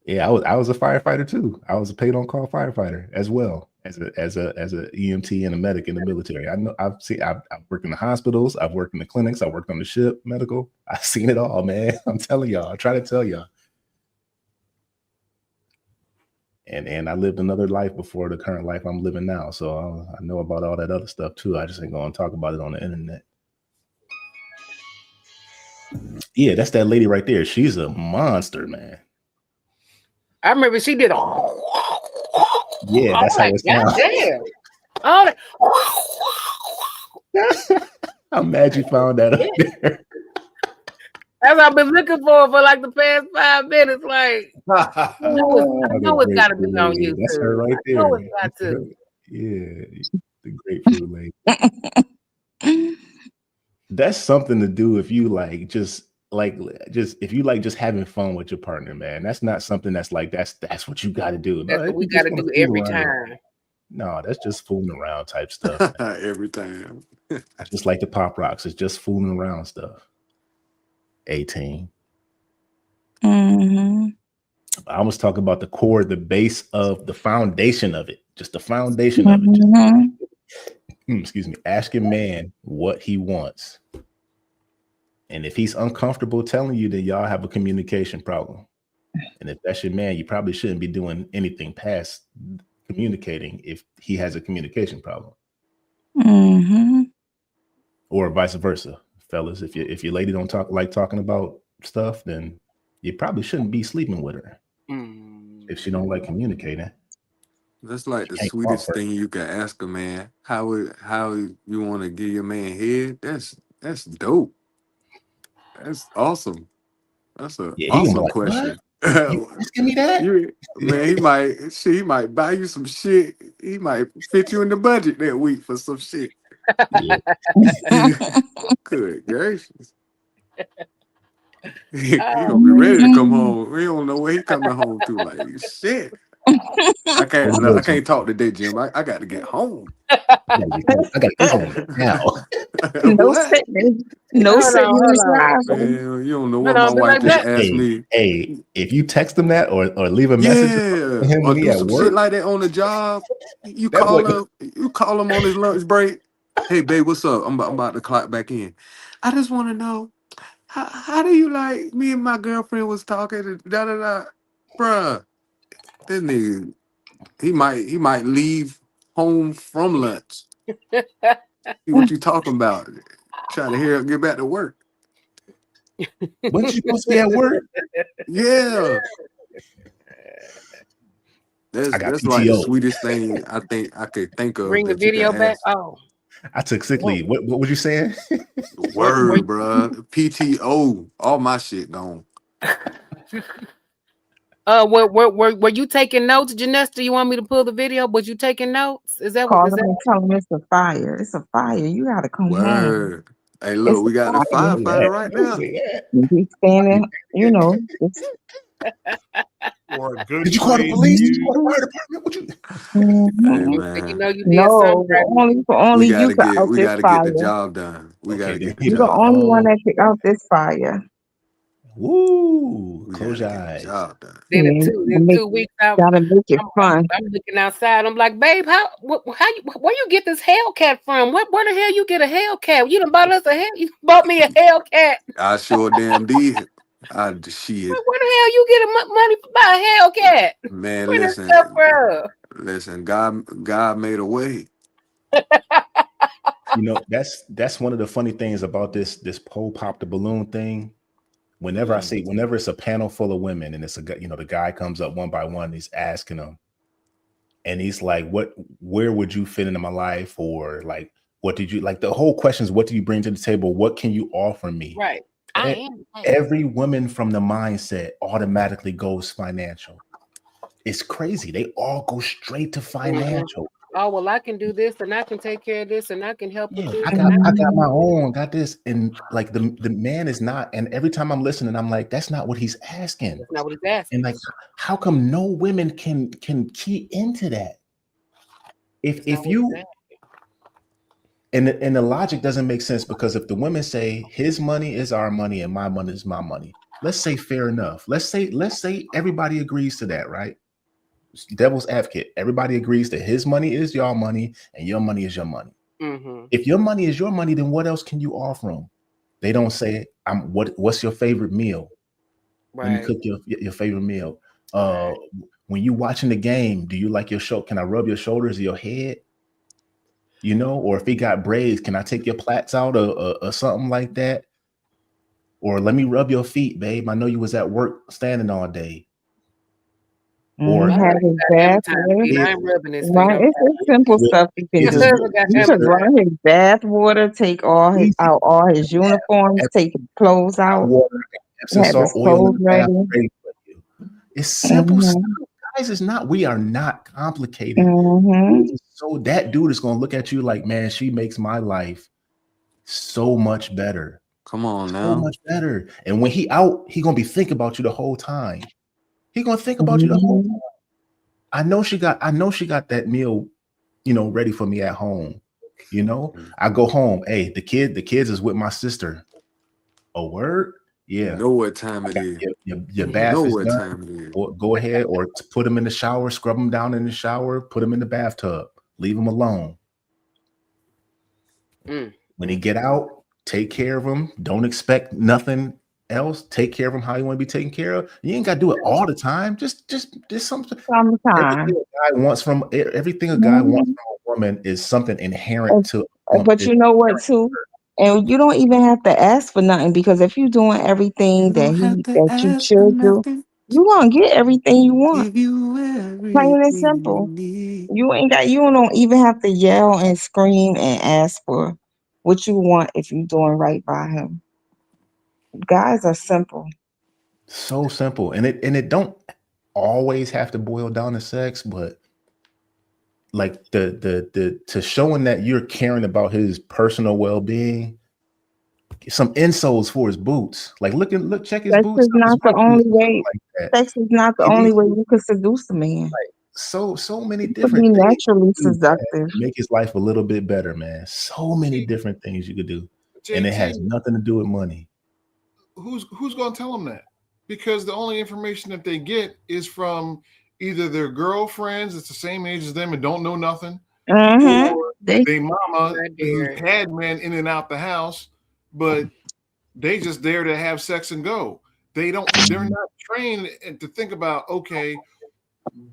Yeah, I was a firefighter too. I was a paid on call firefighter as well as a EMT and a medic in the military. I've worked in the hospitals. I've worked in the clinics. I worked on the ship, medical. I've seen it all, man. I'm telling y'all. I try to tell y'all. And I lived another life before the current life I'm living now. So I know about all that other stuff too. I just ain't going to talk about it on the internet. Yeah, that's that lady right there. She's a monster, man. I remember she did yeah, that's how it sounds. Damn. I'm mad you found that up there. That's what I've been looking for like the past 5 minutes. Like, I know it's got to be on YouTube. That's her right there. I know it's got to. Yeah, the grapefruit lady. That's something to do if you just having fun with your partner, man. That's not something that's what you got to do. That's what we got to do every time. No, that's just fooling around type stuff. Every time. Just like the pop rocks, it's just fooling around stuff. 18. I almost talk about the core, the base of the foundation of it, just the foundation of it. Excuse me. Ask your man what he wants. And if he's uncomfortable telling you, then y'all have a communication problem. And if that's your man, you probably shouldn't be doing anything past communicating if he has a communication problem. Or vice versa. Fellas, if your lady don't talking about stuff, then you probably shouldn't be sleeping with her. If she don't like communicating. That's like the sweetest thing you can ask a man. How you want to give your man head? That's dope. That's awesome. That's an awesome question. Just give me that. Man, he might buy you some shit. He might fit you in the budget that week for some shit. Good gracious. He gonna be ready to come home. We don't know where he coming home to. Like shit. I can't talk today, Jim. I got to get home. I got to go home now. No sitting. No sitting. Man, you don't know what my wife just asked me. Hey, if you text him that or leave a message for him when he at work, shit like that on the job, you call him on his lunch break. Hey, babe, what's up? I'm about to clock back in. I just want to know how do you like me and my girlfriend was talking da da da, bruh. This nigga, he might leave home from lunch. See what you talking about? Trying to get back to work. When you supposed to be at work? Yeah. That's like the sweetest thing I think I could think of. Bring the video back. Oh. I took sick leave. What was you saying? Word, bruh. PTO. All my shit gone. Were you taking notes, Janessa? You want me to pull the video? Was you taking notes? Is that what Call is them that? and tell them it's a fire. It's a fire. You gotta come home. Word. Hey, It's look, a we got the fire. firefighter right now. You be standing, you know. It's, Or a good Did you call the grade. police? Did you call the fire department? What you? Hey mhm. So you man, know you did No, something right. only you can out we this gotta get the fire. job done. We Okay, gotta then get the You're the job only done. one that can out this fire. Woo! We Close gotta your get the eyes. job done. Then Yeah, in 2 weeks out, gotta make it fun. I'm looking outside. I'm like, babe, where you get this Hellcat from? Where the hell you get a Hellcat? You done bought us you bought me a Hellcat. I sure damn did. Shit. Where the hell you get money to buy a Hellcat? Man, Where that stuff from? listen, God made a way. You know, that's one of the funny things about this pole pop the balloon thing. Whenever it's a panel full of women and it's the guy comes up one by one, he's asking them, and he's like, where would you fit into my life? Or like, what did you like? The whole question is, what do you bring to the table? What can you offer me? Right. Every woman from the mindset automatically goes financial. It's crazy. They all go straight to financial. Oh, well, I can do this and I can take care of this and I can help with this. I got my own, got this. And like the man is not, and every time I'm listening, I'm like, that's not what he's asking. That's not what he's asking. And like, how come no women can key into that? If you and the logic doesn't make sense, because if the women say his money is our money and my money is my money, let's say fair enough. Let's say everybody agrees to that, right? Devil's advocate. Everybody agrees that his money is your money and your money is your money. Mm-hmm. If your money is your money, then what else can you offer them? They don't say, what's your favorite meal? Right. Let me cook your favorite meal. When you watching the game, do you like your show? Can I rub your shoulders or your head? You know, or if he got braids, can I take your plaits out or something like that? Or let me rub your feet, babe. I know you was at work standing all day. Or have his bath water. It's simple stuff you can do. You can run his bath water, take out all his uniforms, take his clothes out, have his clothes ready. It's simple stuff. Guys, we are not complicated. So that dude is gonna look at you like, man, she makes my life so much better. Come on now. So much better. And when he out, he gonna be thinking about you the whole time. He gonna think about you the whole time. I know she got that meal, ready for me at home. I go home. Hey, the kids is with my sister. A word? Yeah. You know what time it is. Your bath is done. Or go ahead or put them in the shower, scrub them down in the shower, put them in the bathtub, leave them alone. When he get out, take care of him. Don't expect nothing else. Take care of him how you want to be taken care of. You ain't got to do it all the time. Just something. Everything a guy wants from a woman is something inherent to. But you know what, too? And you don't even have to ask for nothing, because if you're doing everything that you should do, you gonna get everything you want. Plain and simple. You don't even have to yell and scream and ask for what you want if you're doing right by him. Guys are simple. So simple. And it don't always have to boil down to sex, but like the showing that you're caring about his personal well-being, some insoles for his boots. Like check his boots. Sex is not the only way. Sex is not the only way you can seduce a man. So many You could different be things naturally seductive. make his life a little bit better, man. So many different things you could do, and it has nothing to do with money. Who's going to tell them that? Because the only information that they get is from either their girlfriends that's the same age as them and don't know nothing, or their mama who's had men in and out the house, but they just there to have sex and go. They're not trained to think about, okay,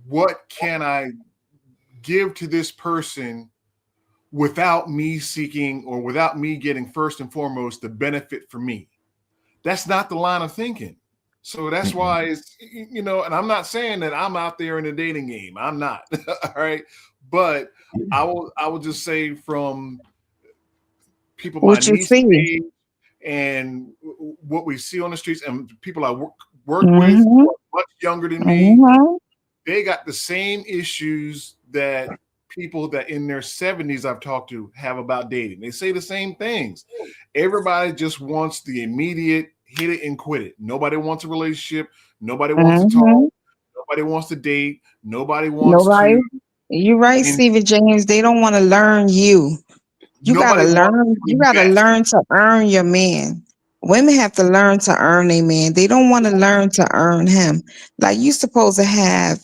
what can I give to this person without me seeking or without me getting first and foremost the benefit for me. That's not the line of thinking. So that's why it's, and I'm not saying that I'm out there in the dating game. I'm not. All right. But I will just say from people my niece's age, and what we see on the streets, and people I work with who are much younger than me, they got the same issues that people that in their 70s I've talked to have about dating. They say the same things. Everybody just wants the immediate hit it and quit it. Nobody wants a relationship. Nobody wants to talk. Nobody wants to date. Nobody wants to. You're right, Stephen James. They don't want to learn you. You gotta learn. You gotta learn to earn your man. Women have to learn to earn a man. They don't want to learn to earn him. Like you're supposed to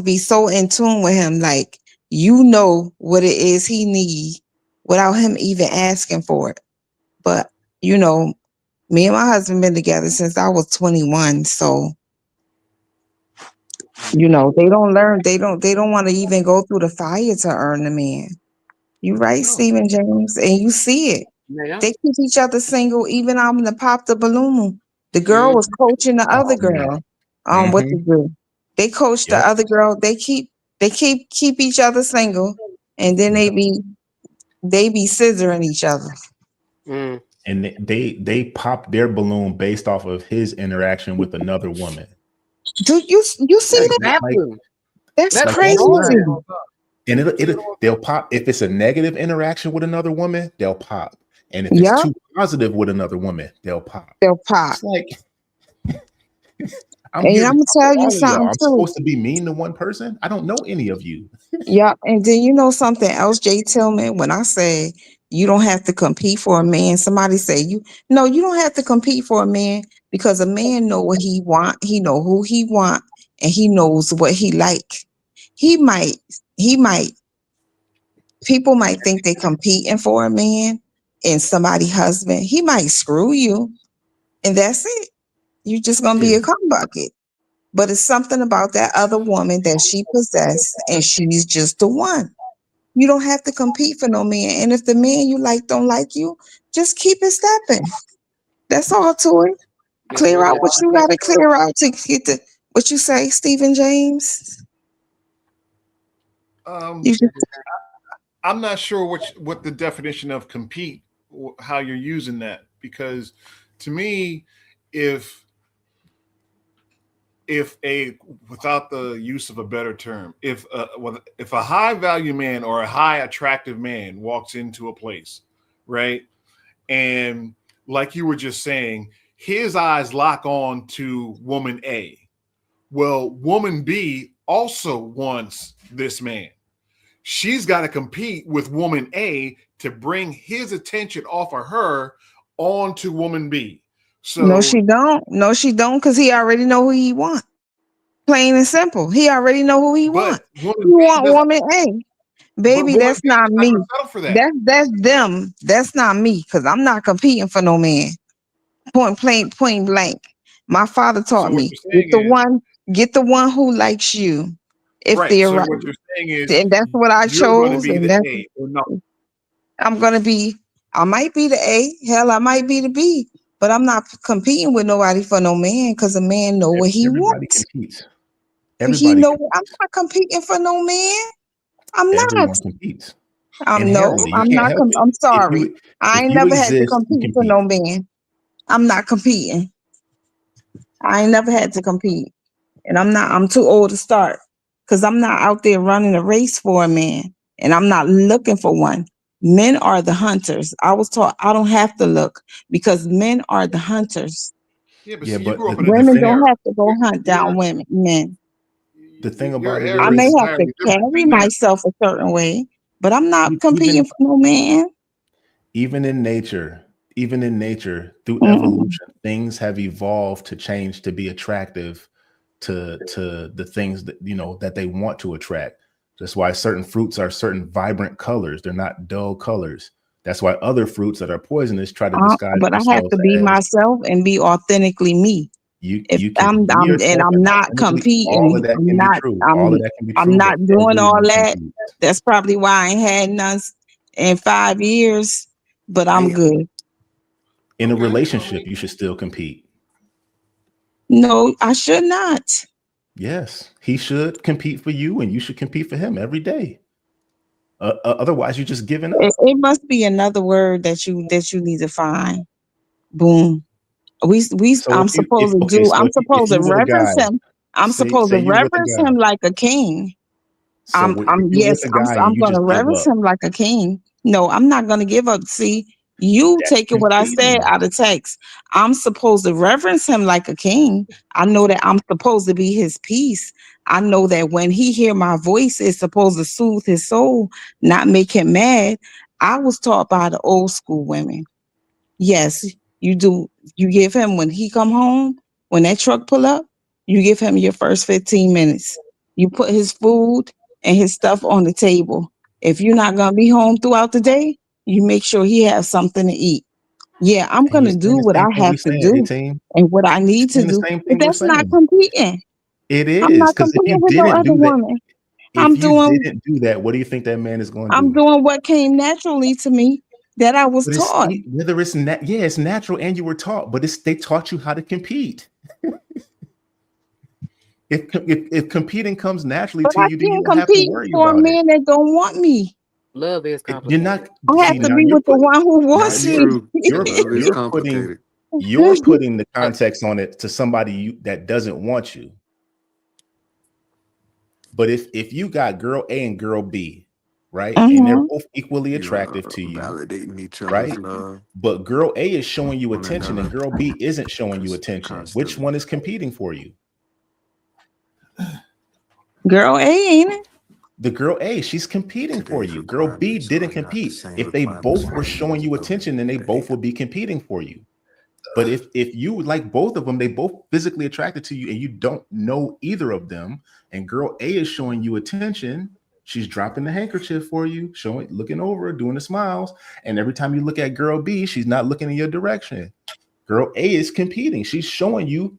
be so in tune with him, like you know what it is he need without him even asking for it. But you know, me and my husband been together since I was 21, so you know they don't learn. They don't want to even go through the fire to earn a man. You right, Stephen James, and you see it. They keep each other single. Even I'm gonna pop the balloon. The girl was coaching the other girl. What to do? They coach the other girl. They keep each other single, and then they be scissoring each other. And they pop their balloon based off of his interaction with another woman. Do you see that? That's crazy. And they'll pop if it's a negative interaction with another woman, they'll pop. And if it's too positive with another woman, they'll pop. It's like I'm gonna tell you something. I'm supposed to be mean to one person. I don't know any of you. Yeah, and then you know something else, Jay Tillman. When I say you don't have to compete for a man, somebody say you don't have to compete for a man because a man know what he want. He know who he want, and he knows what he like. He might. People might think they competing for a man and somebody's husband. He might screw you, and that's it. You're just gonna be a cum bucket. But it's something about that other woman that she possessed, and she's just the one. You don't have to compete for no man. And if the man you like don't like you, just keep it stepping. That's all to it. Clear out what you gotta clear out to get the what you say, Stephen James. I'm not sure what the definition of compete, how you're using that, because to me, if without the use of a better term, if a high value man or a high attractive man walks into a place, right, and like you were just saying, his eyes lock on to woman A. Well, woman B also wants this man. She's got to compete with woman A to bring his attention off of her onto woman B. So no, she don't, because he already know who he want. Plain and simple. He already know who he want. He want woman A. Baby, that's not me. That's them. That's not me, because I'm not competing for no man. Point blank. My father taught me, get the one who likes you. If they're right. What you're saying is, and that's what I chose. And A, or no. I might be the A. Hell, I might be the B. But I'm not competing with nobody for no man, because a man know what he wants. Competes. He know I'm not competing for no man. I'm Everyone not. competes. I'm not. I'm sorry. I ain't never had to compete for no man. I'm not competing. I ain't never had to compete. And I'm too old to start, because I'm not out there running a race for a man, and I'm not looking for one. Men are the hunters. I was taught I don't have to look, because men are the hunters. Yeah, but you grew up in women don't have to go hunt down men. The thing about it, I may have to carry myself a certain way, but I'm not competing for no man. Even in nature, through evolution, things have evolved to change to be attractive to the things that that they want to attract. That's why certain fruits are certain vibrant colors. They're not dull colors. That's why other fruits that are poisonous try to disguise but I have to be myself and be authentically me. I'm not competing. All of that can be true. All of that can be true. I'm not doing all that. That's probably why I ain't had none in 5 years, but I'm good. In a relationship, you should still compete. No, I should not. Yes, he should compete for you, and you should compete for him every day. Otherwise, you're just giving up. It must be another word that you need to find. Boom. So I'm supposed to do. I'm if supposed to you with a reverence guy, him. I'm supposed say to you with a reverence guy. him like a king. So if you're with a guy and I'm you going to just give reverence up, him like a king. No, I'm not going to give up. See, you that's taking what I said competing. out of text. I'm supposed to reverence him like a king. I know that I'm supposed to be his peace. I know that when he hear my voice, it's supposed to soothe his soul, not make him mad. I was taught by the old school women. Yes, you do. You give him when he come home, when that truck pull up, you give him your first 15 minutes. You put his food and his stuff on the table. If you're not gonna be home throughout the day, you make sure he has something to eat. Yeah, I'm And you're gonna do saying the what I same thing have we to saying, do 18. and what I need to Saying the do. same But thing we're that's not saying. competing. It I'm is, not because if you competing with no didn't other do that, woman. I'm doing what do you think that man is going to I'm do? doing what came naturally to me that I was But it's taught. whether it's it's natural and you were taught, but they taught you how to compete. If competing comes naturally But to I you, then you can't don't have to compete worry for a about it. man that don't want me. Love is You're complicated. not. I have See, to now be you're with the putting. one who Now wants me. Love is complicated. You're putting the context on it to somebody that doesn't want you. But if you got girl A and girl B, right, and they're both equally attractive to you, validating each other's right? love. But girl A is showing you One attention and another. girl B isn't showing you attention. Which Constantly. one is competing for you? Girl A, ain't it? The girl A, she's competing for you. Girl B didn't compete. If they both were showing you attention, then they both would be competing for you. But if you like both of them, they both physically attracted to you and you don't know either of them, and girl A is showing you attention, she's dropping the handkerchief for you, looking over, doing the smiles. And every time you look at girl B, she's not looking in your direction. Girl A is competing. She's showing you,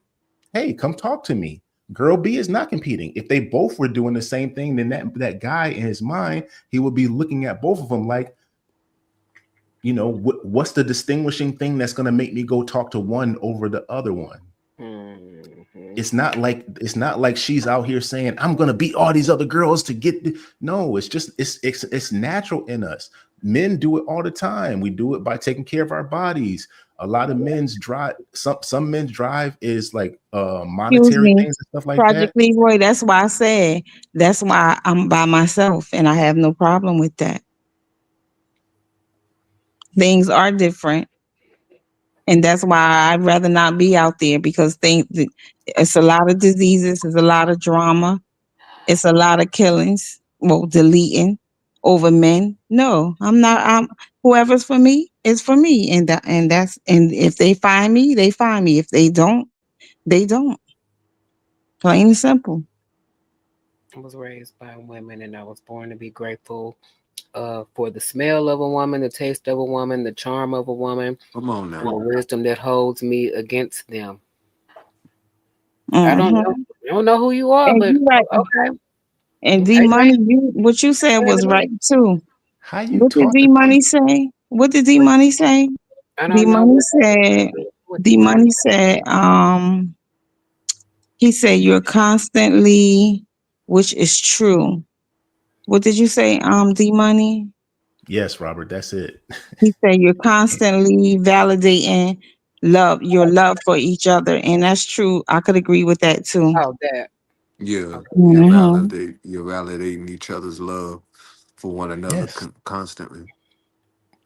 hey, come talk to me. Girl B is not competing. If they both were doing the same thing, then that guy in his mind, he would be looking at both of them like, you know, what's the distinguishing thing that's going to make me go talk to one over the other one? Mm-hmm. It's not like she's out here saying, I'm going to beat all these other girls to get. No, it's just, it's natural in us. Men do it all the time. We do it by taking care of our bodies. A lot of men's drive, some men's drive is like Excuse monetary me, things and stuff like Project that. Leroy. That's why I said that's why I'm by myself, and I have no problem with that. Things are different, and that's why I'd rather not be out there because it's a lot of diseases, it's a lot of drama, it's a lot of killings, well, deleting over men. No, I'm not. Whoever's for me is for me, and if they find me, they find me. If they don't, they don't. Plain and simple. I was raised by women, and I was born to be grateful for the smell of a woman, the taste of a woman, the charm of a woman, Come on now. and the wisdom that holds me against them. Mm-hmm. I don't know who you are, and but you right. okay. And D Money, what you said was right too. How you What did taught D Money say? What did D Money say? I D don't know. Money said. D Money said. He said you're constantly, which is true. What did you say? D Money. Yes, Robert, that's it. He said you're constantly validating your love for each other, and that's true. I could agree with that too. Oh, that. Yeah, Mhm. you're validating each other's love for one another Yes. constantly.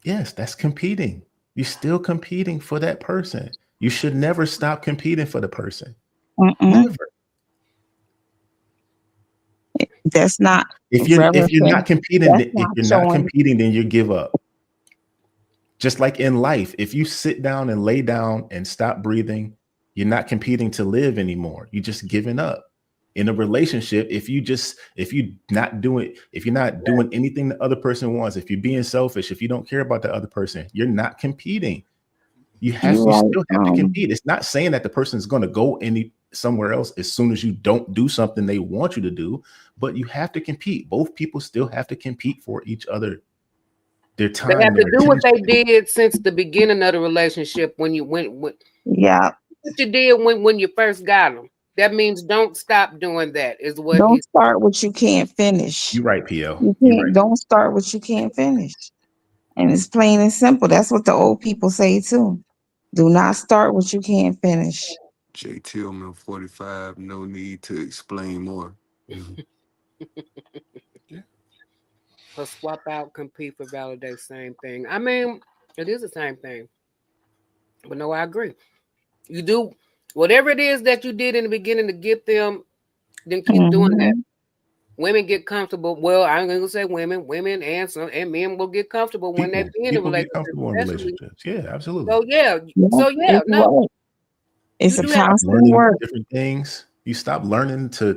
Yes, that's competing. You're still competing for that person. You should never stop competing for the person. Never. That's not. If you're not competing, then you give up. Just like in life, if you sit down and lay down and stop breathing, you're not competing to live anymore. You're just giving up. In a relationship, if you're not doing anything the other person wants, if you're being selfish, if you don't care about the other person, you're not competing. You still have to compete. It's not saying that the person is going to go somewhere else as soon as you don't do something they want you to do, but you have to compete. Both people still have to compete for each other. Their time. They have to do what they did since the beginning of the relationship. When yeah, what you did when you first got them. That means don't stop doing that. Is what Don't start what you can't finish. You're right, P.O. You You're can't. right. Don't start what you can't finish. And it's plain and simple. That's what the old people say too. Do not start what you can't finish. J. Tillman, 45. No need to explain more. So swap out, compete for validate, same thing. I mean, it is the same thing. But no, I agree. You do whatever it is that you did in the beginning to get them, then keep doing that. Women get comfortable. Well, I'm gonna say women and men will get comfortable when they be in a relationship. Get comfortable in relationships. Yeah, absolutely. So yeah, no. It's a constant learning work. different things. You stop learning to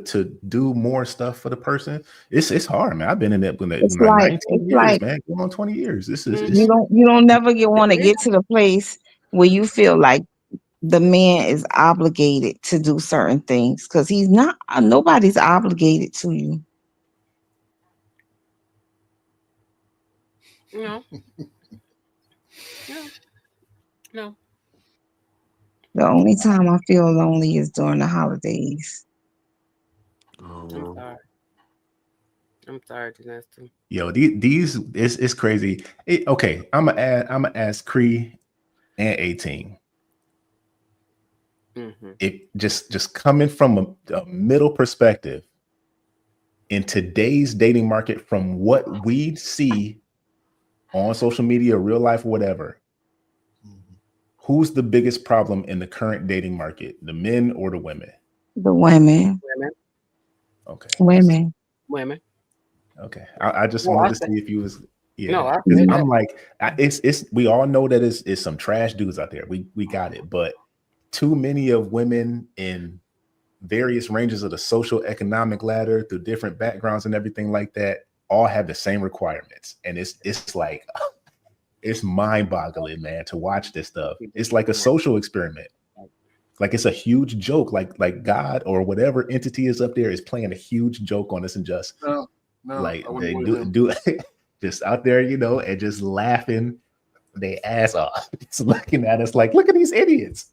do more stuff for the person. It's hard, man. I've been in that when It's 19 years, like man. Going on 20 years. This is you don't never want to get to the place where you feel like the man is obligated to do certain things, because he's not. Nobody's obligated to you. No. No. The only time I feel lonely is during the holidays. I'm sorry, Janessa. Yo, these it's crazy. Okay, I'm gonna ask Kree and 18. It just coming from a middle perspective in today's dating market, from what we see on social media, real life, whatever. Who's the biggest problem in the current dating market, the men or the women? The women. Okay. Women. Okay. I just wanted to see if you was No, I'm like, it's we all know that it's some trash dudes out there. We got it, but too many of women in various ranges of the social economic ladder, through different backgrounds and everything like that, all have the same requirements, and it's like it's mind-boggling, man, to watch this stuff. It's like a social experiment. Like it's a huge joke. Like God or whatever entity is up there is playing a huge joke on us, and just like they do just out there, and just laughing their ass off. Just looking at us like, look at these idiots.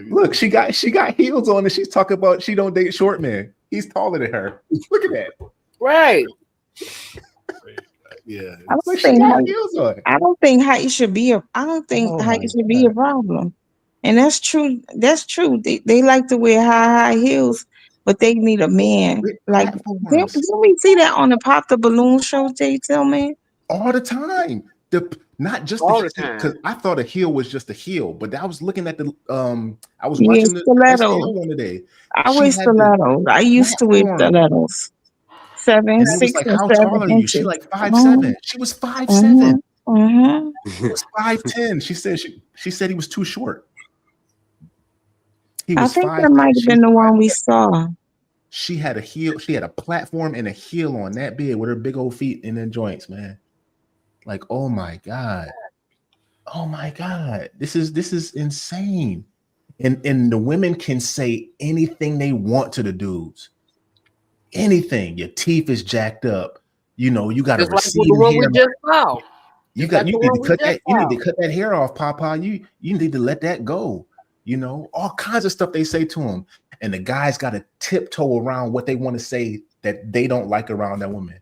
Look, she got heels on, and she's talking about she don't date short men. He's taller than her. Look at that. Right. Yeah. I don't think height should be a problem. And that's true. That's true. They like to wear high heels, but they need a man. Like, did we see that on the Pop the Balloon show, J. Tillman? All the time. Not just all the time, because I thought a heel was just a heel, but I was looking at I was Yeah, watching the stilettos. STL one today. I wear stilettos. I used to wear stilettos. 7, And it was 6, like, and how 7 tall are you? She inches. like 5'7". She was 5'7". He was 5'10". She said he was too short. He I was think 5'10". that might have been the one we saw. She had a heel. She had a platform and a heel on that big with her big old feet in the joints, man. Like, oh my God. Oh my God. This is insane. And the women can say anything they want to the dudes. Anything. Your teeth is jacked up. You got to just like receive the one hair. we just saw. You need to cut that hair off, Papa. You need to let that go. All kinds of stuff they say to him. And the guys got to tiptoe around what they want to say that they don't like around that woman.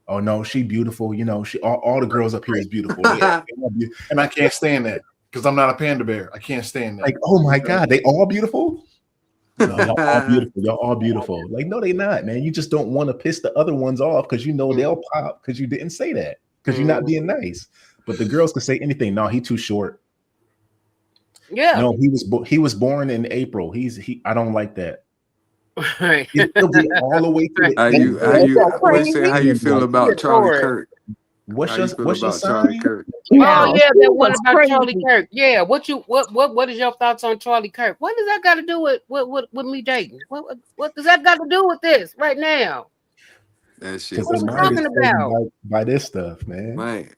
Oh no, she beautiful. She all the girls up here is beautiful. And I can't stand that because I'm not a panda bear. I can't stand that. Like, oh my God, they all beautiful? No, y'all all beautiful. Y'all all beautiful. Like, no, they not, man. You just don't want to piss the other ones off because they'll pop because you didn't say that, because you're not being nice. But the girls can say anything. No, he too short. Yeah. No, he was born in April. I don't like that. Right. It'll be all the way to the how you feel about Charlie Kirk? What's your Charlie sign? Kirk? Oh yeah, that one about Charlie Kirk. Yeah, what is your thoughts on Charlie Kirk? What does that got to do with me dating? What does that got to do with this right now? That shit. What are we talking about? By this stuff, man. Right.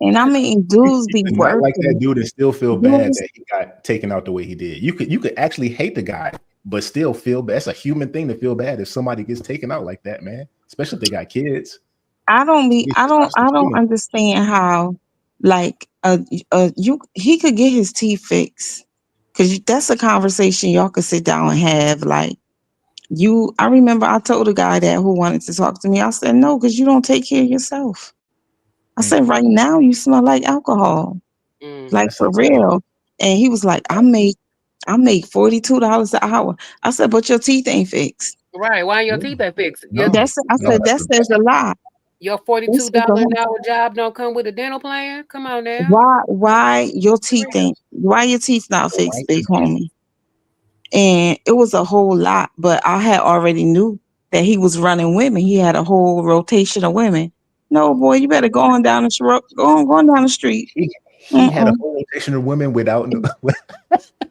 And I mean, dudes be not working. like that dude and still feel bad that he got taken out the way he did. You could actually hate the guy, but still feel bad. That's a human thing to feel bad if somebody gets taken out like that, man. Especially if they got kids. I don't understand how, like, he could get his teeth fixed Because that's a conversation y'all could sit down and have. Like, I remember I told a guy that who wanted to talk to me. I said, no, because you don't take care of yourself. I said, right now you smell like alcohol. Like, for real. And he was like, I make $42 an hour. I said, but your teeth ain't fixed. Right. Why your teeth ain't fixed? I said, that says a lot. Your $42 an hour job don't come with a dental plan? Come on now. Why your teeth not fixed, big homie? And it was a whole lot, but I had already knew that he was running women. He had a whole rotation of women. No, boy, you better go on down the street. He had a whole rotation of women without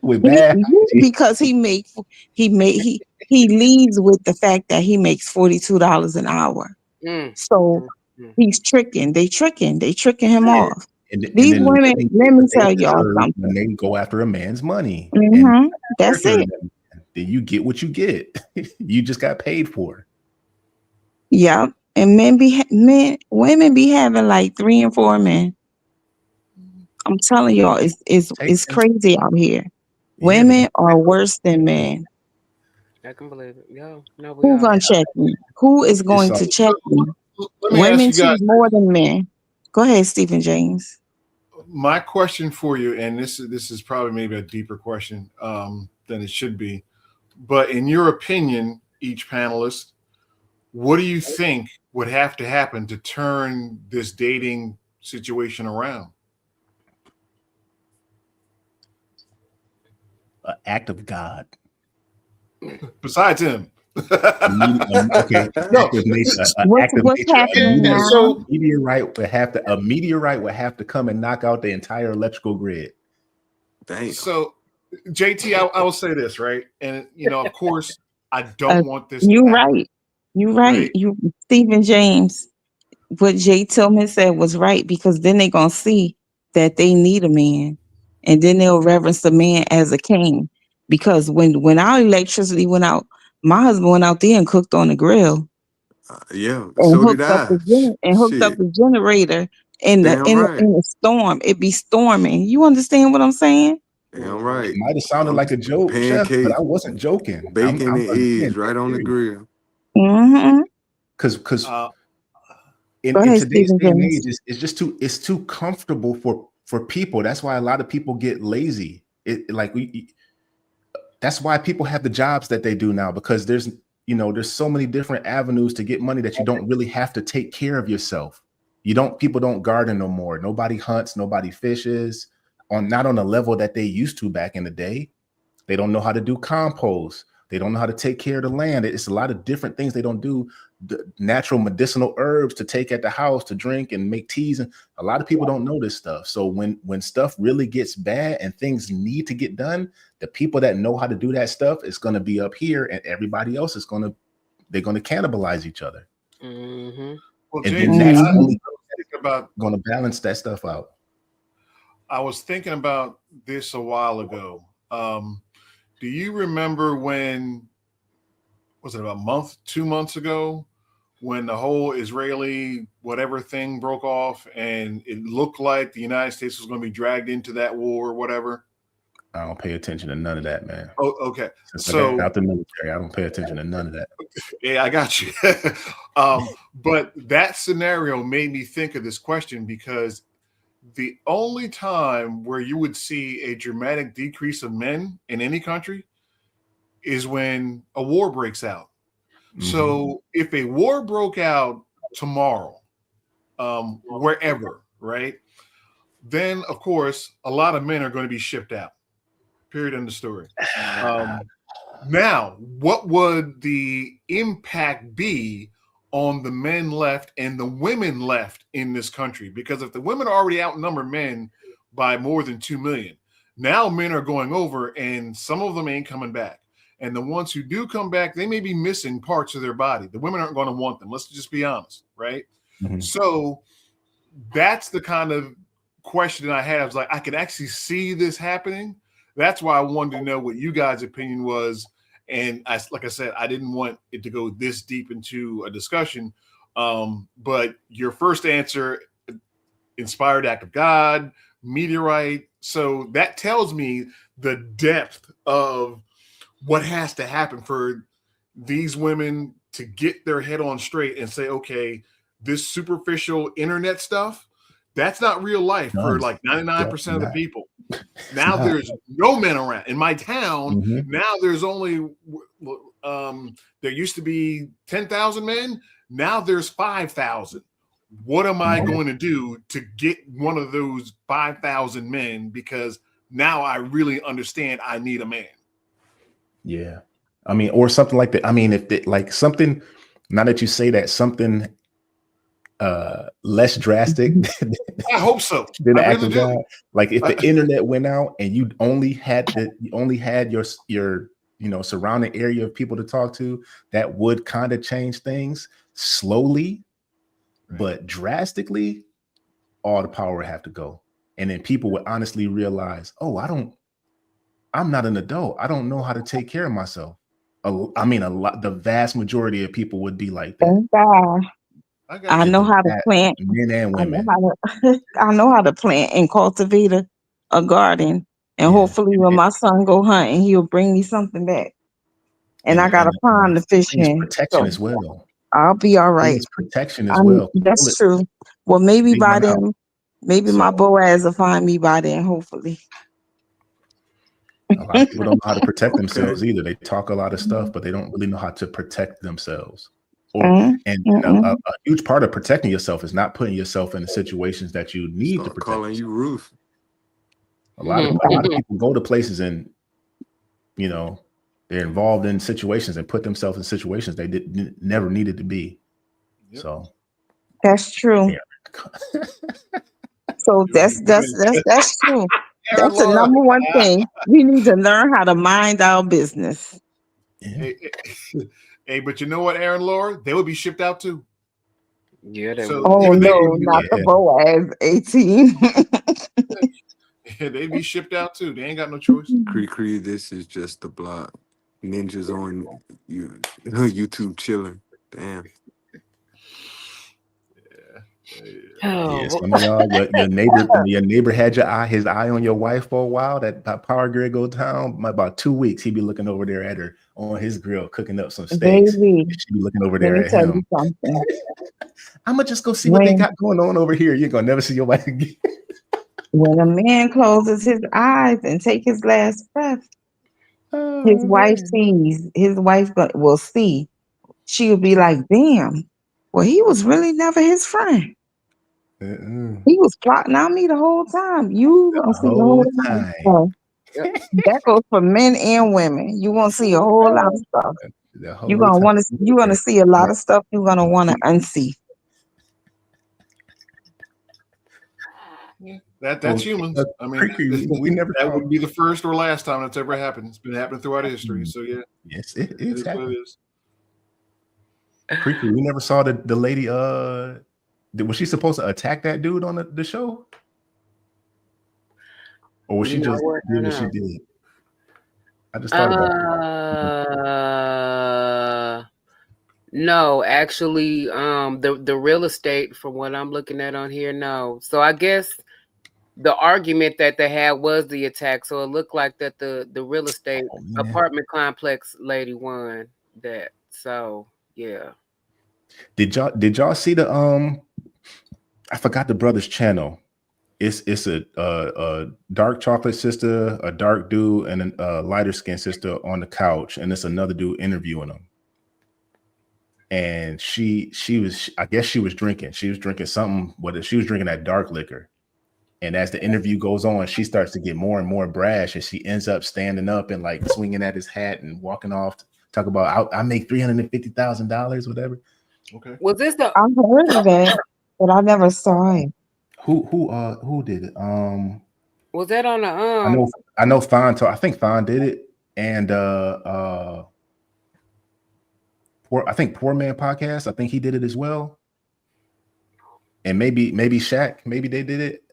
with bad because he leads with the fact that he makes $42 an hour. So he's tricking. They tricking him off. These then women, let me tell y'all something. When they go after a man's money, that's it. Then you get what you get. You just got paid for. Yep. And women be having like 3 and 4 men. I'm telling y'all, it's crazy out here. Women are worse than men. I can believe it. Yo, no, Who's gonna check me? Who is going to check me? Women cheat more than men. Go ahead, Stephen James. My question for you, and this is probably maybe a deeper question than it should be, but in your opinion, each panelist, what do you think would have to happen to turn this dating situation around? An act of God. Besides him. Okay. What's happening now? So a meteorite would have to come and knock out the entire electrical grid. Dang. So JT, I will say this, right? And of course, I don't want this. You're right. Stephen James, what Jay Tillman said was right, because then they're gonna see that they need a man, and then they'll reverence the man as a king. Because when our electricity went out, my husband went out there and cooked on the grill. Yeah, And so hooked did up I. the generator in Damn the storm. It be storming. You understand what I'm saying? Damn right. It might have sounded like a joke, Chef, but I wasn't joking. Bacon and eggs right on the grill. Because in today's day and age, it's too comfortable for people. That's why a lot of people get lazy. That's why people have the jobs that they do now, because there's so many different avenues to get money that you don't really have to take care of yourself. People don't garden no more. Nobody hunts, nobody fishes, not on a level that they used to back in the day. They don't know how to do compost. They don't know how to take care of the land. It's a lot of different things they don't do. The natural medicinal herbs to take at the house to drink and make teas. And a lot of people don't know this stuff. So when stuff really gets bad and things need to get done, the people that know how to do that stuff is going to be up here, and everybody else they're going to cannibalize each other. Well, and JT, that's I only going to balance that stuff out. I was thinking about this a while ago. Do you remember when, was it about 2 months ago, when the whole Israeli whatever thing broke off and it looked like the United States was going to be dragged into that war or whatever? I don't pay attention to none of that, man. Oh, okay. Since I got out the military, I don't pay attention to none of that. Yeah, I got you. But that scenario made me think of this question, because the only time where you would see a dramatic decrease of men in any country is when a war breaks out. So if a war broke out tomorrow, wherever, right, then of course a lot of men are going to be shipped out. Period. End of story. Now, what would the impact be on the men left and the women left in this country? Because if the women already outnumber men by more than 2 million, now men are going over and some of them ain't coming back. And the ones who do come back, they may be missing parts of their body. The women aren't going to want them. Let's just be honest, right? So that's the kind of question I had. I was like, I could actually see this happening. That's why I wanted to know what you guys' opinion was. And like I said, I didn't want it to go this deep into a discussion. But your first answer, inspired act of God, meteorite. So that tells me the depth of what has to happen for these women to get their head on straight and say, okay, this superficial internet stuff, that's not real life for like 99% of the people. Now there's no men around. In my town, now there's only, there used to be 10,000 men. Now there's 5,000. What am I going to do to get one of those 5,000 men? Because now I really understand I need a man. Yeah. I mean, or something like that. I mean, if it, like something, now that you say that, something less drastic. I hope so. Than the I act really of do. God. Like if the internet went out and you only had your surrounding area of people to talk to, that would kind of change things slowly, but drastically. All the power would have to go, and then people would honestly realize, oh, I'm not an adult. I don't know how to take care of myself. The vast majority of people would be like that. Thank God. I know how to plant. Men and women. I know how to plant and cultivate a garden. And hopefully when my son go hunting, he'll bring me something back. And I got a pond to fish in. Protection as well. I'll be all right. Protection as well. That's true. Well, maybe by then, my Boaz will find me by then, hopefully. A lot of people don't know how to protect themselves either. They talk a lot of stuff, but they don't really know how to protect themselves. A huge part of protecting yourself is not putting yourself in the situations that you need to protect. Calling you Ruth. A lot of people go to places and they're involved in situations and put themselves in situations they never needed to be. Yep. So that's true. Yeah. So that's true. That's the number one thing. We need to learn how to mind our business. Hey, but you know what, Aaron, Laura? They would be shipped out too. Yeah, they would. Oh no, not the Boaz 18. Yeah, they'd be shipped out too. They ain't got no choice. KreKre, this is just the block. Ninjas on YouTube chilling. Damn. Yeah, some of y'all, your neighbor had his eye on your wife for a while. That power grid go down. About 2 weeks, he'd be looking over there at her on his grill, cooking up some steaks. Baby, she'd be looking over there at him. I'm gonna just go see what they got going on over here. You're gonna never see your wife again. When a man closes his eyes and take his last breath, his wife will see. She will be like, damn, well, he was really never his friend. He was plotting on me the whole time. You gonna see the whole time. That goes for men and women. You gonna see a whole lot of stuff. You're gonna see a lot of stuff you're gonna want to unsee. That's humans. I mean, that would be the first or last time that's ever happened. It's been happening throughout history. So yeah, yes, it is what it is. KreKre, we never saw the lady. Was she supposed to attack that dude on the show, or was she just did what she did? I just thought about that. No, actually, the real estate, from what I'm looking at on here, no. So I guess the argument that they had was the attack. So it looked like that the real estate apartment complex lady won that. So yeah. Did y'all see the I forgot the brother's channel. It's a dark chocolate sister, a dark dude, and a lighter skinned sister on the couch, and it's another dude interviewing them. And she was, I guess she was drinking. She was drinking something, whether she was drinking that dark liquor. And as the interview goes on, she starts to get more and more brash, and she ends up standing up and like swinging at his hat and walking off. Talk about I make $350,000, whatever. Okay. Was this the? I've heard of that, but I never saw it. Who did it? Was that on the I know Fawn. I think Fawn did it, and I think Poor Man Podcast. I think he did it as well, and maybe Shaq. Maybe they did it.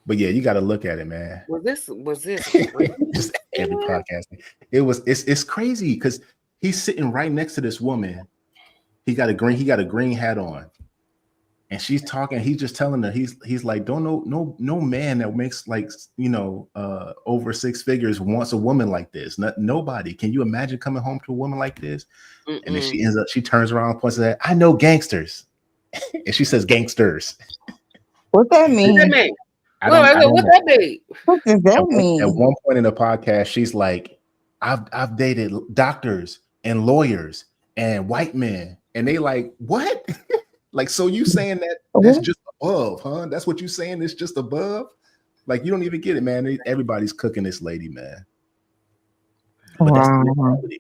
But yeah, you got to look at it, man. Was this just every podcast? It's crazy because he's sitting right next to this woman. He got a green hat on, And she's talking, he's just telling her, he's like, don't know, no man that makes like, over 6 figures wants a woman like this. Nobody. Can you imagine coming home to a woman like this? Mm-mm. And then she turns around and points at that, I know gangsters. And she says gangsters. What that mean? What that mean? I don't What know. that mean? What does that mean? At one point in the podcast, she's like, I've dated doctors and lawyers and white men. And they like, what? Like, so you saying that's just above, huh? That's what you saying? It's just above? Like, you don't even get it, man. Everybody's cooking this lady, man. But that's the reality.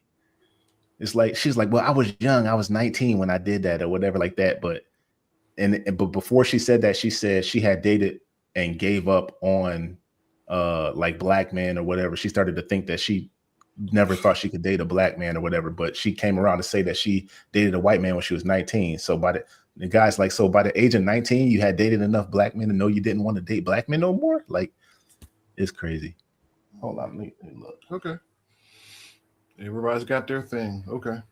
It's like, she's like, well, I was young. I was 19 when I did that or whatever like that. But before she said that, she said she had dated and gave up on like black men or whatever. She started to think that she never thought she could date a black man or whatever, but she came around to say that she dated a white man when she was 19. So the guy's like, so by the age of 19, you had dated enough black men to know you didn't want to date black men no more? Like, it's crazy. Hold on, let me look. Okay. Everybody's got their thing. Okay.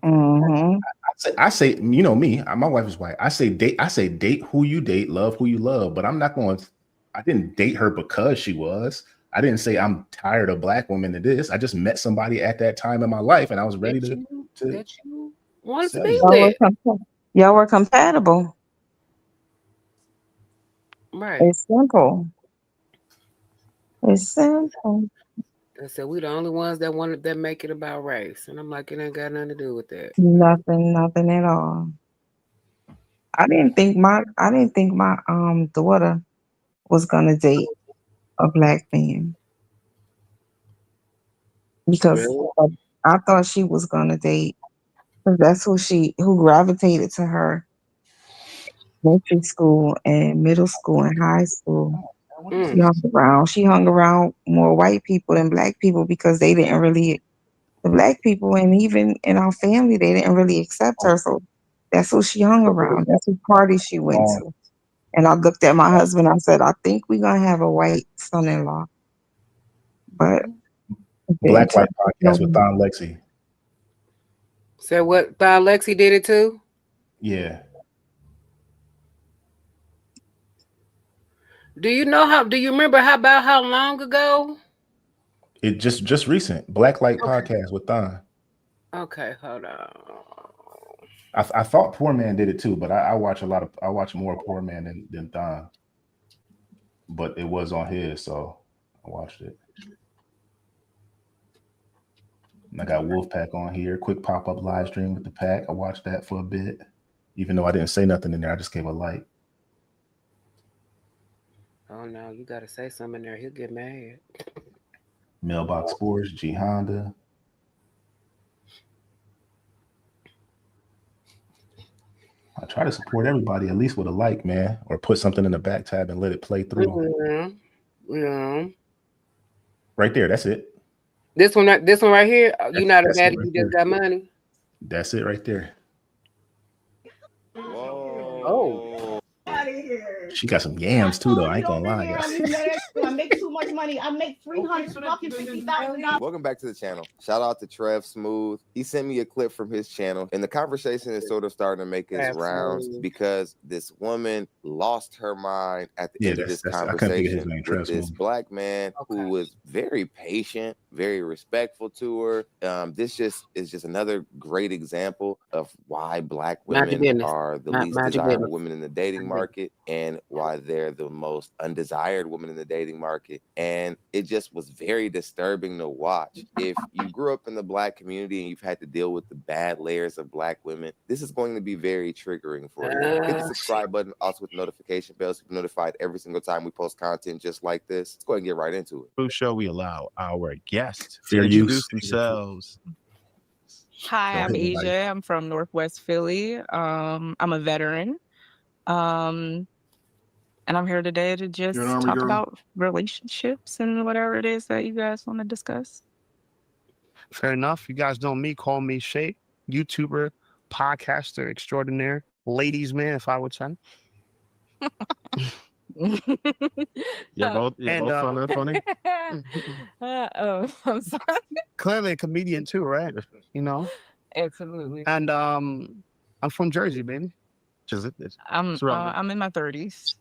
Mm-hmm. I say, you know me, my wife is white. I say date who you date, love who you love, but I'm not going, I didn't date her because she was. I didn't say I'm tired of black women to this. I just met somebody at that time in my life and I was ready to want to be y'all were compatible. Right. It's simple. It's simple. I said we the only ones that make it about race, and I'm like, it ain't got nothing to do with that. Nothing at all. I didn't think my daughter was gonna date a black man because I thought she was gonna date, because that's who gravitated to her elementary school and middle school and high school. She hung around more white people than black people because they didn't really, the black people and even in our family, they didn't really accept her. So that's who she hung around. That's who party she went to. And I looked at my husband. I said, I think we're gonna have a white son-in-law. But Black Light Podcast with Don Lexi. So what? Don Lexi did it too? Yeah. Do you remember how long ago? It just recent. Black Light Podcast with Don. Okay, hold on. I thought Poor Man did it too, but I watch more Poor Man than Don. But it was on his, so I watched it. And I got Wolfpack on here. Quick pop-up live stream with the pack. I watched that for a bit. Even though I didn't say nothing in there, I just gave a like. Oh no, you gotta say something in there. He'll get mad. Mailbox Sports, G Honda. I try to support everybody at least with a like, man, or put something in the back tab and let it play through. Mm-hmm. Yeah. Right there, that's it. This one right here. You're not a baddie, you just got money. That's it right there. Oh. She got some yams too, though. I ain't gonna lie. I make too much money. I make $350,000. Welcome back to the channel. Shout out to Trev Smooth. He sent me a clip from his channel, and the conversation is sort of starting to make its rounds because this woman lost her mind at the end of this conversation with this black man who was very patient, very respectful to her. This is just another great example of why black women are the least desirable women in the dating market and why they're the most undesired women in the dating market. And it just was very disturbing to watch. If you grew up in the black community and you've had to deal with the bad layers of black women, this is going to be very triggering for you. Hit the subscribe button, also with the notification bell, so you're notified every single time we post content just like this. Let's go ahead and get right into it. First show, we allow our guests Fair to use. introduce themselves. Hi, I'm Asia. I'm from Northwest Philly. I'm a veteran. And I'm here today to just talk about relationships and whatever it is that you guys want to discuss. Fair enough. You guys know me. Call me Shay, YouTuber, podcaster extraordinaire, ladies man, if I would say. You're both funny. I'm sorry. Clearly a comedian too, right? You know? Absolutely. And I'm from Jersey, baby. I'm in my 30s.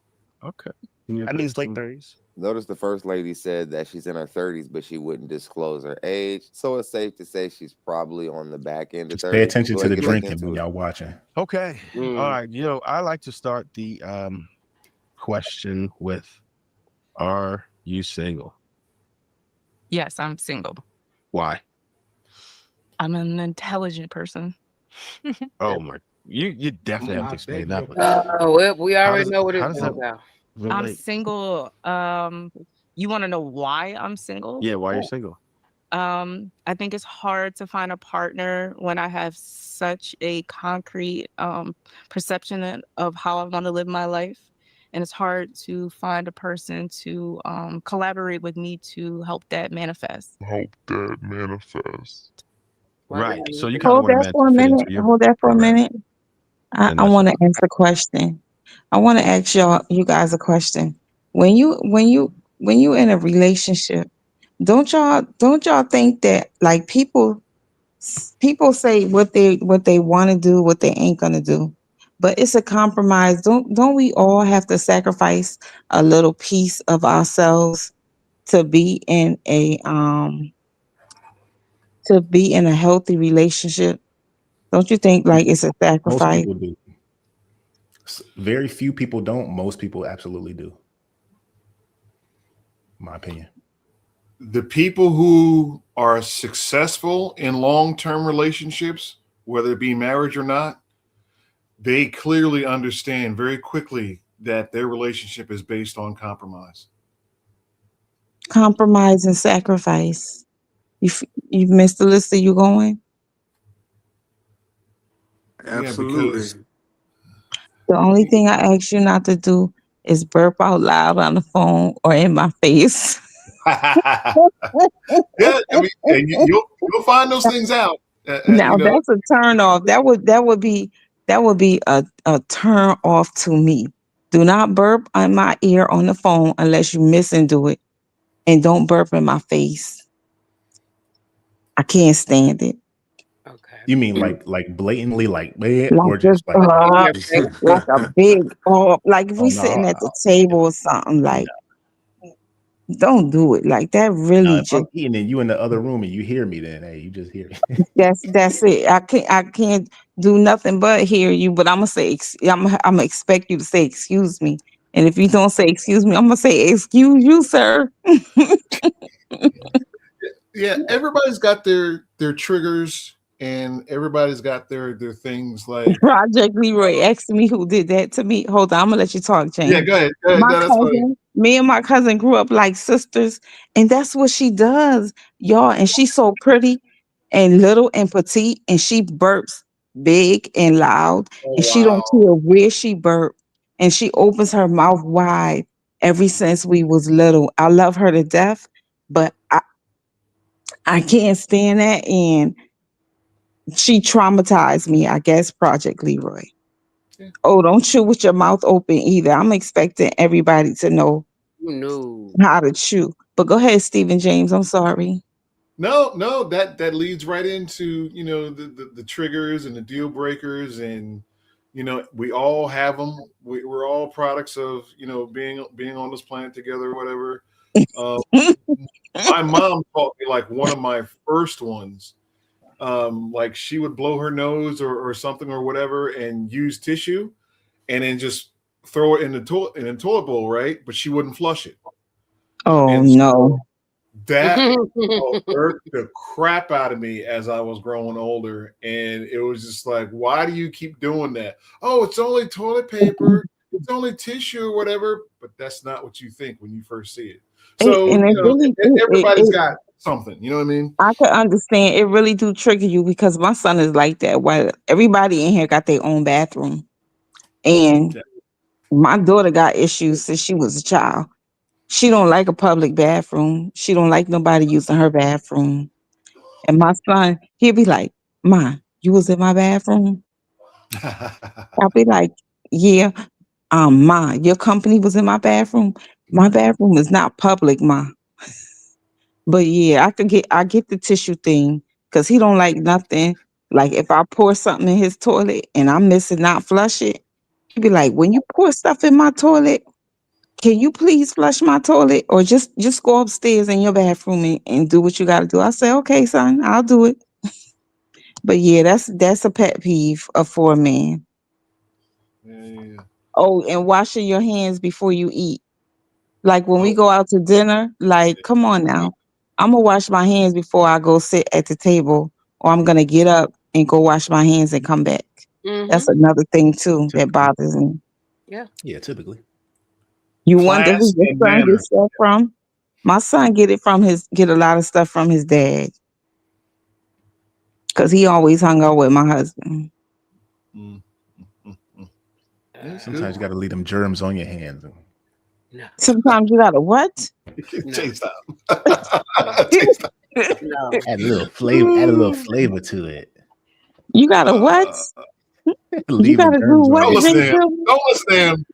Okay. That means late 30s. Notice the first lady said that she's in her 30s, but she wouldn't disclose her age. So it's safe to say she's probably on the back end of 30s. Pay attention to the drinking when y'all watching. Okay. All right. I like to start the question with, are you single? Yes, I'm single. Why? I'm an intelligent person. Oh my! You definitely have to explain that one. We already know what it's about. I'm single. You want to know why I'm single? Yeah, why you're single? I think it's hard to find a partner when I have such a concrete perception of how I want to live my life. And it's hard to find a person to collaborate with me to help that manifest. Right. So you kind of Hold want a that man for a to fit minute. into your Hold that for a program. minute. I want to ask a question. I want to ask you guys a question. When you in a relationship, don't y'all think that like people say what they want to do, what they ain't gonna do, but it's a compromise. Don't we all have to sacrifice a little piece of ourselves to be in a healthy relationship? Don't you think like it's a Most sacrifice? people do. Very few people don't. Most people absolutely do. My opinion. The people who are successful in long-term relationships, whether it be marriage or not, they clearly understand very quickly that their relationship is based on compromise. Compromise and sacrifice. You missed the list. Are you going? Absolutely. The only thing I ask you not to do is burp out loud on the phone or in my face. Yeah, I mean, and you'll find those things out. Now that's a turn off. That would be a turn off to me. Do not burp on my ear on the phone unless you miss and do it, and don't burp in my face. I can't stand it. You mean like blatantly like or Just just like like a big like if we sitting at the table or something like. Don't do it like that. Really, if I'm eating and you in the other room and you hear me, then hey, you just hear me. that's it. I can't do nothing but hear you. But I'm gonna say I'm gonna expect you to say excuse me. And if you don't say excuse me, I'm gonna say excuse you, sir. Yeah, everybody's got their triggers, and everybody's got their things like Project Leroy asked me who did that to me. Hold on, I'm gonna let you talk, James. Yeah, go ahead. My No, that's fine. cousin, me and my cousin grew up like sisters, and that's what she does, y'all. And she's so pretty and little and petite, and she burps big and loud, and she don't care where she burp, and she opens her mouth wide ever since we was little. I love her to death, but I can't stand that, and she traumatized me, I guess, Project Leroy. Yeah. Oh, don't chew with your mouth open either. I'm expecting everybody to know how to chew. But go ahead, Stephen James. I'm sorry. No, that leads right into the triggers and the deal breakers, and we all have them. We're all products of being on this planet together or whatever. My mom taught me like one of my first ones. Like she would blow her nose or something or whatever, and use tissue, and then just throw it in the toilet bowl, right? But she wouldn't flush it. Oh no. That hurt the crap out of me as I was growing older. And it was just like, why do you keep doing that? Oh, it's only toilet paper, it's only tissue or whatever. But that's not what you think when you first see it. So everybody's got something, you know what I mean? I could understand. It really do trigger you because my son is like that. While everybody in here got their own bathroom. And my daughter got issues since she was a child. She don't like a public bathroom. She don't like nobody using her bathroom. And my son, he'll be like, "Ma, you was in my bathroom?" I'll be like, "Yeah, Ma, your company was in my bathroom. My bathroom is not public, Ma." But yeah, I get the tissue thing because he don't like nothing. Like if I pour something in his toilet and I'm missing not flush it, He'd be like, when you pour stuff in my toilet, can you please flush my toilet, or just go upstairs in your bathroom and do what you got to do? I say, okay, son, I'll do it. But yeah, that's a pet peeve for a man. Yeah. Oh, and washing your hands before you eat. Like when we go out to dinner, like, come on now. I'm going to wash my hands before I go sit at the table, or I'm going to get up and go wash my hands and come back. That's another thing too that bothers me. Yeah. Yeah, typically. You wonder who Class your and son manner. gets stuff from? My son get a lot of stuff from his dad. Cause he always hung out with my husband. Sometimes you got to leave them germs on your hands. Sometimes you gotta what? Chase time. No. Add a little flavor to it. You gotta what? Leave You gotta do what? Don't listen to him. Rachel? Don't listen to him.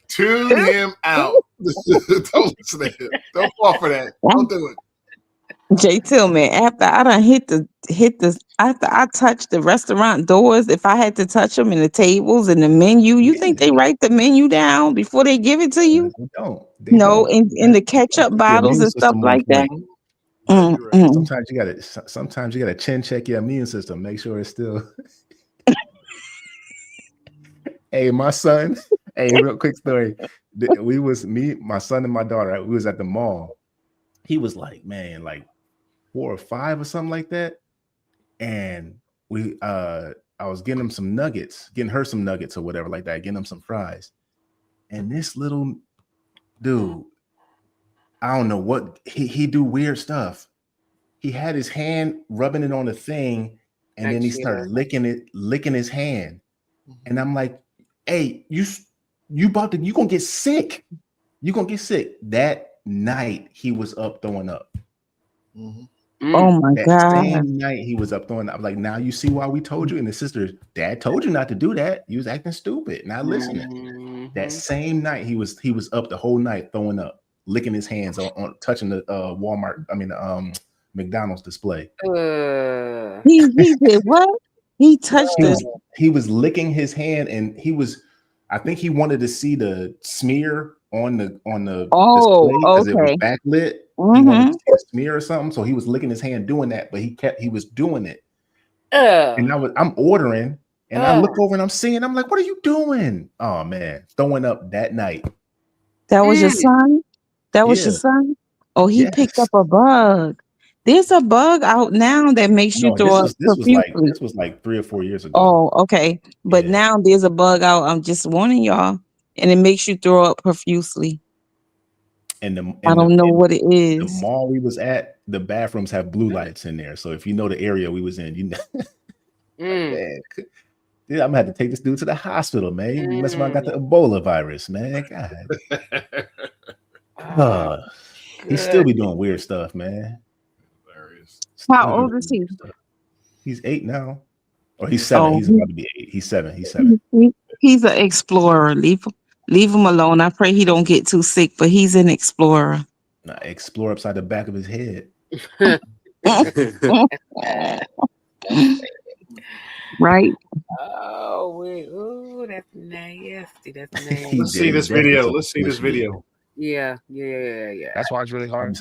Tune him out. Don't listen to him. Don't fall for that. Don't do it. Jay Tillman, after I done after I touched the restaurant doors, if I had to touch them and the tables and the menu, you think they write the menu down before they give it to you? They don't. No, in the ketchup bottles and stuff like that. Sometimes you gotta chin check your immune system. Make sure it's still. Hey, my son. Hey, real quick story. My son and my daughter. We was at the mall. He was like, man, like 4 or 5 or something like that. And I was getting him some nuggets, getting her some nuggets or whatever like that, getting him some fries. And this little dude, I don't know what he do weird stuff. He had his hand rubbing it on the thing, and then he started licking his hand. And I'm like, hey, you gonna get sick. You gonna get sick. That night he was up throwing up. Oh my God. Same night he was up throwing up. I'm like, now you see why we told you. And his sister, Dad told you not to do that. You was acting stupid, not listening. That same night he was up the whole night throwing up, licking his hands on touching the McDonald's display. He did what? He touched this. He was licking his hand, and I think he wanted to see the smear on the display because it was backlit. He wanted to see a smear or something, so he was licking his hand doing that, but he was doing it. And I'm ordering, and I look over and I'm like, what are you doing? Oh man, throwing up that night. That was your son? That was your son? Oh, he picked up a bug. There's a bug out now that makes you throw up profusely. This was like 3 or 4 years ago. Oh, okay. But now there's a bug out. I'm just warning y'all, and it makes you throw up profusely. I don't know what it is. The mall we was at, the bathrooms have blue lights in there. So if you know the area we was in, you know. Man, dude, I'm gonna have to take this dude to the hospital, man. That's why I got the Ebola virus, man. God. He still be doing weird stuff, man. How old is he? He's 8 now. Or he's 7. He's about to be 8. He's 7. He's an explorer. Leave him alone. I pray he don't get too sick, but he's an explorer. Explore upside the back of his head. Right? Oh, wait. Oh, that's nasty. That's nasty. Let's see this video. Yeah. That's why it's really hard.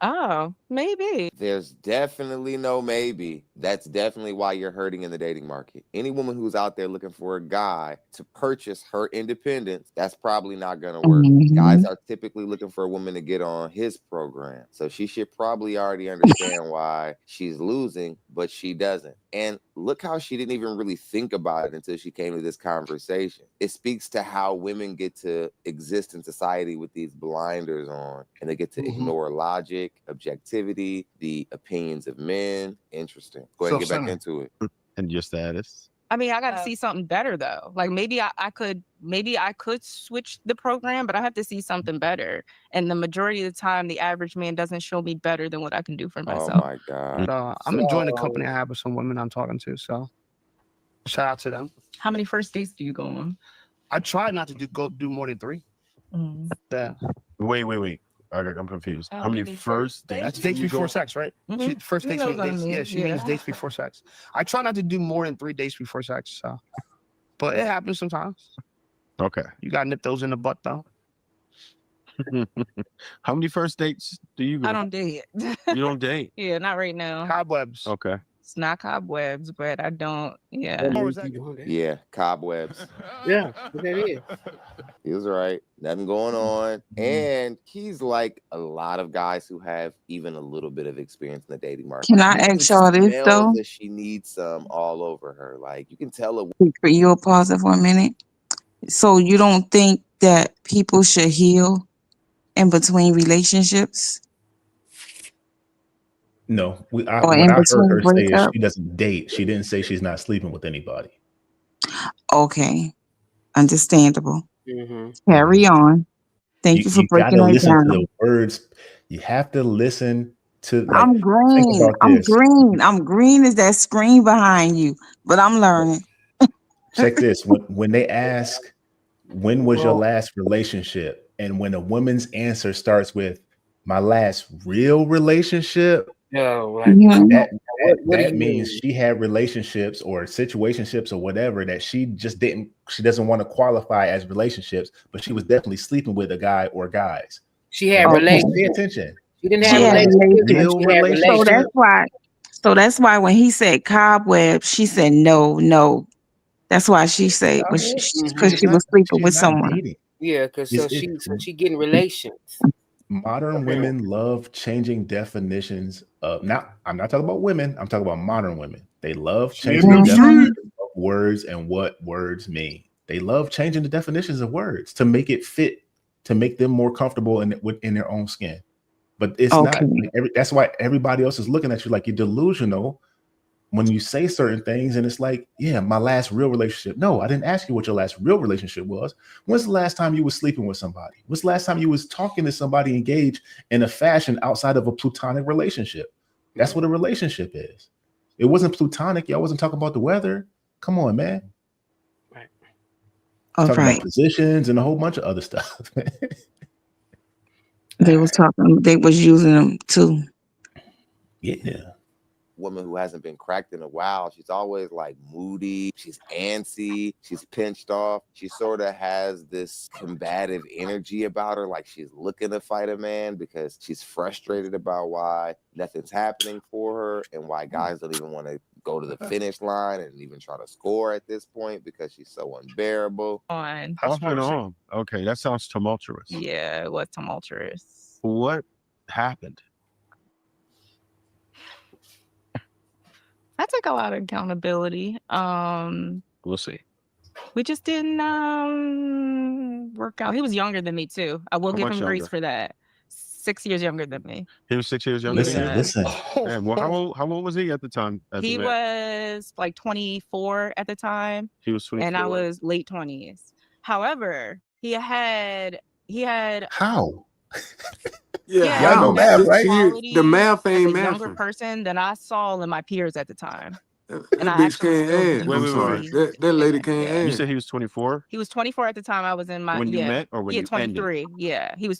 Oh, maybe. There's definitely no maybe. That's definitely why you're hurting in the dating market. Any woman who's out there looking for a guy to purchase her independence, that's probably not going to work. Guys are typically looking for a woman to get on his program. So she should probably already understand why she's losing, but she doesn't. And look how she didn't even really think about it until she came to this conversation. It speaks to how women get to exist in society with these blinders on, and they get to ignore logic, objectivity, the opinions of men. Interesting. Go ahead and get back into it. And your status. I mean, I got to see something better though. Like maybe I could switch the program, but I have to see something better. And the majority of the time, the average man doesn't show me better than what I can do for myself. Oh my God. So I'm enjoying the company I have with some women I'm talking to. So shout out to them. How many first dates do you go on? I try not to do more than 3. Yeah. Wait. I'm confused. How many first dates? That's dates before sex, right? First dates. She means dates before sex. I try not to do more than 3 dates before sex. So, but it happens sometimes. Okay. You got to nip those in the butt, though. How many first dates do you go? I don't date. You don't date? Yeah, not right now. Cobwebs. Okay. It's not cobwebs, but I don't. Yeah. Yeah, cobwebs. Yeah, that is. He was right. Nothing going on. And he's like a lot of guys who have even a little bit of experience in the dating market. Can I You ask y'all this smell though? that she needs some all over her. Like you can tell her. For you, pause it for a minute. So you don't think that people should heal in between relationships? No, Or when in I heard between her say is breakup? she doesn't date. She didn't say she's not sleeping with anybody. Okay, understandable. Mm-hmm. Carry on. Thank you for You got breaking to that listen to down. the words. You have to listen to like. I'm Think green. about I'm this. green. I'm green as that screen behind you, but I'm learning. Check this. When they ask, when was your last relationship? And when a woman's answer starts with my last real relationship, No, that means she had relationships or situationships or whatever that she doesn't want to qualify as relationships, but she was definitely sleeping with a guy or guys. She had Pay relationships. attention. She didn't She have had relationships. Real She had relationship. So that's why when he said cobweb, she said no. That's why she said because she was sleeping with someone. Yeah, because Is she getting relations. Modern women love changing definitions of I'm not talking about women, I'm talking about modern women. They love changing the definitions of words and what words mean. They love changing the definitions of words to make it fit, to make them more comfortable in their own skin. But it's not that's why everybody else is looking at you like you're delusional when you say certain things, and it's like, yeah, my last real relationship. No, I didn't ask you what your last real relationship was. When's the last time you were sleeping with somebody? When's the last time you was talking to somebody engaged in a fashion outside of a platonic relationship? That's what a relationship is. It wasn't platonic. Y'all wasn't talking about the weather. Come on, man. Right. Talking about positions and a whole bunch of other stuff. They was using them too. Yeah. Woman who hasn't been cracked in a while. She's always like moody. She's antsy. She's pinched off. She sort of has this combative energy about her, like she's looking to fight a man because she's frustrated about why nothing's happening for her and why guys don't even want to go to the finish line and even try to score at this point because she's so unbearable. What's going on? Okay, that sounds tumultuous. Yeah, it was tumultuous. What happened? I take a lot of accountability. We'll see. We just didn't work out. He was younger than me too. I will give him grace for that. 6 years younger than me. He was 6 years younger than you? Listen. Man, well, how old was he at the time? He was like 24 at the time. He was 24. And I was late 20s. However, he had how? Yeah, y'all know math, right? The math ain't as a math. younger person than I saw in my peers at the time. That And I bitch actually can't still add. do I'm sorry. see. That lady can't add. You said he was 24? He was 24 at the time I was in my When you met or when you 23. Yeah. We were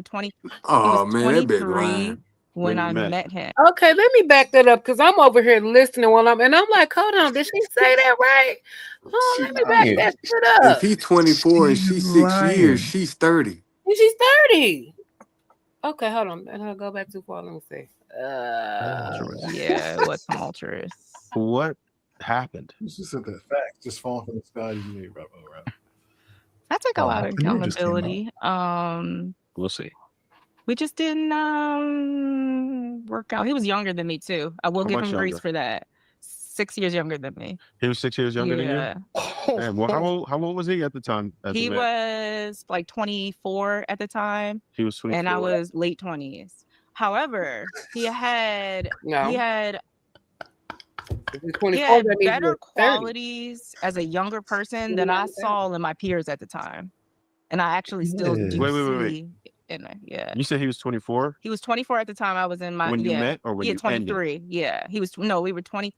20. Oh he was man, that bitch 23 lying. when I met him. Okay, let me back that up because I'm over here listening while I'm like, hold on, did she say that right? Oh, let me back that shit up. If he's 24 and she's 6 years, she's 30. And she's 30. Okay, hold on. I'll go back too far. Let me see. Yeah, it was tumultuous. What happened? She said that facts just falling from the sky. You need right. I take a lot of accountability. We'll see. We just didn't work out. He was younger than me too. I will give him grace for that. 6 years younger than me. He was 6 years younger than you? Man, well, how old was he at the time? He was like 24 at the time. He was 24. And I was late 20s. However, he had better qualities as a younger person than I saw in my peers at the time. And I actually still do Wait. Yeah. You said he was 24? He was 24 at the time I was in my When you met or when you 23. ended? Yeah. He was 20.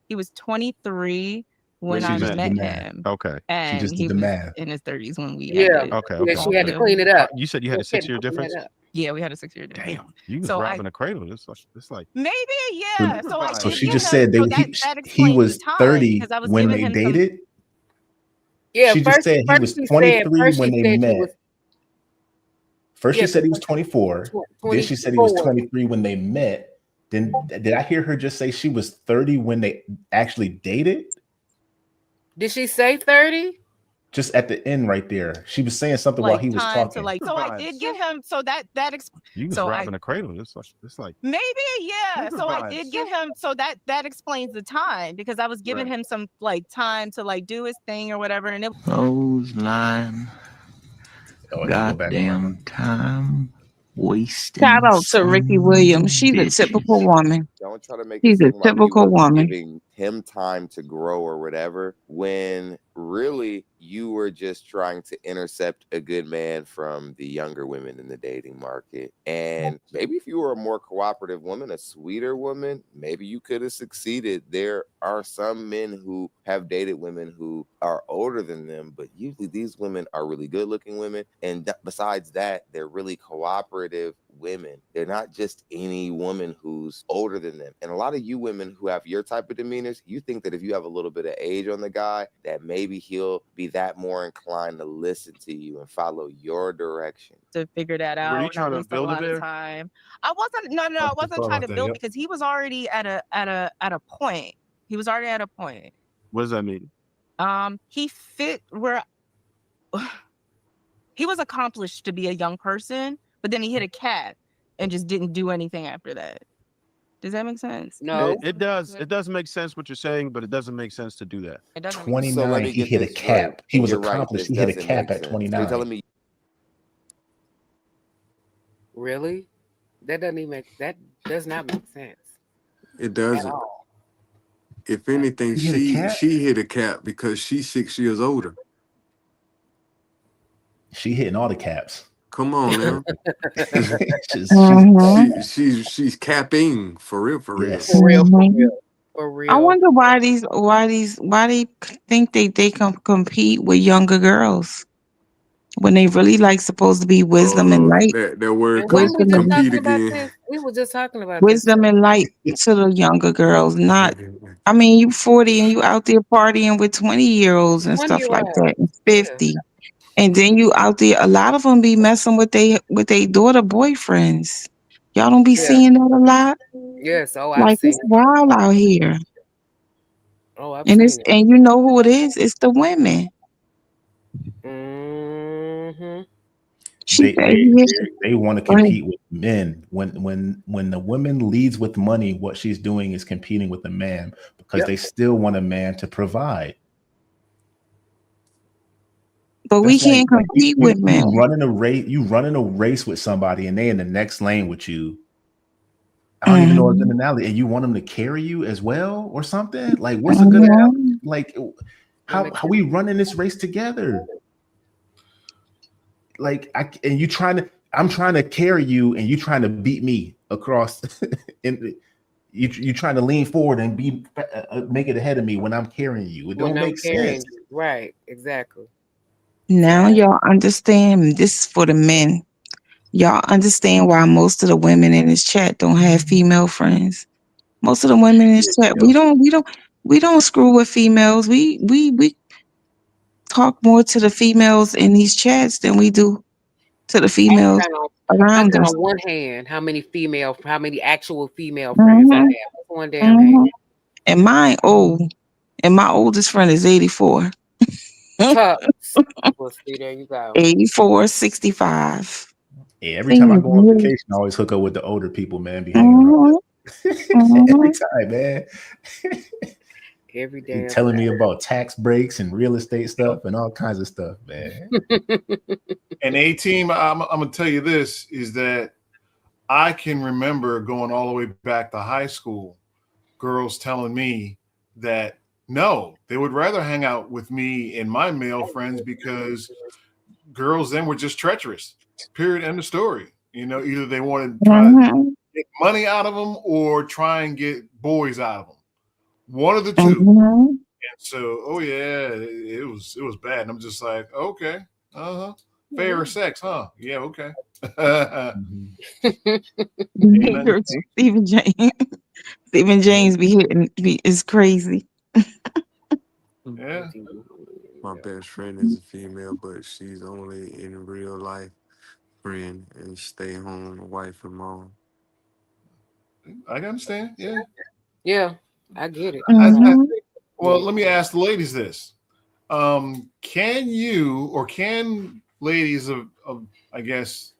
He was 23 when I met him. Okay. And she just he did the was math. in his 30s when we ended. Okay. Okay. She had to clean it up. You said you had a 6 year difference? Yeah, we had a 6 year difference. Damn, you was robbing a cradle. It's like maybe, yeah. So she just said he was 30 when they dated. Yeah, She just said he was 23 when they met. First, she said he was 24. Then she said he was 23 when they met. Then did I hear her just say she was 30 when they actually dated? Did she say 30? Just at the end right there. She was saying something while he was talking. So I did give him You was robbing a cradle. It's like maybe, yeah. So I did give him that explains the time because I was giving him some like time to like do his thing or whatever. And it Those line. Goddamn time wasting. Shout out to Ricky Williams. She's a typical woman. Don't try to make She's it a seem like you typical were woman. giving him time to grow or whatever, when really you were just trying to intercept a good man from the younger women in the dating market. And maybe if you were a more cooperative woman, a sweeter woman, maybe you could have succeeded. There are some men who have dated women who are older than them, but usually these women are really good looking women. And besides that, they're really cooperative women. They're not just any woman who's older than them. And a lot of you women who have your type of demeanors, you think that if you have a little bit of age on the guy, that maybe he'll be that more inclined to listen to you and follow your direction. to figure that out. Were you trying to build it there? Time. I wasn't. No, I wasn't trying to build because he was already at a point. He was already at a point. What does that mean? He fit where he was accomplished to be a young person, but then he hit a cap and just didn't do anything after that. Does that make sense? No, it does. It does make sense what you're saying, but it doesn't make sense to do that. It doesn't. 29, he hit a cap. He was accomplished. He hit a cap at 29. You're telling me really? That does not make sense. It doesn't. If anything, she hit a cap because she's 6 years older. She hitting all the caps. Come on now. She's capping for real. Yes. For real. I wonder why they think they can compete with younger girls when they really like supposed to be wisdom and light. That word wisdom and compete again. We were just talking about wisdom and light to the younger girls. Not, I mean, you 40 and you out there partying with 20-year-olds and stuff like that, and 50. And then you out there, a lot of them be messing with they daughter boyfriends. Y'all don't be seeing that a lot. Yes, I've seen it's wild out here. I've and seen it. And you know who it is? It's the women. Mm-hmm. They want to compete with men. When the woman leads with money, what she's doing is competing with the man because they still want a man to provide. But we can't compete with men. You running a race with somebody, and they in the next lane with you. I don't even know what's in the alley, and you want them to carry you as well, or something. Like, what's a good like? How we running this race together? Like, I'm trying to carry you, and you trying to beat me across, and you trying to lean forward and make it ahead of me when I'm carrying you. It don't make sense. Right? Exactly. Now y'all understand. This is for the men. Y'all understand why most of the women in this chat don't have female friends. Most of the women in this chat, we don't screw with females. We talk more to the females in these chats than we do to the females around us. On one hand, how many actual female friends I have? That's one damn hand. And my oldest friend is 84. Well, see, there you go. 84, 65. Yeah, every time I go on vacation, I always hook up with the older people, man. Be hanging around. Every time, man. Every day. Telling me about tax breaks and real estate stuff and all kinds of stuff, man. And A-Team, I'm gonna tell you this, is that I can remember going all the way back to high school, girls telling me that no, they would rather hang out with me and my male friends because girls then were just treacherous. Period. End of story. You know, either they want to try to get money out of them or try and get boys out of them. One of the two. And so, it was bad. And I'm just like, okay, fair sex, huh? Yeah, okay. Stephen James is crazy. Yeah. My best friend is a female, but she's only in real life friend and stay home wife and mom. I understand. Yeah. Yeah, I get it. I Mm-hmm. think, well, let me ask the ladies this. Can you or can ladies of I guess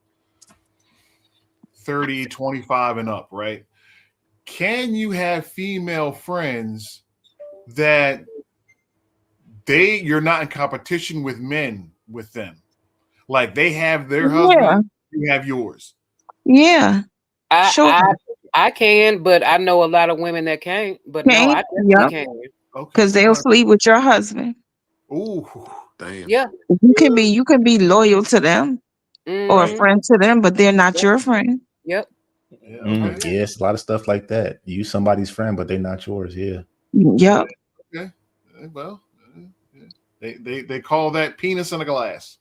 30, 25 and up, right? Can you have female friends that you're not in competition with men with them? Like they have their Yeah. husband, you have yours. Yeah. Sure. I can, but I know a lot of women that can't. But no, Okay. I definitely Yep. can. Because they'll sleep with your husband. Ooh, damn. Yeah. You can be loyal to them or a Mm-hmm. friend to them, but they're not Yep. your friend. Yep. Yeah, Yes, a lot of stuff like that. You somebody's friend, but they're not yours. Yeah. Yep. Okay. Well, they call that penis in a glass.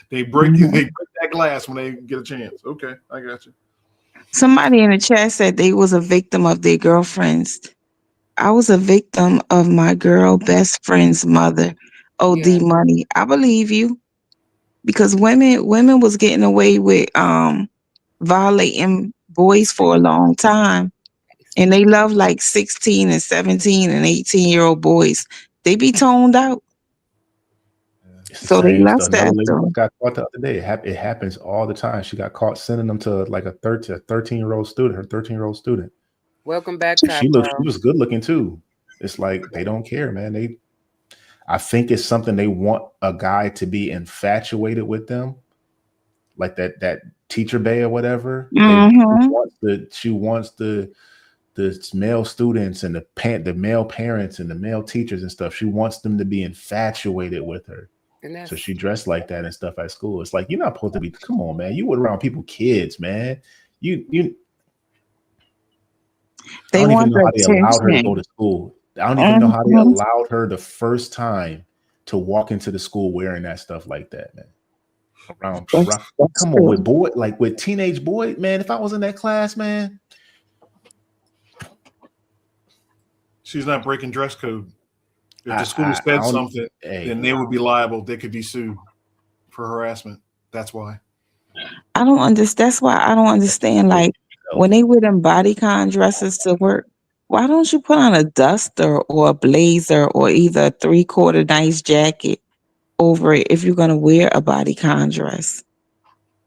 they break that glass when they get a chance. Okay, I got you. Somebody in the chat said they was a victim of their girlfriends. I was a victim of my girl best friend's mother. OD money. I believe you. Because women was getting away with violating boys for a long time. And they love like 16 and 17 and 18-year-old boys. They be toned out. It's the So they same stuff. lust Another after lady them. got caught the other day. It happens all the time. She got caught sending them to like a 13-year-old student, her 13-year-old student. Welcome back, She was good looking too. It's like they don't care, man. I think it's something they want a guy to be infatuated with them, like that teacher bay or whatever. She wants the male students and the male parents and the male teachers and stuff. She wants them to be infatuated with her. So she dressed like that and stuff at school. It's like, you're not supposed to be. Come on, man. You were around kids, man. I don't even know how they allowed her to go to school. I don't even know how they allowed her the first time to walk into the school wearing that stuff like that, man. Come on, with teenage boy, man. If I was in that class, man. She's not breaking dress code. If the school said something, then they would be liable. They could be sued for harassment. That's why. I don't understand. That's why I don't understand. Like when they wear them bodycon dresses to work, why don't you put on a duster or a blazer or either a 3/4 nice jacket over it if you're gonna wear a bodycon dress?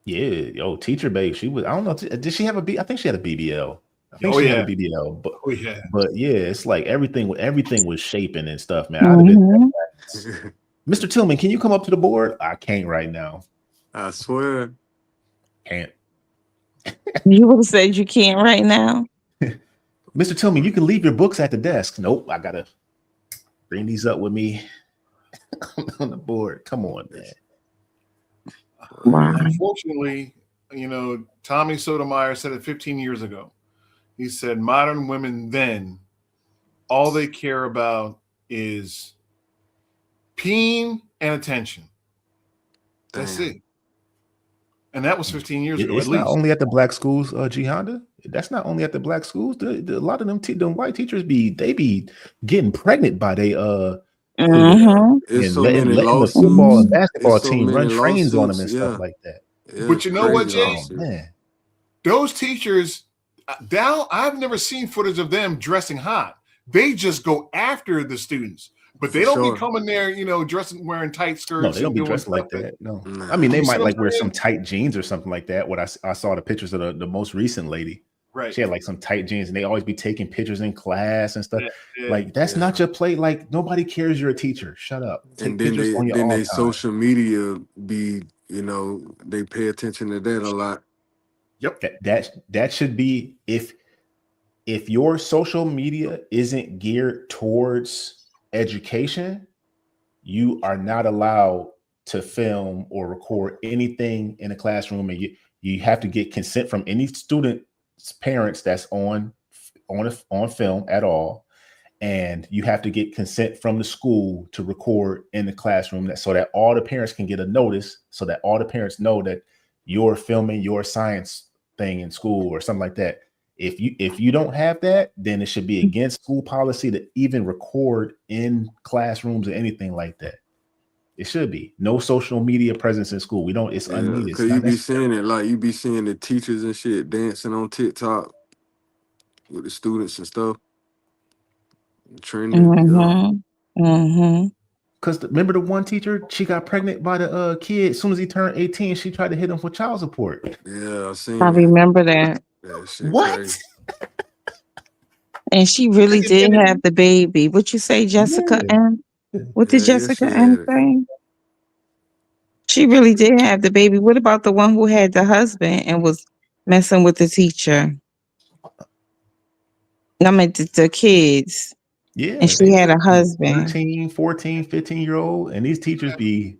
Yeah, teacher babe. She was. I don't know. Did she have I think she had a BBL. I think she had a BBL. But yeah, it's like everything was shaping and stuff, man. I'd have been. Mr. Tillman, can you come up to the board? I can't right now. I swear. Can't. You would have said you can't right now. Mr. Tillman, you can leave your books at the desk. Nope, I gotta bring these up with me on the board. Come on, man. Wow. Unfortunately, Tommy Sotomayor said it 15 years ago. He said modern women then, all they care about is peeing and attention. That's it. And that was 15 years ago. It's at not least. only at the black schools, G Honda. That's not only at the black schools. A lot of them white teachers be getting pregnant by they It's so letting many the lawsuits. football and basketball It's so team run many trains on them and lawsuits, stuff yeah. like that. Yeah, But you know what, crazy Jay? lawsuits. Man. Those teachers, I've never seen footage of them dressing hot. They just go after the students, but they don't be coming there, wearing tight skirts. No, they don't be dressed like that. No, I mean they might wear some tight jeans or something like that. What I saw the pictures of the most recent lady. Right. She had like some tight jeans, and they always be taking pictures in class and stuff. Like that's not your play. Like nobody cares you're a teacher. Shut up. Take pictures on your off time. Social media be, they pay attention to that a lot. Yep. That should be if your social media isn't geared towards education, you are not allowed to film or record anything in a classroom, and you have to get consent from any student's parents that's on film at all, and you have to get consent from the school to record in the classroom so that all the parents can get a notice, so that all the parents know that you're filming your science thing in school or something like that. If you don't have that, then it should be against school policy to even record in classrooms or anything like that. It should be no social media presence in school. We don't. It's unneeded. Cause you be seeing it, like you be seeing the teachers and shit dancing on TikTok with the students and stuff. Trending. Because remember the one teacher, she got pregnant by the kid. As soon as he turned 18, she tried to hit him for child support. Yeah, I seen. I remember that. What? And she really did have the baby. What you say, Jessica? And what did Jessica M say? She really did have the baby. What about the one who had the husband and was messing with the teacher? I mean, the kids. Yeah. And she had a husband. 13, 14, 15-year-old. And these teachers be...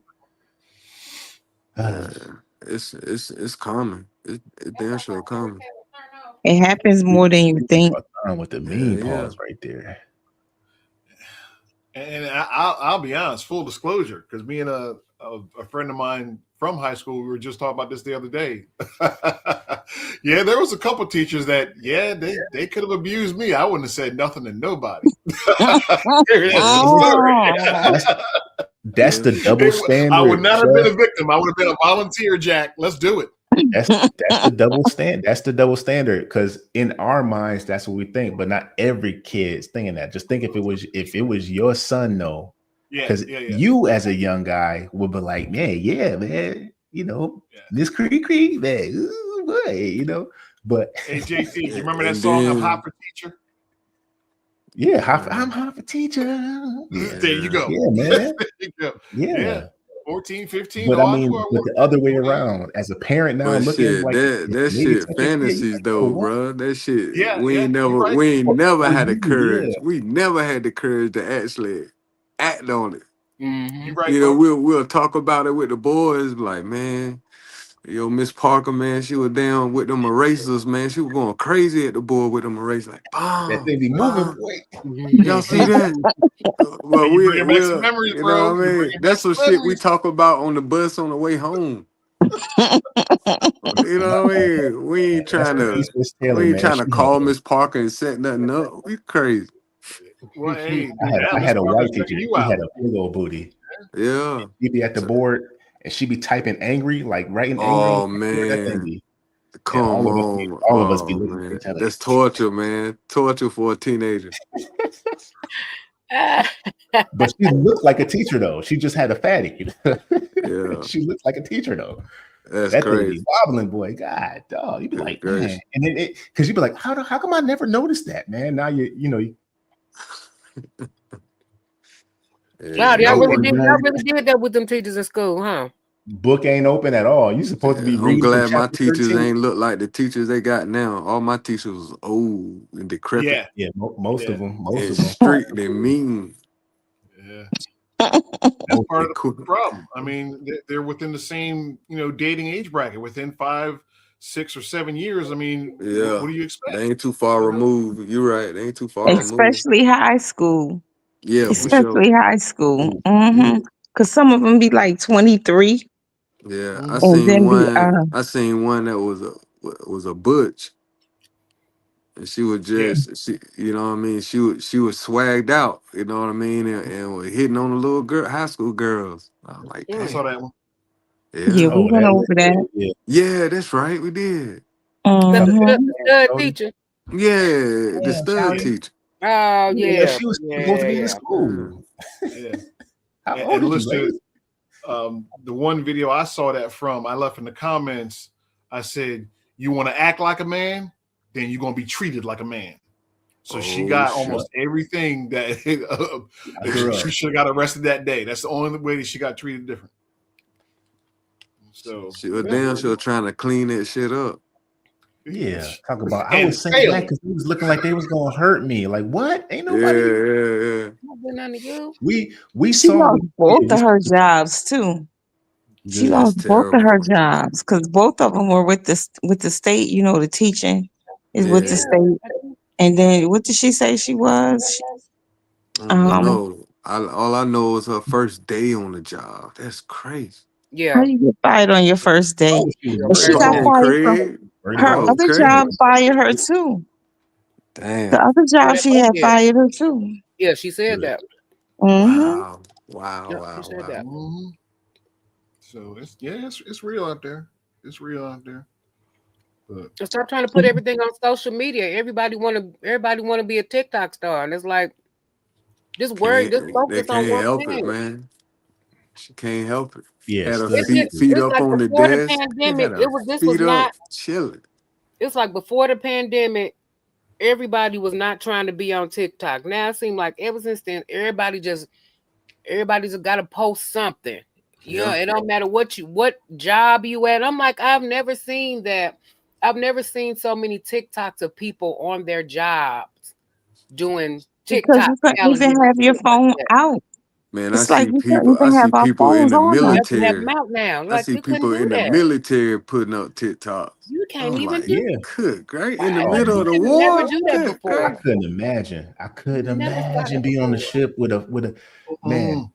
It's common. It damn sure common. It happens more than you think. With the mean pause right there. And I'll be honest, full disclosure, because me and a friend of mine from high school, we were just talking about this the other day. Yeah, there was a couple teachers that, they could have abused me. I wouldn't have said nothing to nobody. That's the double standard. I would not have been a victim. I would have been a volunteer, Jack. Let's do it. That's the double standard. That's the double standard. Because in our minds, that's what we think, but not every kid's thinking that. Just think if it was your son, though. Because you as a young guy would be like, man, this KreKre, man, ooh, boy, but hey JC, you remember that song I'm Hot for Teacher? Yeah, I'm hot for teacher. Yeah. There you go. Yeah, man. There you go. Yeah. 14, 15. But I mean, but the other way around, as a parent now, But looking shit, like that shit fantasies though, bro. That shit, we ain't never had the courage. We never had the courage to actually act on it. You right, you know, we'll talk about it with the boys, like, man, Miss Parker, man, she was down with them erasers, man. She was going crazy at the board with them erasers, like, that thing be moving. Y'all see that? Well, we'll memories, you bro. know what I mean? That's some shit we talk about on the bus on the way home. You know what I mean? We ain't trying to call Miss Parker and set nothing up. We crazy. Well, hey, I had a white teacher. She had a big old booty. Yeah. She'd be at the board and she'd be typing angry, like writing angry. Oh, man. Come on. All of us be looking at each other. That's torture, man. Torture for a teenager. But she looked like a teacher, though. She just had a fatty. Yeah. She looked like a teacher, though. That's that crazy. Thing be wobbling, boy. God, dog. You'd be like, man. And then because you'd be like, how come I never noticed that, man? Now you y'all really did that with them teachers in school, huh? Book ain't open at all. You supposed to be reading. I'm glad my teachers 13. ain't look like the teachers they got now. All my teachers was old and decrepit. Yeah, most of them. Most of them. Strict and mean. Yeah. That's part of the problem. I mean, they're within the same, dating age bracket, within 5, 6, or 7 years. I mean, what do you expect? They ain't too far removed. You're right. They ain't too far Especially removed. high school. Yeah, especially high school. Because some of them be like 23. Yeah, I seen one that was a butch, and she was just you know what I mean. She was swagged out, you know what I mean, and was hitting on the little high school girls. I was like, I saw that one. Yeah, we went over that. Yeah, that's right, we did. The stud teacher. Yeah, the stud teacher. Oh yeah, she was supposed to be in school. Yeah. How old are you? The one video I saw that from, I left in the comments. I said, "You want to act like a man, then you're gonna be treated like a man." So she got almost everything that she should have got arrested that day. That's the only way that she got treated different. So she was damn sure trying to clean that shit up. Yeah, talk about. I was saying that because he was looking like they was gonna hurt me. Like what? Ain't nobody. Yeah. We She saw lost both of her jobs too. She lost both of her jobs because both of them were with the state. The teaching is with the state. And then what did she say she was? No, all I know is her first day on the job. That's crazy. Yeah. How you get fired on your first day? But she got fired from. Her other job fired her too. Damn. The other job that she both had did. fired her too. Yeah, she said that. Wow. Wow. Yep, Wow. she said Wow. that. So it's real out there. It's real out there. But Stop trying to put everything on social media. Everybody want to be a TikTok star, and it's like just They focus on can't one help it, thing. man. She can't help it. Yeah, Had her still feet It's up like on the before the desk. pandemic. Had her This was feet up, not. chilling. It's like before the pandemic, everybody was not trying to be on TikTok. Now it seems like ever since then, everybody's just got to post something. Yeah. It don't matter what job you at. I'm like, I've never seen that. I've never seen so many TikToks of people on their jobs doing Because TikTok you can't challenges. even have your phone out. Man, It's like we can't I even see have our people in phones the on You us. have to have military. them out now. I Like see you couldn't people do in the that. military putting up TikToks. You can't I'm even like, do. good, great in the Oh, middle of the You could never war. do that Good, before. I great. couldn't imagine. I couldn't Never saw imagine that being on the before. ship with a man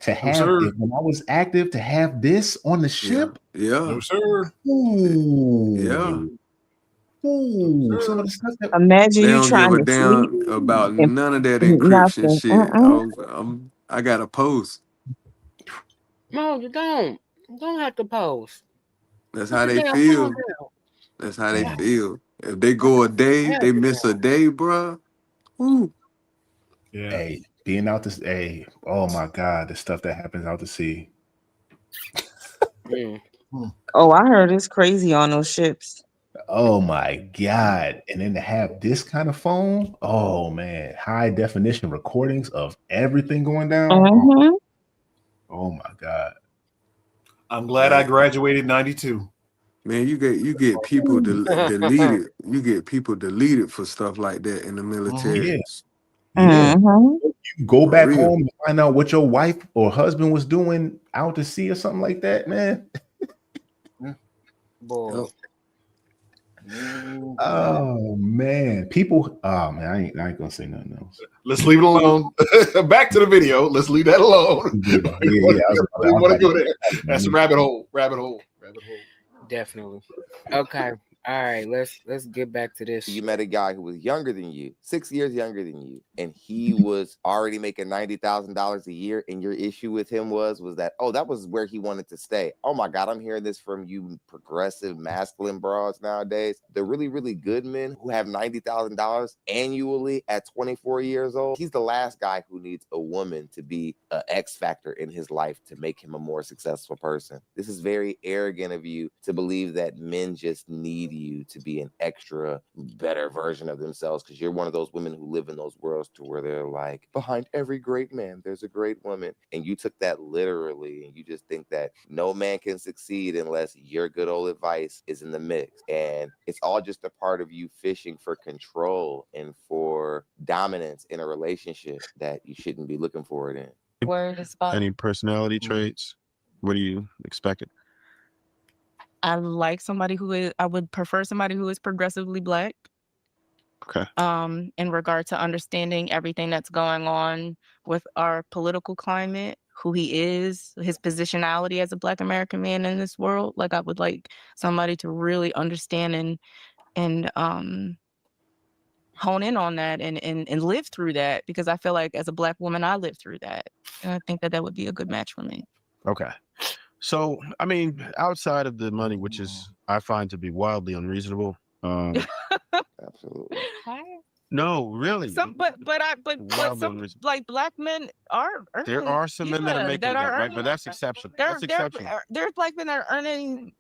to have sir. when I was active to have this on the ship. Yeah. No, sir. Yeah. Ooh, some of the stuff that Imagine They you don't give trying a to sleep damn about and none of that encryption nothing. shit. I got a post. No, you don't. You don't have to post. That's Put how your they damn phone feel. down. That's how they man. feel. If they go a day, Hell they miss a day, bruh. Ooh. Yeah. Hey, being out this oh my God, the stuff that happens out to sea. Oh, I heard it's crazy on those ships. Oh my God. And then to have this kind of phone, oh man, high definition recordings of everything going down. Mm-hmm. Oh my God. I'm glad I graduated 92. Man, you get people deleted. You get people deleted for stuff like that in the military. Yeah. Yeah. Mm-hmm. You go For back real. home and find out what your wife or husband was doing out to sea or something like that, man. Boy. Oh man. People, oh man, I ain't gonna say nothing else. Let's leave it alone. Back to the video. Let's leave that alone. Yeah. We want to go there. That's a rabbit hole. Rabbit hole. Definitely. Okay. All right. Let's get back to this. You met a guy who was younger than you, 6 years younger than you, and he was already making $90,000 a year. And your issue with him was that, oh, that was where he wanted to stay. Oh my God, I'm hearing this from you progressive masculine broads nowadays. The really, really good men who have $90,000 annually at 24 years old. He's the last guy who needs a woman to be an X factor in his life to make him a more successful person. This is very arrogant of you to believe that men just need you to be an extra better version of themselves, because you're one of those women who live in those worlds to where they're like, behind every great man there's a great woman, and you took that literally, and you just think that no man can succeed unless your good old advice is in the mix, and it's all just a part of you fishing for control and for dominance in a relationship that you shouldn't be looking for it in. Word is fun. Any personality traits? What do you expect? I like somebody I would prefer somebody who is progressively Black. Okay. In regard to understanding everything that's going on with our political climate, who he is, his positionality as a Black American man in this world. Like I would like somebody to really understand and hone in on that and live through that, because I feel like as a Black woman, I lived through that. And I think that would be a good match for me. Okay. So, I mean, outside of the money, which is I find to be wildly unreasonable. Absolutely. No, really. But like Black men are earning, There are some men that are making that, right? But that's exceptional. That's exceptional. There's Black men that are earning.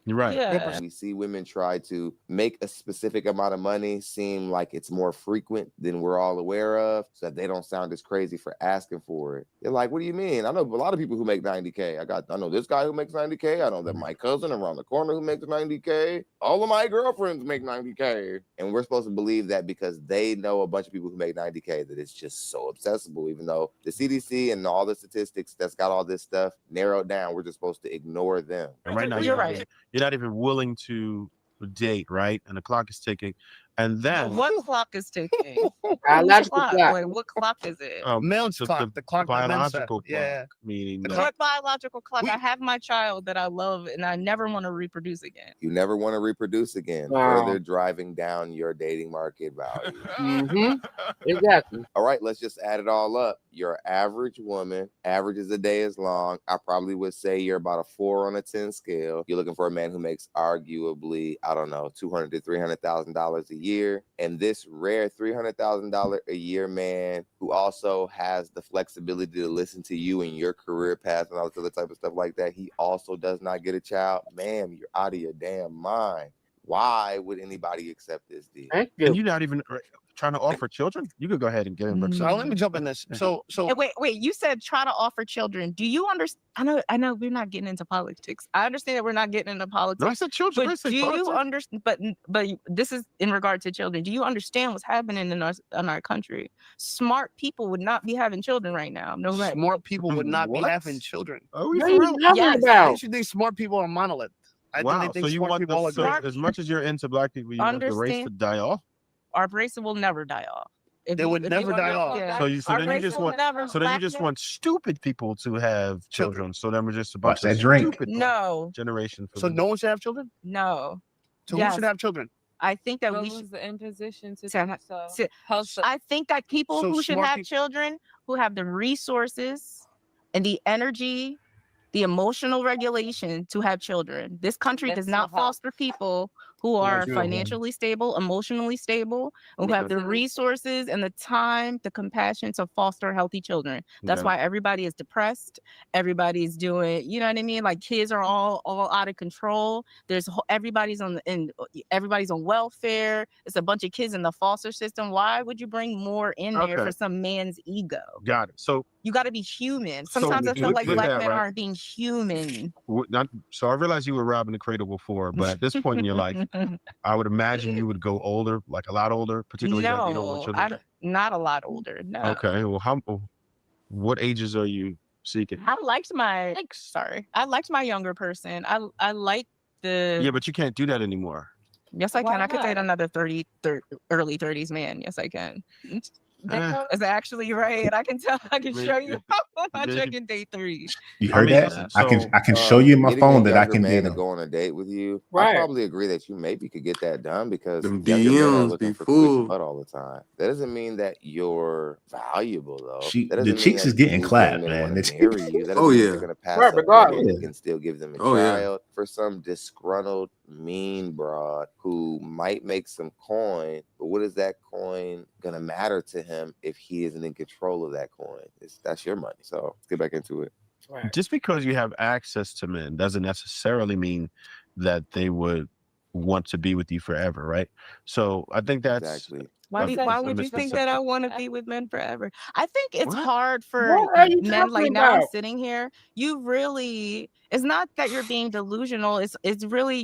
You're right. Yeah. We see women try to make a specific amount of money seem like it's more frequent than we're all aware of, so that they don't sound as crazy for asking for it. They're like, what do you mean? I know a lot of people who make 90K. I know this guy who makes 90K. I know that my cousin around the corner who makes 90K. All of my girlfriends make 90K. And we're supposed to believe that because they know a bunch of people who make 90K, that it's just so accessible, even though the CDC and all the statistics that's got all this stuff narrowed down, we're just supposed to ignore them. And right now, you're not even willing to date, right? And the clock is ticking. And then what clock is ticking? Biological Clock? clock. Like, what clock is it? Men's clock, the clock that men set. biological clock, Yeah. meaning The that What biological clock? I have my child that I love, and I never want to reproduce again. You never want to reproduce again, Wow. further driving down your dating market value. Exactly. All right, let's just add it all up. Your average woman, averages a day is long. I probably would say you're about a 4 on a 10 scale. You're looking for a man who makes arguably, I don't know, $200,000 to $300,000 a year. And this rare $300,000 a year man who also has the flexibility to listen to you and your career path and all this other type of stuff like that, he also does not get a child. Ma'am, you're out of your damn mind. Why would anybody accept this deal? and you're not even trying to offer children. You could go ahead and get him. So let me jump in this. So And wait, you said try to offer children. Do you understand? I know we're not getting into politics. I understand that we're not getting into politics. No, I said children. But do you understand? But this is in regard to children. Do you understand what's happening in our country? Smart people would not be having children right now. No matter. Smart people would not be What? having children. Are we What for are you real? talking Yes. about? They should think smart people are monolith. I Wow. think they So think you smart want people all the, agree. so as much as you're into black people, you want the race to Understand. die off. Our race will never die off. They would never die off. Yeah. So Our then you race just will want never- so then you black just men- want stupid people to have children. So then we're just a bunch Watch of that drink. stupid No. generation. So no one should have children? No. So Yes. who should have children? I think that What we was should. the imposition to So- do so? so- I think that people So who should smart have peop- children, who have the resources and the energy, the emotional regulation to have children. This country does Mental not health. foster people who are financially stable, emotionally stable, and who have the resources and the time, the compassion to foster healthy children. That's Okay. why everybody is depressed. Everybody's doing, you know what I mean? Like kids are all out of control. Everybody's on welfare. It's a bunch of kids in the foster system. Why would you bring more in there Okay. for some man's ego? Got it. So You got to be human. So Sometimes I feel with like that, black men right? aren't being human. so I realized you were robbing the cradle before, but at this point in your life, I would imagine you would go older, like a lot older, particularly that you don't want No, children. not a lot older. No. Okay. Well, what ages are you seeking? I liked my younger person. I like the. Yeah, but you can't do that anymore. Yes, I can. Why I could date not? another early 30s man. Yes, I can. Eh. Is actually right. I can tell. I can show you how much I Maybe. can date 3. You heard that? listen, I can show you in my Getting phone a that I younger can man date to him. go on a date with you. Right. I probably agree that you maybe could get that done because Them younger men are DMs looking be for full. quick butt all the time. That doesn't mean that you're valuable though. That The doesn't mean cheeks that is getting these clapped, young men man. want The to marry you. That doesn't Oh mean yeah. they're gonna pass Right, up women regardless. that can still give them a Oh yeah. child. For some disgruntled, mean broad who might make some coin, but what is that coin gonna matter to him if he isn't in control of that coin? That's your money. So let's get back into it. Right. Just because you have access to men doesn't necessarily mean that they would want to be with you forever, right? So I think that's Exactly. Why a would you think that I want to be with men forever? I think it's What? hard for What are you men. Like talking now I'm about? sitting here. It's not that you're being delusional. It's really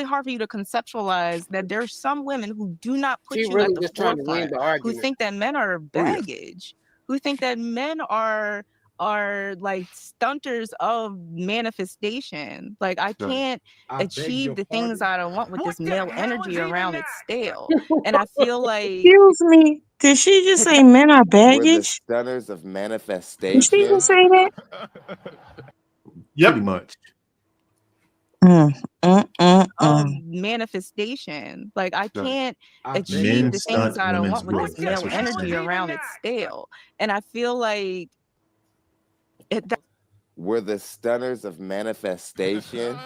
hard for you to conceptualize that there's some women who do not put She you really at the just trying to win forefront, the who argument. think that men are Oh yeah. baggage, who think that men are like stunters of manifestation. Like I can't achieve the things I don't want with this male energy around. It's stale. And I feel like Excuse me. Did she just say men are We're the baggage? stunners of Did she manifestation. just say that? Pretty much. of manifestation. Like I can't achieve Men the stunt things I don't women's want with this growth. That's male what she's energy saying. around. It's stale. And I feel like We're the stunners of manifestation.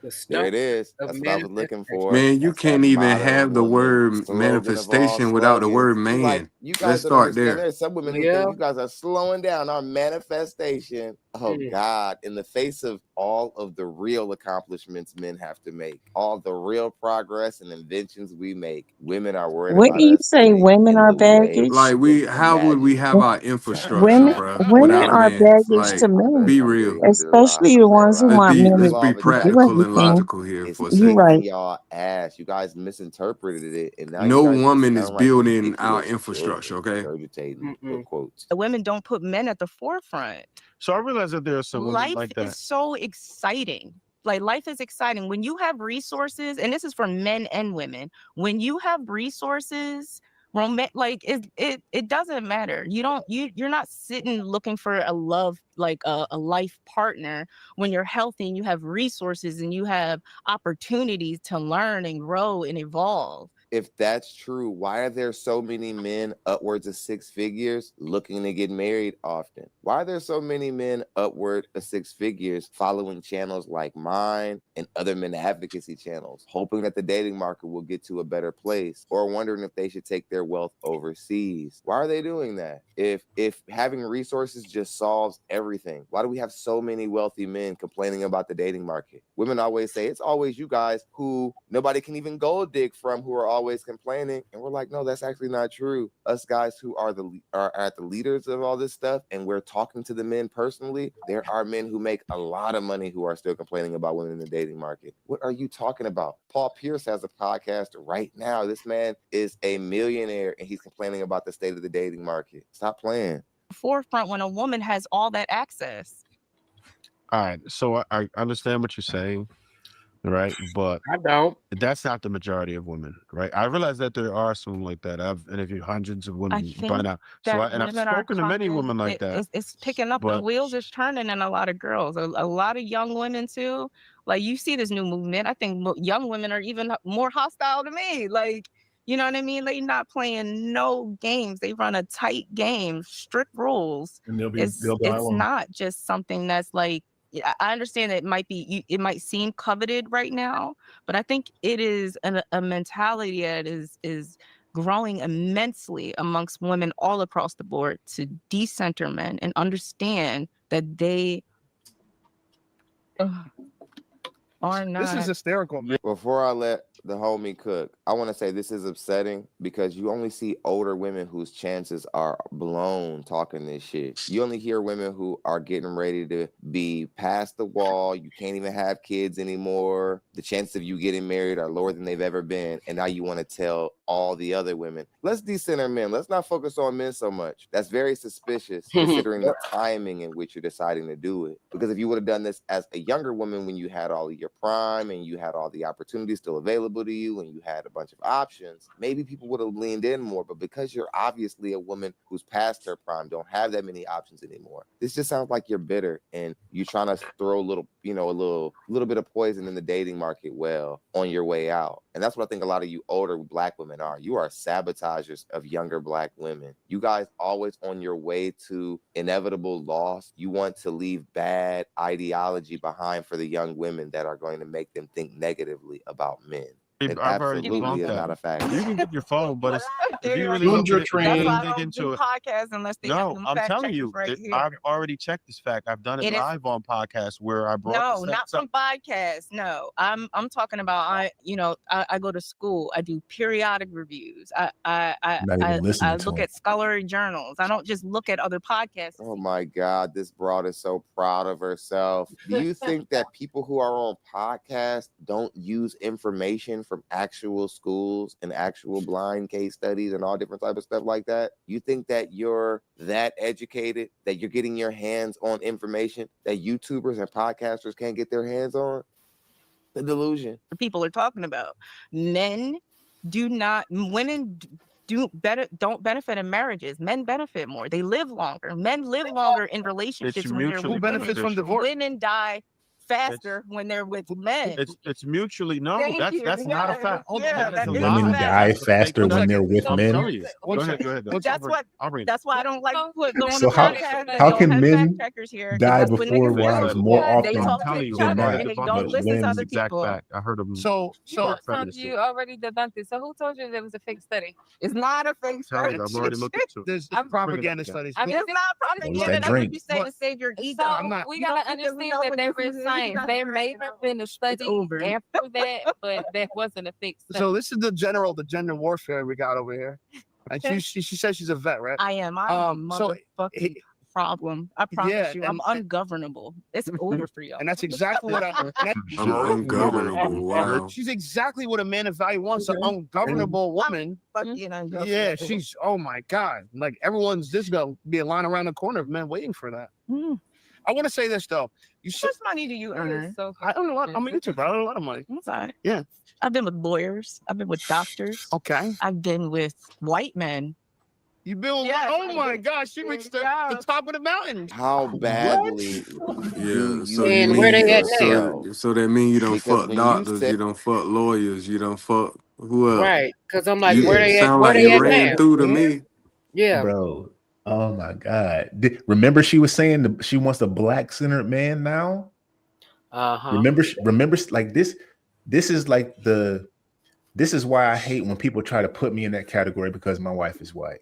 The There stuff it is. of That's what I was looking for. Man, you That's can't that even motto, have the woman. word Slogan of all manifestation without the word slogans. See, like, man. you Let's guys don't start understand. there. There's some women who Yeah. think you guys are slowing down our manifestation. Oh Mm. God, in the face of all of the real accomplishments men have to make, all the real progress and inventions we make, women are worried Wouldn't about you us say fitting women in are the way baggage? Like it's how would we have imagined. our infrastructure, Women bruh, women without are men? baggage Like, to men, be I'm real. being especially the ones who right. want men Let's Law be of to do practical and attraction logical here is for a You second. right. kicking y'all ass. You guys misinterpreted it, and now No you guys just woman is sound like building our ridiculous infrastructure, children okay? regurgitating the quotes. the women don't put men at the forefront. So I realize that there are some women Life like is that. so exciting. Like, life is exciting when you have resources, and this is for men and women. When you have resources, like it doesn't matter. You're not sitting looking for a love, like a life partner, when you're healthy and you have resources and you have opportunities to learn and grow and evolve. If that's true, why are there so many men upwards of 6 figures looking to get married often? Why are there so many men upward of 6 figures following channels like mine and other men advocacy channels, hoping that the dating market will get to a better place, or wondering if they should take their wealth overseas? Why are they doing that? If having resources just solves everything, why do we have so many wealthy men complaining about the dating market? Women always say it's always you guys who nobody can even gold dig from, who are always complaining. And we're like, no, that's actually not true. Us guys who are at the leaders of all this stuff, and we're talking to the men personally, there are men who make a lot of money who are still complaining about women in the dating market. What are you talking about? Paul Pierce has a podcast right now. This man is a millionaire and he's complaining about the state of the dating market. Stop playing. Forefront when a woman has all that access. All right, so I understand what you're saying, right? But I don't. That's not the majority of women, right? I realize that there are some like that. I've interviewed hundreds of women by now. And I've spoken to many women like that. It's picking up. The wheels is turning in a lot of girls, a lot of young women too. Like, you see this new movement. I think young women are even more hostile to me. Like, you know what I mean? They not playing no games. They run a tight game, strict rules. And It's not just something that's like, I understand that it might seem coveted right now, but I think it is a mentality that is growing immensely amongst women all across the board to decenter men and understand that they are not. This is hysterical, man. Before I let the homie cook, I want to say this is upsetting because you only see older women whose chances are blown talking this shit. You only hear women who are getting ready to be past the wall. You can't even have kids anymore. The chances of you getting married are lower than they've ever been. And now you want to tell all the other women, let's decenter men. Let's not focus on men so much. That's very suspicious considering the timing in which you're deciding to do it. Because if you would have done this as a younger woman when you had all of your prime and you had all the opportunities still available to you and you had a bunch of options, maybe people would have leaned in more. But because you're obviously a woman who's past her prime, don't have that many options anymore, this just sounds like you're bitter and you're trying to throw a little bit of poison in the dating market well on your way out. And that's what I think a lot of you older black women are. You are sabotagers of younger black women. You guys always on your way to inevitable loss. You want to leave bad ideology behind for the young women that are going to make them think negatively about men. It absolutely is not a fact. You can get your phone, but it's if you really Look look at at it, it, I don't do podcasts unless they have them I'm fact telling checkers you, right here. I've already checked this fact. I've done it live on podcasts where I brought No, not from podcasts. No, I'm talking about I go to school. I do periodic reviews. I look at scholarly journals. I don't just look at other podcasts. Oh my God, this broad is so proud of herself. Do you think that people who are on podcasts don't use information from actual schools and actual blind case studies and all different type of stuff like that? You think that you're that educated, that you're getting your hands on information that YouTubers and podcasters can't get their hands on? The delusion. People are talking about. Women don't benefit in marriages. Men benefit more. They live longer. Men live longer in relationships. Who benefits from divorce? Women die faster when they're with men. It's mutually that's not a fact. Women die faster when they're with men. Go ahead. That's why I don't like going So on podcasts. how can men here die before wives more often than not? and they don't listen to other people. I heard them. So you already debunked it. So who told you there was a fake study? It's not a fake study. I've already looked into it. There's propaganda studies. I mean, it's not propaganda. That's what you say to save your ego. So we gotta understand that there is science. There may have been a study after that, but that wasn't a fake study. So this is the gender warfare we got over here. And she says she's a vet, right? I am. I'm motherfucking problem. I promise you, I'm ungovernable. It's over for you. And that's exactly what I'm ungovernable. Wow. She's exactly what a man of value wants, an ungovernable woman. Yeah, she's, oh my God. Like everyone's, there's going to be a line around the corner of men waiting for that. I want to say this though. You How much money do you earn? I don't know what I'm a YouTuber. I don't know a lot of money. I'm sorry. Yeah. I've been with lawyers. I've been with doctors. Okay. I've been with white men. You build. Yes, Oh my gosh, she reached the top of the mountain. How badly do you And where they at yourself? now? So that means you don't Because fuck when you doctors, said you don't fuck lawyers, you don't fuck who else? Right. Because I'm like, You where they at? sound Where like they you at ran now? through to me. Yeah. Bro. Oh my God. Remember she was saying she wants a black-centered man now? Uh-huh. Remember like this is like this is why I hate when people try to put me in that category because my wife is white.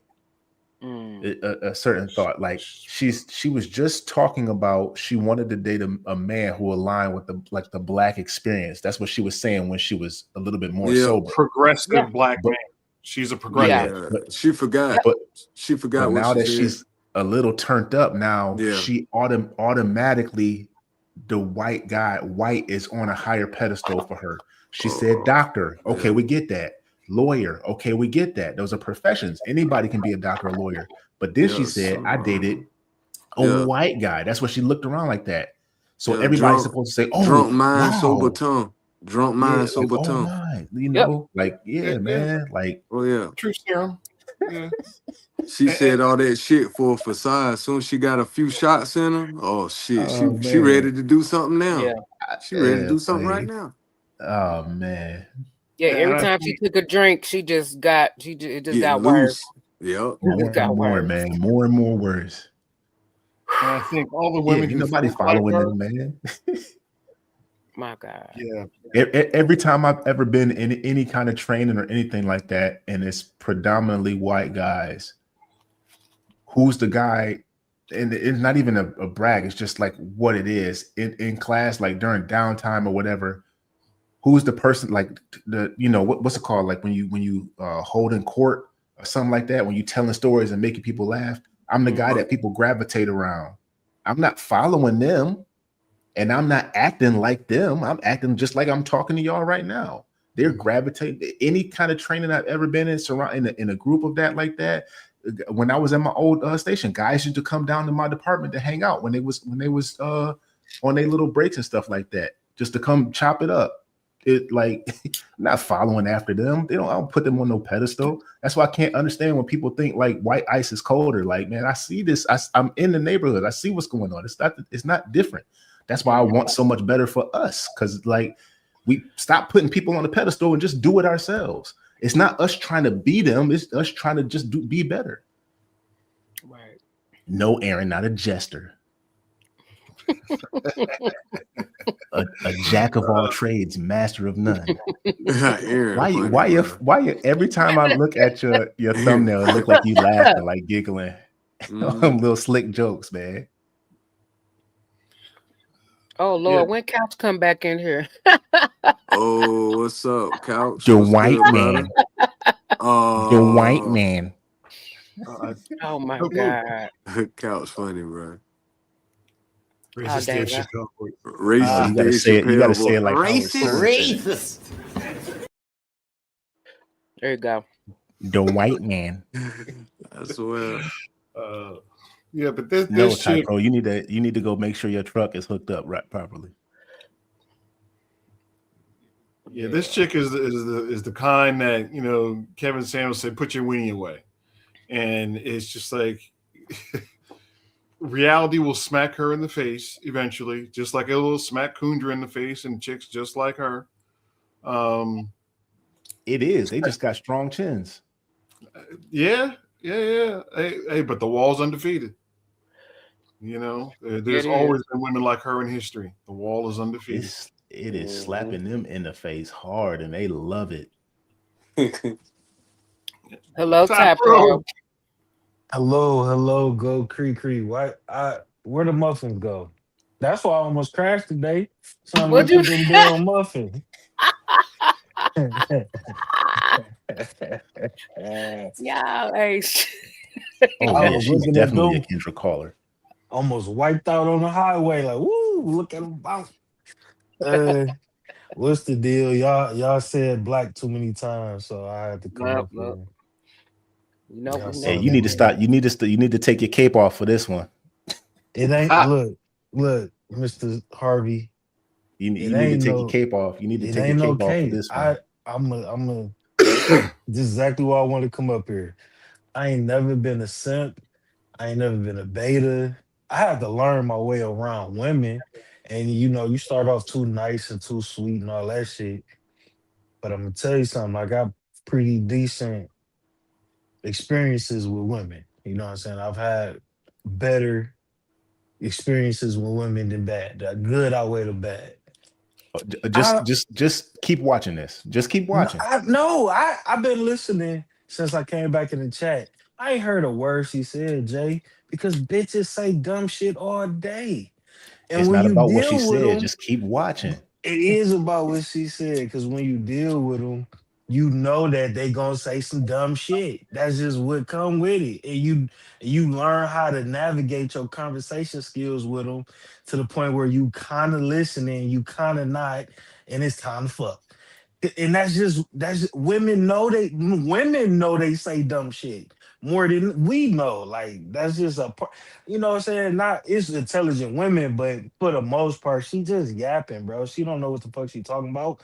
A certain thought, like she was just talking about she wanted to date a man who aligned with the black experience. That's what she was saying when she was a little bit more sober. Progressive black man. She's a progressive. Yeah, she forgot. She forgot But what now she that said. she's a little turned up, now Yeah. she automatically the white is on a higher pedestal for her. She said doctor. Okay, we get that. Lawyer. Okay, we get that. Those are professions. Anybody can be a doctor or lawyer. But then she said, I dated a white guy. That's what she looked around like that. So everybody's supposed to say, oh, drunk mind, wow. sober tongue. Drunk mind, Yeah, sober like, tongue. my, you know, like, yeah, man. Like, oh yeah. True serum. Yeah. She said all that shit for a facade. As soon as she got a few shots in her, oh shit, she ready to do something now. Yeah. She ready to do something right now. Oh man. Yeah, every time she took a drink, it just got worse. Yep. More and more, man. More and more worse. And I think all the women ain't nobody following them, man. My God. Yeah. Every time I've ever been in any kind of training or anything like that, and it's predominantly white guys, who's the guy? And it's not even a brag, it's just like what it is. In class, like during downtime or whatever, who's the person, like the, you know, what's it called? Like when you hold in court or something like that, when you telling stories and making people laugh, I'm the guy that people gravitate around. I'm not following them. And I'm not acting like them. I'm acting just like I'm talking to y'all right now. They're gravitating. Any kind of training I've ever been in a group of that like that. When I was at my old station, guys used to come down to my department to hang out when they was on their little breaks and stuff like that, just to come chop it up. It like I'm not following after them. I don't put them on no pedestal. That's why I can't understand when people think like white ice is colder. Like, man, I see this. I'm in the neighborhood. I see what's going on. It's not different. That's why I want so much better for us, because like we stop putting people on the pedestal and just do it ourselves. It's not us trying to be them. It's us trying to just be better. Right. No, Aaron, not a jester. a jack of all trades, master of none. Aaron, why you every time I look at your thumbnail, it look like you laughing, like giggling. Little slick jokes, man. Oh Lord, when Couch come back in here? Oh, what's up, Couch? The What's white good, man. The white man. Oh my God. Couch funny, bro. Racist Dave Chappelle. Racist you gotta say it. You gotta say it like racist. There you go. The white man. I swear. Yeah, but this chick, Typo, you need to go make sure your truck is hooked up right properly. Yeah, this chick is the kind that, you know, Kevin Samuels said, put your weenie away. And it's just like reality will smack her in the face eventually, just like it will smack Kundra in the face and chicks just like her. It is. They just got strong chins. Yeah. Hey, but the wall's undefeated. You know, there's always been women like her in history. The wall is undefeated. It is slapping them in the face hard, and they love it. Hello, Typo. Hello, go KreKre. Where the muffins go? That's why I almost crashed today. So I'm looking at them damn muffins. Yeah, hey. Oh yeah, she's definitely a Kendra caller. Almost wiped out on the highway. Like, woo, look at them bounce. What's the deal? Y'all said black too many times, so I had to come up here. You know, hey, you need to stop. You need to take your cape off for this one. It ain't look. Look, Mr. Harvey, You it need to ain't take your no, cape off. You need to it take your ain't no cape off for cake. this one. This is exactly why I want to come up here. I ain't never been a simp. I ain't never been a beta. I had to learn my way around women. And you start off too nice and too sweet and all that shit. But I'm gonna tell you something, I got pretty decent experiences with women. You know what I'm saying? I've had better experiences with women than bad. The good outweigh the bad. I Just keep watching this. Just keep no, watching. I've been listening since I came back in the chat. I ain't heard a word she said, Jay, because bitches say dumb shit all day. And It's when not you about what she deal with said. them, Just keep watching. it is about what she said. Because when you deal with them, you know that they gonna say some dumb shit. That's just what come with it. And you learn how to navigate your conversation skills with them to the point where you kind of listening, you kind of not, and it's time to fuck. And women know they say dumb shit more than we know. Like that's just a part, you know what I'm saying? Not it's intelligent women, but for the most part, she just yapping, bro. She don't know what the fuck she talking about.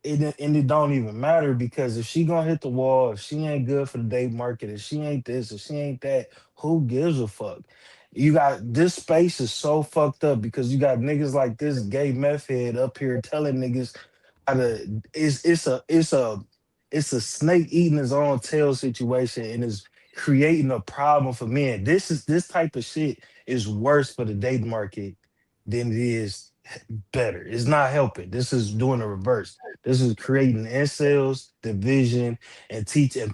And it don't even matter because if she gonna hit the wall, if she ain't good for the date market, if she ain't this, if she ain't that, who gives a fuck? You got this space is so fucked up because you got niggas like this gay meth head up here telling niggas how to it's a snake eating his own tail situation and is creating a problem for men. This type of shit is worse for the date market than it is better. It's not helping. This is doing the reverse. This is creating incels, division, and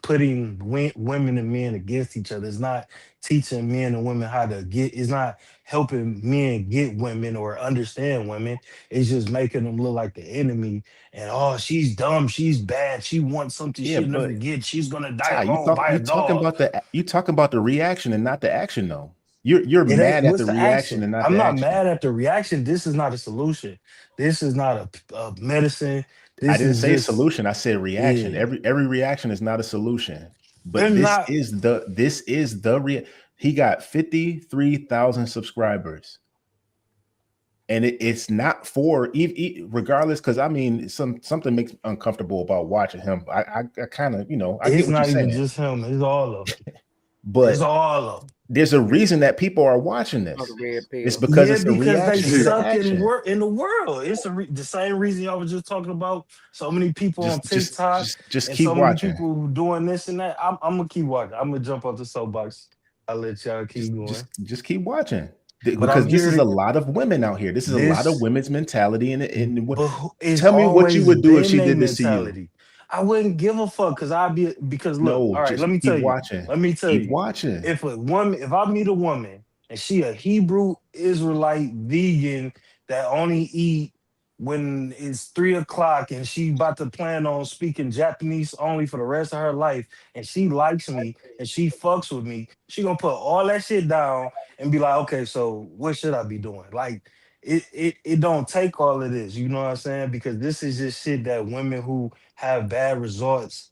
putting women and men against each other. It's not teaching men and women how to get. It's not helping men get women or understand women. It's just making them look like the enemy. And oh, she's dumb. She's bad. She wants something Yeah, she'll never but get. She's gonna die Ty, alone by a dog. you talking about the reaction and not the action though. You're It ain't. mad at What's the the reaction action? and not I'm the not action. mad at the reaction. This is not a solution. This is not a medicine. I This didn't is say just solution. I said reaction. yeah. Every reaction is not a solution. But They're not. he got 53,000 subscribers. And it's not for regardless, because I mean something makes me uncomfortable about watching him. I kind of, I get It's what you're not even saying. just him. It's all of them. It's But all of them. there's a reason that people are watching Oh, the this. red It's pill. because Yeah, it's a because they reaction to the suck action. in the world. It's the same reason y'all was just talking about. So many people on TikTok Just and keep so many watching. people doing this and that. I'm gonna keep watching. I'm gonna jump off the soapbox. I'll let y'all keep going. Just keep watching. But I'm Because this here is a to lot of women out here. This is a lot of this. women's mentality. And But it's tell me what you always would do if been she a did this to you. mentality. I wouldn't give a fuck because look, No, all right, just let me tell keep you. watching. Let me tell Keep you. watching. If I meet a woman and she a Hebrew Israelite vegan that only eat when it's 3 o'clock and she about to plan on speaking Japanese only for the rest of her life and she likes me and she fucks with me, she gonna put all that shit down and be like, okay, so what should I be doing? Like it don't take all of this, you know what I'm saying? Because this is just shit that women who have bad results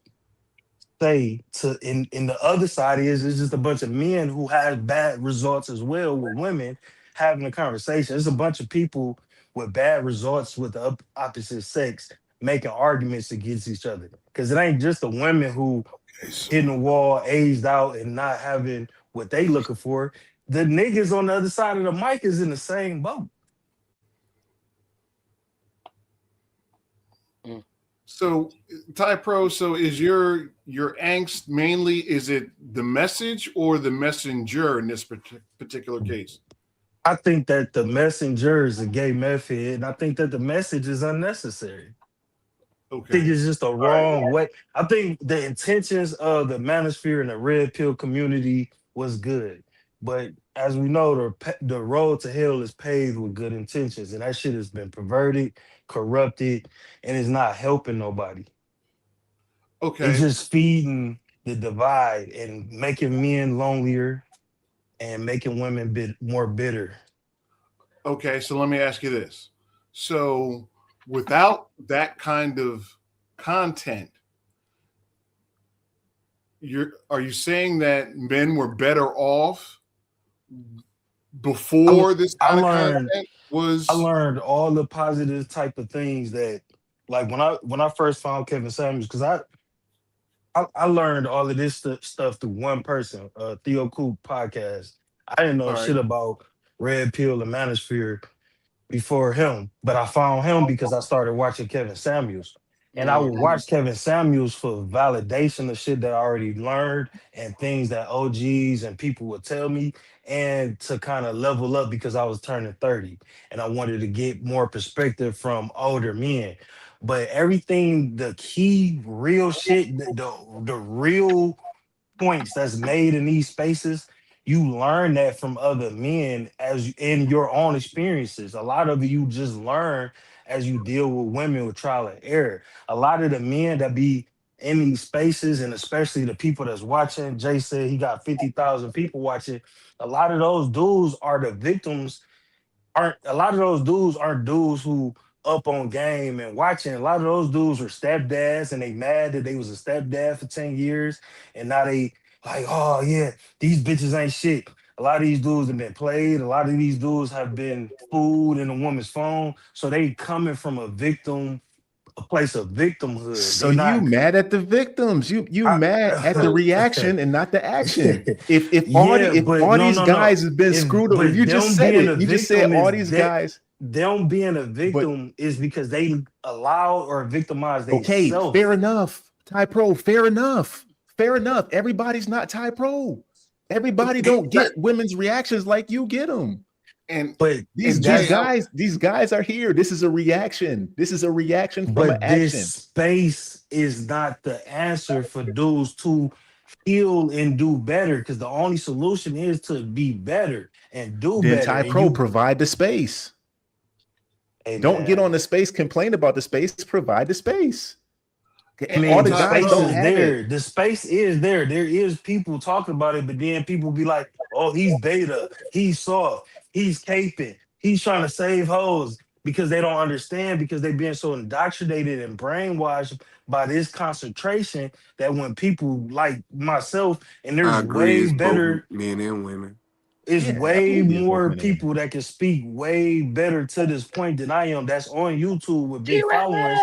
say to in the other side is it's just a bunch of men who have bad results as well with women having a conversation. There's a bunch of people with bad results with the opposite sex making arguments against each other. Because it ain't just the women who hitting the wall, aged out, and not having what they looking for. The niggas on the other side of the mic is in the same boat. So, Ty Pro, so is your angst mainly, is it the message or the messenger in this particular case? I think that the messenger is a gay method, and I think that the message is unnecessary. I think Okay. it's just a wrong way. I think the intentions of the manosphere and the red pill community was good, but as we know, the road to hell is paved with good intentions, and that shit has been perverted, corrupted, and is not helping nobody. It's Okay. just feeding the divide and making men lonelier and making women more bitter. Okay. So let me ask you this. So without that kind of content, are you saying that men were better off before this kind of content was. I learned all the positive type of things that, like when I first found Kevin Samuels, because I learned all of this stuff through one person, Theo Coop podcast. I didn't know All right. shit about Red Pill and Manosphere before him, but I found him because I started watching Kevin Samuels. And I would watch Kevin Samuels for validation of shit that I already learned and things that OGs and people would tell me, and to kind of level up because I was turning 30 and I wanted to get more perspective from older men. But everything, the key real shit, the real points that's made in these spaces, you learn that from other men in your own experiences. A lot of it you just learn as you deal with women with trial and error. A lot of the men that be in these spaces, and especially the people that's watching, Jay said he got 50,000 people watching. A lot of those dudes are the victims. A lot of those dudes aren't dudes who up on game and watching. A lot of those dudes were stepdads and they mad that they was a stepdad for 10 years and now they like, oh yeah, these bitches ain't shit. A lot of these dudes have been played. A lot of these dudes have been fooled in a woman's phone. So they coming from a place of victimhood. So They you not mad at the victims? You mad at the reaction and not the action? If yeah, all but no, these no, no. guys have been screwed over, But you just them said being it. a You just said victim all is these that guys. them being a But victim is because they allow or victimize okay, themselves. fair enough. Ty Pro, fair enough. Fair enough. Everybody's not Ty Pro. Everybody don't get women's reactions like you get them. And but these guys are here. This is a reaction. This is a reaction from an But this action. space is not the answer for dudes to heal and do better, because the only solution is to be better and do Then better. Ty And Pro, provide the space. hey, Don't get man, on the space, complain about the space, provide the space. I All mean, the the guys space don't is have it. there. The space is there. There is people talking about it, but then people be like, "Oh, he's beta. He's soft. He's caping. He's trying to save hoes," because they don't understand, because they're being so indoctrinated and brainwashed by this concentration that when people like myself, and I there's agree. way It's both better. men and women. It's Yeah, way absolutely. It's both more men and women. people that can speak way better to this point than I am. That's on YouTube with big G-Rap. followings.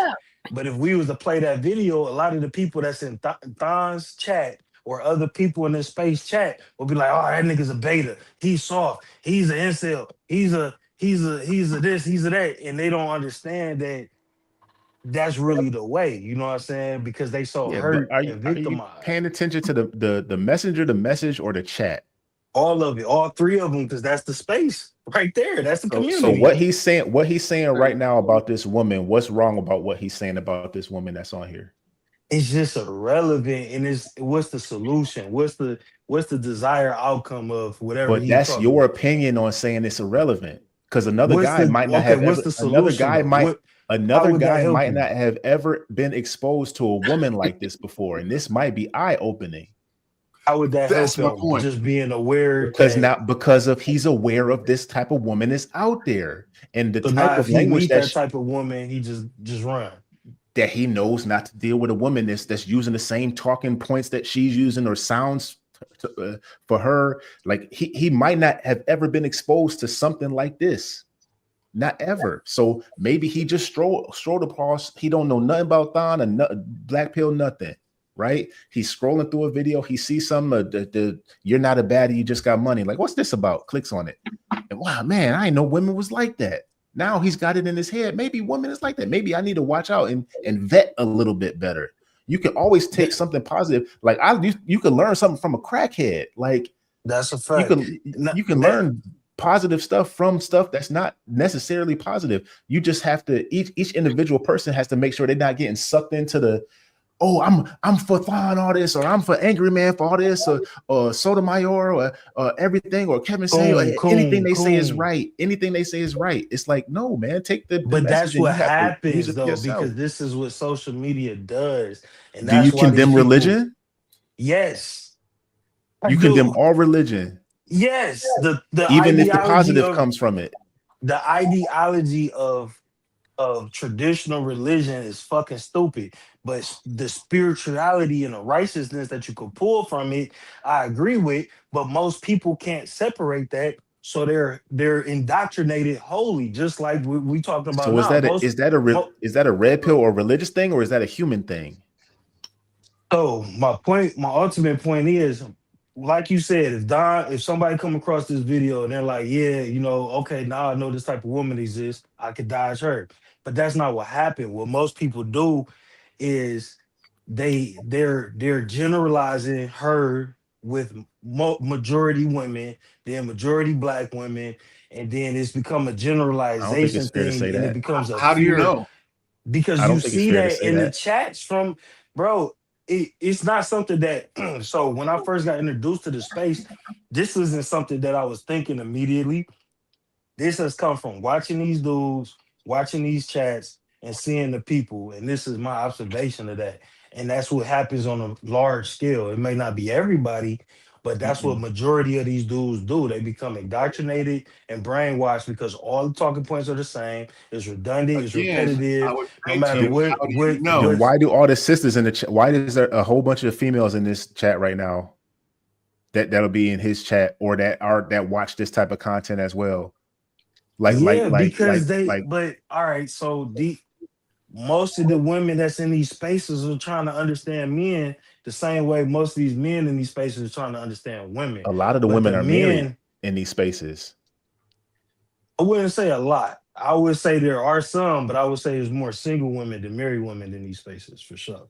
But if we was to play that video, a lot of the people that's in Thon's chat or other people in this space chat will be like, "Oh, that nigga's a beta. He's soft. He's an incel. He's a this. He's a that," and they don't understand that that's really the way. You know what I'm saying? Because they so Yeah, but hurt are and you victimized. paying attention to the messenger, the message, or the chat? All of it, all three of them, because that's the space right there. That's the community. So what he's saying right now about this woman, what's wrong about what he's saying about this woman that's on here? It's just irrelevant, and it's what's the solution? What's the desired outcome of whatever But he's that's talking your about? opinion on saying it's irrelevant. Because another What's guy the might not okay? have What's ever the solution though? How another would that guy help might you? not have ever been exposed to a woman like this before, and this might be eye-opening. How would that That's help my him? point. Just being aware Because he's aware of this type of woman is out there, and the so type now of if he language meet that type of woman, he just run. that he knows not to deal with a woman that's using the same talking points that she's using or sounds for her. Like he might not have ever been exposed to something like this, not ever. So maybe he just strolled across. He don't know nothing about Thon and Black Pill, nothing. Right? He's scrolling through a video. He sees some you're not a baddie, you just got money. Like, what's this about? Clicks on it, and wow, man, I didn't know women was like that. Now he's got it in his head. Maybe women is like that. Maybe I need to watch out and vet a little bit better. You can always take something positive. Like you can learn something from a crackhead. Like that's a fact. You can learn positive stuff from stuff that's not necessarily positive. You just have to each individual person has to make sure they're not getting sucked into the, oh, I'm for Thon all this, or I'm for Angry Man for all this, or Sotomayor, or everything, or Kevin say, anything they say is right. Anything they say is right. It's like, no, man, take the But message that's and what you have to use happens it for though, yourself. because this is what social media does, and Do you that's why condemn religion? Yes, you condemn all religion. Yes, the even if the ideology positive comes from it. The ideology of traditional religion is fucking stupid, but the spirituality and the righteousness that you could pull from it, I agree with. But most people can't separate that So they're indoctrinated wholly, just like we talking about So is now. that a red pill or religious thing, or is that a human thing? So my ultimate point is, like you said, if somebody come across this video and they're like, yeah, okay, now I know this type of woman exists, I could dodge her. But that's not what happened. What most people do is they're generalizing her with majority women, then majority black women, and then it's become a I don't think generalization it's fair to say thing, and it that. becomes a How do you fear know? because I you don't think it's see fair to that say in the that. chats from bro. It's not something that so when I first got introduced to the space, this isn't something that I was thinking immediately. This has come from watching these dudes, watching these chats, and seeing the people. And this is my observation of that. And that's what happens on a large scale. It may not be everybody, but that's what majority of these dudes do. They become indoctrinated and brainwashed because all the talking points are the same. It's redundant. It's Again, I repetitive. would No say to matter you, what how do you what know? Then what. why do all the sisters in the chat? Why is there a whole bunch of females in this chat right now that'll be in his chat or that watch this type of content as well? Yeah, because but all right, so most of the women that's in these spaces are trying to understand men the same way most of these men in these spaces are trying to understand women. a lot of the But women the are married men, in these spaces. I wouldn't say a lot. I would say there are some, but I would say there's more single women than married women in these spaces for sure.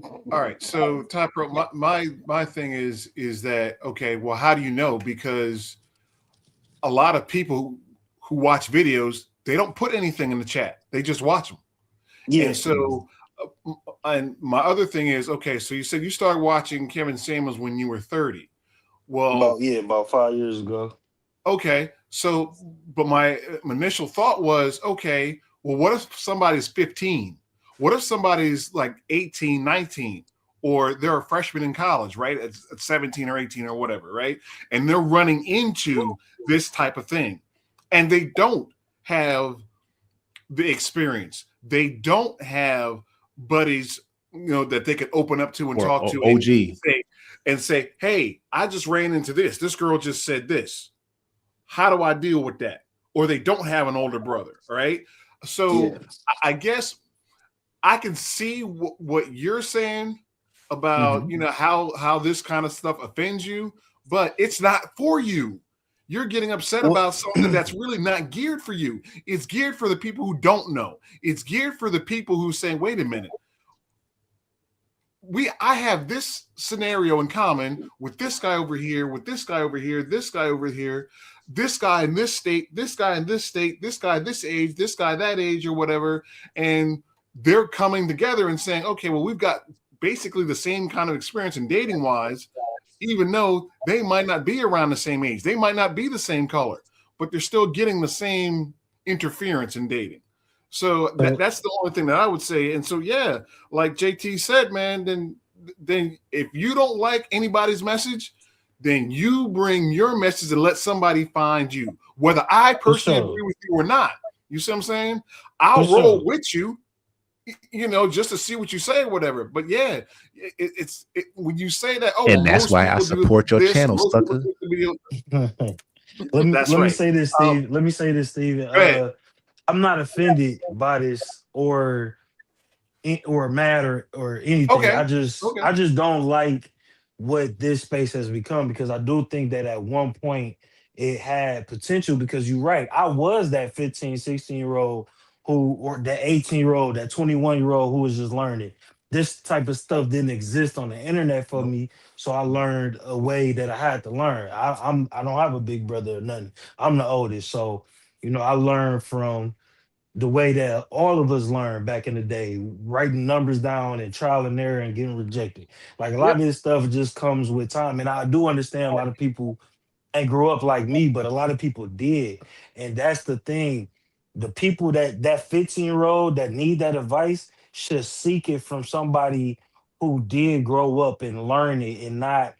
All right, so Ty Pro, my thing is that okay? Well, how do you know? Because a lot of people who watch videos, they don't put anything in the chat; they just watch them. Yeah. And so, and my other thing is okay. So you said you started watching Kevin Samuels when you were 30. Well, About 5 years ago. okay. So, but my initial thought was, okay, well, what if somebody's 15? What if somebody's like 18, 19, or they're a freshman in college, right? At 17 or 18 or whatever, right? And they're running into this type of thing and they don't have the experience. They don't have buddies, that they could open up to and Or talk to OG. and say, hey, I just ran into this. This girl just said this. How do I deal with that? Or they don't have an older brother, right? So I guess I can see what you're saying about, how this kind of stuff offends you, but it's not for you. You're getting upset about something that's really not geared for you. It's geared for the people who don't know. It's geared for the people who say, wait a minute. I have this scenario in common with this guy over here, with this guy over here, this guy over here, this guy in this state, this guy in this state, this guy this age, this guy that age, or whatever. And they're coming together and saying, okay, well, we've got basically the same kind of experience in dating wise, even though they might not be around the same age. They might not be the same color, but they're still getting the same interference in dating. So that's the only thing that I would say. And so, yeah, like JT said, man, then if you don't like anybody's message, then you bring your message and let somebody find you. Whether I personally agree with you or not, you see what I'm saying? I'll roll with you, just to see what you say or whatever. But yeah, it's when you say that, and that's why I support your channel, sucker. Let me say this, Steve. Let me say this, Steve. I'm not offended by this or mad or anything. Okay. I just don't like what this space has become because I do think that at one point it had potential because you're right. I was that 15, 16-year-old or that 18-year-old, that 21-year-old who was just learning. This type of stuff didn't exist on the internet for me, so I learned a way that I had to learn. I don't have a big brother or nothing. I'm the oldest, so I learned from the way that all of us learned back in the day, writing numbers down and trial and error and getting rejected. Like a lot of this stuff just comes with time. And I do understand a lot of people ain't grow up like me, but a lot of people did. And that's the thing. The people that 15-year-old that need that advice should seek it from somebody who did grow up and learn it and not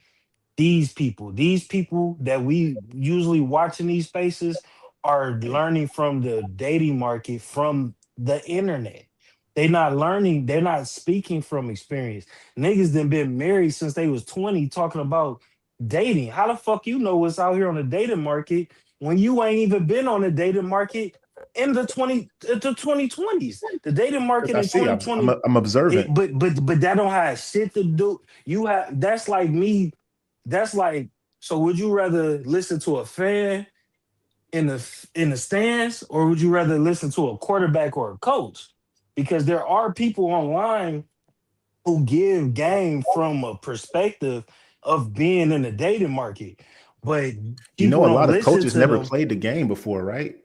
these people that we usually watch in these spaces are learning from the dating market from the internet. They're not speaking from experience. Niggas been married since they was 20 talking about dating. How the fuck you know what's out here on the dating market when you ain't even been on the dating market in the 2020s? The dating market I in see. 2020, I'm observant. but that don't have shit to do. You have that's like me. That's like, so would you rather listen to a fan in the stands, or would you rather listen to a quarterback or a coach? Because there are people online who give game from a perspective of being in the dating market, but You people know, a don't lot of listen coaches to never them. played the game before, right?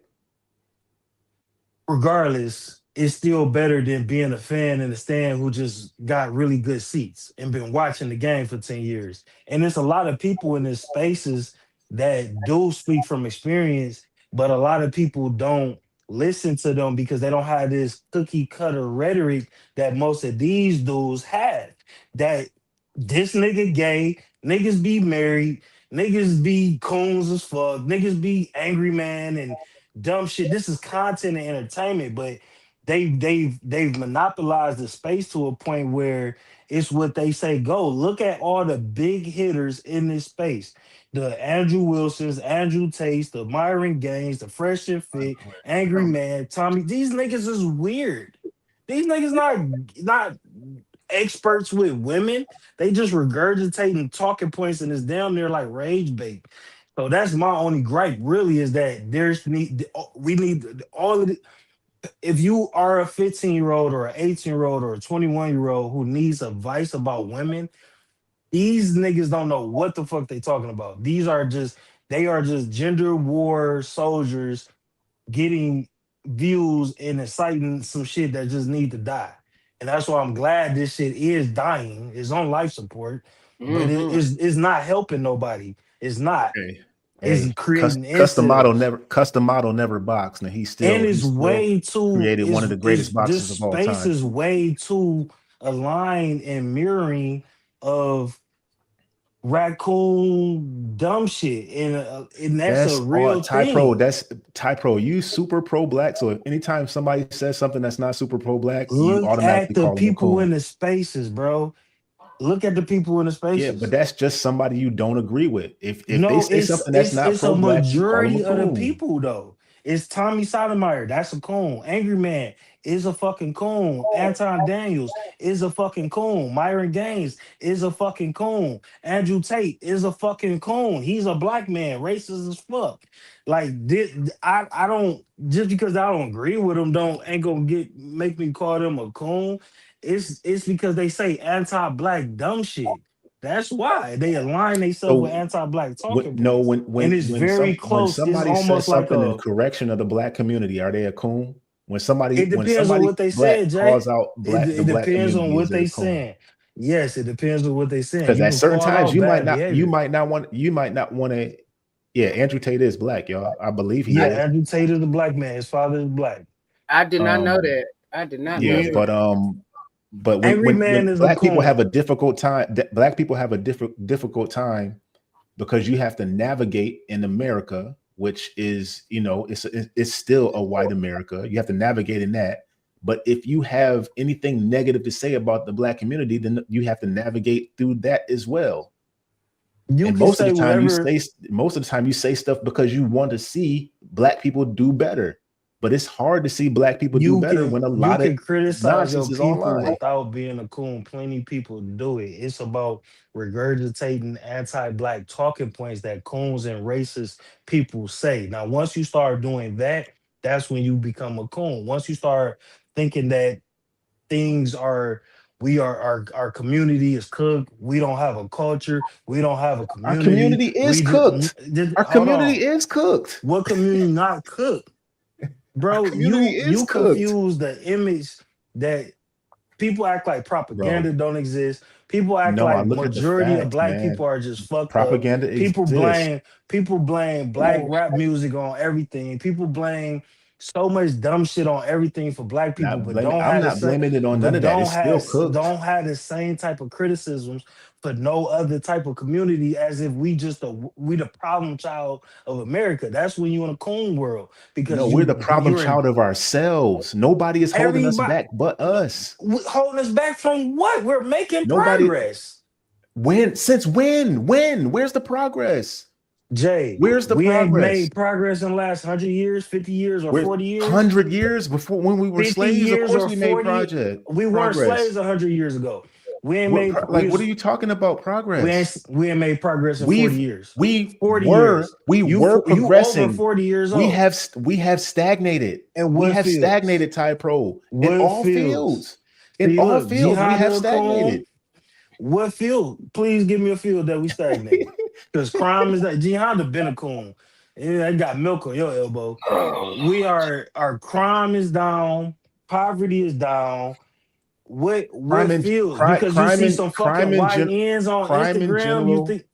Regardless, it's still better than being a fan in the stand who just got really good seats and been watching the game for 10 years. And there's a lot of people in these spaces that do speak from experience, but a lot of people don't listen to them because they don't have this cookie cutter rhetoric that most of these dudes have. That this nigga gay, niggas be married, niggas be coons as fuck, niggas be angry man and dumb shit. This is content and entertainment, but they've monopolized the space to a point where it's what they say go. Look at all the big hitters in this space. The Andrew Wilsons, Andrew Tates, the Myron Gaines, the Fresh and Fit, Angry Man, Tommy. These niggas is weird. These niggas not experts with women. They just regurgitating talking points and it's down there like rage bait. So that's my only gripe, really, is that we need all of the. If you are a 15-year-old or an 18-year-old or a 21-year-old who needs advice about women, these niggas don't know what the fuck they talking about. They are just gender war soldiers getting views and inciting some shit that just need to die. And that's why I'm glad this shit is dying. It's on life support, but it's not helping nobody. It's not. Hey, It's hey, creating Customado incels. never boxed, and he And still it's way too created one of the greatest is boxers this of all space time. is way too aligned and mirroring of raccoon dumb shit, and that's a That's all real Ty Pro. thing. That's Ty Pro. You super pro black. So if anytime somebody says something that's not super pro black, you Look at automatically the call them a people in coon. the spaces, bro. Look at the people in the Yeah, but spaces. that's just somebody you don't agree with. If they No, say it's something that's it's not it's a pro black, you call them a majority of the coon. people though. It's Tommy Sotomayor, that's a coon. Angry Man is a fucking coon. Anton Daniels is a fucking coon. Myron Gaines is a fucking coon. Andrew Tate is a fucking coon. He's a black man, racist as fuck. Like this, I don't, just because I don't agree with them, don't ain't gonna make me call them a coon. It's because they say anti-black dumb shit. That's why they align themselves with So anti-black when, talking no, points, when and when it's when very when close. It's somebody says almost like something in a. correction of the black community, are they a coon? It When depends on somebody what they black said, calls Jay. out the It black depends on community, is what it a they coon? saying. Yes, it depends on what they saying. Because You at can certain call times out bad you behavior. might not want to. Yeah, Andrew Tate is black, y'all. I believe he Yeah, is. Andrew Tate is a black man. His father is black. I did not know Um, that. I did not know yeah, Mhm. that. but Angry when Man is a black people have a coon. difficult time, black people have a difficult time because you have to navigate in America, which is, it's still a white America. You have to navigate in that. But if you have anything negative to say about the black community, then you have to navigate through that as well. You And can say whatever. most of the time you say stuff because you want to see black people do better. But it's hard to see black people do better when a You lot of can criticize your nonsense is people online. without being a coon. Plenty people do it. It's about regurgitating anti-black talking points that coons and racist people say. Now, once you start doing that, that's when you become a coon. Once you start thinking that things are we are our community is cooked, we don't have a culture, we don't have a Our community, community is we just, cooked. Our hold on. community is cooked. What community not cooked? Our Bro, community is you cooked. confuse the image that people act like Bro, propaganda don't exist. People act no, I like look at the majority of facts, black man. people are just fucked up. Propaganda People exists. blame people blame black rap music on everything. People blame so much dumb shit on everything for black people, but I'm not blaming it on none of that. It's still cooked. don't have the same type of criticisms for no other type of community as if we the problem child of America. That's when you in a coon world No, because we're the problem you're in child of ourselves. Nobody is holding us everybody back but us. holding us back from what? We're making Nobody, progress. When? Since when? When? Where's the progress? Jay, Where's the we ain't progress? made progress in the last 100 years, 50 years, or 40 years. 100 years before when we were 50 slaves, of years course or we made 40. We weren't progress. slaves 100 years ago. We ain't What, made what are you talking about progress? we ain't made progress in 40 years. We 40 were years. progressing. You over 40 years old. We have stagnated. In We what have fields? stagnated, Ty Pro. What In all fields? fields. In See, all look, fields, we have Jihad stagnated. What field? Please give me a field that we stagnated. Because crime is that Jihad been a coon. Yeah, I got milk on your elbow. Our crime is down, poverty is down. What field? Because you see some fucking white ends on Instagram, you think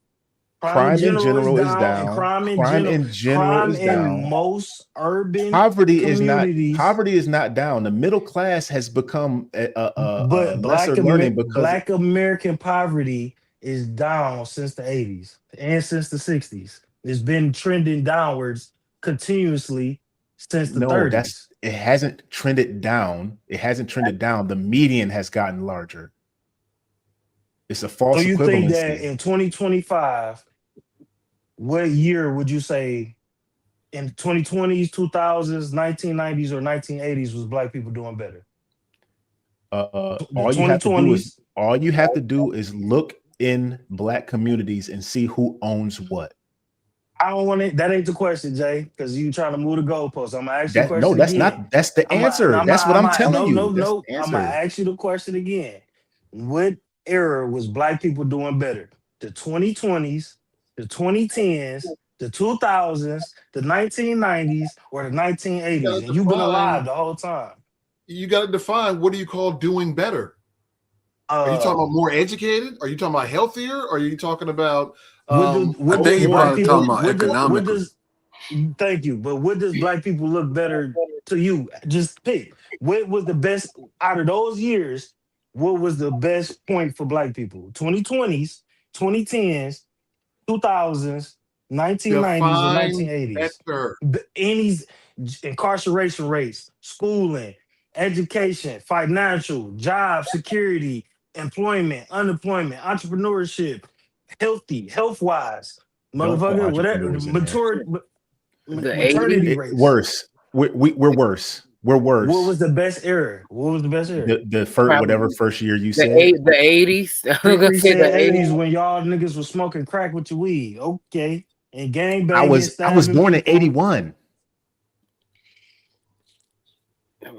crime in general is down, and crime in most urban Poverty communities. is not down. The middle class has become But lesser learning because Black American poverty is down since the 80s and since the 60s. It's been trending downwards continuously since the 30s. It hasn't trended down. It hasn't trended down. The median has gotten larger. It's a false equivalency. So you think that in 2025, what year would you say in 2020s, 2000s, 1990s, or 1980s was Black people doing better? All you have to do is look in Black communities and see who owns what. I don't want it. That ain't the question, Jay, because you trying to move the goalpost. I'm gonna ask you the question. No, that's not. That's the answer. That's what I'm telling you. No. I'm gonna ask you the question again. What era was Black people doing better? The 2020s, the 2010s, the 2000s, the 1990s, or the 1980s? And you've been alive the whole time. You got to define, what do you call doing better? Are you talking about more educated? Are you talking about healthier? Are you talking about I think you're probably talking about economical. Thank you. But what does Black people look better to you? Just pick. What was the best out of those years? What was the best point for Black people? 2020s, 2010s, 2000s, 1990s, or 1980s? Any incarceration rates, schooling, education, financial, job security, employment, unemployment, entrepreneurship, health-wise, motherfucker, whatever, maternity rates. Worse. We're worse. We're worse. What was the best era? The first, whatever first year you said. The 80s. KreKre said the 80s when y'all niggas was smoking crack with your weed. Okay. And gang banging. I was born in 81.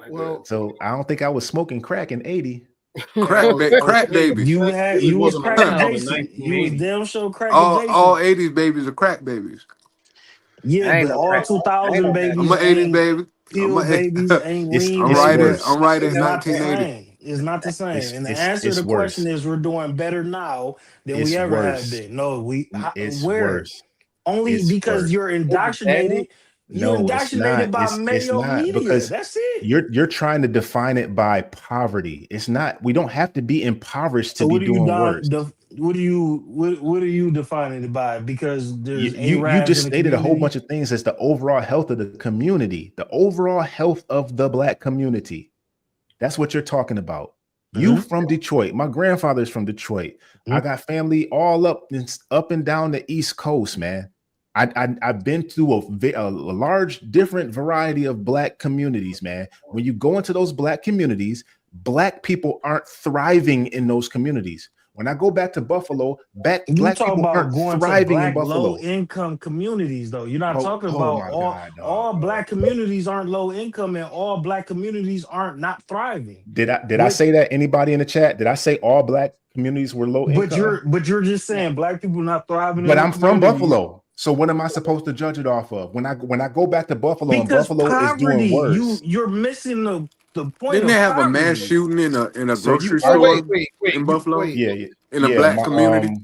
Well, so I don't think I was smoking crack in 80. Crack babies. You was crack adjacent. You was damn sure crack adjacent. All 80s babies are crack babies. Yeah, but all 2000 babies. I'm an 80s baby. Babies ain't lean. I'm right in 1980. It's not the same. And the answer to the question is we're doing better now than we ever have been. No, it's worse. Only because you're indoctrinated. You're indoctrinated by mayo media. Because that's it. You're trying to define it by poverty. It's not. We don't have to be impoverished to be doing worse. What are you defining it by? Because there's you just stated a whole bunch of things as the overall health of the community, the overall health of the Black community. That's what you're talking about. You from Detroit. My grandfather's from Detroit. I got family all up and down the East Coast, man. I've been through a large, different variety of Black communities, man. When you go into those Black communities, Black people aren't thriving in those communities. When I go back to Buffalo, Black people aren't thriving in Buffalo. Low income communities, though. You're not talking about all Black communities aren't low income, and all Black communities aren't not thriving. Did I say that? Anybody in the chat? Did I say all Black communities were low income? But you're just saying Black people not thriving. But I'm from Buffalo. So what am I supposed to judge it off of? When I go back to Buffalo, and Buffalo is doing worse. You're missing the point. Didn't they have a mass shooting in a grocery store in Buffalo? Yeah. In a Black community.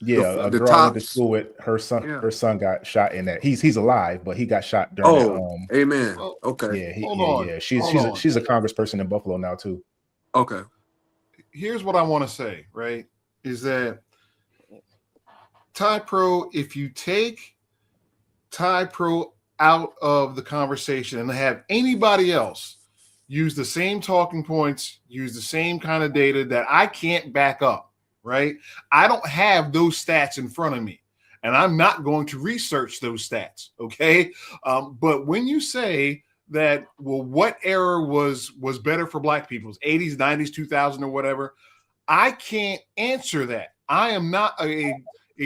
A girl I went to school with, her son. Her son got shot in that. He's alive, but he got shot during that. Amen. Okay. Yeah. She's a congressperson in Buffalo now too. Okay. Here's what I want to say. Right, is that Ty Pro, if you take Ty Pro out of the conversation and have anybody else use the same talking points, use the same kind of data that I can't back up, right? I don't have those stats in front of me, and I'm not going to research those stats, okay? But when you say that, well, what era was better for Black people? 80s, 90s, 2000, or whatever? I can't answer that. I am not a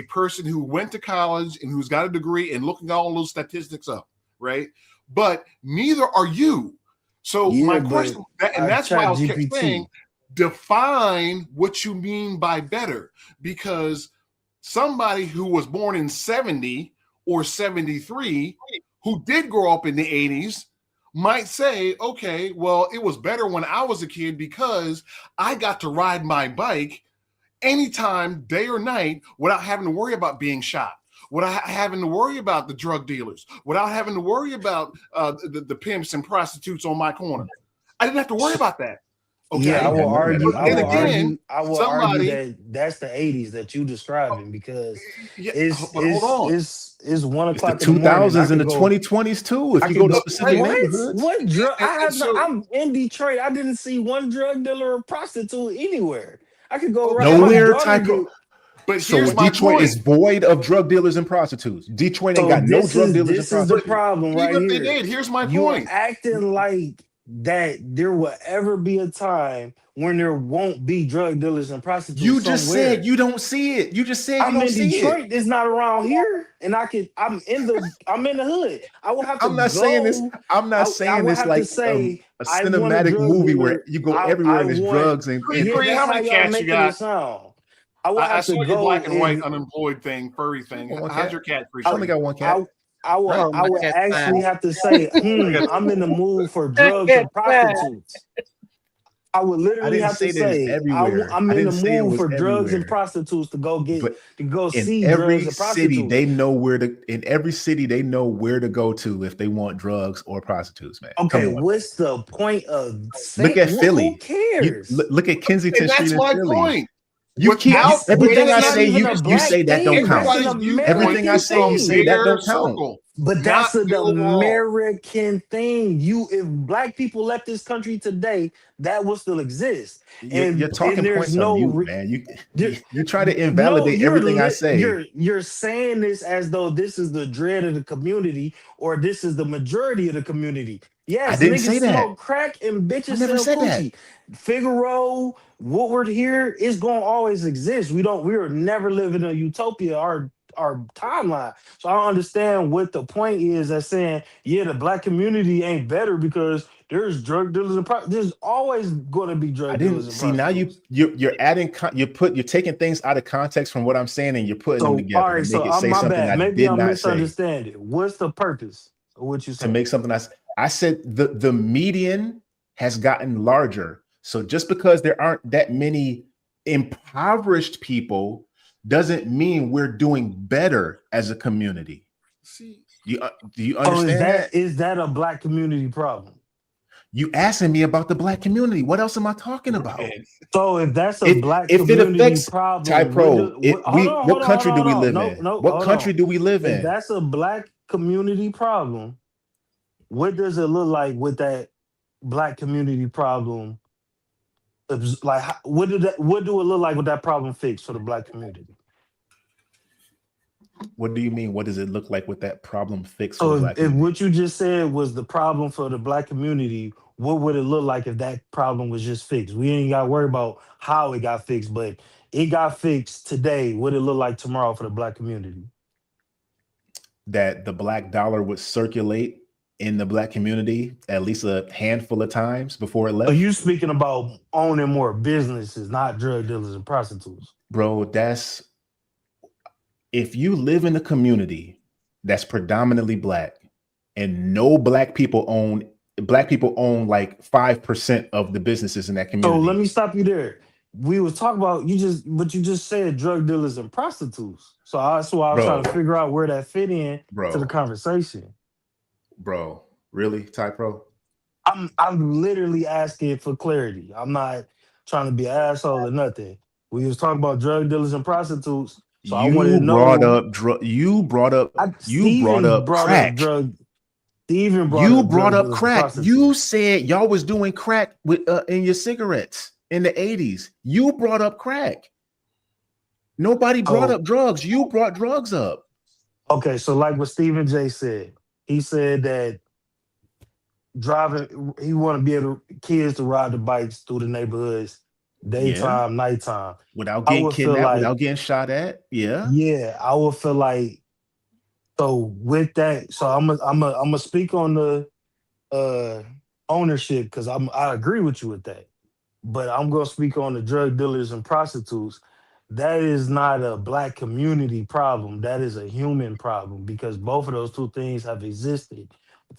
person who went to college and who's got a degree and looking all those statistics up, right? But neither are you. So my question, and that's why I was kept saying, define what you mean by better, because somebody who was born in 70 or 73 who did grow up in the 80s might say, okay, well, it was better when I was a kid because I got to ride my bike anytime, day or night, without having to worry about being shot, without having to worry about the drug dealers, without having to worry about the pimps and prostitutes on my corner. I didn't have to worry about that. Okay. Yeah, I will argue. I will again, argue that that's the 80s that you describing, because it's 1 o'clock the in the morning. 2000s and the 2020s too. If you go to specific neighborhoods, what drug? I'm in Detroit. I didn't see one drug dealer or prostitute anywhere. I could go right nowhere. But so here's my Detroit point. is void of drug dealers and prostitutes. Detroit ain't got no drug dealers and prostitutes. This is the problem right Even if here. they did, here's my You're point. acting like that there will ever be a time when there won't be drug dealers and prostitutes. You just said you don't see it. You just said you don't see it. I'm in Detroit. It's not around here, and I'm in the hood. I will have to. I'm not saying this. I'm not saying this like a cinematic movie where you go everywhere and there's drugs and. How many cats you got? I saw your black and white and unemployed thing, furry thing. How's your cat? I only got one cat. I would actually have to say, I'm in the mood for drugs and prostitutes. I would literally have to say, I'm in the mood for drugs and prostitutes to go see drugs and prostitutes. They know where to. In every city, they know where to go to if they want drugs or prostitutes, man. Okay, what's the point of look at Philly? Who cares? Look at Kensington Street in Philly. Point. You keep everything I say. You say that don't count. Everything I say, you say that don't count. But that's an American thing. If Black people left this country today, that will still exist. And you're talking there's points on you, man. You're trying to invalidate everything I say. You're saying this as though this is the dread of the community or this is the majority of the community. Yes, I didn't say that. Smoke crack and bitches sell coochie. Figaro, Woodward here is going to always exist. We are never living in a utopia. Our timeline. So I don't understand what the point is that saying, the Black community ain't better because there's drug dealers and there's always going to be drug dealers and see now you're adding you're taking things out of context from what I'm saying and you're putting them together. All right, so my bad. Maybe I'm misunderstanding. What's the purpose of what you said? To make something I said the median has gotten larger. So just because there aren't that many impoverished people doesn't mean we're doing better as a community. See, do you understand that? Is that a Black community problem? You asking me about the Black community. What else am I talking about? So if that's a Black community problem, Type Pro, what country do we live in? What country do we live in? If that's a Black community problem, what does it look like with that Black community problem? Like, what do it look like with that problem fixed for the Black community? What do you mean? What does it look like with that problem fixed? So if what you just said was the problem for the Black community, what would it look like if that problem was just fixed? We ain't got to worry about how it got fixed, but it got fixed today. What it look like tomorrow for the Black community? That the Black dollar would circulate in the Black community at least a handful of times before it left. Are you speaking about owning more businesses, not drug dealers and prostitutes? Bro, if you live in a community that's predominantly Black and no Black people own like 5% of the businesses in that community. So let me stop you there. We was talking about you just said drug dealers and prostitutes. So that's why I was trying to figure out where that fit in to the conversation. Bro, really, Ty Pro? I'm literally asking for clarity. I'm not trying to be an asshole or nothing. We was talking about drug dealers and prostitutes. So I wanted to know. You brought up crack. You brought up crack. You said y'all was doing crack with in your cigarettes in the 80s. You brought up crack. Nobody brought up drugs. You brought drugs up. Okay, so like what Stephen J said, he said that driving, he want to be able kids to ride the bikes through the neighborhoods, daytime, nighttime. Without I getting would feel kidnapped, like, without getting shot at. Yeah. yeah, I would feel like, so with that, so I'm gonna speak on the ownership because I agree with you with that, but I'm gonna speak on the drug dealers and prostitutes. That is not a Black community problem. That is a human problem because both of those two things have existed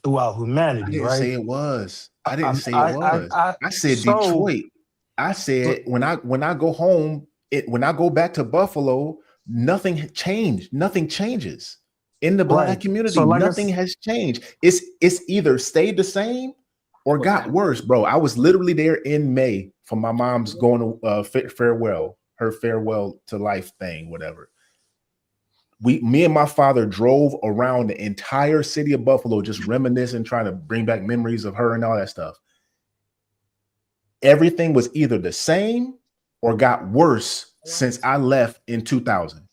throughout I humanity, didn't right? say it was. I didn't say it I, was. I said so Detroit. I said when I go home, when I go back to Buffalo, nothing changed. Nothing changes in the Black right. community. So like Nothing has changed. It's either stayed the same or got worse, bro. I was literally there in May for my mom's going to her farewell to life thing, whatever. Me and my father drove around the entire city of Buffalo, just reminiscing, trying to bring back memories of her and all that stuff. Everything was either the same or got worse since I left in 2000.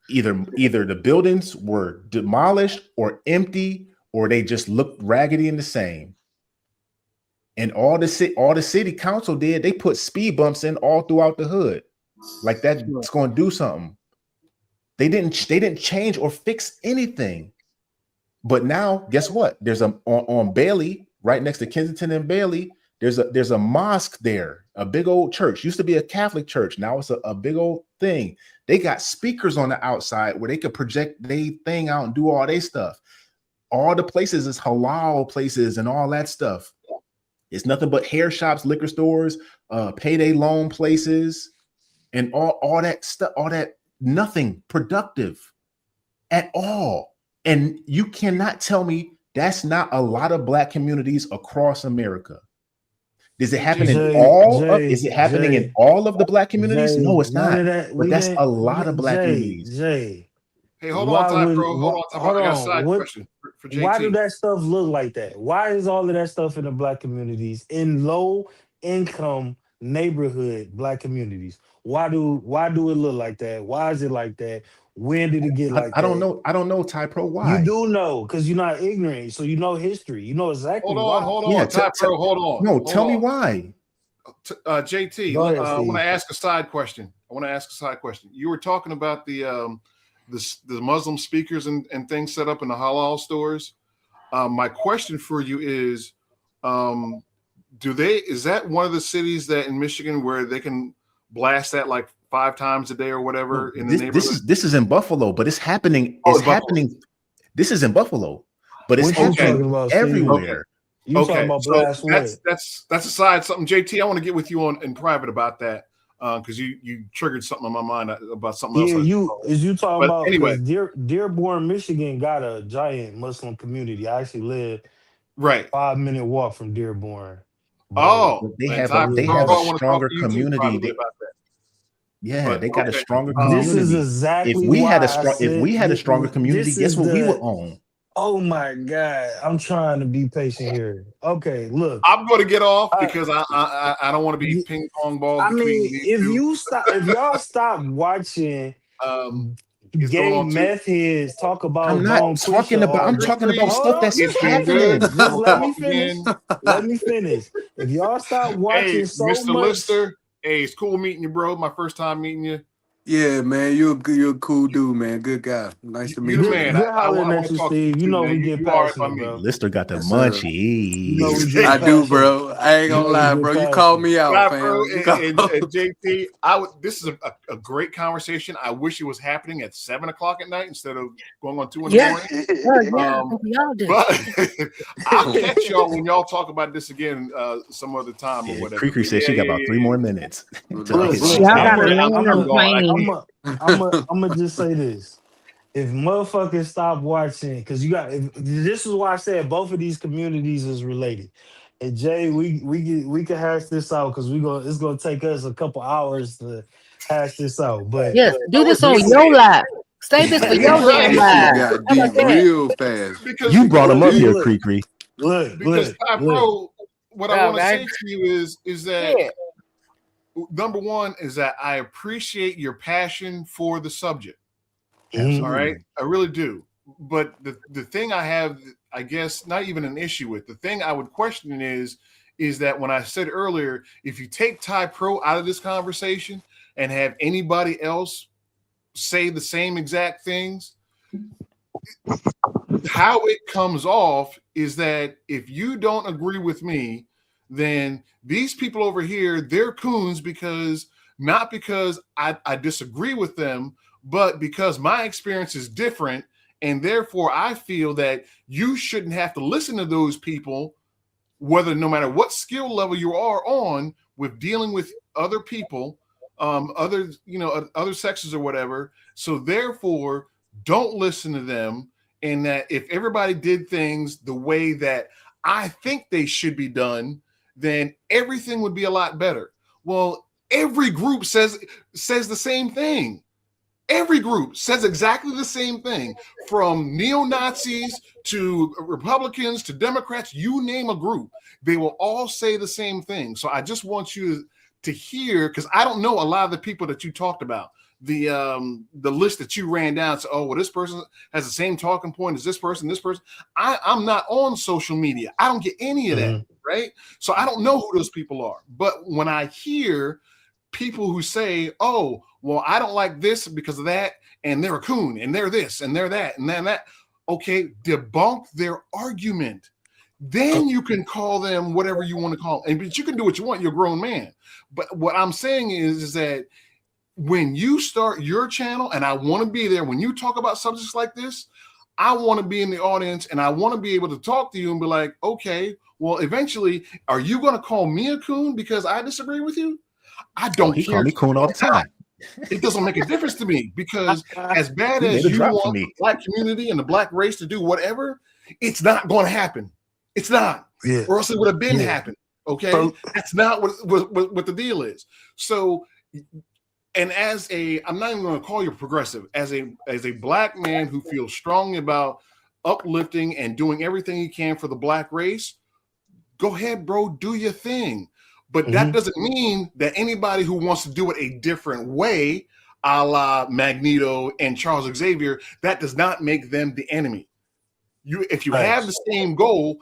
Either the buildings were demolished or empty, or they just looked raggedy and the same. And all the city council did, they put speed bumps in all throughout the hood. Like that's going to do something. They didn't change or fix anything. But now, guess what? There's on Bailey, right next to Kensington and Bailey, there's a mosque there, a big old church. Used to be a Catholic church. Now it's a big old thing. They got speakers on the outside where they could project their thing out and do all their stuff. All the places is halal places and all that stuff. It's nothing but hair shops, liquor stores, payday loan places, and all that stuff, all that, nothing productive at all. And you cannot tell me that's not a lot of Black communities across America. Does it happen in all of the Black communities? No, it's not. But that's a lot of Black communities. Hey, hold on, Ty Pro. Hold on. I got a side question for JT. Why do that stuff look like that? Why is all of that stuff in the Black communities, in low income neighborhood Black communities? Why do it look like that? Why is it like that? When did it get like that? I don't know. I don't know, Ty Pro. Why? You do know because you're not ignorant, so you know history. You know exactly why. Hold on, Ty Pro. Hold on. No, tell me why. JT, I want to ask a side question. You were talking about the Muslim speakers and things set up in the halal stores. My question for you is, is that one of the cities that in Michigan where they can blast that like 5 times a day or whatever in the neighborhood? This is in Buffalo, but it's happening. It's happening. This is in Buffalo, but it's happening everywhere. Okay, so that's aside something, JT. I want to get with you in private about that because you triggered something on my mind about something else. You talking about anyway? Dearborn, Michigan got a giant Muslim community. I actually live 5-minute walk from Dearborn. They have a stronger community. Yeah, they got a stronger community. This is exactly if we had a stronger community, guess what we would own? Oh my God, I'm trying to be patient here. Okay, look, I'm going to get off because I don't want to be ping pong balls. I mean, if y'all stop watching gay meth heads talk about, I'm talking about stuff that's happening. Let me finish. If y'all stop watching Mr. Lister, hey, it's cool meeting you, bro. My first time meeting you. Yeah, man, you're a cool dude, man. Good guy. Nice to meet you. Man, I want to talk to you, know we get passionate, bro. Lister got the munchies. I do, bro. I ain't gonna lie, bro. You called me out, fam. And JT, this is a great conversation. I wish it was happening at 7 o'clock at night instead of going on 2 in the morning. But I'll catch y'all when y'all talk about this again some other time or whatever. KreKre said she got about 3 more minutes. I'm gonna just say this: if motherfuckers stop watching, because this is why I said both of these communities is related. And Jay, we can hash this out because it's gonna take us a couple hours to hash this out. But yes, do this on your live. Save this for your live. Real fast. You brought him up here, KreKre. Because Ty Pro, what I want to say to you is that number one is that I appreciate your passion for the subject. Absolutely. All right, I really do. But the thing I have, I guess, not even an issue with, the thing I would question is that when I said earlier, if you take Ty Pro out of this conversation and have anybody else say the same exact things, how it comes off is that if you don't agree with me, then these people over here, they're coons because not because I disagree with them, but because my experience is different. And therefore, I feel that you shouldn't have to listen to those people, whether no matter what skill level you are on with dealing with other people, other sexes or whatever. So therefore, don't listen to them. And that if everybody did things the way that I think they should be done, then everything would be a lot better. Well, every group says the same thing. Every group says exactly the same thing, from neo-Nazis to Republicans to Democrats, you name a group, they will all say the same thing. So I just want you to hear, because I don't know a lot of the people that you talked about, the list that you ran down. So, oh, well, this person has the same talking point as this person. I'm not on social media. I don't get any of that, right? So I don't know who those people are. But when I hear people who say, oh, well, I don't like this because of that, and they're a coon, and they're this, and they're that, and then that. Okay, debunk their argument. Then you can call them whatever you want to call them. But you can do what you want. You're a grown man. But what I'm saying is that when you start your channel, and I want to be there, when you talk about subjects like this, I want to be in the audience, and I want to be able to talk to you and be like, okay, well, eventually, are you going to call me a coon because I disagree with you? I don't care. He call me coon all the time. It doesn't make a difference to me, because as bad as you want the black community and the black race to do whatever, it's not going to happen. It's not. Yeah. Or else it would have been happened. Okay. So, that's not what the deal is. So, and I'm not even going to call you progressive, as a black man who feels strongly about uplifting and doing everything he can for the black race, go ahead, bro, do your thing. But that doesn't mean that anybody who wants to do it a different way, a la Magneto and Charles Xavier, that does not make them the enemy. If you have the same goal,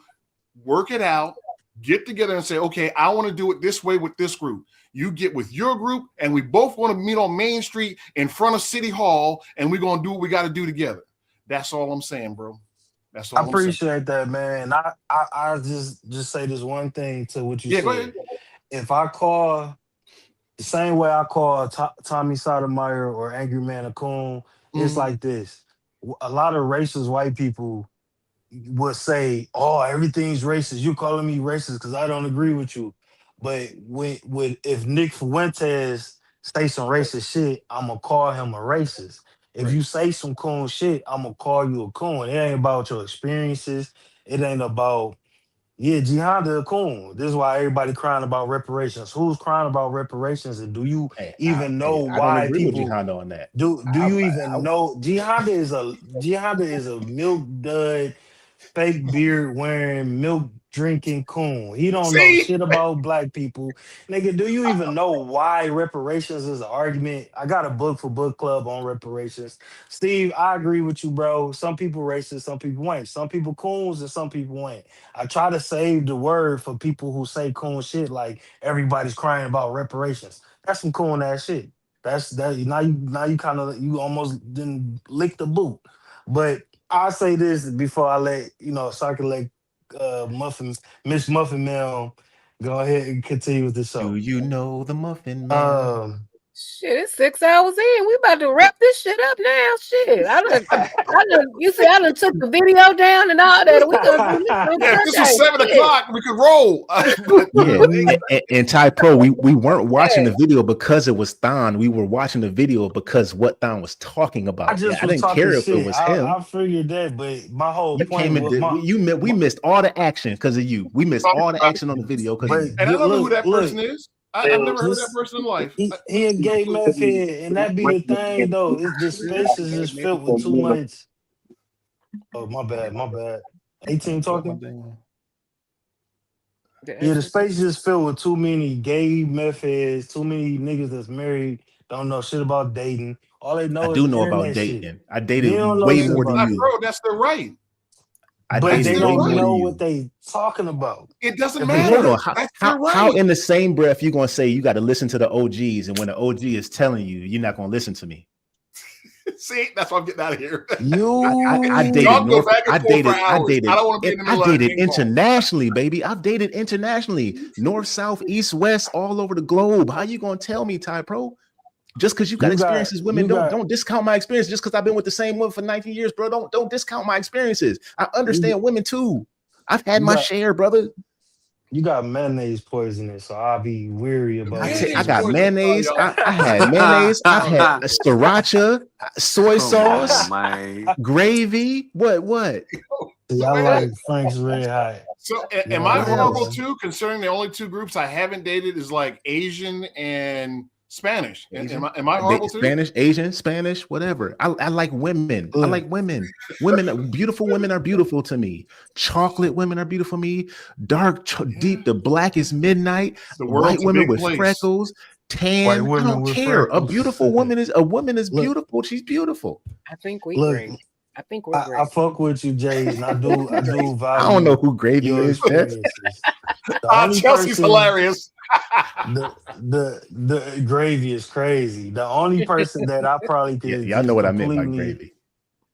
work it out, get together and say, okay, I want to do it this way with this group. You get with your group, and we both want to meet on Main Street in front of City Hall, and we're going to do what we got to do together. That's all I'm saying, bro. That's all I appreciate that, man. I just say this one thing to what you said. Go ahead. If I call the same way I call Tommy Sotomayor or Angry Man a coon, it's like this. A lot of racist white people would say, oh, everything's racist. You're calling me racist because I don't agree with you. But if Nick Fuentes say some racist shit, I'm going to call him a racist. If you say some coon shit, I'm going to call you a coon. It ain't about your experiences. It ain't about... Yeah, Jihanda a coon. This is why everybody crying about reparations. Who's crying about reparations? And do you even know why why I don't agree people with Jihanda on that? do you even know Jihanda is a milk dud, fake beard wearing, milk drinking coon. He don't know shit about black people. Nigga, do you even know why reparations is an argument? I got a book for book club on reparations. Steve, I agree with you, bro. Some people racist, some people ain't. Some people coons and some people ain't. I try to save the word for people who say coon shit like everybody's crying about reparations. That's some coon ass shit. That's that now you kind of you almost didn't lick the boot. But I'll say this before I let circulate Miss Muffin Man go ahead and continue with the show. Do you know the Muffin Man? Shit, it's 6 hours in. We about to wrap this shit up now. Shit, I done took the video down and all that. We gonna do this. If this was 7 o'clock, we could roll. And Ty Pro, we weren't watching the video because it was Thon. We were watching the video because what Thon was talking about. I didn't care if it was him. I figured that, but my whole point we missed all the action because of you. We missed all the action on the video because of you. And I don't know who that person is. I've never heard that person in life. He a gay meth head, and that be the thing though. The space is just filled with too much. Oh, my bad. 18 talking. the space just filled with too many gay meth heads, too many niggas that's married, don't know shit about dating. All they know I is do the know about internet shit. dating. I They dated don't know way shit more than about you. Bro, that's their right. I but dated they way don't more know than what you. they talking about. It doesn't If a matter. Hold on. nigga, That's How, their right. how in the same breath you gonna say you got to listen to the OGs, and when the OG is telling you, you're not gonna listen to me? See, that's why I'm getting out of here. I dated Y'all go North. back and I forth for dated. I hours. dated. I don't want to be in the I middle of that dated ping pong. internationally, baby. I've dated internationally, north, south, east, west, all over the globe. How you gonna tell me, Ty Pro? Just because you got experiences, women don't discount my experience. Just because I've been with the same woman for 19 years, bro. Don't discount my experiences. I understand women too. I've had my share, brother. You got mayonnaise poisoning, so I'll be weary about I got mayonnaise. I had mayonnaise. I've had sriracha, soy sauce, gravy. What? See, I like Frank's Red Hot. So am I horrible too? Concerning the only two groups I haven't dated is like Asian and Spanish. Am I horrible too? Spanish, Asian, Spanish, whatever. I like women. I like women. Beautiful women are beautiful to me. Chocolate women are beautiful to me. Dark, deep, the black is midnight. The world's white women a big with place. freckles, tan. I don't care. A beautiful woman is beautiful. She's beautiful. I think we agree. I think we're great. I fuck with you, Jay, and I do value. I don't know who Gravy your is. experiences. The Chelsea's hilarious. The Gravy is crazy. The only person that I probably could y'all know what I meant by Gravy.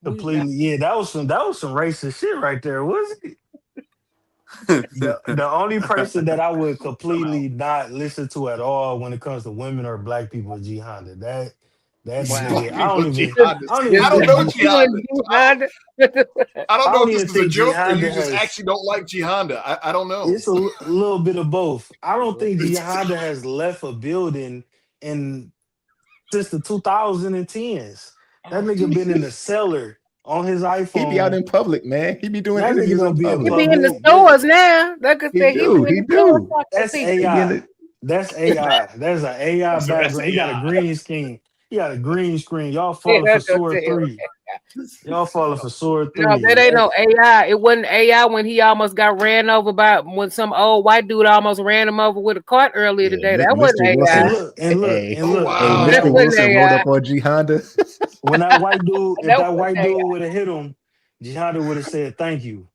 Completely, yeah. That was some racist shit right there, was it? The only person that I would completely not listen to at all when it comes to women or black people is G Honda. That nigga, I don't even know Jihanda. I don't know if this is a joke or you just actually don't like Jihanda. I don't know. It's a little bit of both. I don't think Jihanda has left a building since the 2010s. That nigga been in the cellar on his iPhone. He be out in public, man. He be doing that interviews nigga in public. He be in the stores now. He do. That's AI. That's AI. There's an AI background. He got a green screen. He got a green screen. Y'all falling for Sword 3. Y'all falling for Sword 3. No, that ain't no AI. It wasn't AI when he almost got ran over when some old white dude almost ran him over with a cart earlier today. That wasn't AI. Look. Mr. Wilson rode up on G Honda. When that white dude, if that white dude would have hit him, G Honda would have said thank you.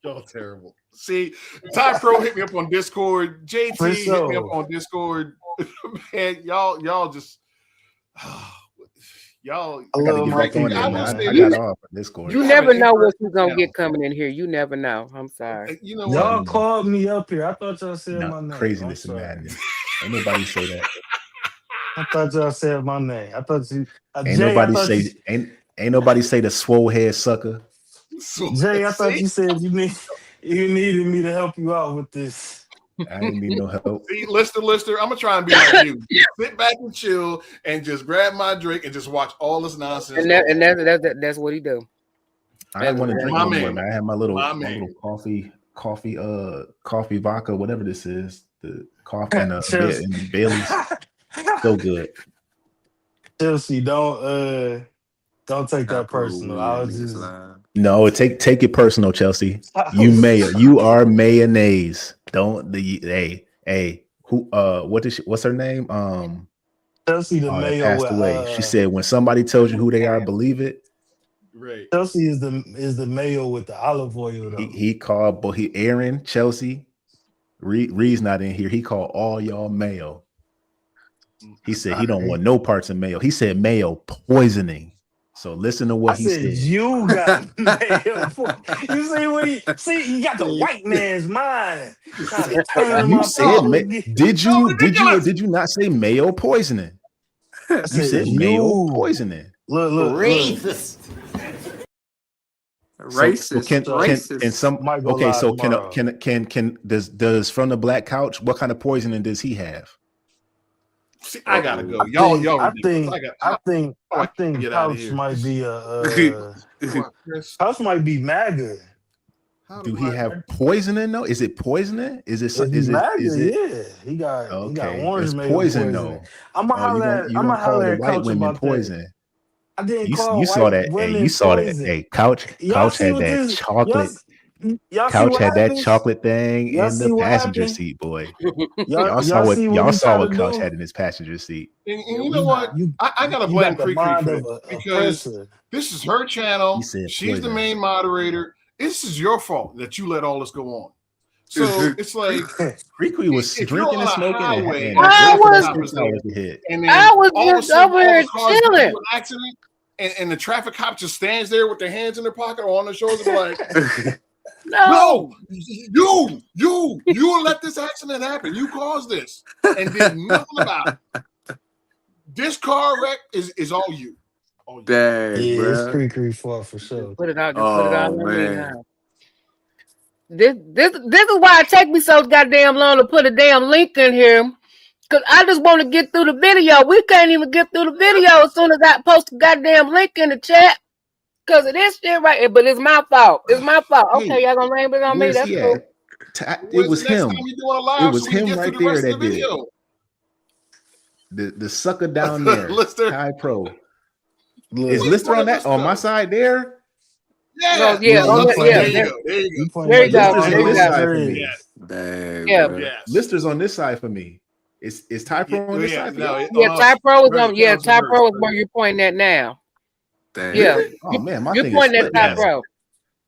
Y'all terrible. See, Ty Pro hit me up on Discord. JT hit me up on Discord. Man, y'all just y'all. I gotta get back on there, man. I got off on Discord. You never know what you're gonna get coming in here. You never know. I'm sorry. You know y'all what? called me up here. I thought y'all said my name. Craziness and madness. Ain't nobody say that. I thought y'all said my name. I thought you. Ain't nobody say the swole head sucker. Jay, I thought you said you needed me to help you out with this. I didn't need no help. See, Lister, I'm gonna try and be like you. Sit back and chill and just grab my drink and just watch all this nonsense. And that's what he do. I didn't want to drink no more, man. I had my little coffee vodka, whatever this is. The coffee and Bailey's. So good. Chelsea, don't take that personal. I was just no. Take it personal, Chelsea. You are mayonnaise. What's her name? Chelsea the mayo passed away. She said when somebody tells you who they are, believe it. Right. Chelsea is the mayo with the olive oil. Though. He called Aaron, Chelsea. Reed's not in here. He called all y'all mayo. He said he don't want no parts of mayo. He said mayo poisoning. So listen to what he said. You got mayo. You see what you got the white man's mind. You said did you not say mayo poisoning? You said mayo poisoning. Look. Racist. Can does from the black couch? What kind of poisoning does he have? See, I gotta go. Y'all. I think Couch might be Couch might be MAGA. Do he have poisoning though? Is it poisoning? Is it? Yeah, he got orange. It's poison though. I'm gonna holler at Couch about poison. That. I didn't call you saw that. Hey, you saw that. Hey, Couch had that chocolate. Y'all see Couch what had that happens? chocolate thing Y'all in see the what passenger happened? seat, boy. Y'all see Y'all what he saw tried what to Couch do? had in his passenger seat. And you know what? I gotta You blame got the KreKre mind for of this a because oppressor. this is her He channel. said, She's the "Pleasure." main moderator. This is your fault that you let all this go on. So it's like KreKre was if you're drinking on and a smoking highway and and a waiting for that traffic cop is 6 there, hours to hit. and then I was all of a just sudden over all here the cars get chilling. into an accident, and the traffic cop just stands there with their hands in their pocket or on their shoulders, and like, No, you let this accident happen. You caused this and did nothing about it. This car wreck is all you. Dang, Yeah, it's bro. KreKre fault for sure. put it out. Just put it Oh out on me man. now. This is why it take me so goddamn long to put a damn link in here. Cause I just want to get through the video. We can't even get through the video as soon as I post a goddamn link in the chat. Cause of this shit right here. But it's my fault. It's my fault. Hey, Okay, y'all gonna blame it on me. where's That's he cool. at? It When's was the next him. time you doing a It live was so we can him get through right the there rest of that the did it. video? The sucker down there, Lister. Ty Pro. Look, Is Lister on that on my side there? No, yeah, look, yeah. There you go. There you you go. pointing There at you the go. Lister's There on you this go. side for me. Yes. Dang, Yeah. bro. Yes. Lister's on this side for me. Is Ty Pro on this side for you? Yeah, Ty Pro is reverse, on. Yeah, reverse, Ty Pro is reverse. where you're pointing at now. Dang. Yeah, Really? Oh man, my you're thing is pointing at split Ty now. Pro.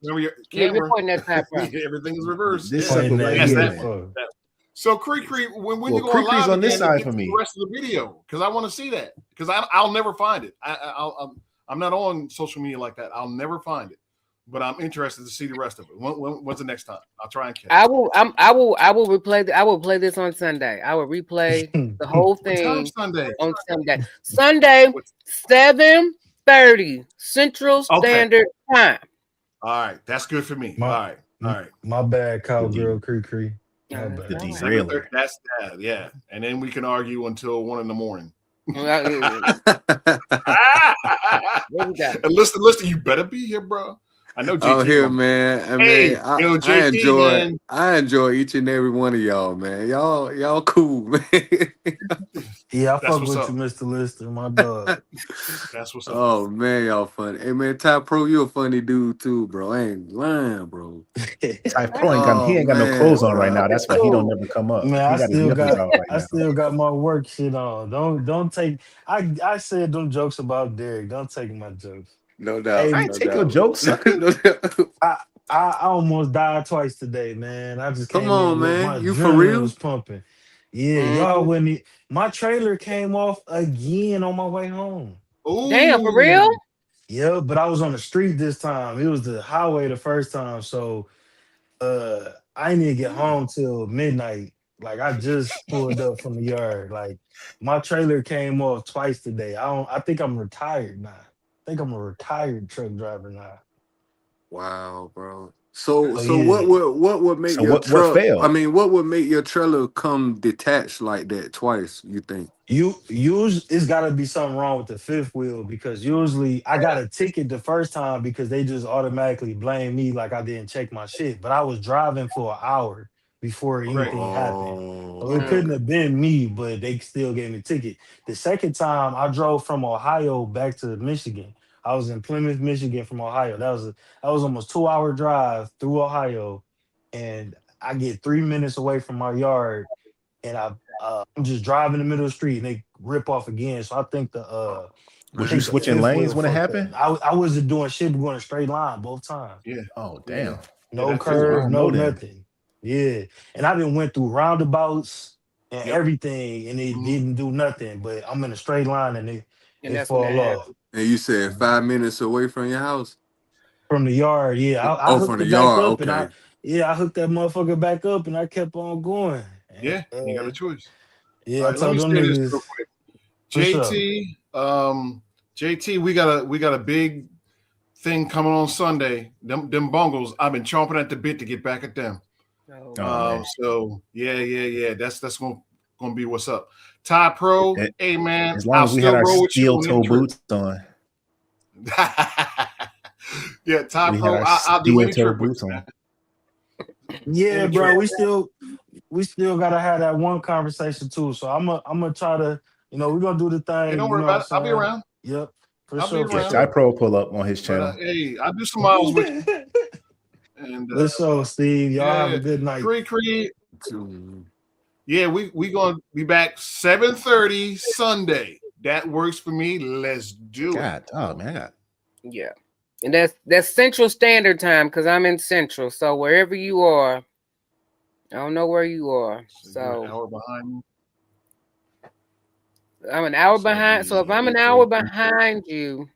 Remember your Yeah, you're camera. pointing at Ty Pro. Everything is reversed. This Yeah. sucker pointing right at That's here. that me. one. So KreKre, when Well, you go on KreKre's live on this again, side get for to me. the rest of the video because I want to see that because I'll never find it. I'm not on social media like that. I'll never find it, but I'm interested to see the rest of it. When's the next time? I'll try and catch. I will replay. I will play this on Sunday. I will replay the whole What time thing Sunday? on Sunday. Sunday, 7:30 Central Standard Time. All right, that's good for me. All right. My bad, cowgirl KreKre. My bad. The derailer. That's that. Yeah, and then we can argue until 1 a.m. And listen, you better be here, bro. I know JT. Oh, here, man. JT, I enjoy each and every one of y'all, man. Y'all cool, man. Yeah, I fuck with you, Mr. Lister, my dog. That's what's up. Oh man, y'all funny. Hey man, Ty Pro, you a funny dude too, bro. I ain't lying, bro. Ty Pro ain't got no clothes on right now. That's why he don't never come up. Man, he got his nipples out right I now. still got my work shit on. Don't take. I said them jokes about Derek. Don't take my jokes. No doubt. Hey, I ain't take your jokes, sucker. I almost died twice today, man. I just Come came on, in with man. my You for adrenaline real? was pumping. Yeah, y'all wouldn't. My trailer came off again on my way home. Damn, for real? Yeah, but I was on the street this time. It was the highway the first time, so I didn't even get home till midnight. Like I just pulled up from the yard. Like my trailer came off twice today. I think I'm retired now. I think I'm a retired truck driver now. Wow, bro. So yeah. what would make So your what truck? failed? I mean, what would make your trailer come detached like that twice? You think? It's got to be something wrong with the fifth wheel because usually I got a ticket the first time because they just automatically blame me like I didn't check my shit. But I was driving for an hour before anything happened. So it couldn't have been me, but they still gave me a ticket. The second time I drove from Ohio back to Michigan. I was in Plymouth, Michigan from Ohio. That was almost 2-hour drive through Ohio. And I get 3 minutes away from my yard and I'm just driving in the middle of the street and they rip off again. So I think Was you switching lanes when it happened? I wasn't doing shit, but going a straight line both times. Yeah. Oh damn. No curve, no nothing. Yeah. And I done went through roundabouts and everything and it didn't do nothing. But I'm in a straight line and it fall off. And you said 5 minutes away from your house? From the yard, yeah. I hooked from the it back yard. up Okay. and I hooked that motherfucker back up and I kept on going. Yeah, you got a choice. Yeah, All I told them let me say niggas. this real quick. JT, we got a big thing coming on Sunday. Them bungles, I've been chomping at the bit to get back at them. So yeah. That's gonna be what's up. Ty Pro, hey man, as long as we had our steel toe boots on. Yeah, Ty Pro, I'll do any trip with you, man. Yeah, bro. We still gotta have that one conversation too. So I'm gonna try to, we're gonna do the thing. Hey, don't worry about it. I'll be around. Yep, for I'll sure. be around. Ty Pro pull up on his channel. Hey, I'll do some miles with you. And Let's show, Steve. Y'all have a good night. KreKre. Yeah, we gonna be back 7:30 Sunday. That works for me. Let's do it. Oh man. Yeah. And that's Central Standard Time because I'm in Central. So wherever you are, I don't know where you are. So an hour behind me. I'm an hour behind. So if I'm an hour behind you,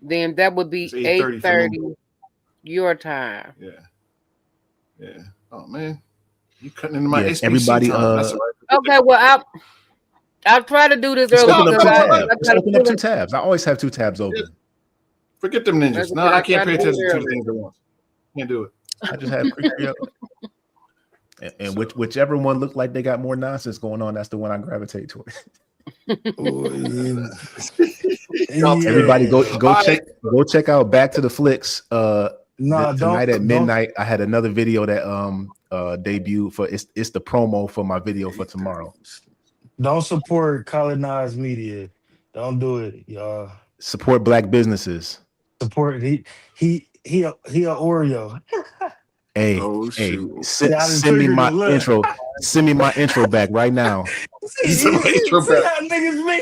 then that would be 8:30 your time. Yeah. Oh man, you cutting into my SBC everybody. time. That's all right. Okay, well I'll try to do this Just early. open up 2 tabs. Just open up 2 tabs. I always have 2 tabs open. Forget them ninjas. No, I can't pay attention to 2 things at once. Can't do it. I just have KreKre up. And whichever one looked like they got more nonsense going on, that's the one I gravitate toward. Everybody go check out Back to the Flicks. Tonight at midnight, I had another video that debuted for it's the promo for my video for tomorrow. Don't support colonized media. Don't do it, y'all. Support black businesses. Support he a Oreo. Hey, send me my intro. Send me my intro back right now. See how niggas me.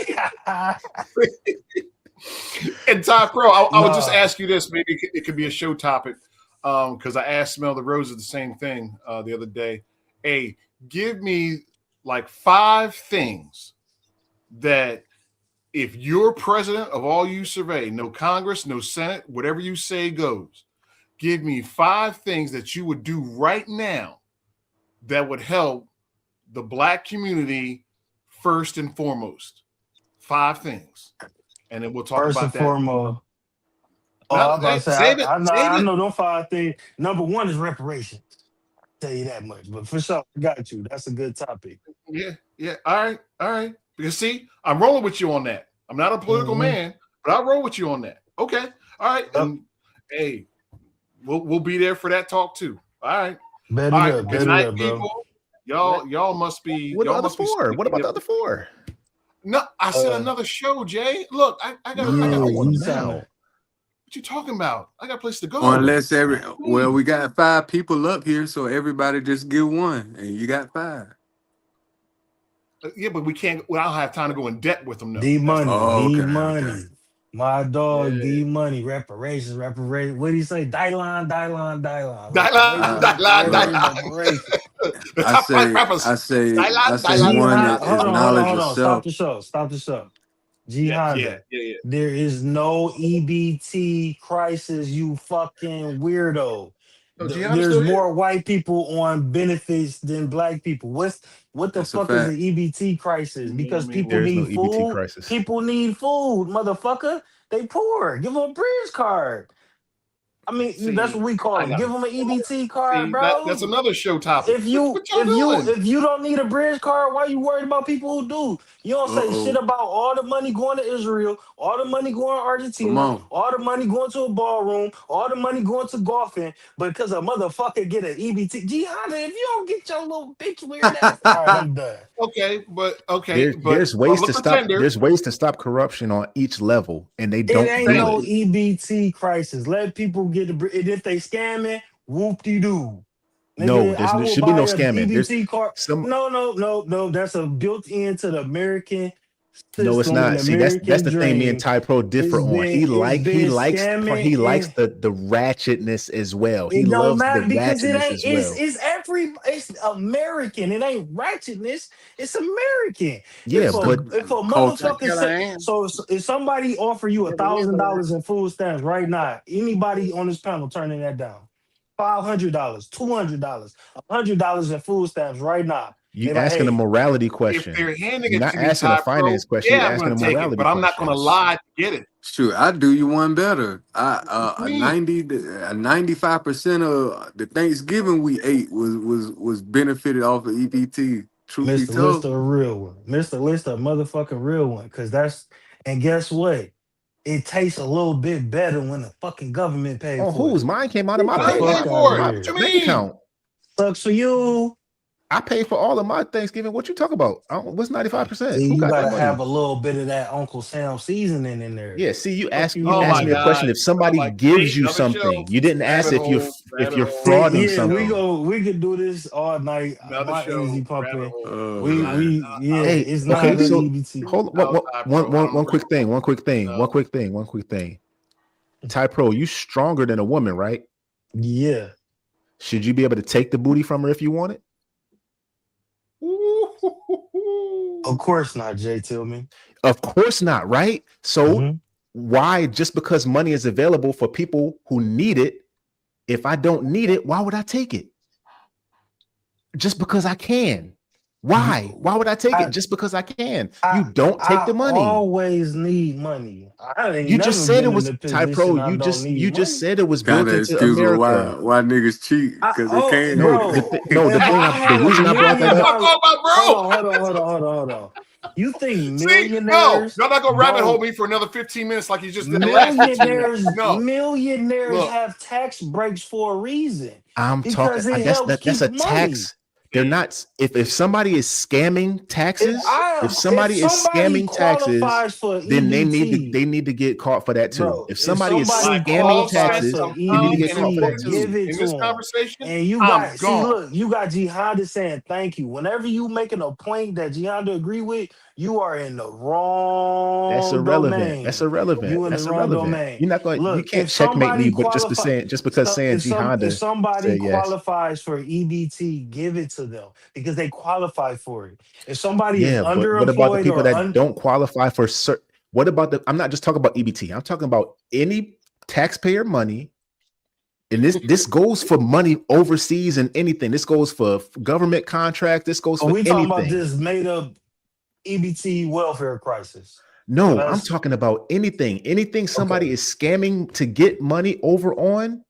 And Ty Pro, I would just ask you this. Maybe it could be a show topic. Because I asked Smell the Roses the same thing the other day. Hey, give me like 5 things that if you're president of all you survey, no Congress, no Senate, whatever you say goes, give me 5 things that you would do right now that would help the black community first and foremost. 5 things. And then we'll talk first about that. First and foremost. I know them 5 things. Number 1 is reparations. I'll tell you that much. But for sure, I got you. That's a good topic. Yeah. All right. Because see, I'm rolling with you on that. I'm not a political man, but I'll roll with you on that. Okay. All right. And hey, we'll be there for that talk too. All right. Better good night, people. Y'all must be. What about the other 4? What about the other 4? No, I said another show, Jay. Look, I got one now. What you talking about? I got a place to go. Unless we got 5 people up here, so everybody just give one, and you got 5. Yeah, but we can't. I don't have time to go in debt with them. D money. My dog, D money. Reparations. What do you say? Dylan. I say one that acknowledge yourself. Stop the show. G Honda. Yeah. There is no EBT crisis, you fucking weirdo. There's more white people on benefits than black people. What the fuck is the EBT crisis? Because people need food. People need food, motherfucker. They poor. Give them a bridge card. I mean, that's what we call it. Give them an EBT card, bro. That's another show topic. If you don't need a bridge card, why are you worried about people who do? You don't say shit about all the money going to Israel, all the money going to Argentina, all the money going to a ballroom, all the money going to golfing, but because a motherfucker get an EBT. Gee, Honda, if you don't get your little bitch weird ass, all right, I'm done. There's ways to stop. There's ways to stop corruption on each level, and they don't. It ain't no EBT crisis. Let people get the. And if they scamming, whoop-de-doo. No, there should be no scamming. EBT card. No. That's a built into the American system. No, it's not. See, that's the thing. Me and Ty Pro differ on. He likes the ratchetness as well. He loves the ratchetness as well. It's American. It ain't ratchetness. It's American. Yeah, but if a motherfucker so if somebody offer you $1,000 in food stamps right now, anybody on this panel turning that down? $500, $200, $100 in food stamps right now. You asking a morality question. If they're handing you're it not to me, asking a finance question. You're asking a morality question. But I'm not going to lie to get it. Sure, I do you one better. 95% of the Thanksgiving we ate was benefited off of EBT. Mr. Lister, a real one. Mr. Lister, a motherfucking real one. And guess what? It tastes a little bit better when the fucking government pays for it. Whose? Mine came out of my bank account. account. Sucks for you. I pay for all of my Thanksgiving. What you talk about? What's 95%? See, Who you got that gotta money? have a little bit of that Uncle Sam seasoning in there. Yeah, see, you Fuck ask you you asked mean? me a question. If somebody gives you something, you didn't ask if you're See, frauding yeah, something. we could do this all night. My energy pumping. Yeah, Hey, it's not okay, really so EBT. hold on, one quick thing. Ty Pro, you stronger than a woman, right? Yeah. Should you be able to take the booty from her if you want it? Of course not, Jay Tillman. Of course not, right? So why, just because money is available for people who need it, if I don't need it, why would I take it? Just because I can. Why? Why would I take it? Just because I can. You don't take the money. I always need money. I ain't You never just said been it in was a Ty Pro. position I don't need money. Said it was built Kinda into excuse me America. why niggas cheat because they can't. The reason I brought that up. Hold on. You think See, no, millionaires? y'all not gonna rabbit hole me for another 15 minutes like you just did the last 15 minutes. No, millionaires look, have tax breaks for a reason. I'm talking. Because it helps That's a keep tax. They're not. If somebody is scamming taxes, if somebody qualifies for then EBT, they need to get caught for that too. bro, if somebody is somebody scamming qualifies taxes, for they need to get caught for that EBT, too. give it in to this them. conversation, And you I'm got gone. you got Jihanda saying thank you. Whenever you making a point that Jihanda agree with, you are in the wrong That's irrelevant. domain. That's irrelevant. You in That's the wrong irrelevant. domain. You're not going. You Look, can't if checkmate me, somebody but just because saying if Jihanda somebody say yes. qualifies for EBT, give it to them because they qualify for it. If somebody is Yeah, but what about the underemployed people or that don't qualify for certain? What about the? I'm not just talking about EBT. I'm talking about any taxpayer money. And this goes for money overseas and anything. This goes for government contracts. This goes for we talking about anything. this made up EBT welfare crisis? No, I'm talking about anything. Anything somebody is scamming to get money over on,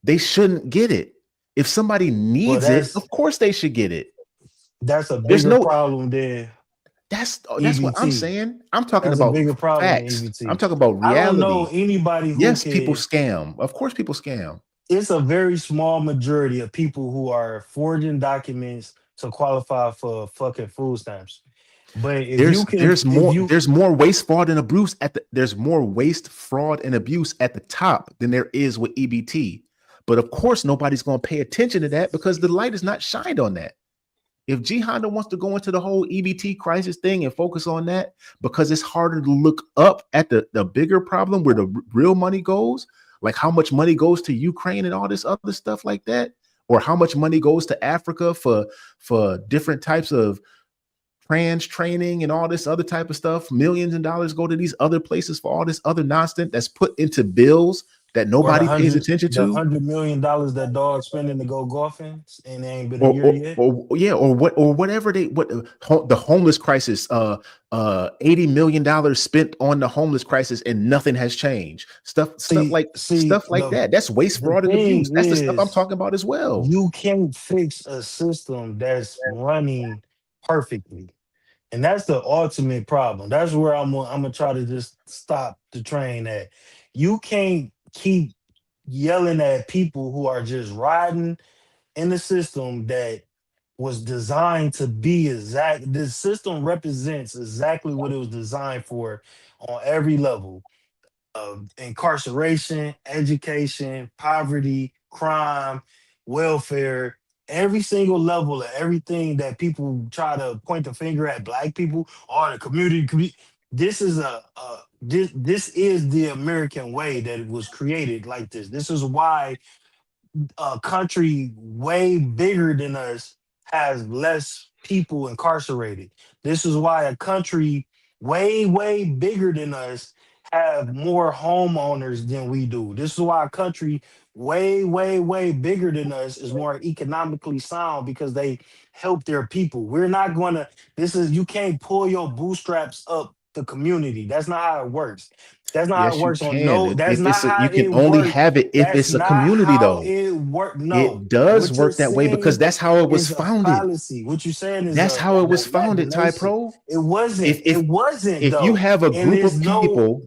they shouldn't get it. If somebody needs it, of course they should get it. That's a bigger problem than That's EBT. what I'm saying. I'm talking That's about a bigger problem facts. than EBT. I'm talking about reality. I don't know anybody who yes, can. People scam. Of course, people scam. It's a very small majority of people who are forging documents to qualify for fucking food stamps. But if there's more waste, fraud, and abuse there's more waste, fraud, and abuse at the top than there is with EBT. But of course, nobody's going to pay attention to that because the light is not shined on that. If G Honda wants to go into the whole EBT crisis thing and focus on that because it's harder to look up at the bigger problem where the real money goes, like how much money goes to Ukraine and all this other stuff like that, or how much money goes to Africa for different types of trans training and all this other type of stuff. Millions of dollars go to these other places for all this other nonsense that's put into bills that nobody pays attention to. The $100 million that dog spending to go golfing, and it ain't been a year yet. Or whatever the homeless crisis. $80 million spent on the homeless crisis and nothing has changed. Stuff like that. That's waste, fraud, and abuse. That's the stuff I'm talking about as well. You can't fix a system that's running perfectly. And that's the ultimate problem. That's where I'm gonna try to just stop the train at. You can't keep yelling at people who are just riding in the system that was designed to be exact. This system represents exactly what it was designed for on every level of incarceration, education, poverty, crime, welfare. Every single level of everything that people try to point the finger at Black people or the community. This is this is the American way that it was created like this. This is why a country way bigger than us has less people incarcerated. This is why a country way bigger than us have more homeowners than we do. This is why a country way bigger than us is more economically sound because they help their people. We're not going to, you can't pull your bootstraps up the community. That's not how it works. That's not how it works on no. That's not how you can it only works. have it if That's it's a not community, how though. it work. No, it does what work you're that way because saying that's how it was is a founded. fallacy. What you're saying is That's how it was founded, Ty listen, Pro. It wasn't. It wasn't. If you have a group of people,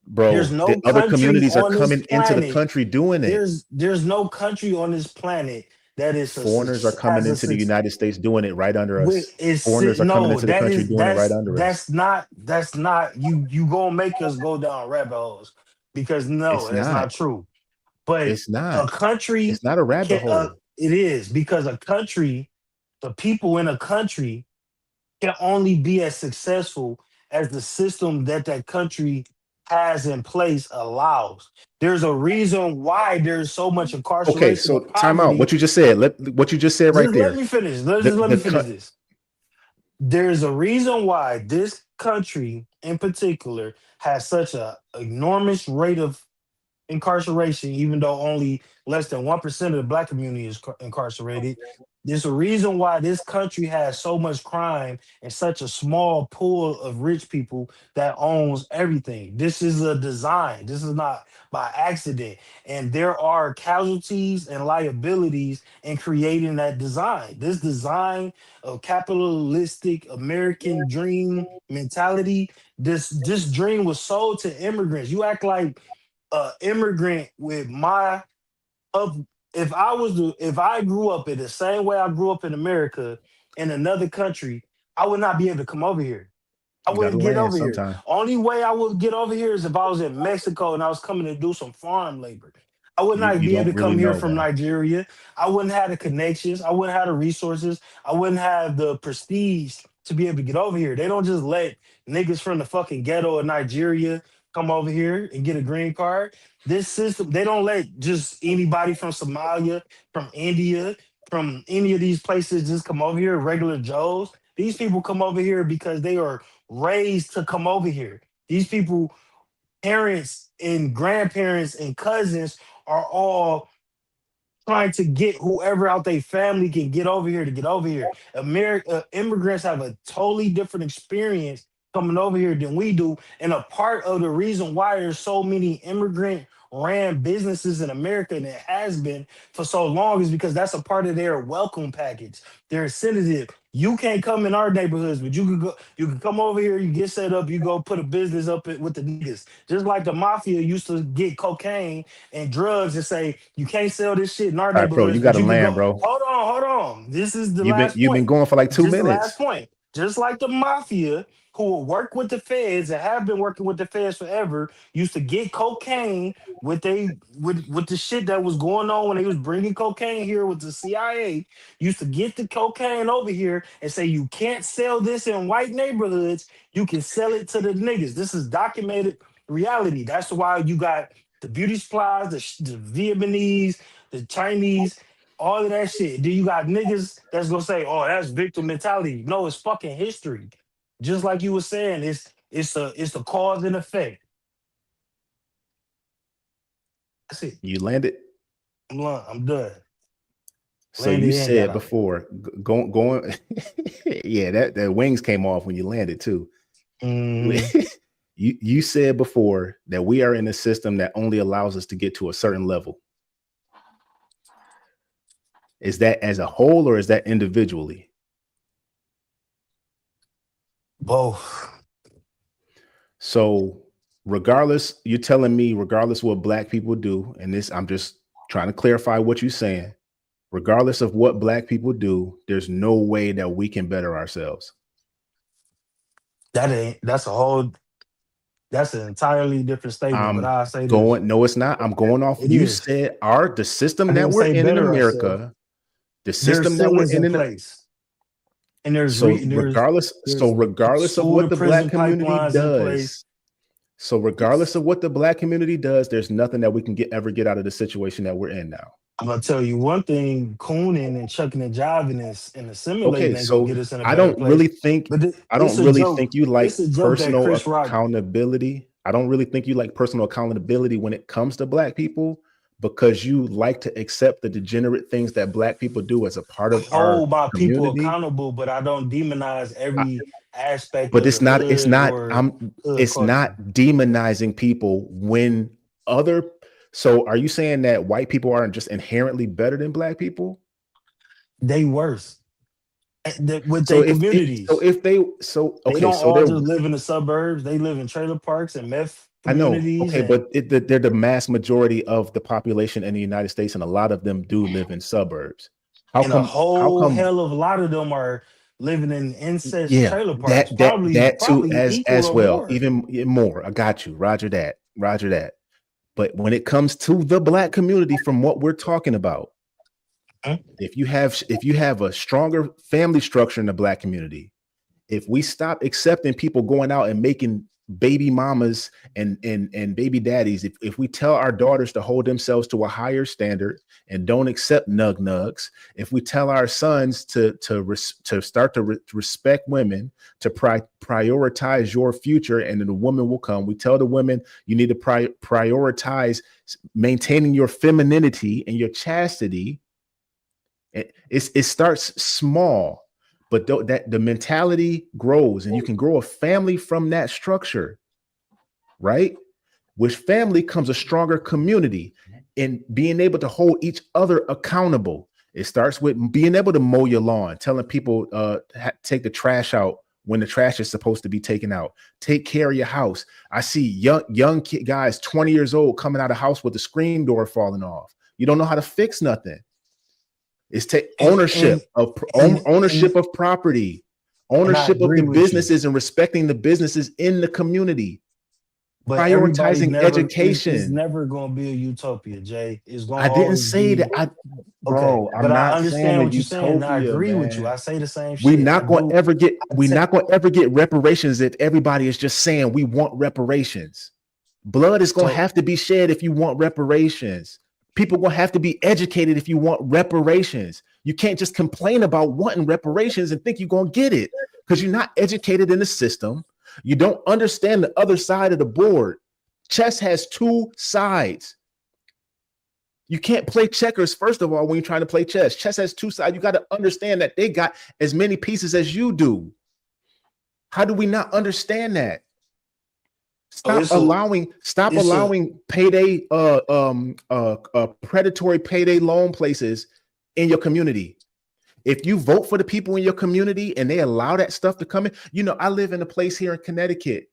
bro, there's no the other country communities are on this coming into the planet. country doing it. There's no country on this planet that is Foreigners are coming into the United States doing it right under us. Foreigners are coming into the country doing it right under us. That's not you gonna make us go down rabbit holes because no, that's not true. But It's not. a country, It's not a rabbit hole. it is because a country, the people in a country can only be as successful as the system that country has in place allows. There's a reason why there's so much incarceration. Okay, so time out. What you just said. What you just said right there. Let me finish. Let me finish this. There's a reason why this country in particular has such a enormous rate of incarceration, even though only less than 1% of the Black community is incarcerated. There's a reason why this country has so much crime and such a small pool of rich people that owns everything. This is a design. This is not by accident. And there are casualties and liabilities in creating that design. This design of capitalistic American dream mentality, this dream was sold to immigrants. You act like immigrant with my up. If I grew up in the same way I grew up in America in another country, I would not be able to come over here. I wouldn't get over here. Only way I would get over here is if I was in Mexico and I was coming to do some farm labor. I would not be able to come here from Nigeria. I wouldn't have the connections. I wouldn't have the resources. I wouldn't have the prestige to be able to get over here. They don't just let niggas from the fucking ghetto of Nigeria come over here and get a green card. This system, they don't let just anybody from Somalia, from India, from any of these places just come over here, regular Joes. These people come over here because they are raised to come over here. These people, parents and grandparents and cousins are all trying to get whoever out their family can get over here to get over here. Immigrants have a totally different experience coming over here than we do. And a part of the reason why there's so many immigrant ran businesses in America, and it has been for so long, is because that's a part of their welcome package. Their incentive. You can't come in our neighborhoods, but you can come over here, you get set up, you go put a business up with the niggas. Just like the mafia used to get cocaine and drugs and say, you can't sell this shit in our neighborhoods. Bro, you got to land, bro. Hold on. This is the last point. You've been going for like 2 minutes. The last point. Just like the mafia, who will work with the feds and have been working with the feds forever, used to get cocaine with the shit that was going on when they was bringing cocaine here with the CIA. Used to get the cocaine over here and say, you can't sell this in white neighborhoods. You can sell it to the niggas. This is documented reality. That's why you got the beauty supplies, the Vietnamese, the Chinese, all of that shit. Then you got niggas that's gonna say, oh, that's victim mentality. No, it's fucking history. Just like you were saying, it's the cause and effect. That's it. You landed. I'm done. So you said before, going, yeah, that wings came off when you landed too. You said before that we are in a system that only allows us to get to a certain level. Is that as a whole or is that individually? Both. So regardless, you're telling me regardless what Black people do, and this, I'm just trying to clarify what you're saying. Regardless of what Black people do, there's no way that we can better ourselves. That's an entirely different statement, but I'll say this. No, it's not. I'm going off. You said the system that we're in America, the system that we're in place. And there's regardless of what the Black community does. So regardless of what the Black community does, there's nothing that we can ever get out of the situation that we're in now. I'm gonna tell you one thing: cooning and chucking and jiving and assimilating ain't gonna get us in a better place. I don't really think you like personal accountability. I don't really think you like personal accountability when it comes to Black people, because you like to accept the degenerate things that Black people do as a part of our community. Hold my people accountable, but I don't demonize every aspect. But it's not demonizing people when other. So are you saying that white people aren't just inherently better than Black people? They worse with their communities. They don't all just live in the suburbs. They live in trailer parks and meth communities. I know. Okay, but they're the mass majority of the population in the United States, and a lot of them do live in suburbs. How And a come? How whole come? hell of a lot of them are living in incest Yeah, trailer parks, that too, probably equal as or well, more. even more. I got you. Roger that. Roger that. But when it comes to the Black community, from what we're talking about, if you have a stronger family structure in the Black community, if we stop accepting people going out and making baby mamas and baby daddies, if we tell our daughters to hold themselves to a higher standard and don't accept nugs, if we tell our sons to start to respect women, to prioritize your future, and then the woman will come. We tell the women you need to prioritize maintaining your femininity and your chastity. It starts small, but that the mentality grows, and you can grow a family from that structure, right? With family comes a stronger community and being able to hold each other accountable. It starts with being able to mow your lawn, telling people take the trash out when the trash is supposed to be taken out. Take care of your house. I see young guys, 20 years old, coming out of the house with the screen door falling off. You don't know how to fix nothing. It's take ownership of property, And I ownership of agree the with you. businesses, and respecting the businesses in the community. But everybody Prioritizing never is education. never gonna be a utopia, Jay. It's gonna I didn't always say be that. okay. Bro, But I'm I not saying understand a what you're saying, and I utopia, agree with you. man. I say the same We're shit. not going to ever get reparations if everybody is just saying we want reparations. Blood is going to have to be shed if you want reparations. People going to have to be educated if you want reparations. You can't just complain about wanting reparations and think you're going to get it because you're not educated in the system. You don't understand the other side of the board. Chess has two sides. You can't play checkers, first of all, when you're trying to play chess. Chess has two sides. You got to understand that they got as many pieces as you do. How do we not understand that? Stop allowing payday predatory payday loan places in your community. If you vote for the people in your community and they allow that stuff to come in, I live in a place here in Connecticut.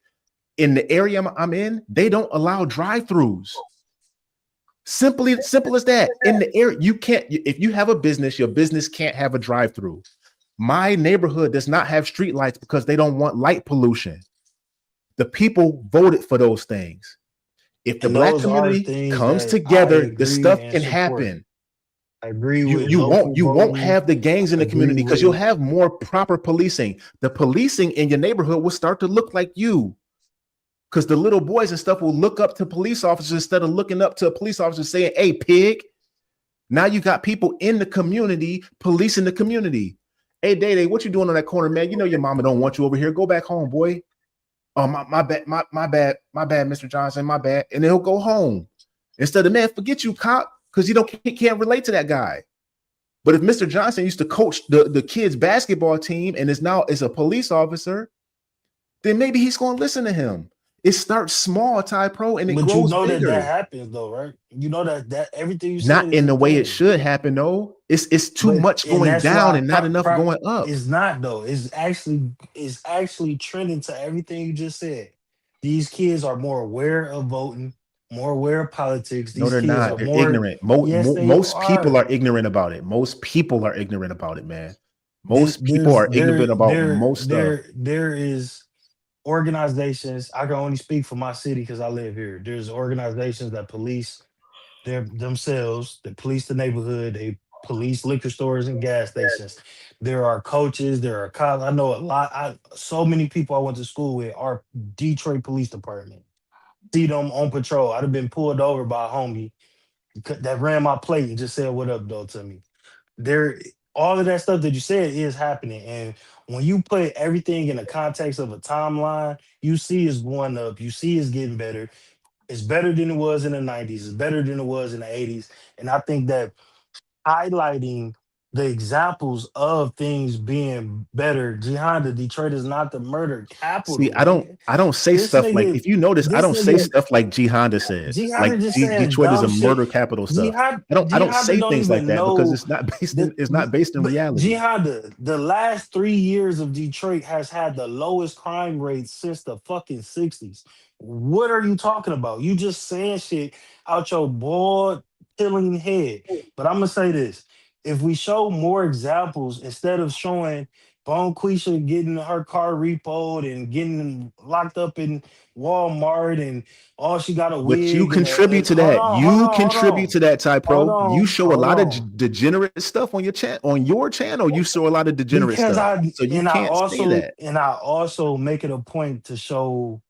In the area I'm in, they don't allow drive-throughs. Simple as that. In the area, you can't. If you have a business, your business can't have a drive-through. My neighborhood does not have streetlights because they don't want light pollution. The people voted for those things. If the Black community comes together, the stuff can happen. I agree with you won't have the gangs in the community because you'll have more proper policing. The policing in your neighborhood will start to look like you. Because the little boys and stuff will look up to police officers instead of looking up to a police officer saying, "Hey, pig." Now you got people in the community policing the community. "Hey, Day, what you doing on that corner, man? You know your mama don't want you over here. Go back home, boy." "Oh, my bad, my bad, Mr. Johnson, my bad." And he'll go home instead of, "Man, forget you, cop," because he can't relate to that guy. But if Mr. Johnson used to coach the kids' basketball team and is a police officer, then maybe he's going to listen to him. It starts small, Ty Pro, and it grows bigger. That happens though, right? You know that everything you said not in the way it should happen, though. It's too much going down and not enough going up. It's not though. It's actually trending to everything you just said. These kids are more aware of voting, more aware of politics. These they're kids not. are They're more ignorant. Most people are ignorant about it. Most people are ignorant about it, man. Most people are ignorant about most stuff. There is organizations. I can only speak for my city because I live here. There's organizations that police themselves, they police the neighborhood, they police liquor stores and gas stations. There are coaches, there are cops. I know a lot. So many people I went to school with are Detroit Police Department. See them on patrol. I'd have been pulled over by a homie that ran my plate and just said what up though to me. All of that stuff that you said is happening. And when you put everything in the context of a timeline, you see it's going up, you see it's getting better. It's better than it was in the 90s, it's better than it was in the 80s. And I think that highlighting the examples of things being better. Jihanda, Detroit is not the murder capital. See, I don't say stuff like, if you notice, I don't say stuff like Jihanda says. Like Detroit is a murder capital stuff. I don't say things like that because it's not based in reality. Jihanda, the last 3 years of Detroit has had the lowest crime rate since the fucking 60s. What are you talking about? You just saying shit out your bored, killing head. But I'm gonna say this. if we show more examples instead of showing Bone Quisha getting her car repoed and getting locked up in Walmart and all she got a But you wig contribute and to hold that. on, hold You on, hold contribute on, to that, Ty hold Pro. You on, show a hold lot of on. degenerate stuff on your channel. You show a lot of degenerate Because stuff. So you can't say that. I also make it a point to show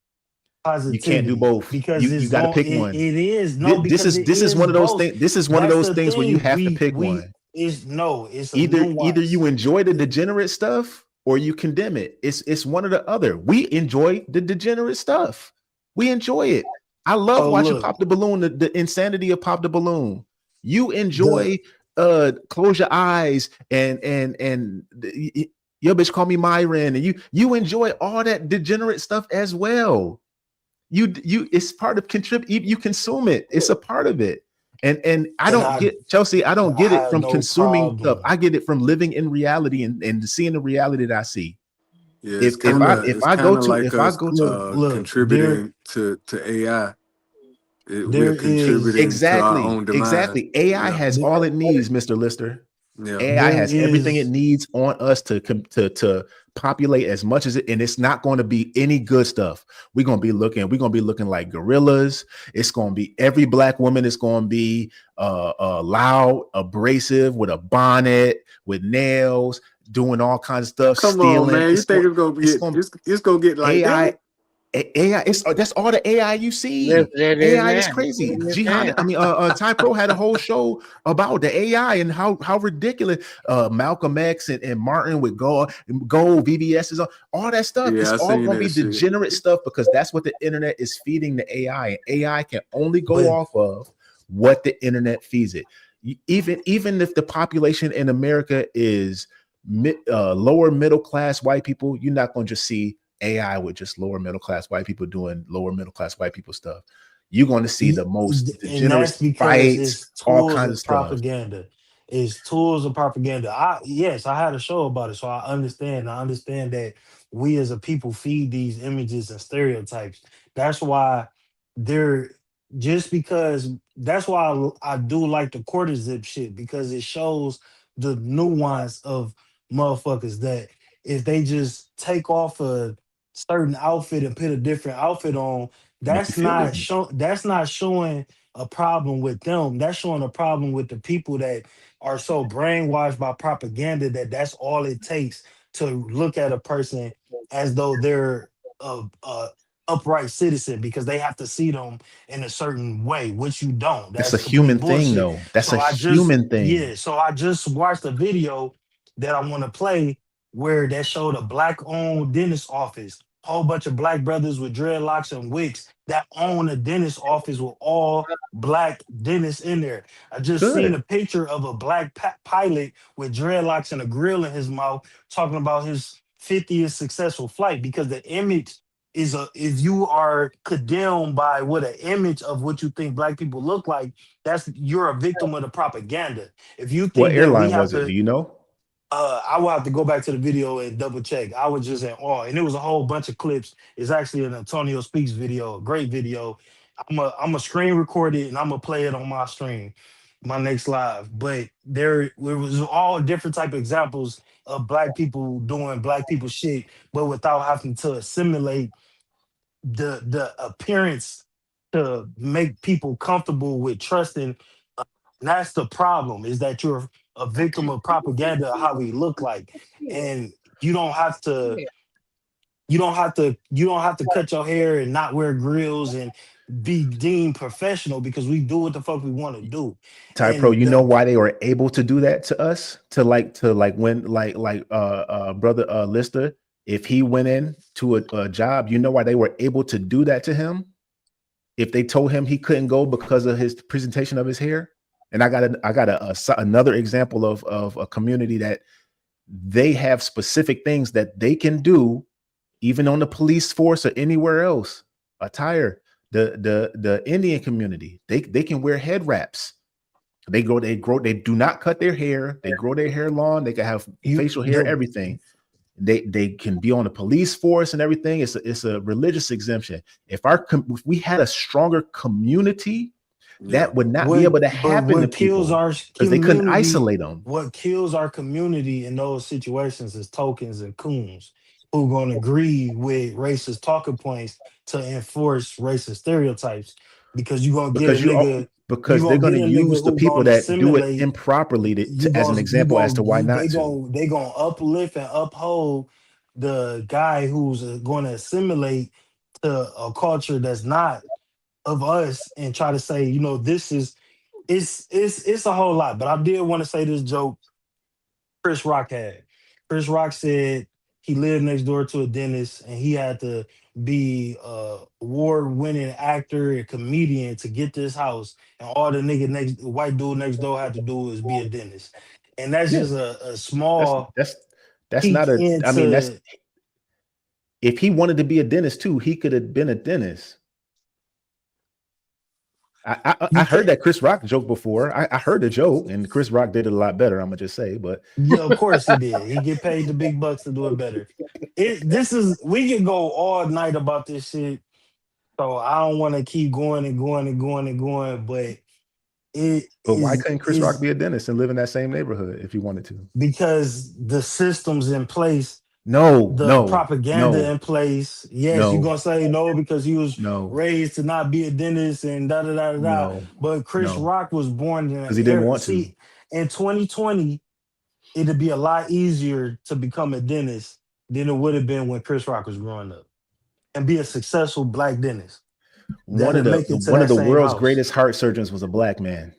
You can't do positivity both. because You it's got to going pick it, one. it is no because it This is is one of those both. things. This is one of That's those the things where you thing. have to pick We one. is no, it's a Either nuance. you enjoy the degenerate stuff or you condemn it. It's one or the other. We enjoy the degenerate stuff. We enjoy it. I love So watching look, Pop the Balloon, the insanity of Pop the Balloon. You the enjoy Close Your Eyes your bitch call me Myron, and you enjoy all that degenerate stuff as well. You it's part of contribute. You consume it. It's a part of it. And I and don't get Chelsea. I don't I get it have from no consuming stuff. problem. I get it from living in reality and seeing the reality that I see. Yeah, If it's kind of like us Look, contributing to AI. We're there is contributing to our own demise. AI Yeah, has all it needs, Mr. Lister. yeah. AI there has everything it is needs on us to populate as much as it, and it's not going to be any good stuff. We're gonna be looking like gorillas. It's gonna be every black woman is gonna be loud, abrasive, with a bonnet, with nails, doing all kinds of stuff, Come on, stealing. man. You think it's gonna get like AI. that? AI, that's all the AI you Yes, see. that is AI is now. crazy. Yes, Jihad, I mean, Ty Pro had a whole show about the AI and how ridiculous Malcolm X and Martin with gold VBS is all that stuff. Yeah, It's I all seen going to that be shit. degenerate stuff because that's what the internet is feeding the AI. And AI can only go but off of what the internet feeds it. Even if the population in America is lower middle class white people, you're not going to just see AI with just lower middle class white people doing lower middle class white people stuff. You're going to see the most and degenerate that's because fights, it's all tools kinds of of stuff. propaganda. It's tools of propaganda. I had a show about it, so I understand. I understand that we as a people feed these images and stereotypes. That's why they're just because that's why I do like the quarter zip shit because it shows the nuance of motherfuckers that if they just take off a certain outfit and put a different outfit on, Make you feel different. that's not showing a problem with them. That's showing a problem with the people that are so brainwashed by propaganda that that's all it takes to look at a person as though they're a upright citizen because they have to see them in a certain way, which you don't. It's a That's complete human thing, bullshit. though. That's a human thing. So I just watched a video that I want to play where that showed a black-owned dentist office, whole bunch of black brothers with dreadlocks and wigs that own a dentist office with all black dentists in there. I just seen Good. a picture of a black pilot with dreadlocks and a grill in his mouth talking about his 50th successful flight because the image is if you are condemned by what an image of what you think black people look like, you're a victim of the propaganda. If you What think that we airline have was it? Do to you know? I will have to go back to the video and double check. I was just in awe, and it was a whole bunch of clips. It's actually an Antonio Speaks video, a great video. I'm a screen record it and I'm gonna play it on my stream, my next live. But there was all different type of examples of black people doing black people shit, but without having to assimilate the appearance to make people comfortable with trusting. And that's the problem is that you're a victim of propaganda of how we look like, and you don't have to. You don't have to cut your hair and not wear grills and be deemed professional because we do what the fuck we want to do. Ty Pro, And you know why they were able to do that to us? To when brother Lister, if he went in to a job, you know why they were able to do that to him? If they told him he couldn't go because of his presentation of his hair. And I got another example of a community that they have specific things that they can do, even on the police force or anywhere else. Attire, the Indian community, they can wear head wraps. They do not cut their hair. They grow their hair long. They can have facial hair, everything. They can be on the police force and everything. It's a religious exemption. If we had a stronger community that would not be What, able to but happen to what kills people our because they couldn't community, isolate them. what kills our community in those situations is tokens and coons who gonna agree with racist talking points to enforce racist stereotypes because you gonna get a nigga, you Because they're gonna going get to a nigga use the who people gonna that do it assimilate. improperly as an You example as gonna to why not to. they gonna uplift and uphold the guy who's going to assimilate to a culture that's not of us and try to say, you know, this is it's a whole lot. But I did want to say this joke Chris Rock had. Chris Rock said he lived next door to a dentist and he had to be a award-winning actor and comedian to get this house. And all the white dude next door had to do was be a dentist. And that's Yeah, just a that's small that's not peek a. I mean, that's into if he wanted to be a dentist too, he could have been a dentist. I heard that Chris Rock joke before. I heard the joke, and Chris Rock did it a lot better. I'm gonna just say, but yeah, of course he did. He get paid the big bucks to do it better. We can go all night about this shit. So I don't want to keep going and going and going and going, but it but why couldn't Chris Rock is be a dentist and live in that same neighborhood if he wanted to? because the systems in place, No, the no, propaganda no, in place. Yes, you're no, gonna say no because he was no, raised to not be a dentist and da da da da da. no, But Chris no, Rock was born in an because he didn't era. want to. See, in 2020, it'd be a lot easier to become a dentist than it would have been when Chris Rock was growing up and be a successful black dentist that'll make it to One of that the same world's house. greatest heart surgeons was a black man.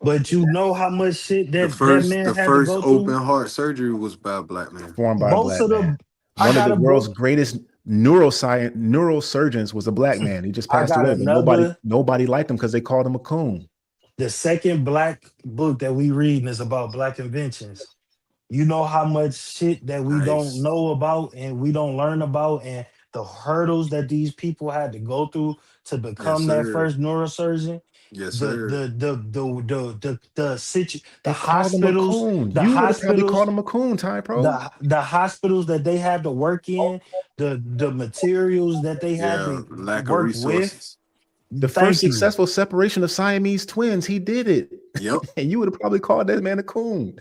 But you know how much shit The that first man the had to first go open through. heart surgery was by a black man. Performed by a Most black of man. the I One of got the a world's book. greatest neurosurgeons was a black man. He just I passed got away, but another. nobody liked him because they called him a coon. The second black book that we read is about black inventions. You know how much shit that we don't Nice. know about and we don't learn about, and the hurdles that these people had to go through to Yes, become that sir. first neurosurgeon. Yes, The sir. the the the the They called him a hospitals, coon. You would have probably called him a coon, Ty Pro. the hospitals that they had to work in, the materials that they had Yeah, to lack of work with. resources. The first Thank you. successful separation of Siamese twins, he did it. Yep. And you would have probably called that man a coon.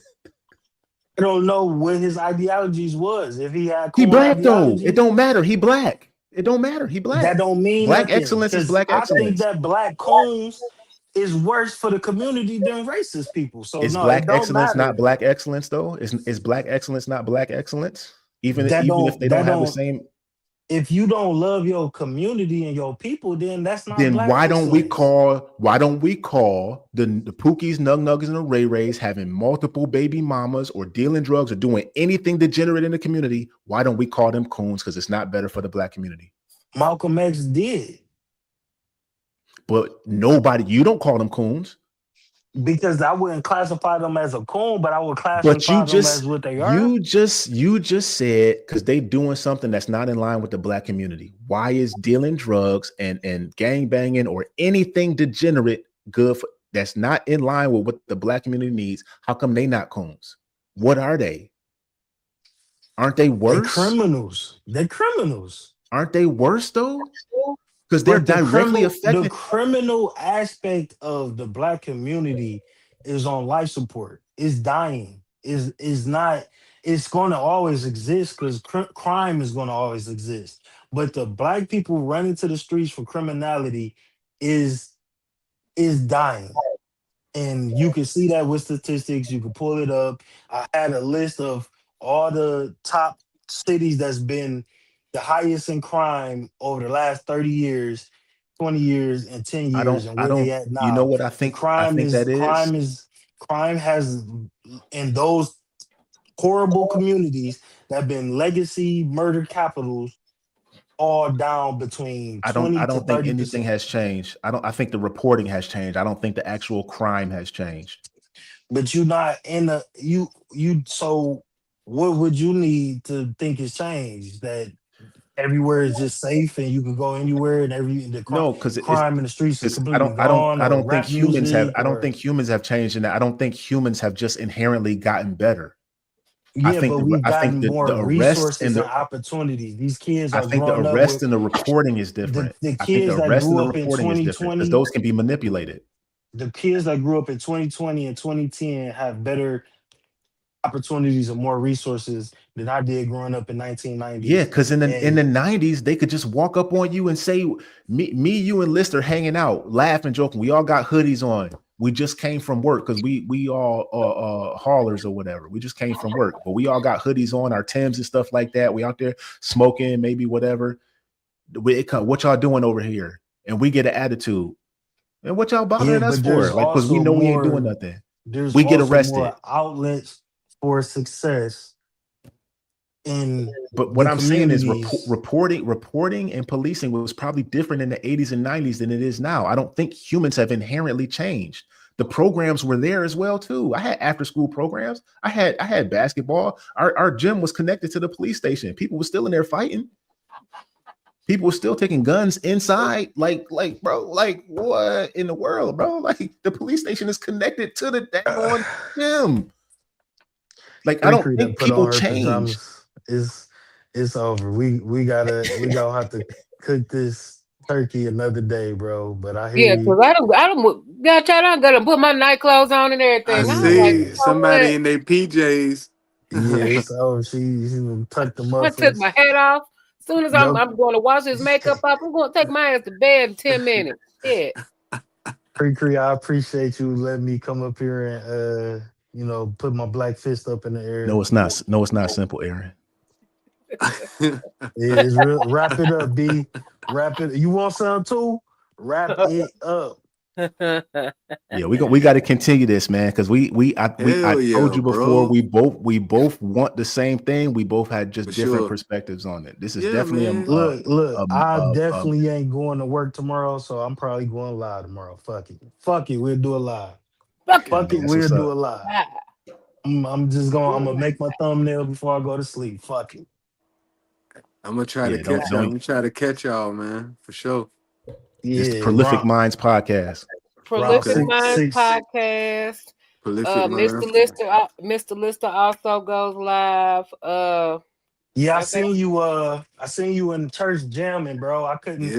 I don't know what his ideologies was. If he had He cool black though. It ideologies, don't matter. He black. It don't matter. He black. that don't mean Black nothing. excellence is Because black I think excellence. that black coons is worse for the community than racist people. So Is no, it black don't excellence not matter. black excellence though? Is black excellence not black excellence? Even if they don't That have the don't. same, If you don't love your community and your people, then that's not then black excellence. why don't we call the Pookies, Nug Nuggets, and the Ray Rays having multiple baby mamas or dealing drugs or doing anything degenerate in the community? Why don't we call them coons? Because it's not better for the black community. Malcolm X did. But you don't call them coons. Because I wouldn't classify them as a coon, but I would But classify them as what they are. you just said because they doing something that's not in line with the black community. Why is dealing drugs and gang banging or anything degenerate good for that's not in line with what the black community needs? How come they not coons? What are they? Aren't they worse? They're criminals. They're criminals. Aren't they worse though? Because they're directly affected. The criminal aspect of the black community is on life support. It's dying. Is not. It's going to always exist because crime is going to always exist. But the black people running to the streets for criminality is dying. And you can see that with statistics. You can pull it up. I had a list of all the top cities that's been the highest in crime over the last 30 years, 20 years, and 10 years, and I where they don't, at you know now. what I The think? I think that crime has in those horrible communities that have been legacy murder capitals all down between I 20 to don't think 30%. anything has changed. I think the reporting has changed. I don't think the actual crime has changed. But you're not in a so what would you need to think has changed? That everywhere is just safe and you can go anywhere and No, because crime in the streets is I completely gone, I or don't think rap humans have music, I don't or think humans have changed, and I don't think humans have just inherently gotten better. Yeah, but we've gotten more the arrest resources and opportunities. These kids I are think the growing up arrest with and the reporting is different. the I think the kids that arrest and grew the up in reporting is different because 2020. those can be manipulated. The kids that grew up in 2020 and 2010 have better opportunities and more resources than I did growing up in 1990s. Yeah, because in the 90s, they could just walk up on you and say, me, you, and Lister hanging out, laughing, joking. We all got hoodies on. We just came from work because we all haulers or whatever. We just came from work, but we all got hoodies on, our Timbs and stuff like that. We out there smoking, maybe whatever. What y'all doing over here? And we get an attitude. And what y'all bothering us for? Like, because we know we ain't doing nothing. We get arrested. More outlets for success in but what I'm saying is reporting and policing was probably different in the 80s and 90s than it is now. I don't think humans have inherently changed. The programs were there as well too. I had after school programs. I had basketball. Our gym was connected to the police station. People were still in there fighting. People were still taking guns inside. Like, bro, like what in the world, bro? Like the police station is connected to the daggone gym. Like, I don't think people change. It's over. We gonna have to cook this turkey another day, bro. But I hear because I gotta put my night clothes on and everything. I see somebody in their PJs. Yeah, so she tucked them up. I took my head off. As soon as I'm going to wash his makeup off, I'm going to take my ass to bed in 10 minutes. Shit. KreKre, I appreciate you letting me come up here and put my black fist up in the air. No, it's not. No, it's not simple, Aaron. It's real. Wrap it up, B. Wrap it. You want some too? Wrap it up. Yeah, we got to continue this, man, because I told you before, bro. we both want the same thing. We both had just different perspectives on it. This is definitely look. I definitely ain't going to work tomorrow, so I'm probably going live tomorrow. Fuck it, we'll do a live. Fuck it, we'll do a live. I'm gonna make my thumbnail before I go to sleep. Fuck it. I'm gonna try to catch y'all. I'm gonna try to catch y'all, man, for sure. Yeah, it's Prolific Minds Podcast. Prolific Minds Podcast. Mr. Lister also goes live. I seen you in church jamming, bro. I couldn't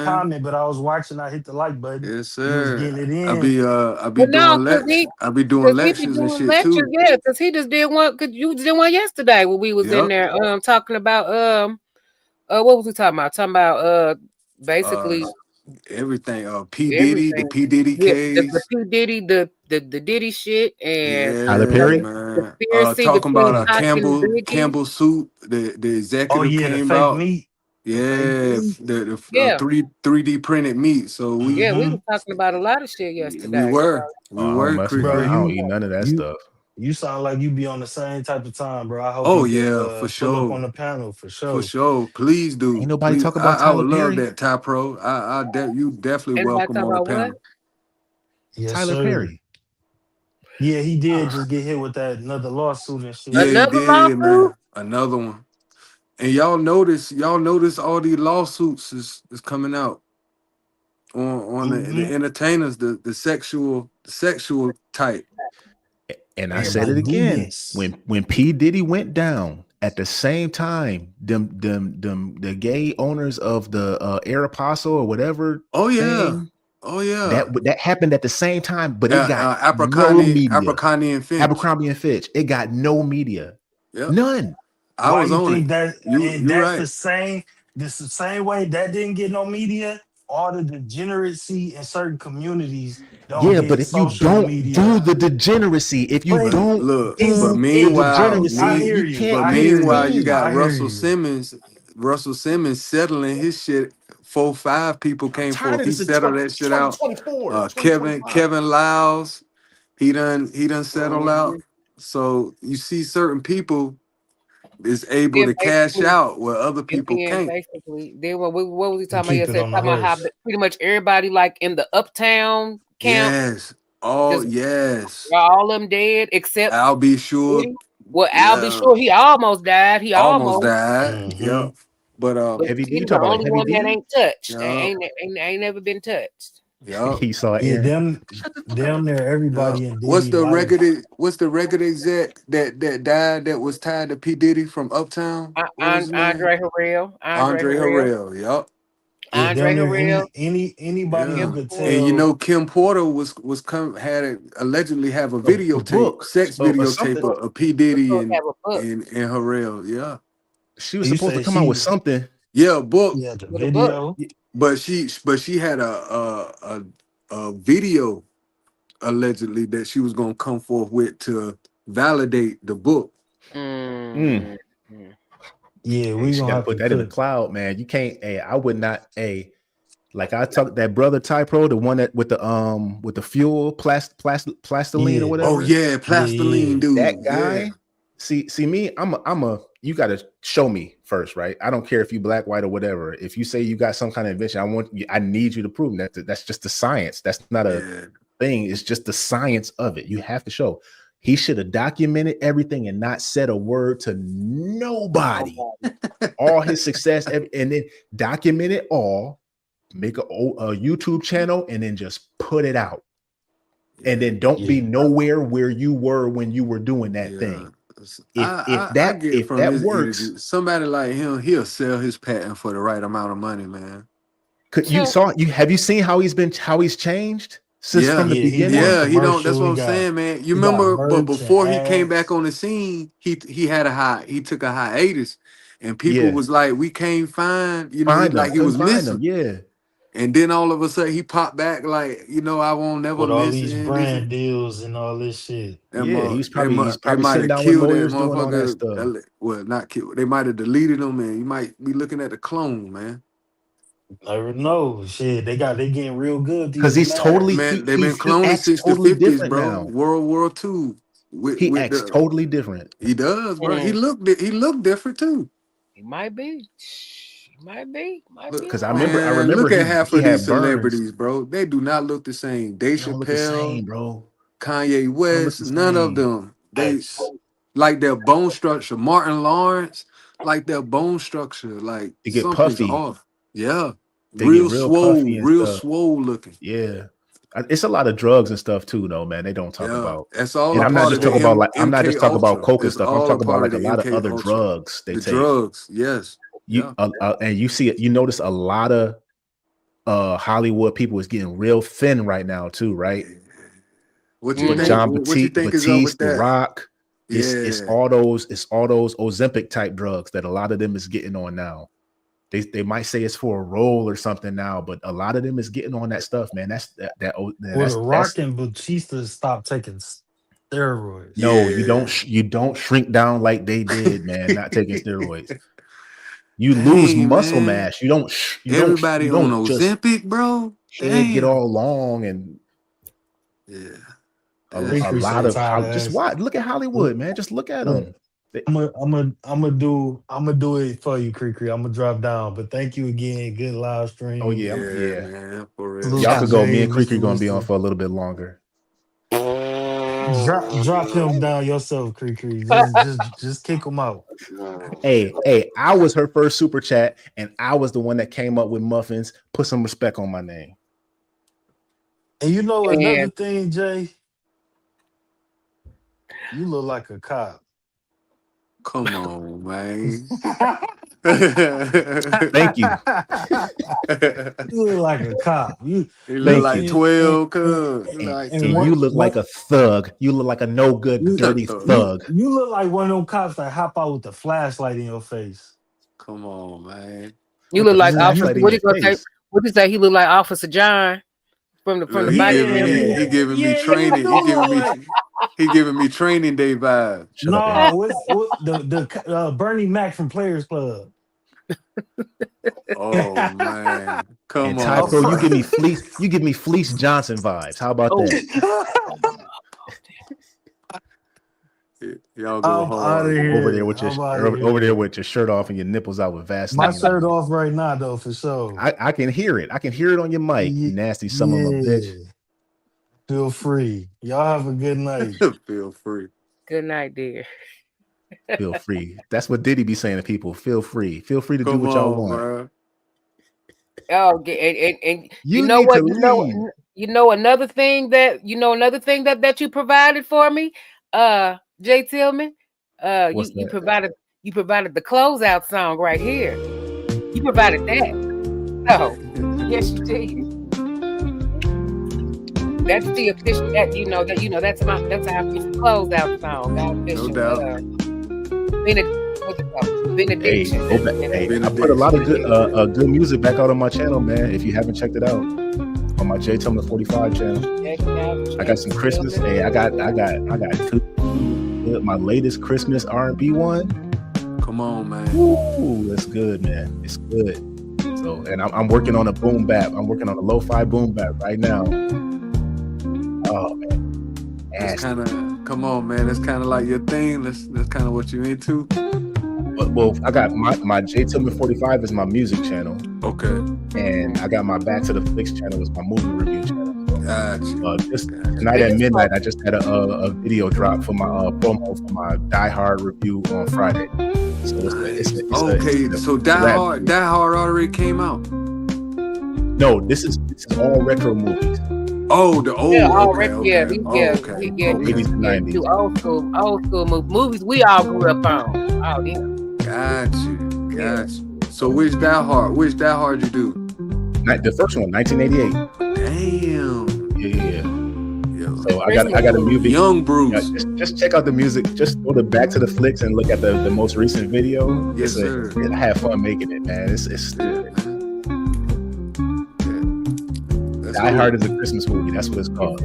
comment, but I was watching. I hit the like button. Yes, sir. You was getting it in. I be doing lectures and shit too. Yeah, because he just did one. Cause you did one yesterday when we was in there talking about what was we talking about? Talking about basically everything. P Diddy, the P Diddy case, the P Diddy, the Diddy shit, and Tyler Perry. Talking about a Campbell soup. The executive came out. Meat. Yeah, the 3D printed meat. So we were talking about a lot of shit yesterday. We were. Bro, I don't eat none of that stuff. You sound like you be on the same type of time, bro. I hope. For sure. Up on the panel for sure. For sure. Please do. Ain't nobody talk about Tyler Perry. I would love that, Ty Pro. You definitely welcome on the panel. Yes, Tyler Perry. Yeah, he did just get hit with that another lawsuit and shit. Yeah, he did, man. Another one. And y'all notice all these lawsuits is coming out on the entertainers, the sexual type. And I said it again. When P Diddy went down, at the same time, the gay owners of the Aeropostale or whatever. That happened at the same time, but it got Abercrombie, no media. Abercrombie and Fitch. It got no media. Yep. None. I was on it. That's right. The same way that didn't get no media. All the degeneracy in certain communities. But if you don't do the degeneracy, if you don't look, but meanwhile, you got Russell Simmons. Russell Simmons settling his shit. 4-5 people came for. He settled that shit out. Kevin Lyles, he done settled out. So you see certain people is able to cash out where other people can't. Basically, what was he talking about? Talking about how pretty much everybody like in the uptown camp. Yes. Oh, yes. All of them dead except I'll be sure. Well, I'll be sure he almost died. He almost died. Mm-hmm. Yeah. But Heavy D, the only one that ain't touched. Ain't never been touched. He saw Yeah, Aaron. damn near everybody in What's Diddy the life. record exec that died that was tied to P. Diddy from Uptown? Andre Harrell. Andre Harrell, yup. Yeah, Andre damn near Harrell. anybody you could tell. And you know, Kim Porter allegedly have a videotape, sex videotape of P. Diddy and Harrell. Yeah, she was supposed to come out with something. Yeah, book. Yeah, the video. But she had a video allegedly that she was gonna come forth with to validate the book. Yeah, we she gonna gotta have put to that in the cloud, man. You can't. I would not. Like I talked that brother Typro, the one that with the fuel plastiline or whatever. Oh yeah, plastiline dude. That guy. Yeah. See me. You gotta show me first, right? I don't care if you black, white, or whatever. If you say you got some kind of invention, I need you to prove that. That's just the science. That's not a thing. It's just the science of it. You have to show. He should have documented everything and not said a word to nobody. All his success, and then document it all. Make a YouTube channel and then just put it out. And then don't be nowhere where you were when you were doing that thing. If that works, energy. Somebody like him, he'll sell his patent for the right amount of money, man. Have you seen how he's changed since from the beginning? He don't. That's what I'm saying, man. You remember, but before he came back on the scene, he took a hiatus, and people was like, we can't find, he was missing. Yeah. And then all of a sudden he popped back like, I won't never with all miss these brand deals and all this shit. He's probably sitting down with lawyers doing all that stuff. Well, not killed. They might have deleted him, and you might be looking at the clone, man. Never know. Shit, they getting real good because he's totally. Man, they've been cloning since the 50s, bro. Now. World War II. He acts totally different. He does, bro. He looked different too. He might be. Might be. Because I remember. Look at half of these celebrities, bro. They do not look the same. Dave Chappelle, bro. Kanye West, none of them. They like their bone structure. Martin Lawrence, like their bone structure, like they get something's puffy. off. Yeah, they real swole looking. Yeah. It's a lot of drugs and stuff too, though, man. They don't talk about. That's all. And I'm not just talking about I'm not just talking about coke and stuff. I'm talking about like a lot of other drugs they take. Drugs, yes. And you see it. You notice a lot of Hollywood people is getting real thin right now too, right? What you think? John What you think is up Batiste, with The that? Rock. It's all those Ozempic type drugs that a lot of them is getting on now. They might say it's for a role or something now, but a lot of them is getting on that stuff, man. The Rock and Batista stopped taking steroids. No, you don't shrink down like they did, man. Not taking steroids. You lose muscle mass. You don't. Everybody on Ozempic, bro. Head get all long and a lot of just watch. Look at Hollywood, man. Just look at them. I'm gonna do it for you, KreKre. I'm gonna drop down, but thank you again. Good live stream. Oh yeah. Man, for real. Y'all could go. Me and KreKre gonna be on for a little bit longer. Drop him down yourself, KreKre. Just kick him out. Hey, I was her first super chat, and I was the one that came up with muffins. Put some respect on my name. And you know another thing, Jay? You look like a cop. Come on, man. Thank you. You look like a cop. You look like 12. And you look like a thug. You look like a no good, dirty thug. You look like one of them cops that hop out with the flashlight in your face. Come on, man. You look like Officer. What is that? He look like Officer John from the body. He giving me training. He giving me training day vibes. No, the Bernie Mac from Players Club. Oh man, come on, Typro, you give me Fleece Johnson vibes. How about that? Y'all go hard over there with your shirt off and your nipples out with Vaseline. My shirt off right now, though, for sure. I can hear it. I can hear it on your mic. You nasty son of a bitch. Feel free. Y'all have a good night. Feel free. Good night, dear. Feel free. That's what Diddy be saying to people. Feel free. Feel free to do what y'all want. Oh, and you You know need to what? leave. Another thing that you provided for me, Jay Tillman. What's You that? provided the closeout song right here. You provided that. Oh, yes, you did. That's the official. That's our official closeout song. Our official. No doubt. Benediction. Hey, go back. Hey, I put a lot of good music back out on my channel, man. If you haven't checked it out, on my J Tillman 45 channel, I got some Christmas. Hey, I got my latest Christmas R&B one. Come on, man. Ooh, it's good, man. It's good. So, and I'm working on a boom bap. I'm working on a lo-fi boom bap right now. Oh man, it's kind of come on, man. It's kind of like your thing. That's kind of what you into. Well, I got my J Tillman 45 is my music channel. Okay. And I got my Back to the Flicks channel is my movie review channel. Gotcha. Just tonight at midnight, I just had a video drop for my promo for my Die Hard review on Friday. So So Die Hard already came out. No, this is all retro movies. Oh, the old, okay. 80s and 90s. Old school movies we all grew up on. Oh, yeah. Gotcha. So which Die Hard you do? The first one, 1988. Damn. Yeah. So I got a music. Young Bruce. Just check out the music. Just go to Back to the Flicks and look at the most recent video. Yes, sir. I had fun making it, man. It's Die Hard is a Christmas movie. That's what it's called.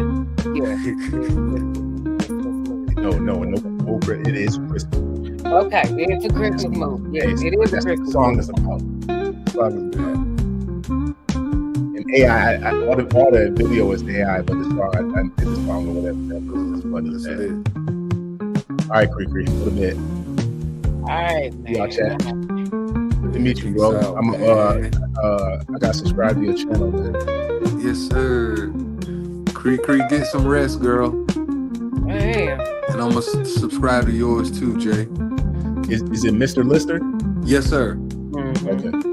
Yeah. No. It is Christmas. Okay, it's a Christmas movie. Yeah, it is a Christmas movie. The song is about. And AI, all the video is the AI, but the song, I did the song or whatever. That's what it is. All right, KreKre, for a bit. All right, man. Y'all chat. Good to meet you, bro. I got subscribed to your channel, man. Yes, sir. KreKre, get some rest, girl. Damn. And I'm gonna subscribe to yours too, Jay. Is it Mr. Lister? Yes, sir. Mm-hmm.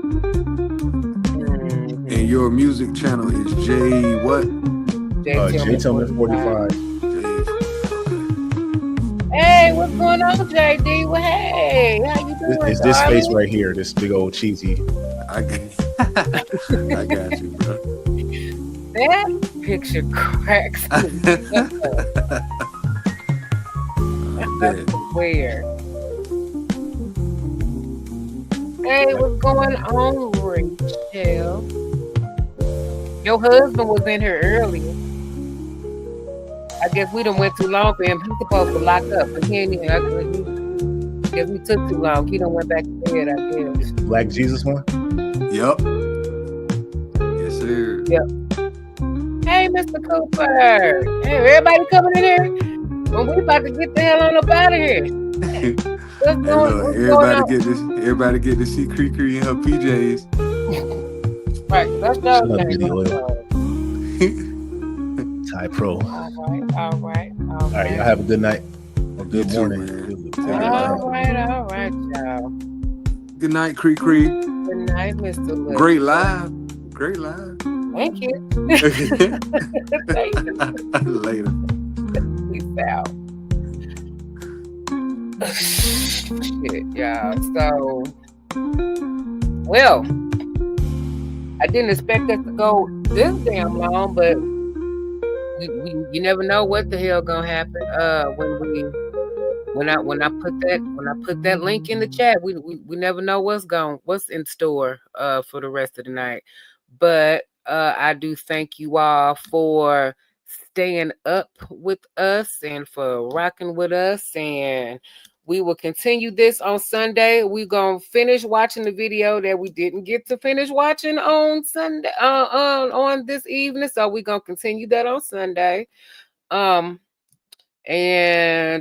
Okay. And your music channel is J what? J Tillman 45. Hey, what's going on, JD? Well, hey, how you doing? It's this face right here, this big old cheesy. I got you, bro. That picture cracks me. That's weird. Hey, what's going on, Rachel? Your husband was in here earlier. I guess we done went too long for him. He's supposed to lock up, but he ain't even. I guess we took too long. He done went back to bed, I guess. Black Jesus one? Yup. Yes, sir. Yep. Hey, Mr. Cooper. Hey, everybody coming in here? Well, we about to get the hell on up out of here. Everybody get to see KreKre in her PJs. Right, let's go. Ty Pro. All right. All right, y'all have a good night or good morning. All right, y'all. Good night, KreKre. Good night, Mr. Lewis. Great live. Thank you. Later. Peace out. Shit, y'all. So, well, I didn't expect us to go this damn long, but you never know what the hell gonna happen. When I put that link in the chat, we never know what's in store for the rest of the night. But I do thank you all for staying up with us and for rocking with us, and we will continue this on Sunday. We're gonna finish watching the video that we didn't get to finish watching on Sunday on this evening. So we're gonna continue that on Sunday. And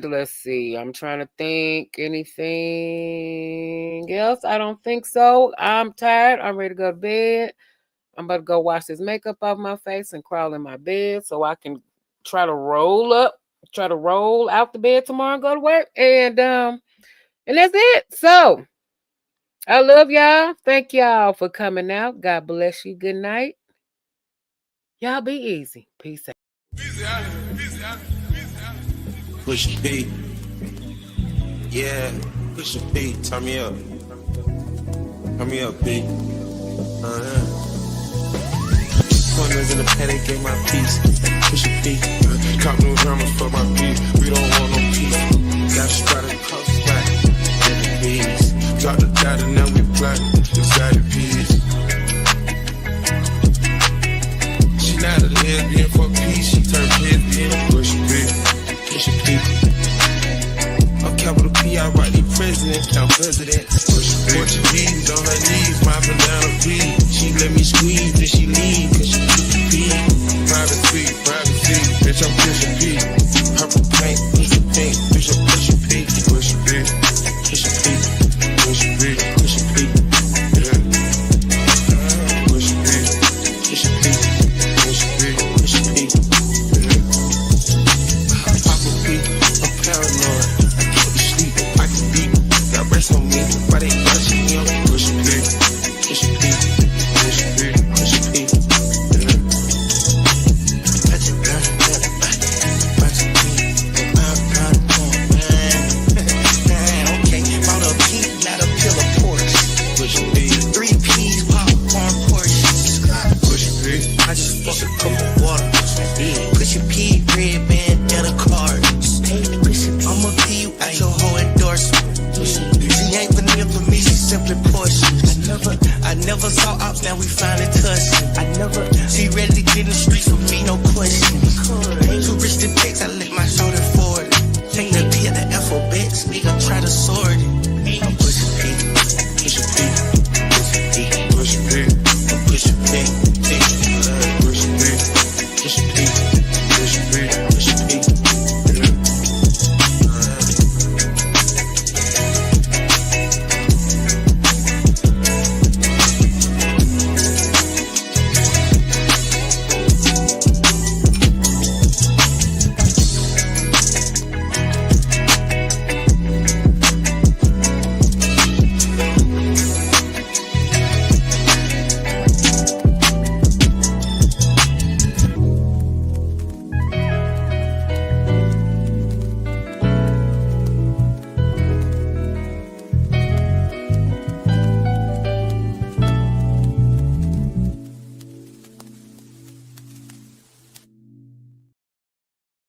let's see, I'm trying to think anything else. I don't think so. I'm tired. I'm ready to go to bed. I'm about to go wash this makeup off my face and crawl in my bed so I can try to roll out the bed tomorrow and go to work. And that's it. So I love y'all. Thank y'all for coming out. God bless you. Good night. Y'all be easy. Peace out. Push P. Yeah, push P. Turn me up. Turn me up, P. Corners in the paddock, get my piece. Push a P. Cop new drama for my beat. We don't want no peace. Got started close back. Peace. Drop the data, now we black. Excited peace. She not a lesbian for peace. She turned lesbian. Push a P. Push a P. I'm capital P. I write the president. Count president. Push a P. Portuguese on her knees. Mopping down a P. She let me squeeze. Then she leave. Cause she push a P. Privacy. Bitch, I'm push a P. Purple paint. Push a pink. Bitch, I'm push a P. Push a P. Push a P. Push a P. Push a P. Yeah. Push a P. Push a P. Push a P. Push a P. Yeah. Pop a P. I'm paranoid. I can't be sleep. I can beat. Got rest on me. Why they watching me? I'm push a P. Push a P. Push a P. Push a P. Yeah. Touch it down. Watch it be. I'm proud of man. Okay. Bought a P. Not a pill of Porsche. Push a P. 3 P's. Popcorn Porsche. Push a P. I just fuck a cup of water. Push a P. Red bandana cards. I'ma give you at your whole endorsement. She ain't vanilla for me, she simply portion. I never saw ops, now we finally touching. She ready to get in the streets with me, no question.